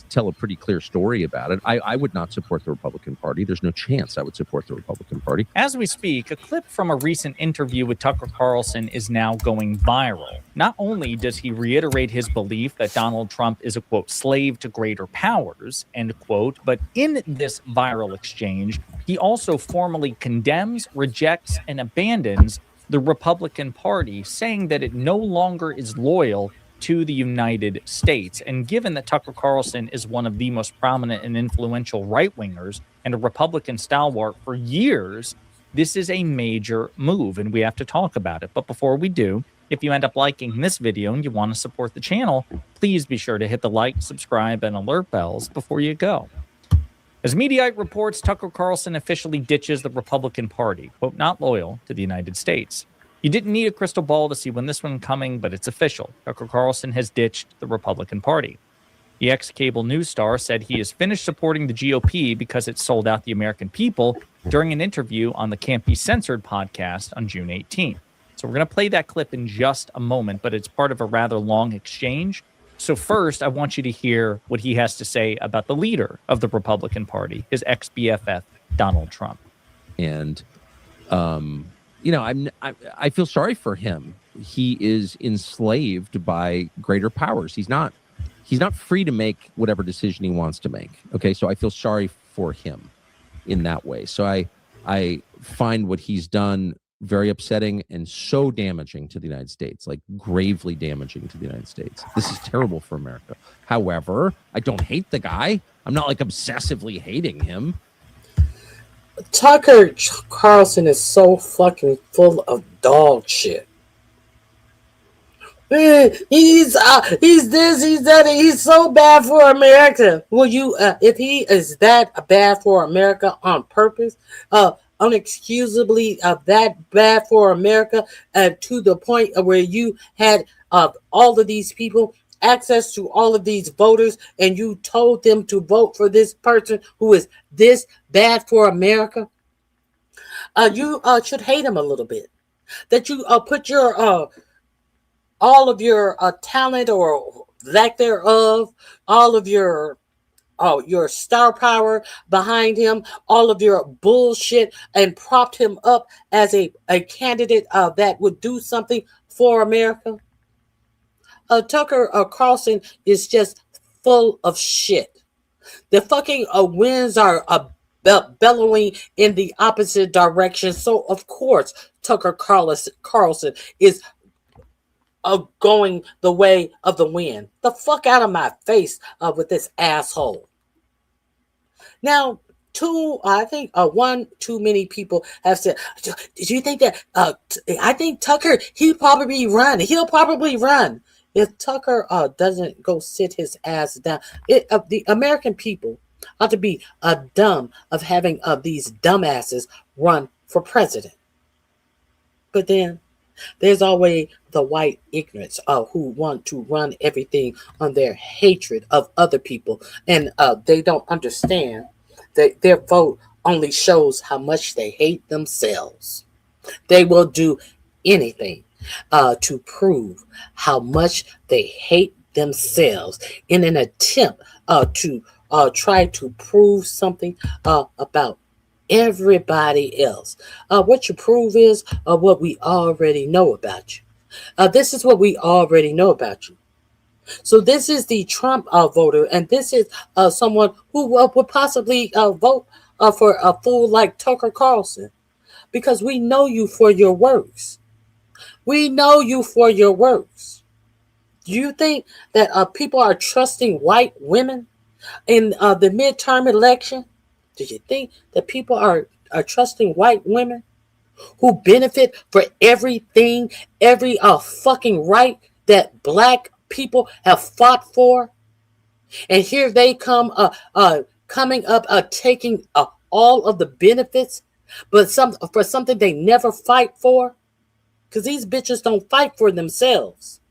tell a pretty clear story about it. I would not support the Republican Party. There's no chance I would support the Republican Party. As we speak, a clip from a recent interview with Tucker Carlson is now going viral. Not only does he reiterate his belief that Donald Trump is a, quote, slave to greater powers, end quote, but in this viral exchange, he also formally condemns, rejects, and abandons the Republican Party, saying that it no longer is loyal to the United States. And given that Tucker Carlson is one of the most prominent and influential right-wingers and a Republican stalwart for years, this is a major move, and we have to talk about it. But before we do, if you end up liking this video and you want to support the channel, please be sure to hit the like, subscribe, and alert bells before you go. As Mediaite reports, Tucker Carlson officially ditches the Republican Party, quote, not loyal to the United States. You didn't need a crystal ball to see when this one coming, but it's official. Tucker Carlson has ditched the Republican Party. The ex-cable news star said he has finished supporting the GOP because it sold out the American people during an interview on the Can't Be Censored podcast on June 18th. So we're going to play that clip in just a moment, but it's part of a rather long exchange. So first, I want you to hear what he has to say about the leader of the Republican Party, his ex-BFF, Donald Trump. And, I feel sorry for him. He is enslaved by greater powers. He's not free to make whatever decision he wants to make. Okay, so I feel sorry for him in that way. So I find what he's done very upsetting and so damaging to the United States, like gravely damaging to the United States. This is terrible for America. However, I don't hate the guy. I'm not like obsessively hating him. Tucker Carlson is so fucking full of dog shit. He's this, he's that, he's so bad for America. Will you, if he is that bad for America on purpose, unexcusably that bad for America, to the point where you had all of these people access to all of these voters and you told them to vote for this person who is this bad for America, you should hate him a little bit. That you put your all of your talent or lack thereof, all of your star power behind him, all of your bullshit, and propped him up as a candidate that would do something for America. Tucker Carlson is just full of shit. The fucking winds are bellowing in the opposite direction. So, of course, Tucker Carlson is going the way of the wind. The fuck out of my face with this asshole. Now, I think one too many people have said, did you think that, I think Tucker, he'll probably run. If Tucker doesn't go sit his ass down, the American people ought to be dumb of having these dumbasses run for president. But then there's always the white ignorance who want to run everything on their hatred of other people. And they don't understand that their vote only shows how much they hate themselves. They will do anything to prove how much they hate themselves in an attempt to try to prove something about everybody else. What you prove is what we already know about you. This is what we already know about you. So this is the Trump voter, and this is someone who would possibly vote for a fool like Tucker Carlson, because we know you for your works. We know you for your works. Do you think that people are trusting white women in the midterm election? Do you think that people are trusting white women who benefit for everything, every fucking right that black people have fought for, and here they come coming up taking all of the benefits, but for something they never fight for, because these bitches don't fight for themselves.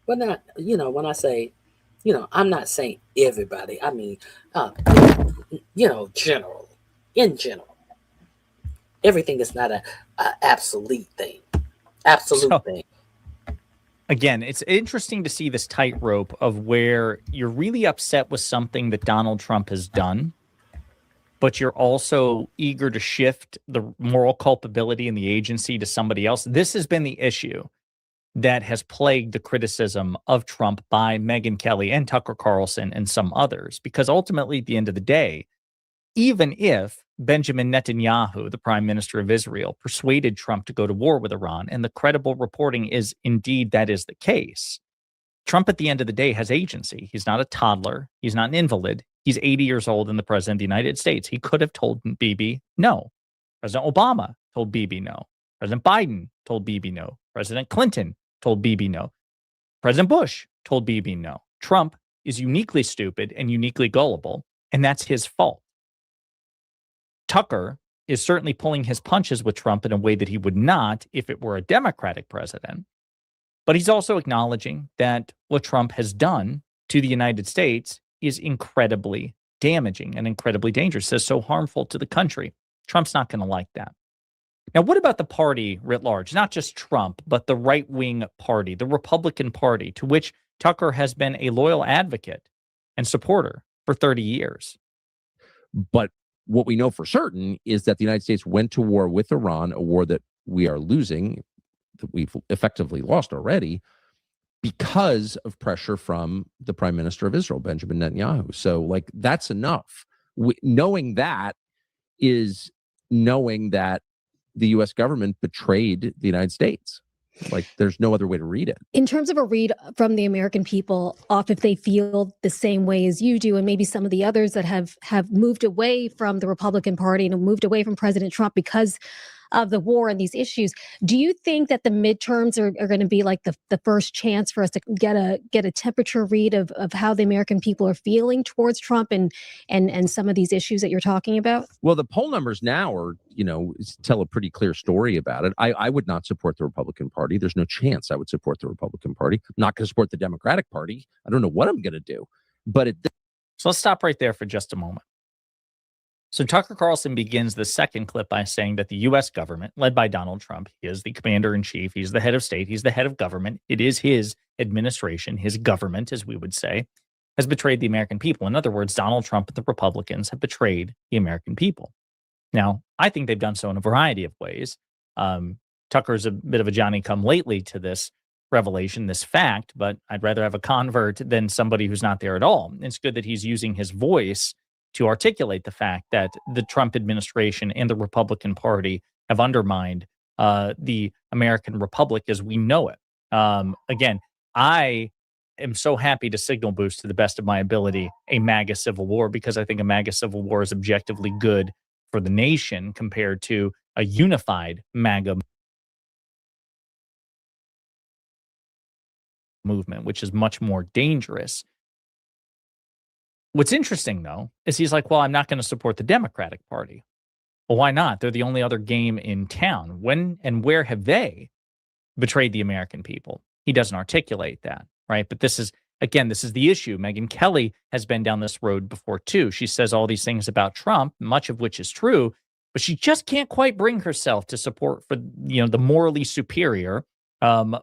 But not, when I say, I'm not saying everybody. I mean, general, in general. Everything is not a absolute thing. Thing. Again, it's interesting to see this tightrope of where you're really upset with something that Donald Trump has done, but you're also eager to shift the moral culpability in the agency to somebody else. This has been the issue that has plagued the criticism of Trump by Megyn Kelly and Tucker Carlson and some others, because ultimately, at the end of the day, even if Benjamin Netanyahu, the prime minister of Israel, persuaded Trump to go to war with Iran, and the credible reporting is indeed that is the case, Trump at the end of the day has agency. He's not a toddler. He's not an invalid. He's 80 years old and the president of the United States. He could have told Bibi no. President Obama told Bibi no. President Biden told Bibi no. President Clinton told Bibi no. President Bush told Bibi no. Trump is uniquely stupid and uniquely gullible, and that's his fault. Tucker is certainly pulling his punches with Trump in a way that he would not if it were a Democratic president. But he's also acknowledging that what Trump has done to the United States is incredibly damaging and incredibly dangerous. It's so harmful to the country. Trump's not going to like that. Now, what about the party writ large? Not just Trump, but the right-wing party, the Republican Party, to which Tucker has been a loyal advocate and supporter for 30 years. But what we know for certain is that the United States went to war with Iran, a war that we are losing, that we've effectively lost already, because of pressure from the prime minister of Israel, Benjamin Netanyahu. So, that's enough. Knowing that is knowing that the U.S. government betrayed the United States. There's no other way to read it. In terms of a read from the American people, off if they feel the same way as you do, and maybe some of the others that have moved away from the Republican Party and moved away from President Trump because of the war and these issues, do you think that the midterms are going to be like the first chance for us to get a temperature read of how the American people are feeling towards Trump and some of these issues that you're talking about? Well, the poll numbers now are, tell a pretty clear story about it. I would not support the Republican Party. There's no chance I would support the Republican Party. I'm not going to support the Democratic Party. I don't know what I'm going to do. So let's stop right there for just a moment. So Tucker Carlson begins the second clip by saying that the U.S. government, led by Donald Trump, he is the commander-in-chief, he's the head of state, he's the head of government, it is his administration, his government, as we would say, has betrayed the American people. In other words, Donald Trump and the Republicans have betrayed the American people. Now, I think they've done so in a variety of ways. Tucker's a bit of a Johnny-come-lately to this revelation, this fact, but I'd rather have a convert than somebody who's not there at all. It's good that he's using his voice to articulate the fact that the Trump administration and the Republican Party have undermined the American Republic as we know it. Again, I am so happy to signal boost to the best of my ability a MAGA civil war, because I think a MAGA civil war is objectively good for the nation compared to a unified MAGA movement, which is much more dangerous. What's interesting, though, is he's like, well, I'm not going to support the Democratic Party. Well, why not? They're the only other game in town. When and where have they betrayed the American people? He doesn't articulate that, right? But this is the issue. Megyn Kelly has been down this road before, too. She says all these things about Trump, much of which is true, but she just can't quite bring herself to support for, the morally superior,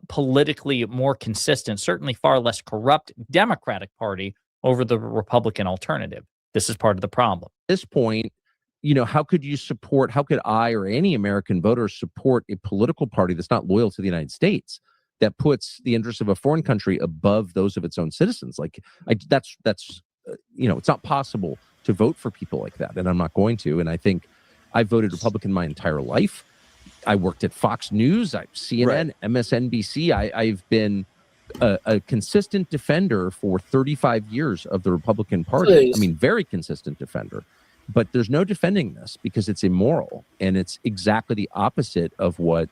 politically more consistent, certainly far less corrupt Democratic Party over the Republican alternative. This is part of the problem. At this point, how could I or any American voter support a political party that's not loyal to the United States, that puts the interests of a foreign country above those of its own citizens? That's it's not possible to vote for people like that, and I'm not going to. And I think I voted Republican my entire life. I worked at Fox News, CNN, right. MSNBC. I've been a consistent defender for 35 years of the Republican Party. Please. I mean, very consistent defender. But there's no defending this because it's immoral, and it's exactly the opposite of what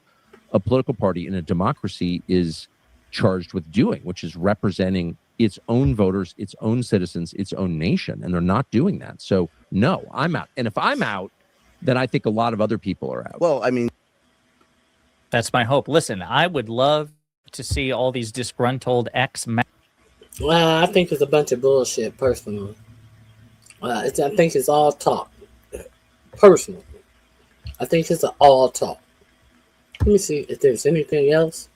a political party in a democracy is charged with doing, which is representing its own voters, its own citizens, its own nation, and they're not doing that. So no, I'm out. And if I'm out, then I think a lot of other people are out. Well, I mean, That's my hope. Listen, I would love to see all these disgruntled Well, I think it's a bunch of bullshit, personally. I think it's all talk. Personally. I think it's all talk. Let me see if there's anything else.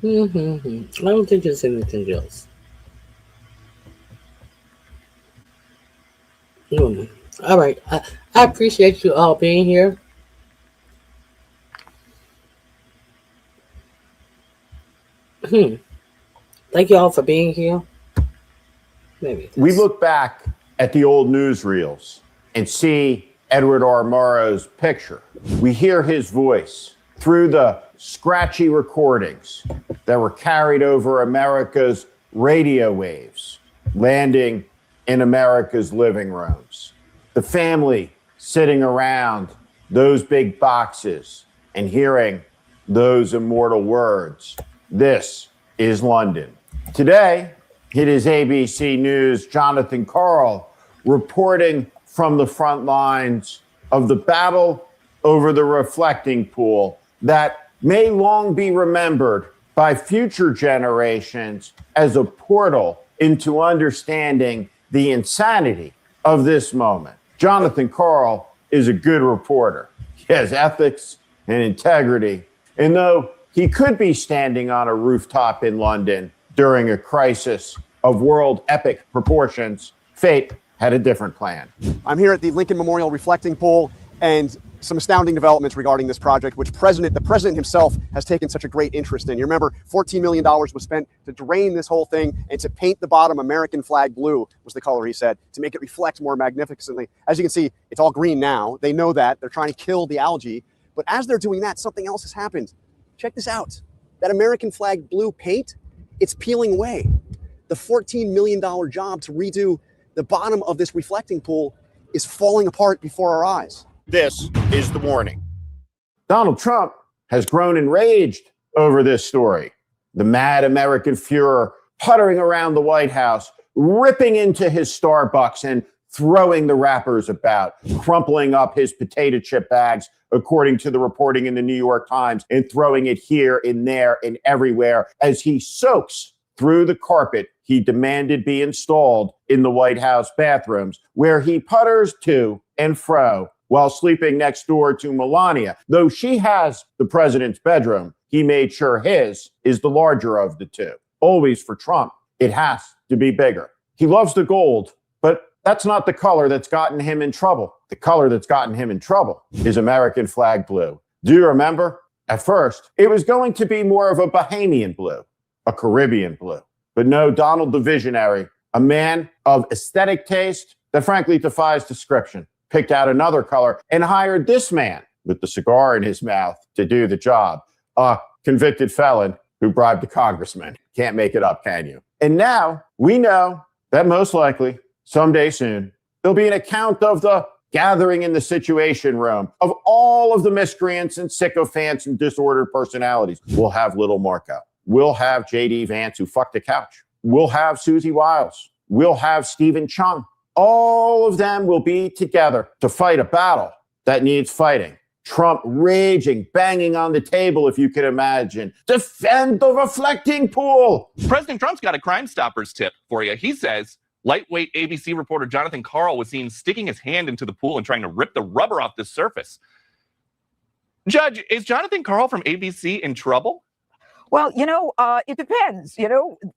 I don't think there's anything else. All right. I appreciate you all being here. Thank you all for being here. Maybe we look back at the old newsreels and see Edward R. Murrow's picture. We hear his voice through the scratchy recordings that were carried over America's radio waves, landing in America's living rooms. The family sitting around those big boxes and hearing those immortal words. This is London. Today, it is ABC News' Jonathan Karl reporting from the front lines of the battle over the reflecting pool that may long be remembered by future generations as a portal into understanding the insanity of this moment. Jonathan Karl is a good reporter. He has ethics and integrity. And though he could be standing on a rooftop in London during a crisis of world epic proportions, fate had a different plan. I'm here at the Lincoln Memorial Reflecting Pool, and some astounding developments regarding this project, which the president himself has taken such a great interest in. You remember, $14 million was spent to drain this whole thing and to paint the bottom American flag blue, was the color he said, to make it reflect more magnificently. As you can see, it's all green now. They know that. They're trying to kill the algae. But as they're doing that, something else has happened. Check this out. That American flag blue paint, it's peeling away. The $14 million job to redo the bottom of this reflecting pool is falling apart before our eyes. This is the warning. Donald Trump has grown enraged over this story. The mad American Führer puttering around the White House, ripping into his Starbucks and throwing the wrappers about, crumpling up his potato chip bags, according to the reporting in the New York Times, and throwing it here and there and everywhere as he soaks through the carpet he demanded be installed in the White House bathrooms, where he putters to and fro while sleeping next door to Melania. Though she has the president's bedroom, he made sure his is the larger of the two. Always for Trump, it has to be bigger. He loves the gold, but that's not the color that's gotten him in trouble. The color that's gotten him in trouble is American flag blue. Do you remember? At first, it was going to be more of a Bahamian blue, a Caribbean blue. But no, Donald the visionary, a man of aesthetic taste that frankly defies description, picked out another color and hired this man with the cigar in his mouth to do the job. A convicted felon who bribed a congressman. Can't make it up, can you? And now we know that most likely someday soon, there'll be an account of the gathering in the Situation Room of all of the miscreants and sycophants and disordered personalities. We'll have Little Marco. We'll have J.D. Vance, who fucked a couch. We'll have Susie Wiles. We'll have Stephen Chung. All of them will be together to fight a battle that needs fighting. Trump raging, banging on the table, if you can imagine. Defend the reflecting pool. President Trump's got a Crime Stoppers tip for you. He says lightweight ABC reporter Jonathan Karl was seen sticking his hand into the pool and trying to rip the rubber off the surface. Judge, is Jonathan Karl from ABC in trouble? Well, it depends.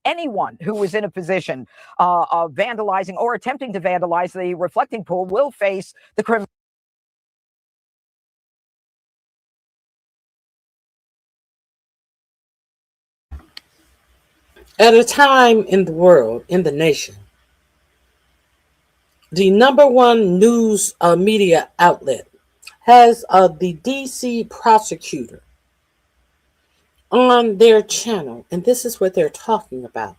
Anyone who is in a position of vandalizing or attempting to vandalize the reflecting pool will face the criminal. At a time in the world, in the nation, the number one news media outlet has the DC prosecutor on their channel, and this is what they're talking about.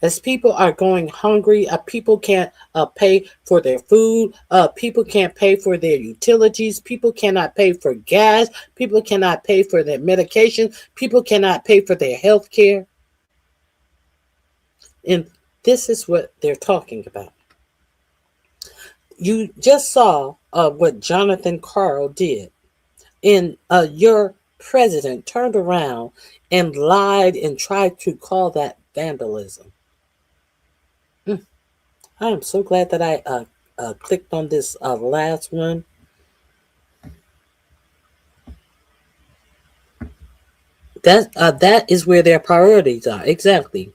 As people are going hungry, people can't pay for their food, people can't pay for their utilities, people cannot pay for gas, people cannot pay for their medication, people cannot pay for their health care. And this is what they're talking about. You just saw what Jonathan Karl did. And your president turned around and lied and tried to call that vandalism. I am so glad that I clicked on this last one. That is where their priorities are. Exactly.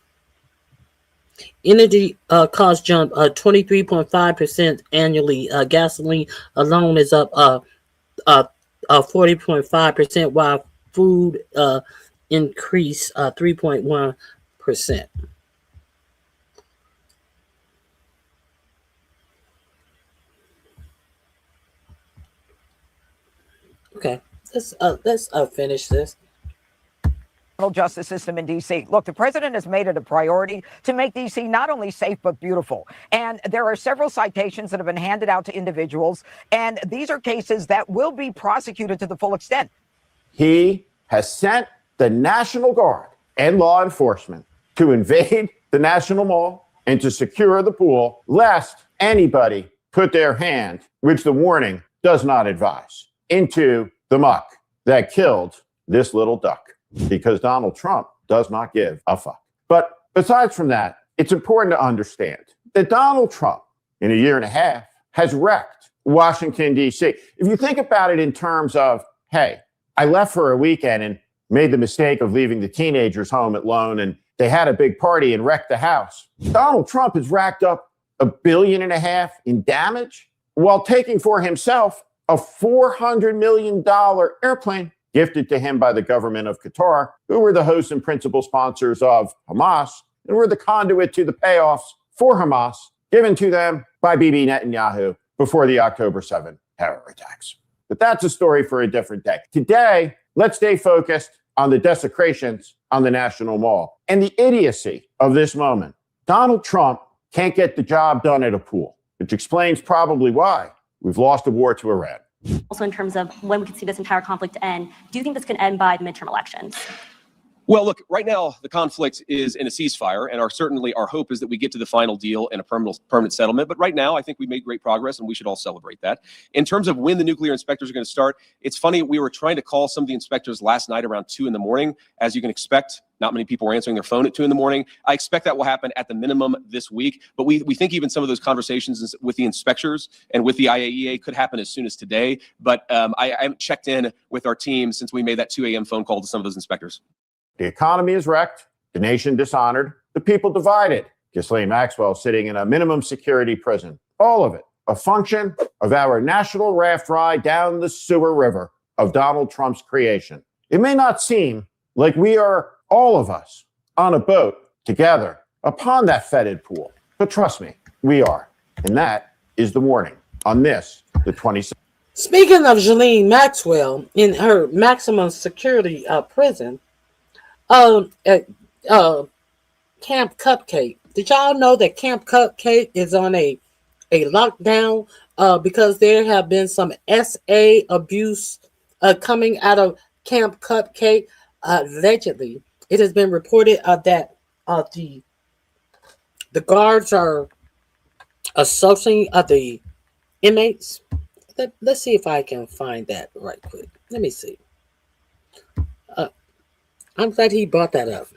Energy cost jump 23.5% annually. Gasoline alone is up 40.5%, while food increased 3.1%. Okay, let's finish this. Justice system in D.C. Look, the president has made it a priority to make D.C. not only safe but beautiful. And there are several citations that have been handed out to individuals, and these are cases that will be prosecuted to the full extent. He has sent the National Guard and law enforcement to invade the National Mall and to secure the pool, lest anybody put their hand, which the warning does not advise, into the muck that killed this little duck. Because Donald Trump does not give a fuck. But besides from that, it's important to understand that Donald Trump, in a year and a half, has wrecked Washington, D.C. If you think about it in terms of, hey, I left for a weekend and made the mistake of leaving the teenagers home alone, and they had a big party and wrecked the house. Donald Trump has racked up $1.5 billion in damage while taking for himself a $400 million airplane gifted to him by the government of Qatar, who were the hosts and principal sponsors of Hamas, and were the conduit to the payoffs for Hamas given to them by Bibi Netanyahu before the October 7 terror attacks. But that's a story for a different day. Today, let's stay focused on the desecrations on the National Mall and the idiocy of this moment. Donald Trump can't get the job done at a pool, which explains probably why we've lost a war to Iran. Also, in terms of when we could see this entire conflict end, do you think this can end by the midterm elections? Well, look, right now the conflict is in a ceasefire, and certainly our hope is that we get to the final deal and a permanent settlement. But right now, I think we made great progress, and we should all celebrate that. In terms of when the nuclear inspectors are going to start, it's funny, we were trying to call some of the inspectors last night around 2 a.m. As you can expect, not many people were answering their phone at 2 a.m. I expect that will happen at the minimum this week. But we think even some of those conversations with the inspectors and with the IAEA could happen as soon as today. But I haven't checked in with our team since we made that 2 a.m. phone call to some of those inspectors. The economy is wrecked, the nation dishonored, the people divided. Ghislaine Maxwell sitting in a minimum security prison. All of it a function of our national raft ride down the sewer river of Donald Trump's creation. It may not seem like we are, all of us, on a boat together upon that fetid pool. But trust me, we are. And that is the warning on this, the 26th. Speaking of Ghislaine Maxwell in her maximum security prison, Camp Cupcake. Did y'all know that Camp Cupcake is on a lockdown because there have been some SA abuse coming out of Camp Cupcake? Allegedly, it has been reported that the guards are assaulting the inmates. Let's see if I can find that right quick. Let me see. I'm glad he brought that up.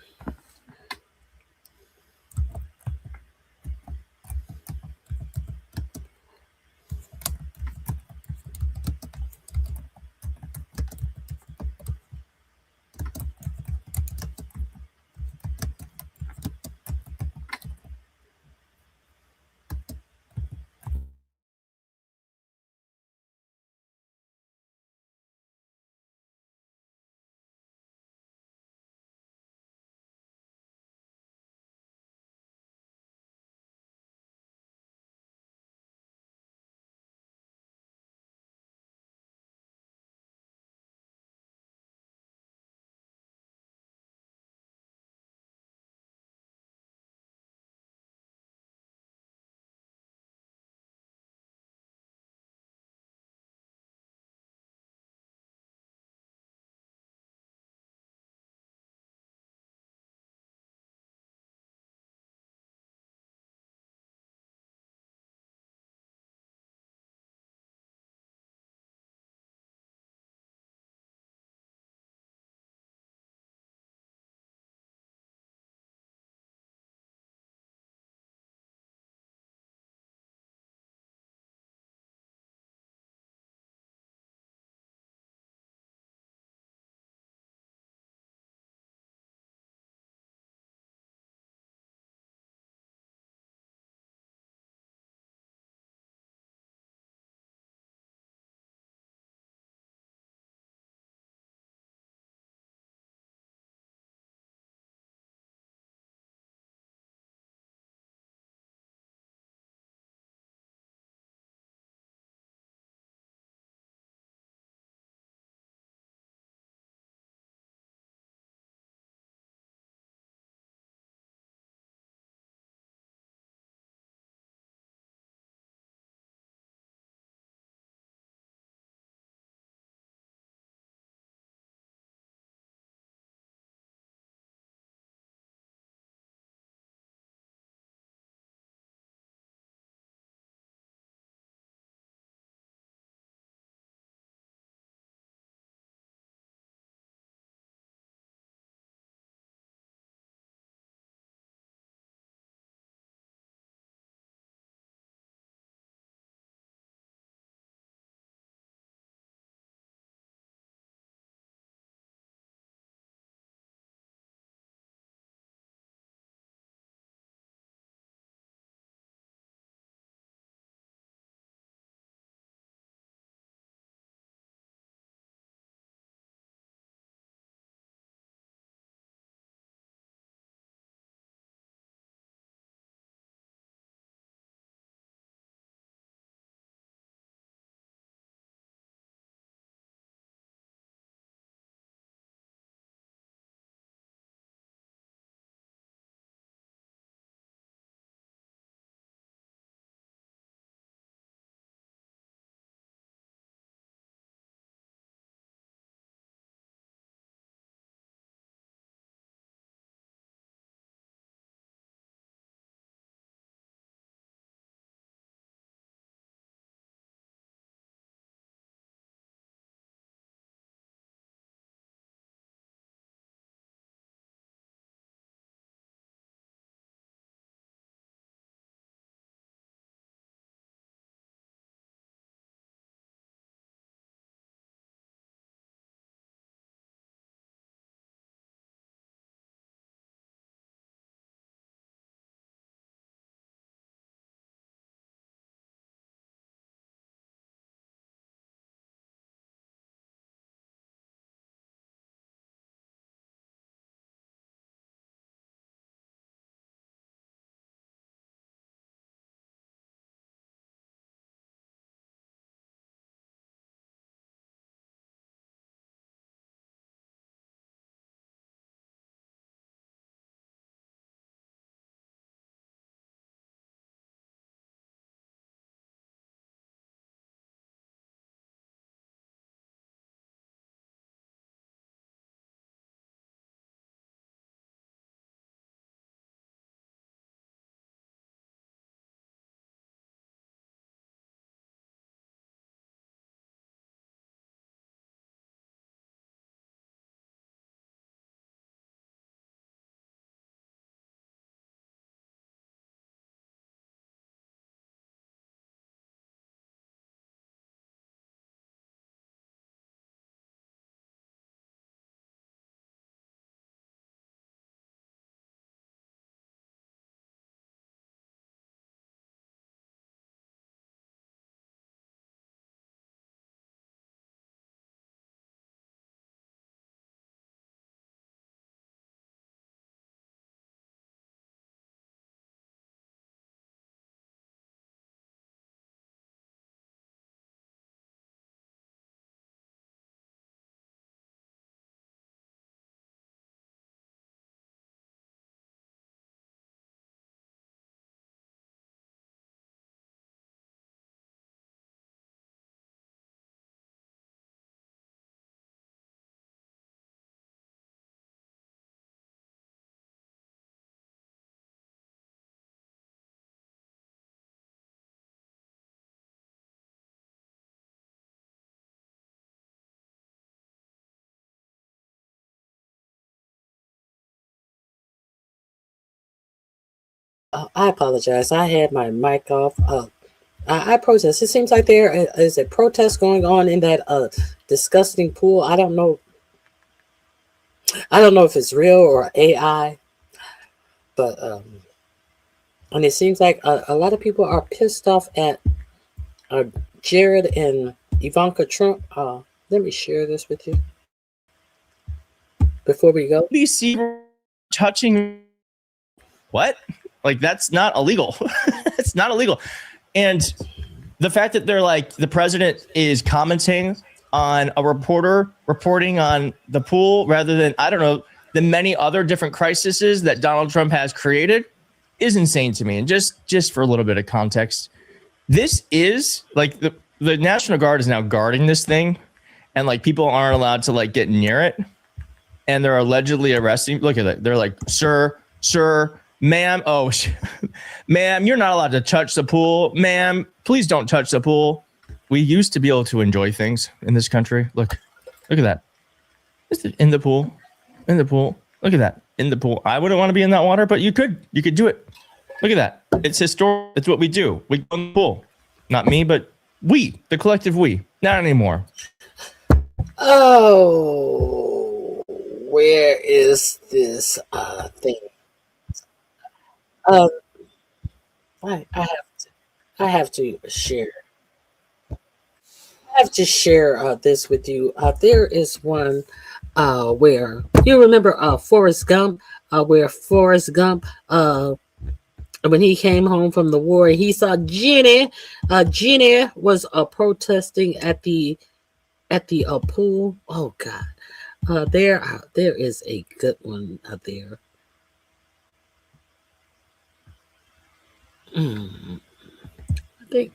I apologize. I had my mic off. I protest. It seems like there is a protest going on in that disgusting pool. I don't know. I don't know if it's real or AI, but and it seems like a lot of people are pissed off at Jared and Ivanka Trump. Let me share this with you before we go. BBC touching what? Like, that's not illegal. It's not illegal. And the fact that they're like, the president is commenting on a reporter reporting on the pool rather than, I don't know, the many other different crises that Donald Trump has created is insane to me. And just for a little bit of context, this is like the National Guard is now guarding this thing, and like people aren't allowed to like get near it. And they're allegedly arresting. Look at it. They're like, sir, ma'am. Oh, ma'am, you're not allowed to touch the pool. Ma'am, please don't touch the pool. We used to be able to enjoy things in this country. Look at that. In the pool. Look at that. In the pool. I wouldn't want to be in that water, but you could do it. Look at that. It's historic. It's what we do. We go in the pool. Not me, but we, the collective we. Not anymore. Oh, where is this thing? I have to share. I have to share this with you. There is one where you remember Forrest Gump, where Forrest Gump, when he came home from the war, he saw Jenny. Jenny was protesting at the pool. Oh God, there is a good one out there. I think.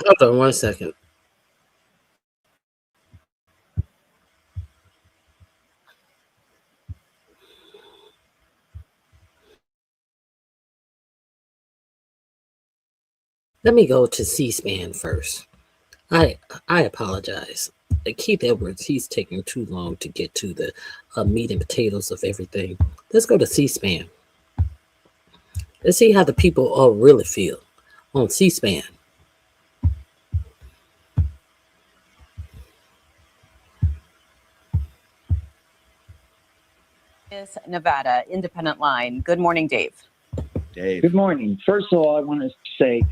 Hold on 1 second. Let me go to C-SPAN first. I apologize. Keith Edwards, he's taking too long to get to the meat and potatoes of everything. Let's go to C-SPAN. Let's see how the people really feel on C-SPAN. Nevada, Independent Line. Good morning, Dave. Good morning. First of all, I want to say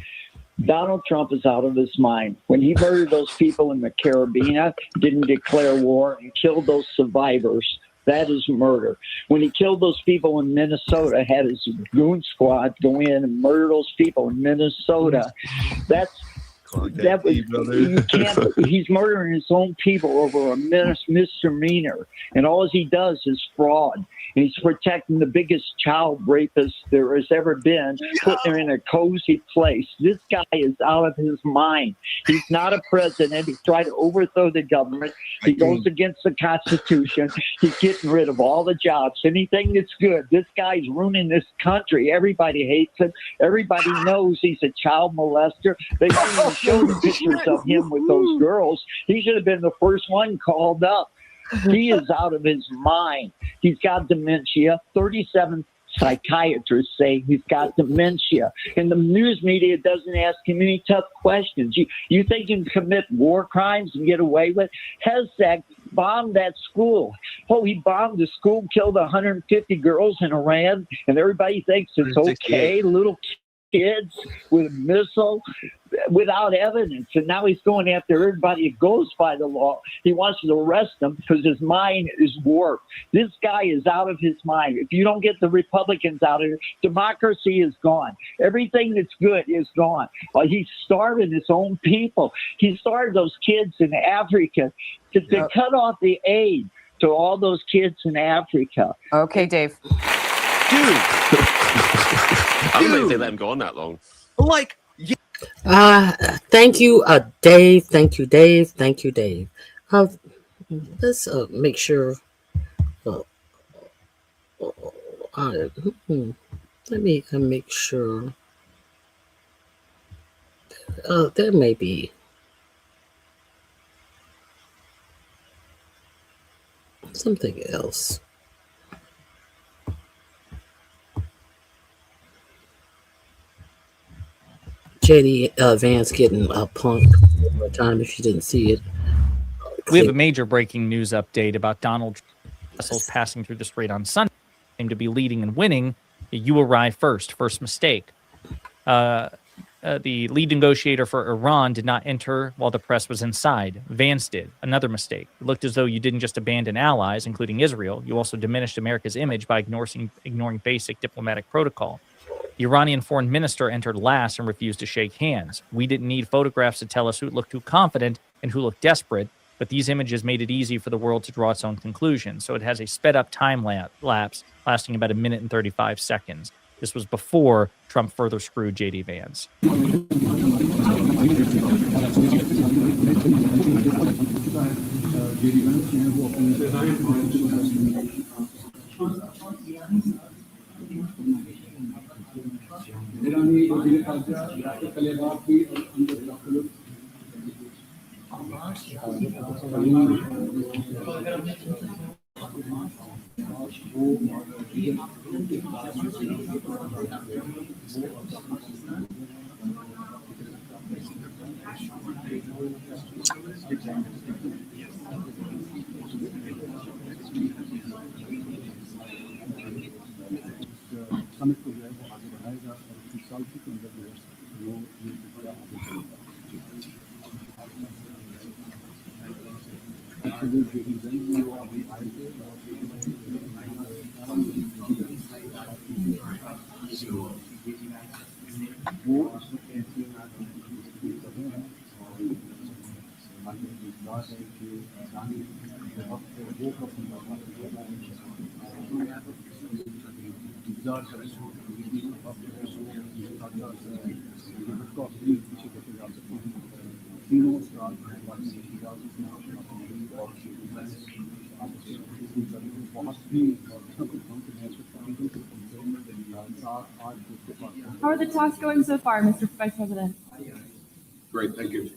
Donald Trump is out of his mind. When he murdered those people in the Caribbean, didn't declare war, and killed those survivors, that is murder. When he killed those people in Minnesota, had his goon squad go in and murder those people in Minnesota, he's murdering his own people over a misdemeanor, and all he does is fraud. And he's protecting the biggest child rapist there has ever been, putting her in a cozy place. This guy is out of his mind. He's not a president. He's trying to overthrow the government. He goes against the Constitution. He's getting rid of all the jobs, anything that's good. This guy's ruining this country. Everybody hates him. Everybody knows he's a child molester. They don't even show the pictures of him with those girls. He should have been the first one called up. He is out of his mind. He's got dementia. 37 psychiatrists say he's got dementia. And the news media doesn't ask him any tough questions. You think you can commit war crimes and get away with it? Hezbollah bombed that school. Oh, he bombed the school, killed 150 girls in Iran, and everybody thinks it's okay. Little kids with a missile without evidence, and now he's going after everybody who goes by the law. He wants to arrest them because his mind is warped. This guy is out of his mind. If you don't get the Republicans out of here, democracy is gone. Everything that's good is gone. He's starving his own people. He starved those kids in Africa to cut off the aid to all those kids in Africa. Okay, Dave. I don't think they let him go on that long. Like, Thank you, Dave. Thank you, Dave. Thank you, Dave. Let's make sure. Uh, uh, let me make sure. There may be something else. JD Vance getting punked one time if you didn't see it. We have a major breaking news update about Donald Trump vessels passing through the Strait on Sunday. Seem to be leading and winning. You arrive first. First mistake. The lead negotiator for Iran did not enter while the press was inside. Vance did. Another mistake. It looked as though you didn't just abandon allies, including Israel. You also diminished America's image by ignoring basic diplomatic protocol. The Iranian foreign minister entered last and refused to shake hands. We didn't need photographs to tell us who looked too confident and who looked desperate, but these images made it easy for the world to draw its own conclusions. So it has a sped up time lapse lasting about 1 minute and 35 seconds. This was before Trump further screwed JD Vance. How are the talks going so far, Mr. Vice President? Great, thank you.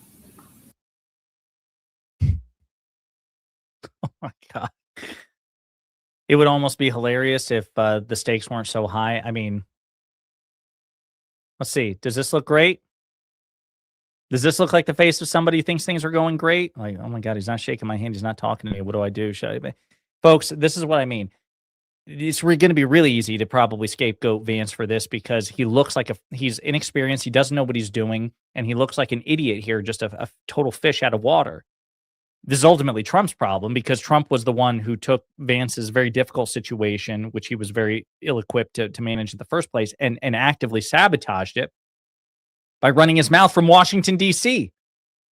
Oh my God. It would almost be hilarious if the stakes weren't so high. I mean, let's see. Does this look great? Does this look like the face of somebody who thinks things are going great? Like, oh my God, he's not shaking my hand. He's not talking to me. What do I do? Folks, this is what I mean. It's going to be really easy to probably scapegoat Vance for this because he looks like he's inexperienced. He doesn't know what he's doing. And he looks like an idiot here, just a total fish out of water. This is ultimately Trump's problem because Trump was the one who took Vance's very difficult situation, which he was very ill-equipped to manage in the first place, and actively sabotaged it by running his mouth from Washington, D.C.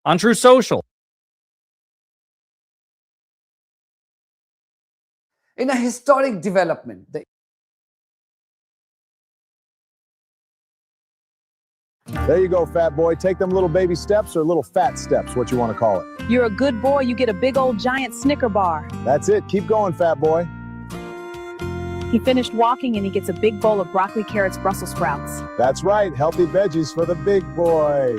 on True Social. In a historic development, There you go, fat boy. Take them little baby steps or little fat steps, what you want to call it. You're a good boy, you get a big old giant Snicker bar. That's it. Keep going, fat boy. He finished walking and he gets a big bowl of broccoli, carrots, Brussels sprouts. That's right. Healthy veggies for the big boy.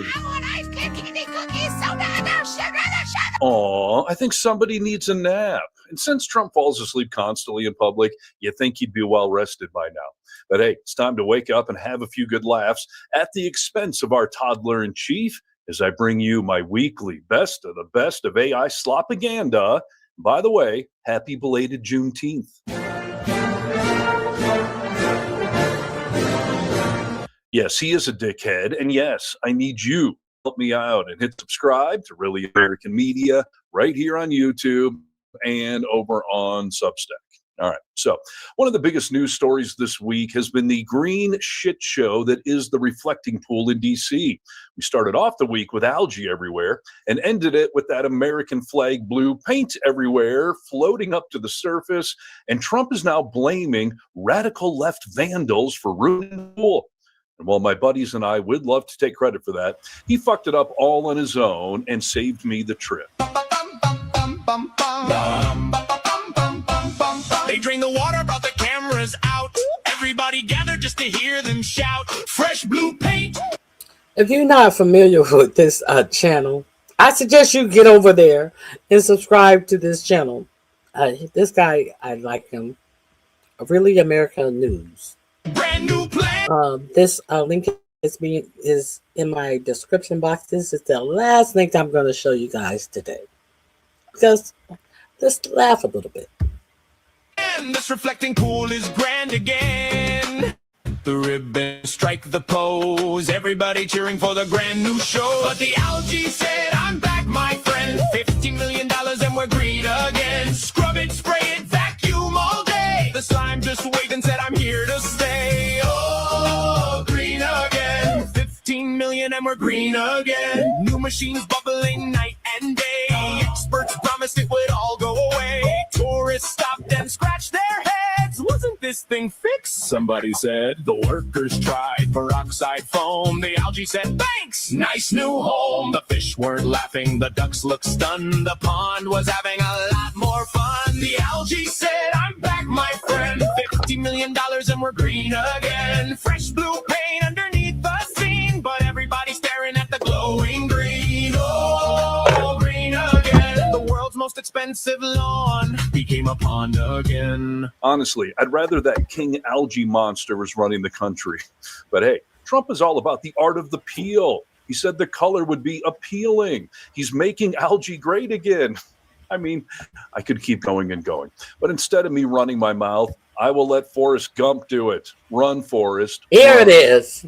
Aw, I think somebody needs a nap. And since Trump falls asleep constantly in public, you think he'd be well rested by now. But hey, it's time to wake up and have a few good laughs at the expense of our toddler-in-chief as I bring you my weekly best of the best of AI slopaganda. By the way, happy belated Juneteenth. Yes, he is a dickhead, and yes, I need you to help me out and hit subscribe to Really American Media right here on YouTube and over on Substack. All right, so one of the biggest news stories this week has been the green shit show that is the reflecting pool in D.C. We started off the week with algae everywhere and ended it with that American flag blue paint everywhere floating up to the surface, and Trump is now blaming radical left vandals for ruining the pool. And while my buddies and I would love to take credit for that, he fucked it up all on his own and saved me the trip. They drain the water, brought the cameras out. Everybody gathered just to hear them shout. Fresh blue paint. If you're not familiar with this channel, I suggest you get over there and subscribe to this channel. This guy, I like him. Really American News. Brand new plan. This link is in my description box. This is the last link I'm going to show you guys today. Just laugh a little bit. And this reflecting pool is grand again. The ribbon strike the pose. Everybody cheering for the grand new show. But the algae said, I'm back, my friend. $50 million and we're green again. Scrub it, spray it, vacuum all day. The slime just waved and said, I'm here to stay. Oh, green again. 15 million and we're green again. New machines bubbling night and day. Experts promised it would all go away. Tourists stopped and scratched their heads. Wasn't this thing fixed? Somebody said. The workers tried peroxide foam. The algae said, thanks, nice new home. The fish weren't laughing. The ducks looked stunned. The pond was having a lot more fun. The algae said, I'm back, my friend. $50 million and we're green again. Fresh blue paint underneath the scene. But everybody's staring at the glowing green. Oh, green again. The world's most expensive lawn became a pond again. Honestly, I'd rather that king algae monster was running the country. But hey, Trump is all about the art of the peel. He said the color would be appealing. He's making algae great again. I mean, I could keep going and going. But instead of me running my mouth, I will let Forrest Gump do it. Run, Forrest. Here run. it is.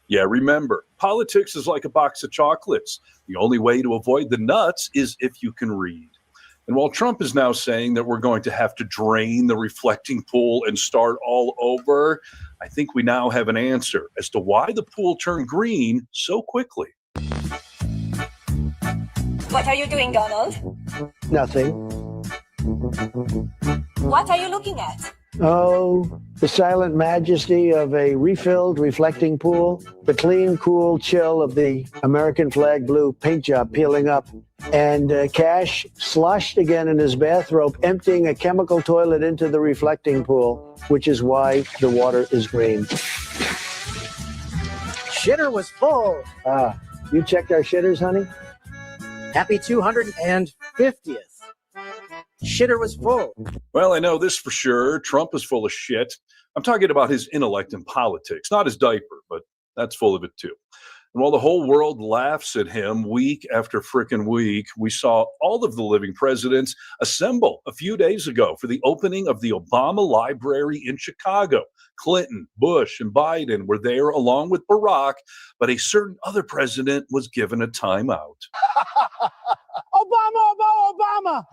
Yeah, remember, politics is like a box of chocolates. The only way to avoid the nuts is if you can read. And while Trump is now saying that we're going to have to drain the reflecting pool and start all over, I think we now have an answer as to why the pool turned green so quickly. What are you doing, Donald? Nothing. What are you looking at? Oh, the silent majesty of a refilled reflecting pool, the clean, cool chill of the American flag blue paint job peeling up, and Cash sloshed again in his bathrobe, emptying a chemical toilet into the reflecting pool, which is why the water is green. Shitter was full. You checked our shitters, honey? Happy 250th. Shitter was full. Well, I know this for sure. Trump is full of shit. I'm talking about his intellect and politics, not his diaper, but that's full of it too. And while the whole world laughs at him week after frickin' week, we saw all of the living presidents assemble a few days ago for the opening of the Obama Library in Chicago. Clinton, Bush, and Biden were there along with Barack, but a certain other president was given a timeout. Obama!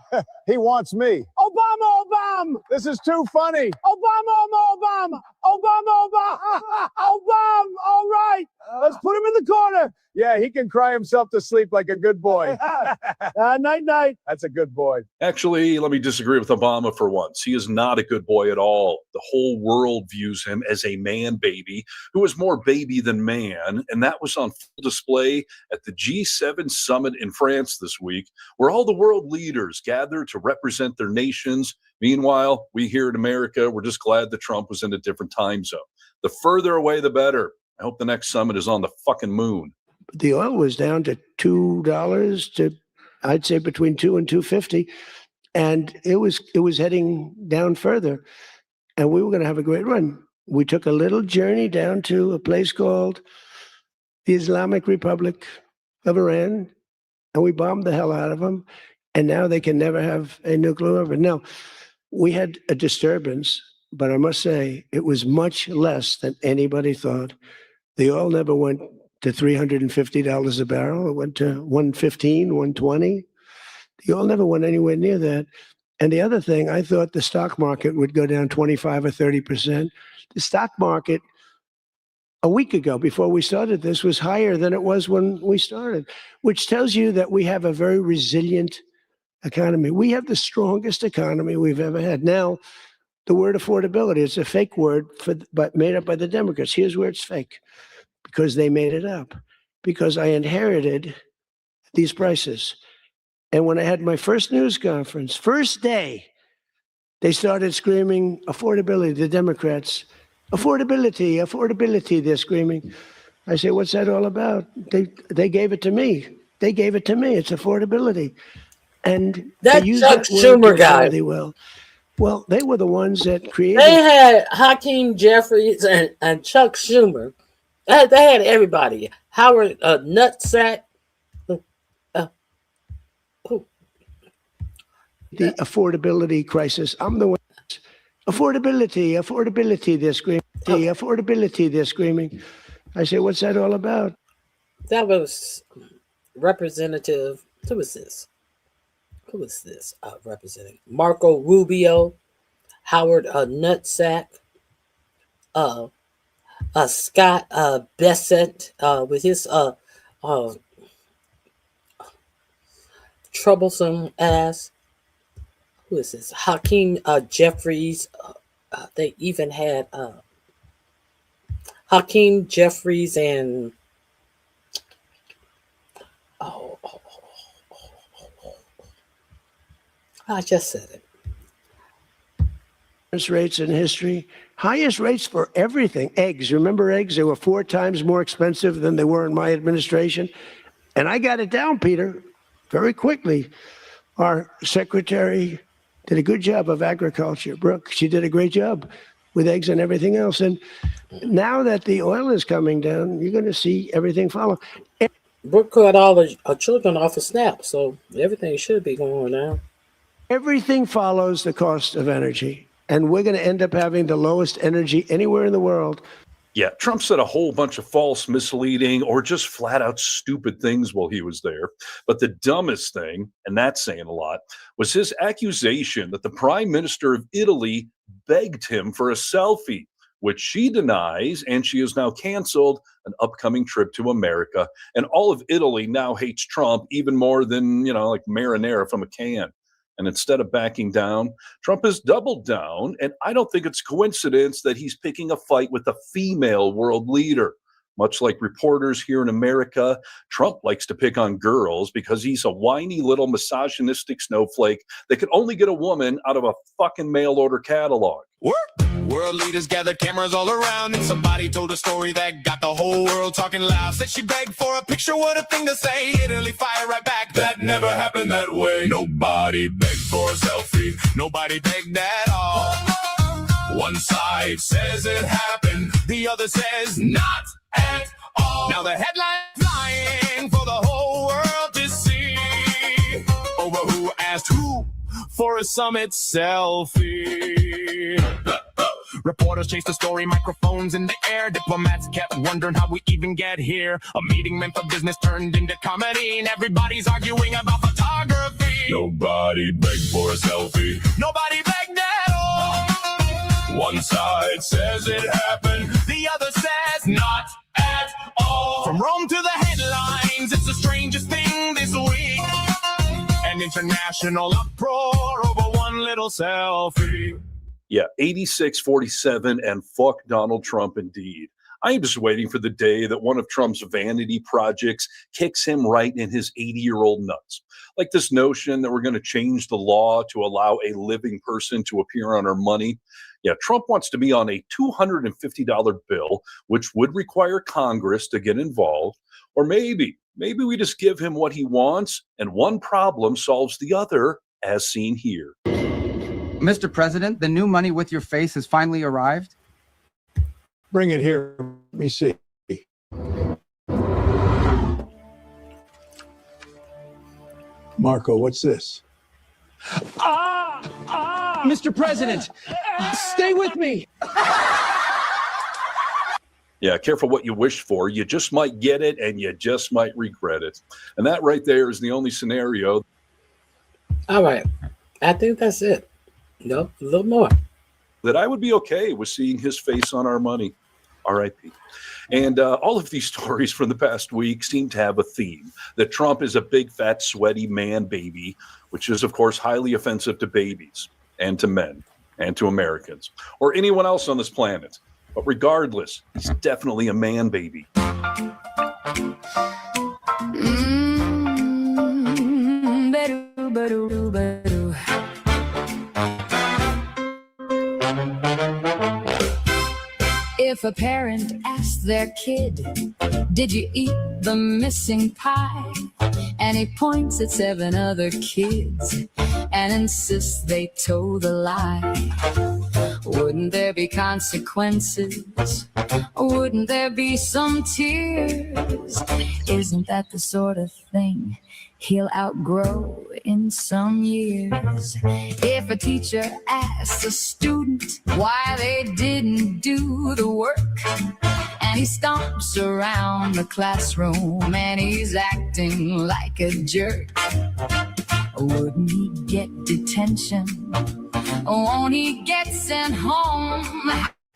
He wants me. Obama! This is too funny. Obama! All right. Let's put him in the corner. Yeah, he can cry himself to sleep like a good boy. Night. That's a good boy. Actually, let me disagree with Obama for once. He is not a good boy at all. The whole world views him as a man baby who is more baby than man, and that was on full display at the G7 summit in France this week, where all the world leaders gathered to represent their nations. Meanwhile, we here in America, we're just glad that Trump was in a different time zone. The further away, the better. I hope the next summit is on the fucking moon. The oil was down to $2 to, I'd say, between $2 and $2.50, and it was heading down further, and we were going to have a great run. We took a little journey down to a place called the Islamic Republic of Iran, and we bombed the hell out of them, and now they can never have a nuclear weapon. Now, we had a disturbance, but I must say it was much less than anybody thought. The oil never went to $350 a barrel. It went to $115, $120. The oil never went anywhere near that. And the other thing, I thought the stock market would go down 25 or 30%. The stock market a week ago, before we started this, was higher than it was when we started, which tells you that we have a very resilient economy. We have the strongest economy we've ever had. Now, the word affordability, it's a fake word but made up by the Democrats. Here's where it's fake, because they made it up, because I inherited these prices. And when I had my first news conference, first day, they started screaming affordability, the Democrats. Affordability, affordability, they're screaming. I say, what's that all about? They gave it to me. They gave it to me. It's affordability. And that Chuck Schumer guy. Well, they were the ones that created. They had Hakeem Jeffries and Chuck Schumer. They had everybody. Howard Nutsack. The affordability crisis. I'm the one. Affordability, affordability, they're screaming. Affordability, they're screaming. I say, what's that all about? That was Representative. Who was this? Who was this representing? Marco Rubio, Howard Nutsack, Scott Bessenett with his troublesome ass. Who is this? Hakeem Jeffries. They even had Hakeem Jeffries and I just said it. Rates in history, highest rates for everything. Eggs, remember eggs? They were 4 times more expensive than they were in my administration. And I got it down, Peter, very quickly. Our secretary did a good job of agriculture. Brooke, she did a great job with eggs and everything else. And now that the oil is coming down, you're going to see everything follow. Brooke cut all the children off of SNAP, so everything should be going down. Everything follows the cost of energy. And we're going to end up having the lowest energy anywhere in the world. Yeah, Trump said a whole bunch of false, misleading, or just flat out stupid things while he was there. But the dumbest thing, and that's saying a lot, was his accusation that the prime minister of Italy begged him for a selfie, which she denies, and she has now canceled an upcoming trip to America. And all of Italy now hates Trump even more than, like marinara from a can. And instead of backing down, Trump has doubled down. And I don't think it's coincidence that he's picking a fight with a female world leader. Much like reporters here in America, Trump likes to pick on girls because he's a whiny little misogynistic snowflake that could only get a woman out of a fucking mail order catalog. World leaders gathered cameras all around, and somebody told a story that got the whole world talking loud. Said she begged for a picture, what a thing to say. Italy fire right back. That never happened that way. Nobody begged for a selfie. Nobody begged at all. One side says it happened, the other says not at all. Now the headline flying for the whole world to see over who asked who for a summit selfie. Reporters chased the story, microphones in the air. Diplomats kept wondering how we even get here. A meeting meant for business turned into comedy, and everybody's arguing about photography. Nobody begged for a selfie. Nobody begged at all. One side says it happened, the other says not at all. From Rome to the headlines, it's the strangest thing this week. An international uproar over one little selfie. Yeah, 86-47 and fuck Donald Trump indeed. I am just waiting for the day that one of Trump's vanity projects kicks him right in his 80-year-old nuts. Like this notion that we're going to change the law to allow a living person to appear on our money. Yeah, Trump wants to be on a $250 bill, which would require Congress to get involved. Or maybe we just give him what he wants, and one problem solves the other, as seen here. Mr. President, the new money with your face has finally arrived. Bring it here. Let me see. Marco, what's this? Mr. President, stay with me. Yeah, careful what you wish for. You just might get it and you just might regret it. And that right there is the only scenario. All right. I think that's it. Nope, a little more. That I would be okay with seeing his face on our money. R.I.P. And all of these stories from the past week seem to have a theme that Trump is a big, fat, sweaty man baby, which is, of course, highly offensive to babies and to men and to Americans or anyone else on this planet. But regardless, he's definitely a man baby. If a parent asks their kid, did you eat the missing pie? And he points at 7 other kids and insists they told the lie. Wouldn't there be consequences? Wouldn't there be some tears? Isn't that the sort of thing he'll outgrow in some years? If a teacher asks a student why they didn't do the work, and he stomps around the classroom and he's acting like a jerk, wouldn't he get detention? Won't he get sent home?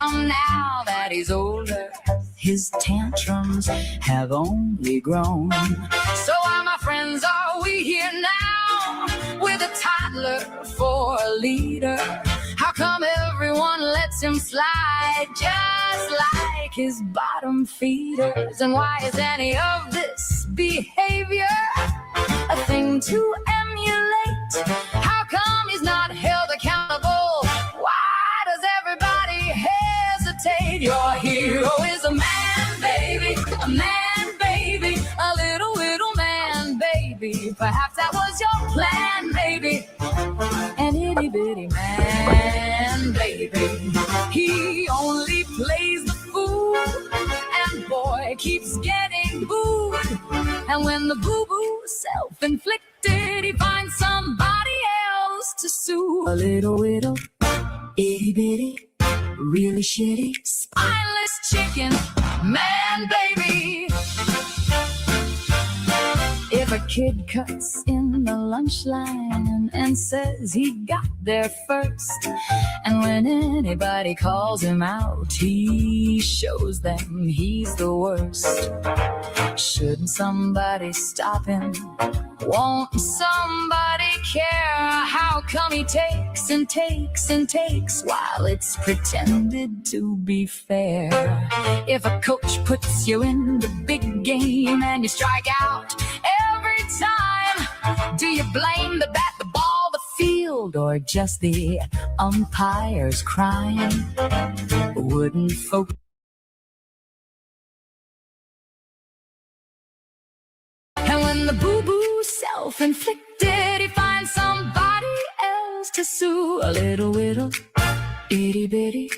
Now that he's older, his tantrums have only grown. So why, my friends, are we here now with a toddler for a leader? How come everyone lets him slide just like his bottom feeders? And why is any of this behavior a thing to emulate? How come he's not held accountable? Why does everybody hesitate? Your hero is a man, baby, a man, baby, a little man, baby. Perhaps that was your plan, baby. An itty bitty man, baby. He only plays the fool, and boy keeps getting booed. And when the boo-boo self-inflicted, he finds somebody else to sue. A little itty bitty, really shitty, spineless chicken man, baby. If a kid cuts in the lunch line and says he got there first, and when anybody calls him out, he shows them he's the worst. Shouldn't somebody stop him? Won't somebody care? How come he takes and takes and takes while it's pretended to be fair? If a coach puts you in the big game and you strike out every time, do you blame the bat, the ball, the field, or just the umpires crying? Wouldn't folks? And when the boo-boo self-inflicted, he finds somebody else to sue. A little itty bitty,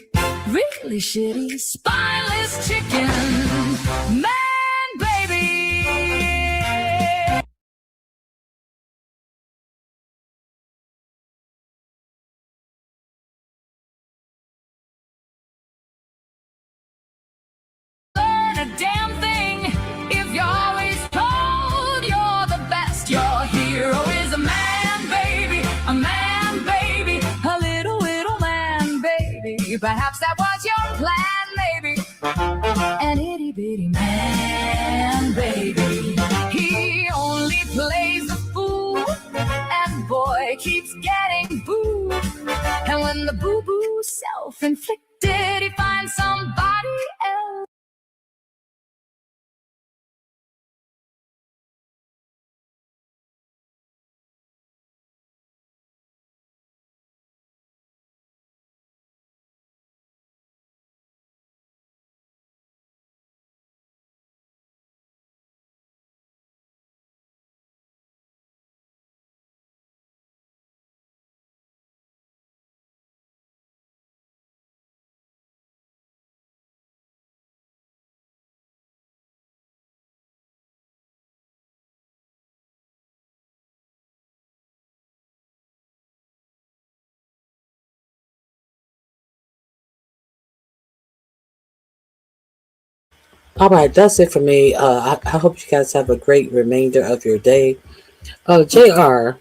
really shitty, spineless chicken man, baby. Learn a damn thing if you're always told you're the best. Your hero is a man, baby, a man, baby, a little man, baby. Perhaps that was your plan, maybe. An itty bitty man, baby. He only plays the fool, and boy keeps getting booed. And when the boo-boo self-inflicted, he finds somebody else. All right, that's it for me. I hope you guys have a great remainder of your day. JR.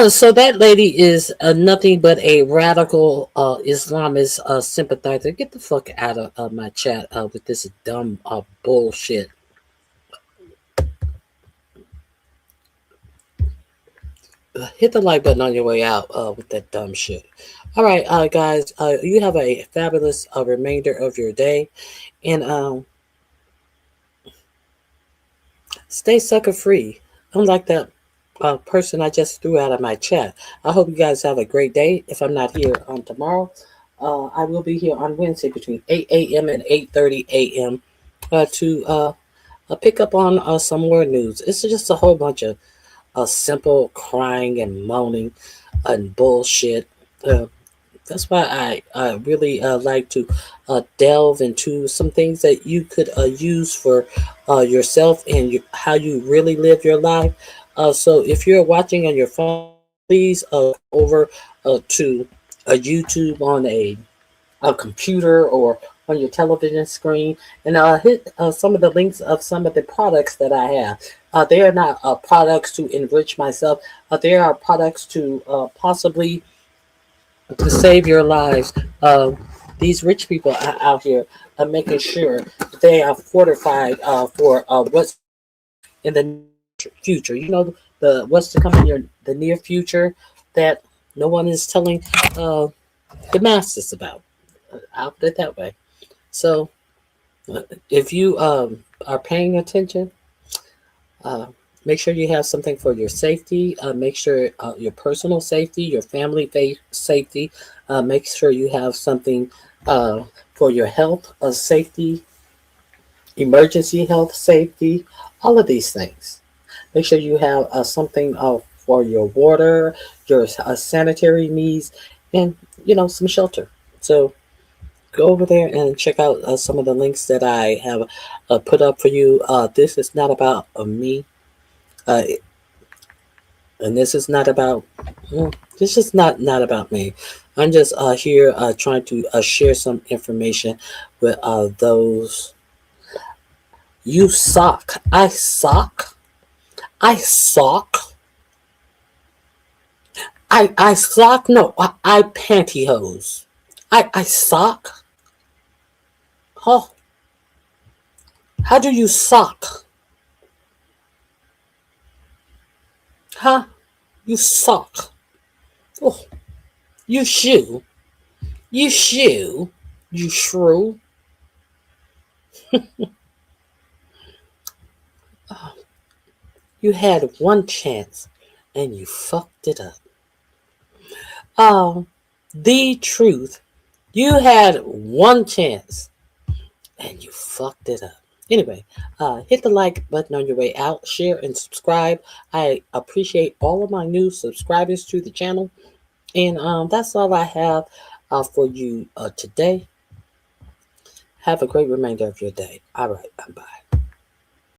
So that lady is nothing but a radical Islamist sympathizer. Get the fuck out of my chat with this dumb bullshit. Hit the like button on your way out with that dumb shit. All right, guys, you have a fabulous remainder of your day, and stay sucker free. Unlike that person I just threw out of my chat. I hope you guys have a great day. If I'm not here on tomorrow, I will be here on Wednesday between 8 a.m. and 8:30 a.m. To pick up on some more news. It's just a whole bunch of simple crying and moaning and bullshit. That's why I really like to delve into some things that you could use for yourself and how you really live your life. So if you're watching on your phone, please over to a YouTube on a computer or on your television screen, and hit some of the links of some of the products that I have. They are not products to enrich myself. They are products to possibly to save your lives. These rich people out here are making sure they are fortified for what's in the future. You know, what's to come in the near future that no one is telling the masses about. I'll put it that way. So, if you are paying attention, make sure you have something for your safety. Make sure your personal safety, your family safety. Make sure you have something for your health safety, emergency health safety, all of these things. Make sure you have something for your water, your sanitary needs, and some shelter. So go over there and check out some of the links that I have put up for you. This is not about me. And this is not about this is not about me. I'm just here trying to share some information with those. You sock. I sock. I sock. I sock. No, I pantyhose. I sock. Oh, how do you sock? Huh? You sock. Oh, you shoe. You shoe. You shrew. Oh, you had one chance and you fucked it up. Oh, the truth. You had one chance and you fucked it up. Anyway, hit the like button on your way out, share and subscribe. I appreciate all of my new subscribers to the channel. And that's all I have for you today. Have a great remainder of your day. All right, bye.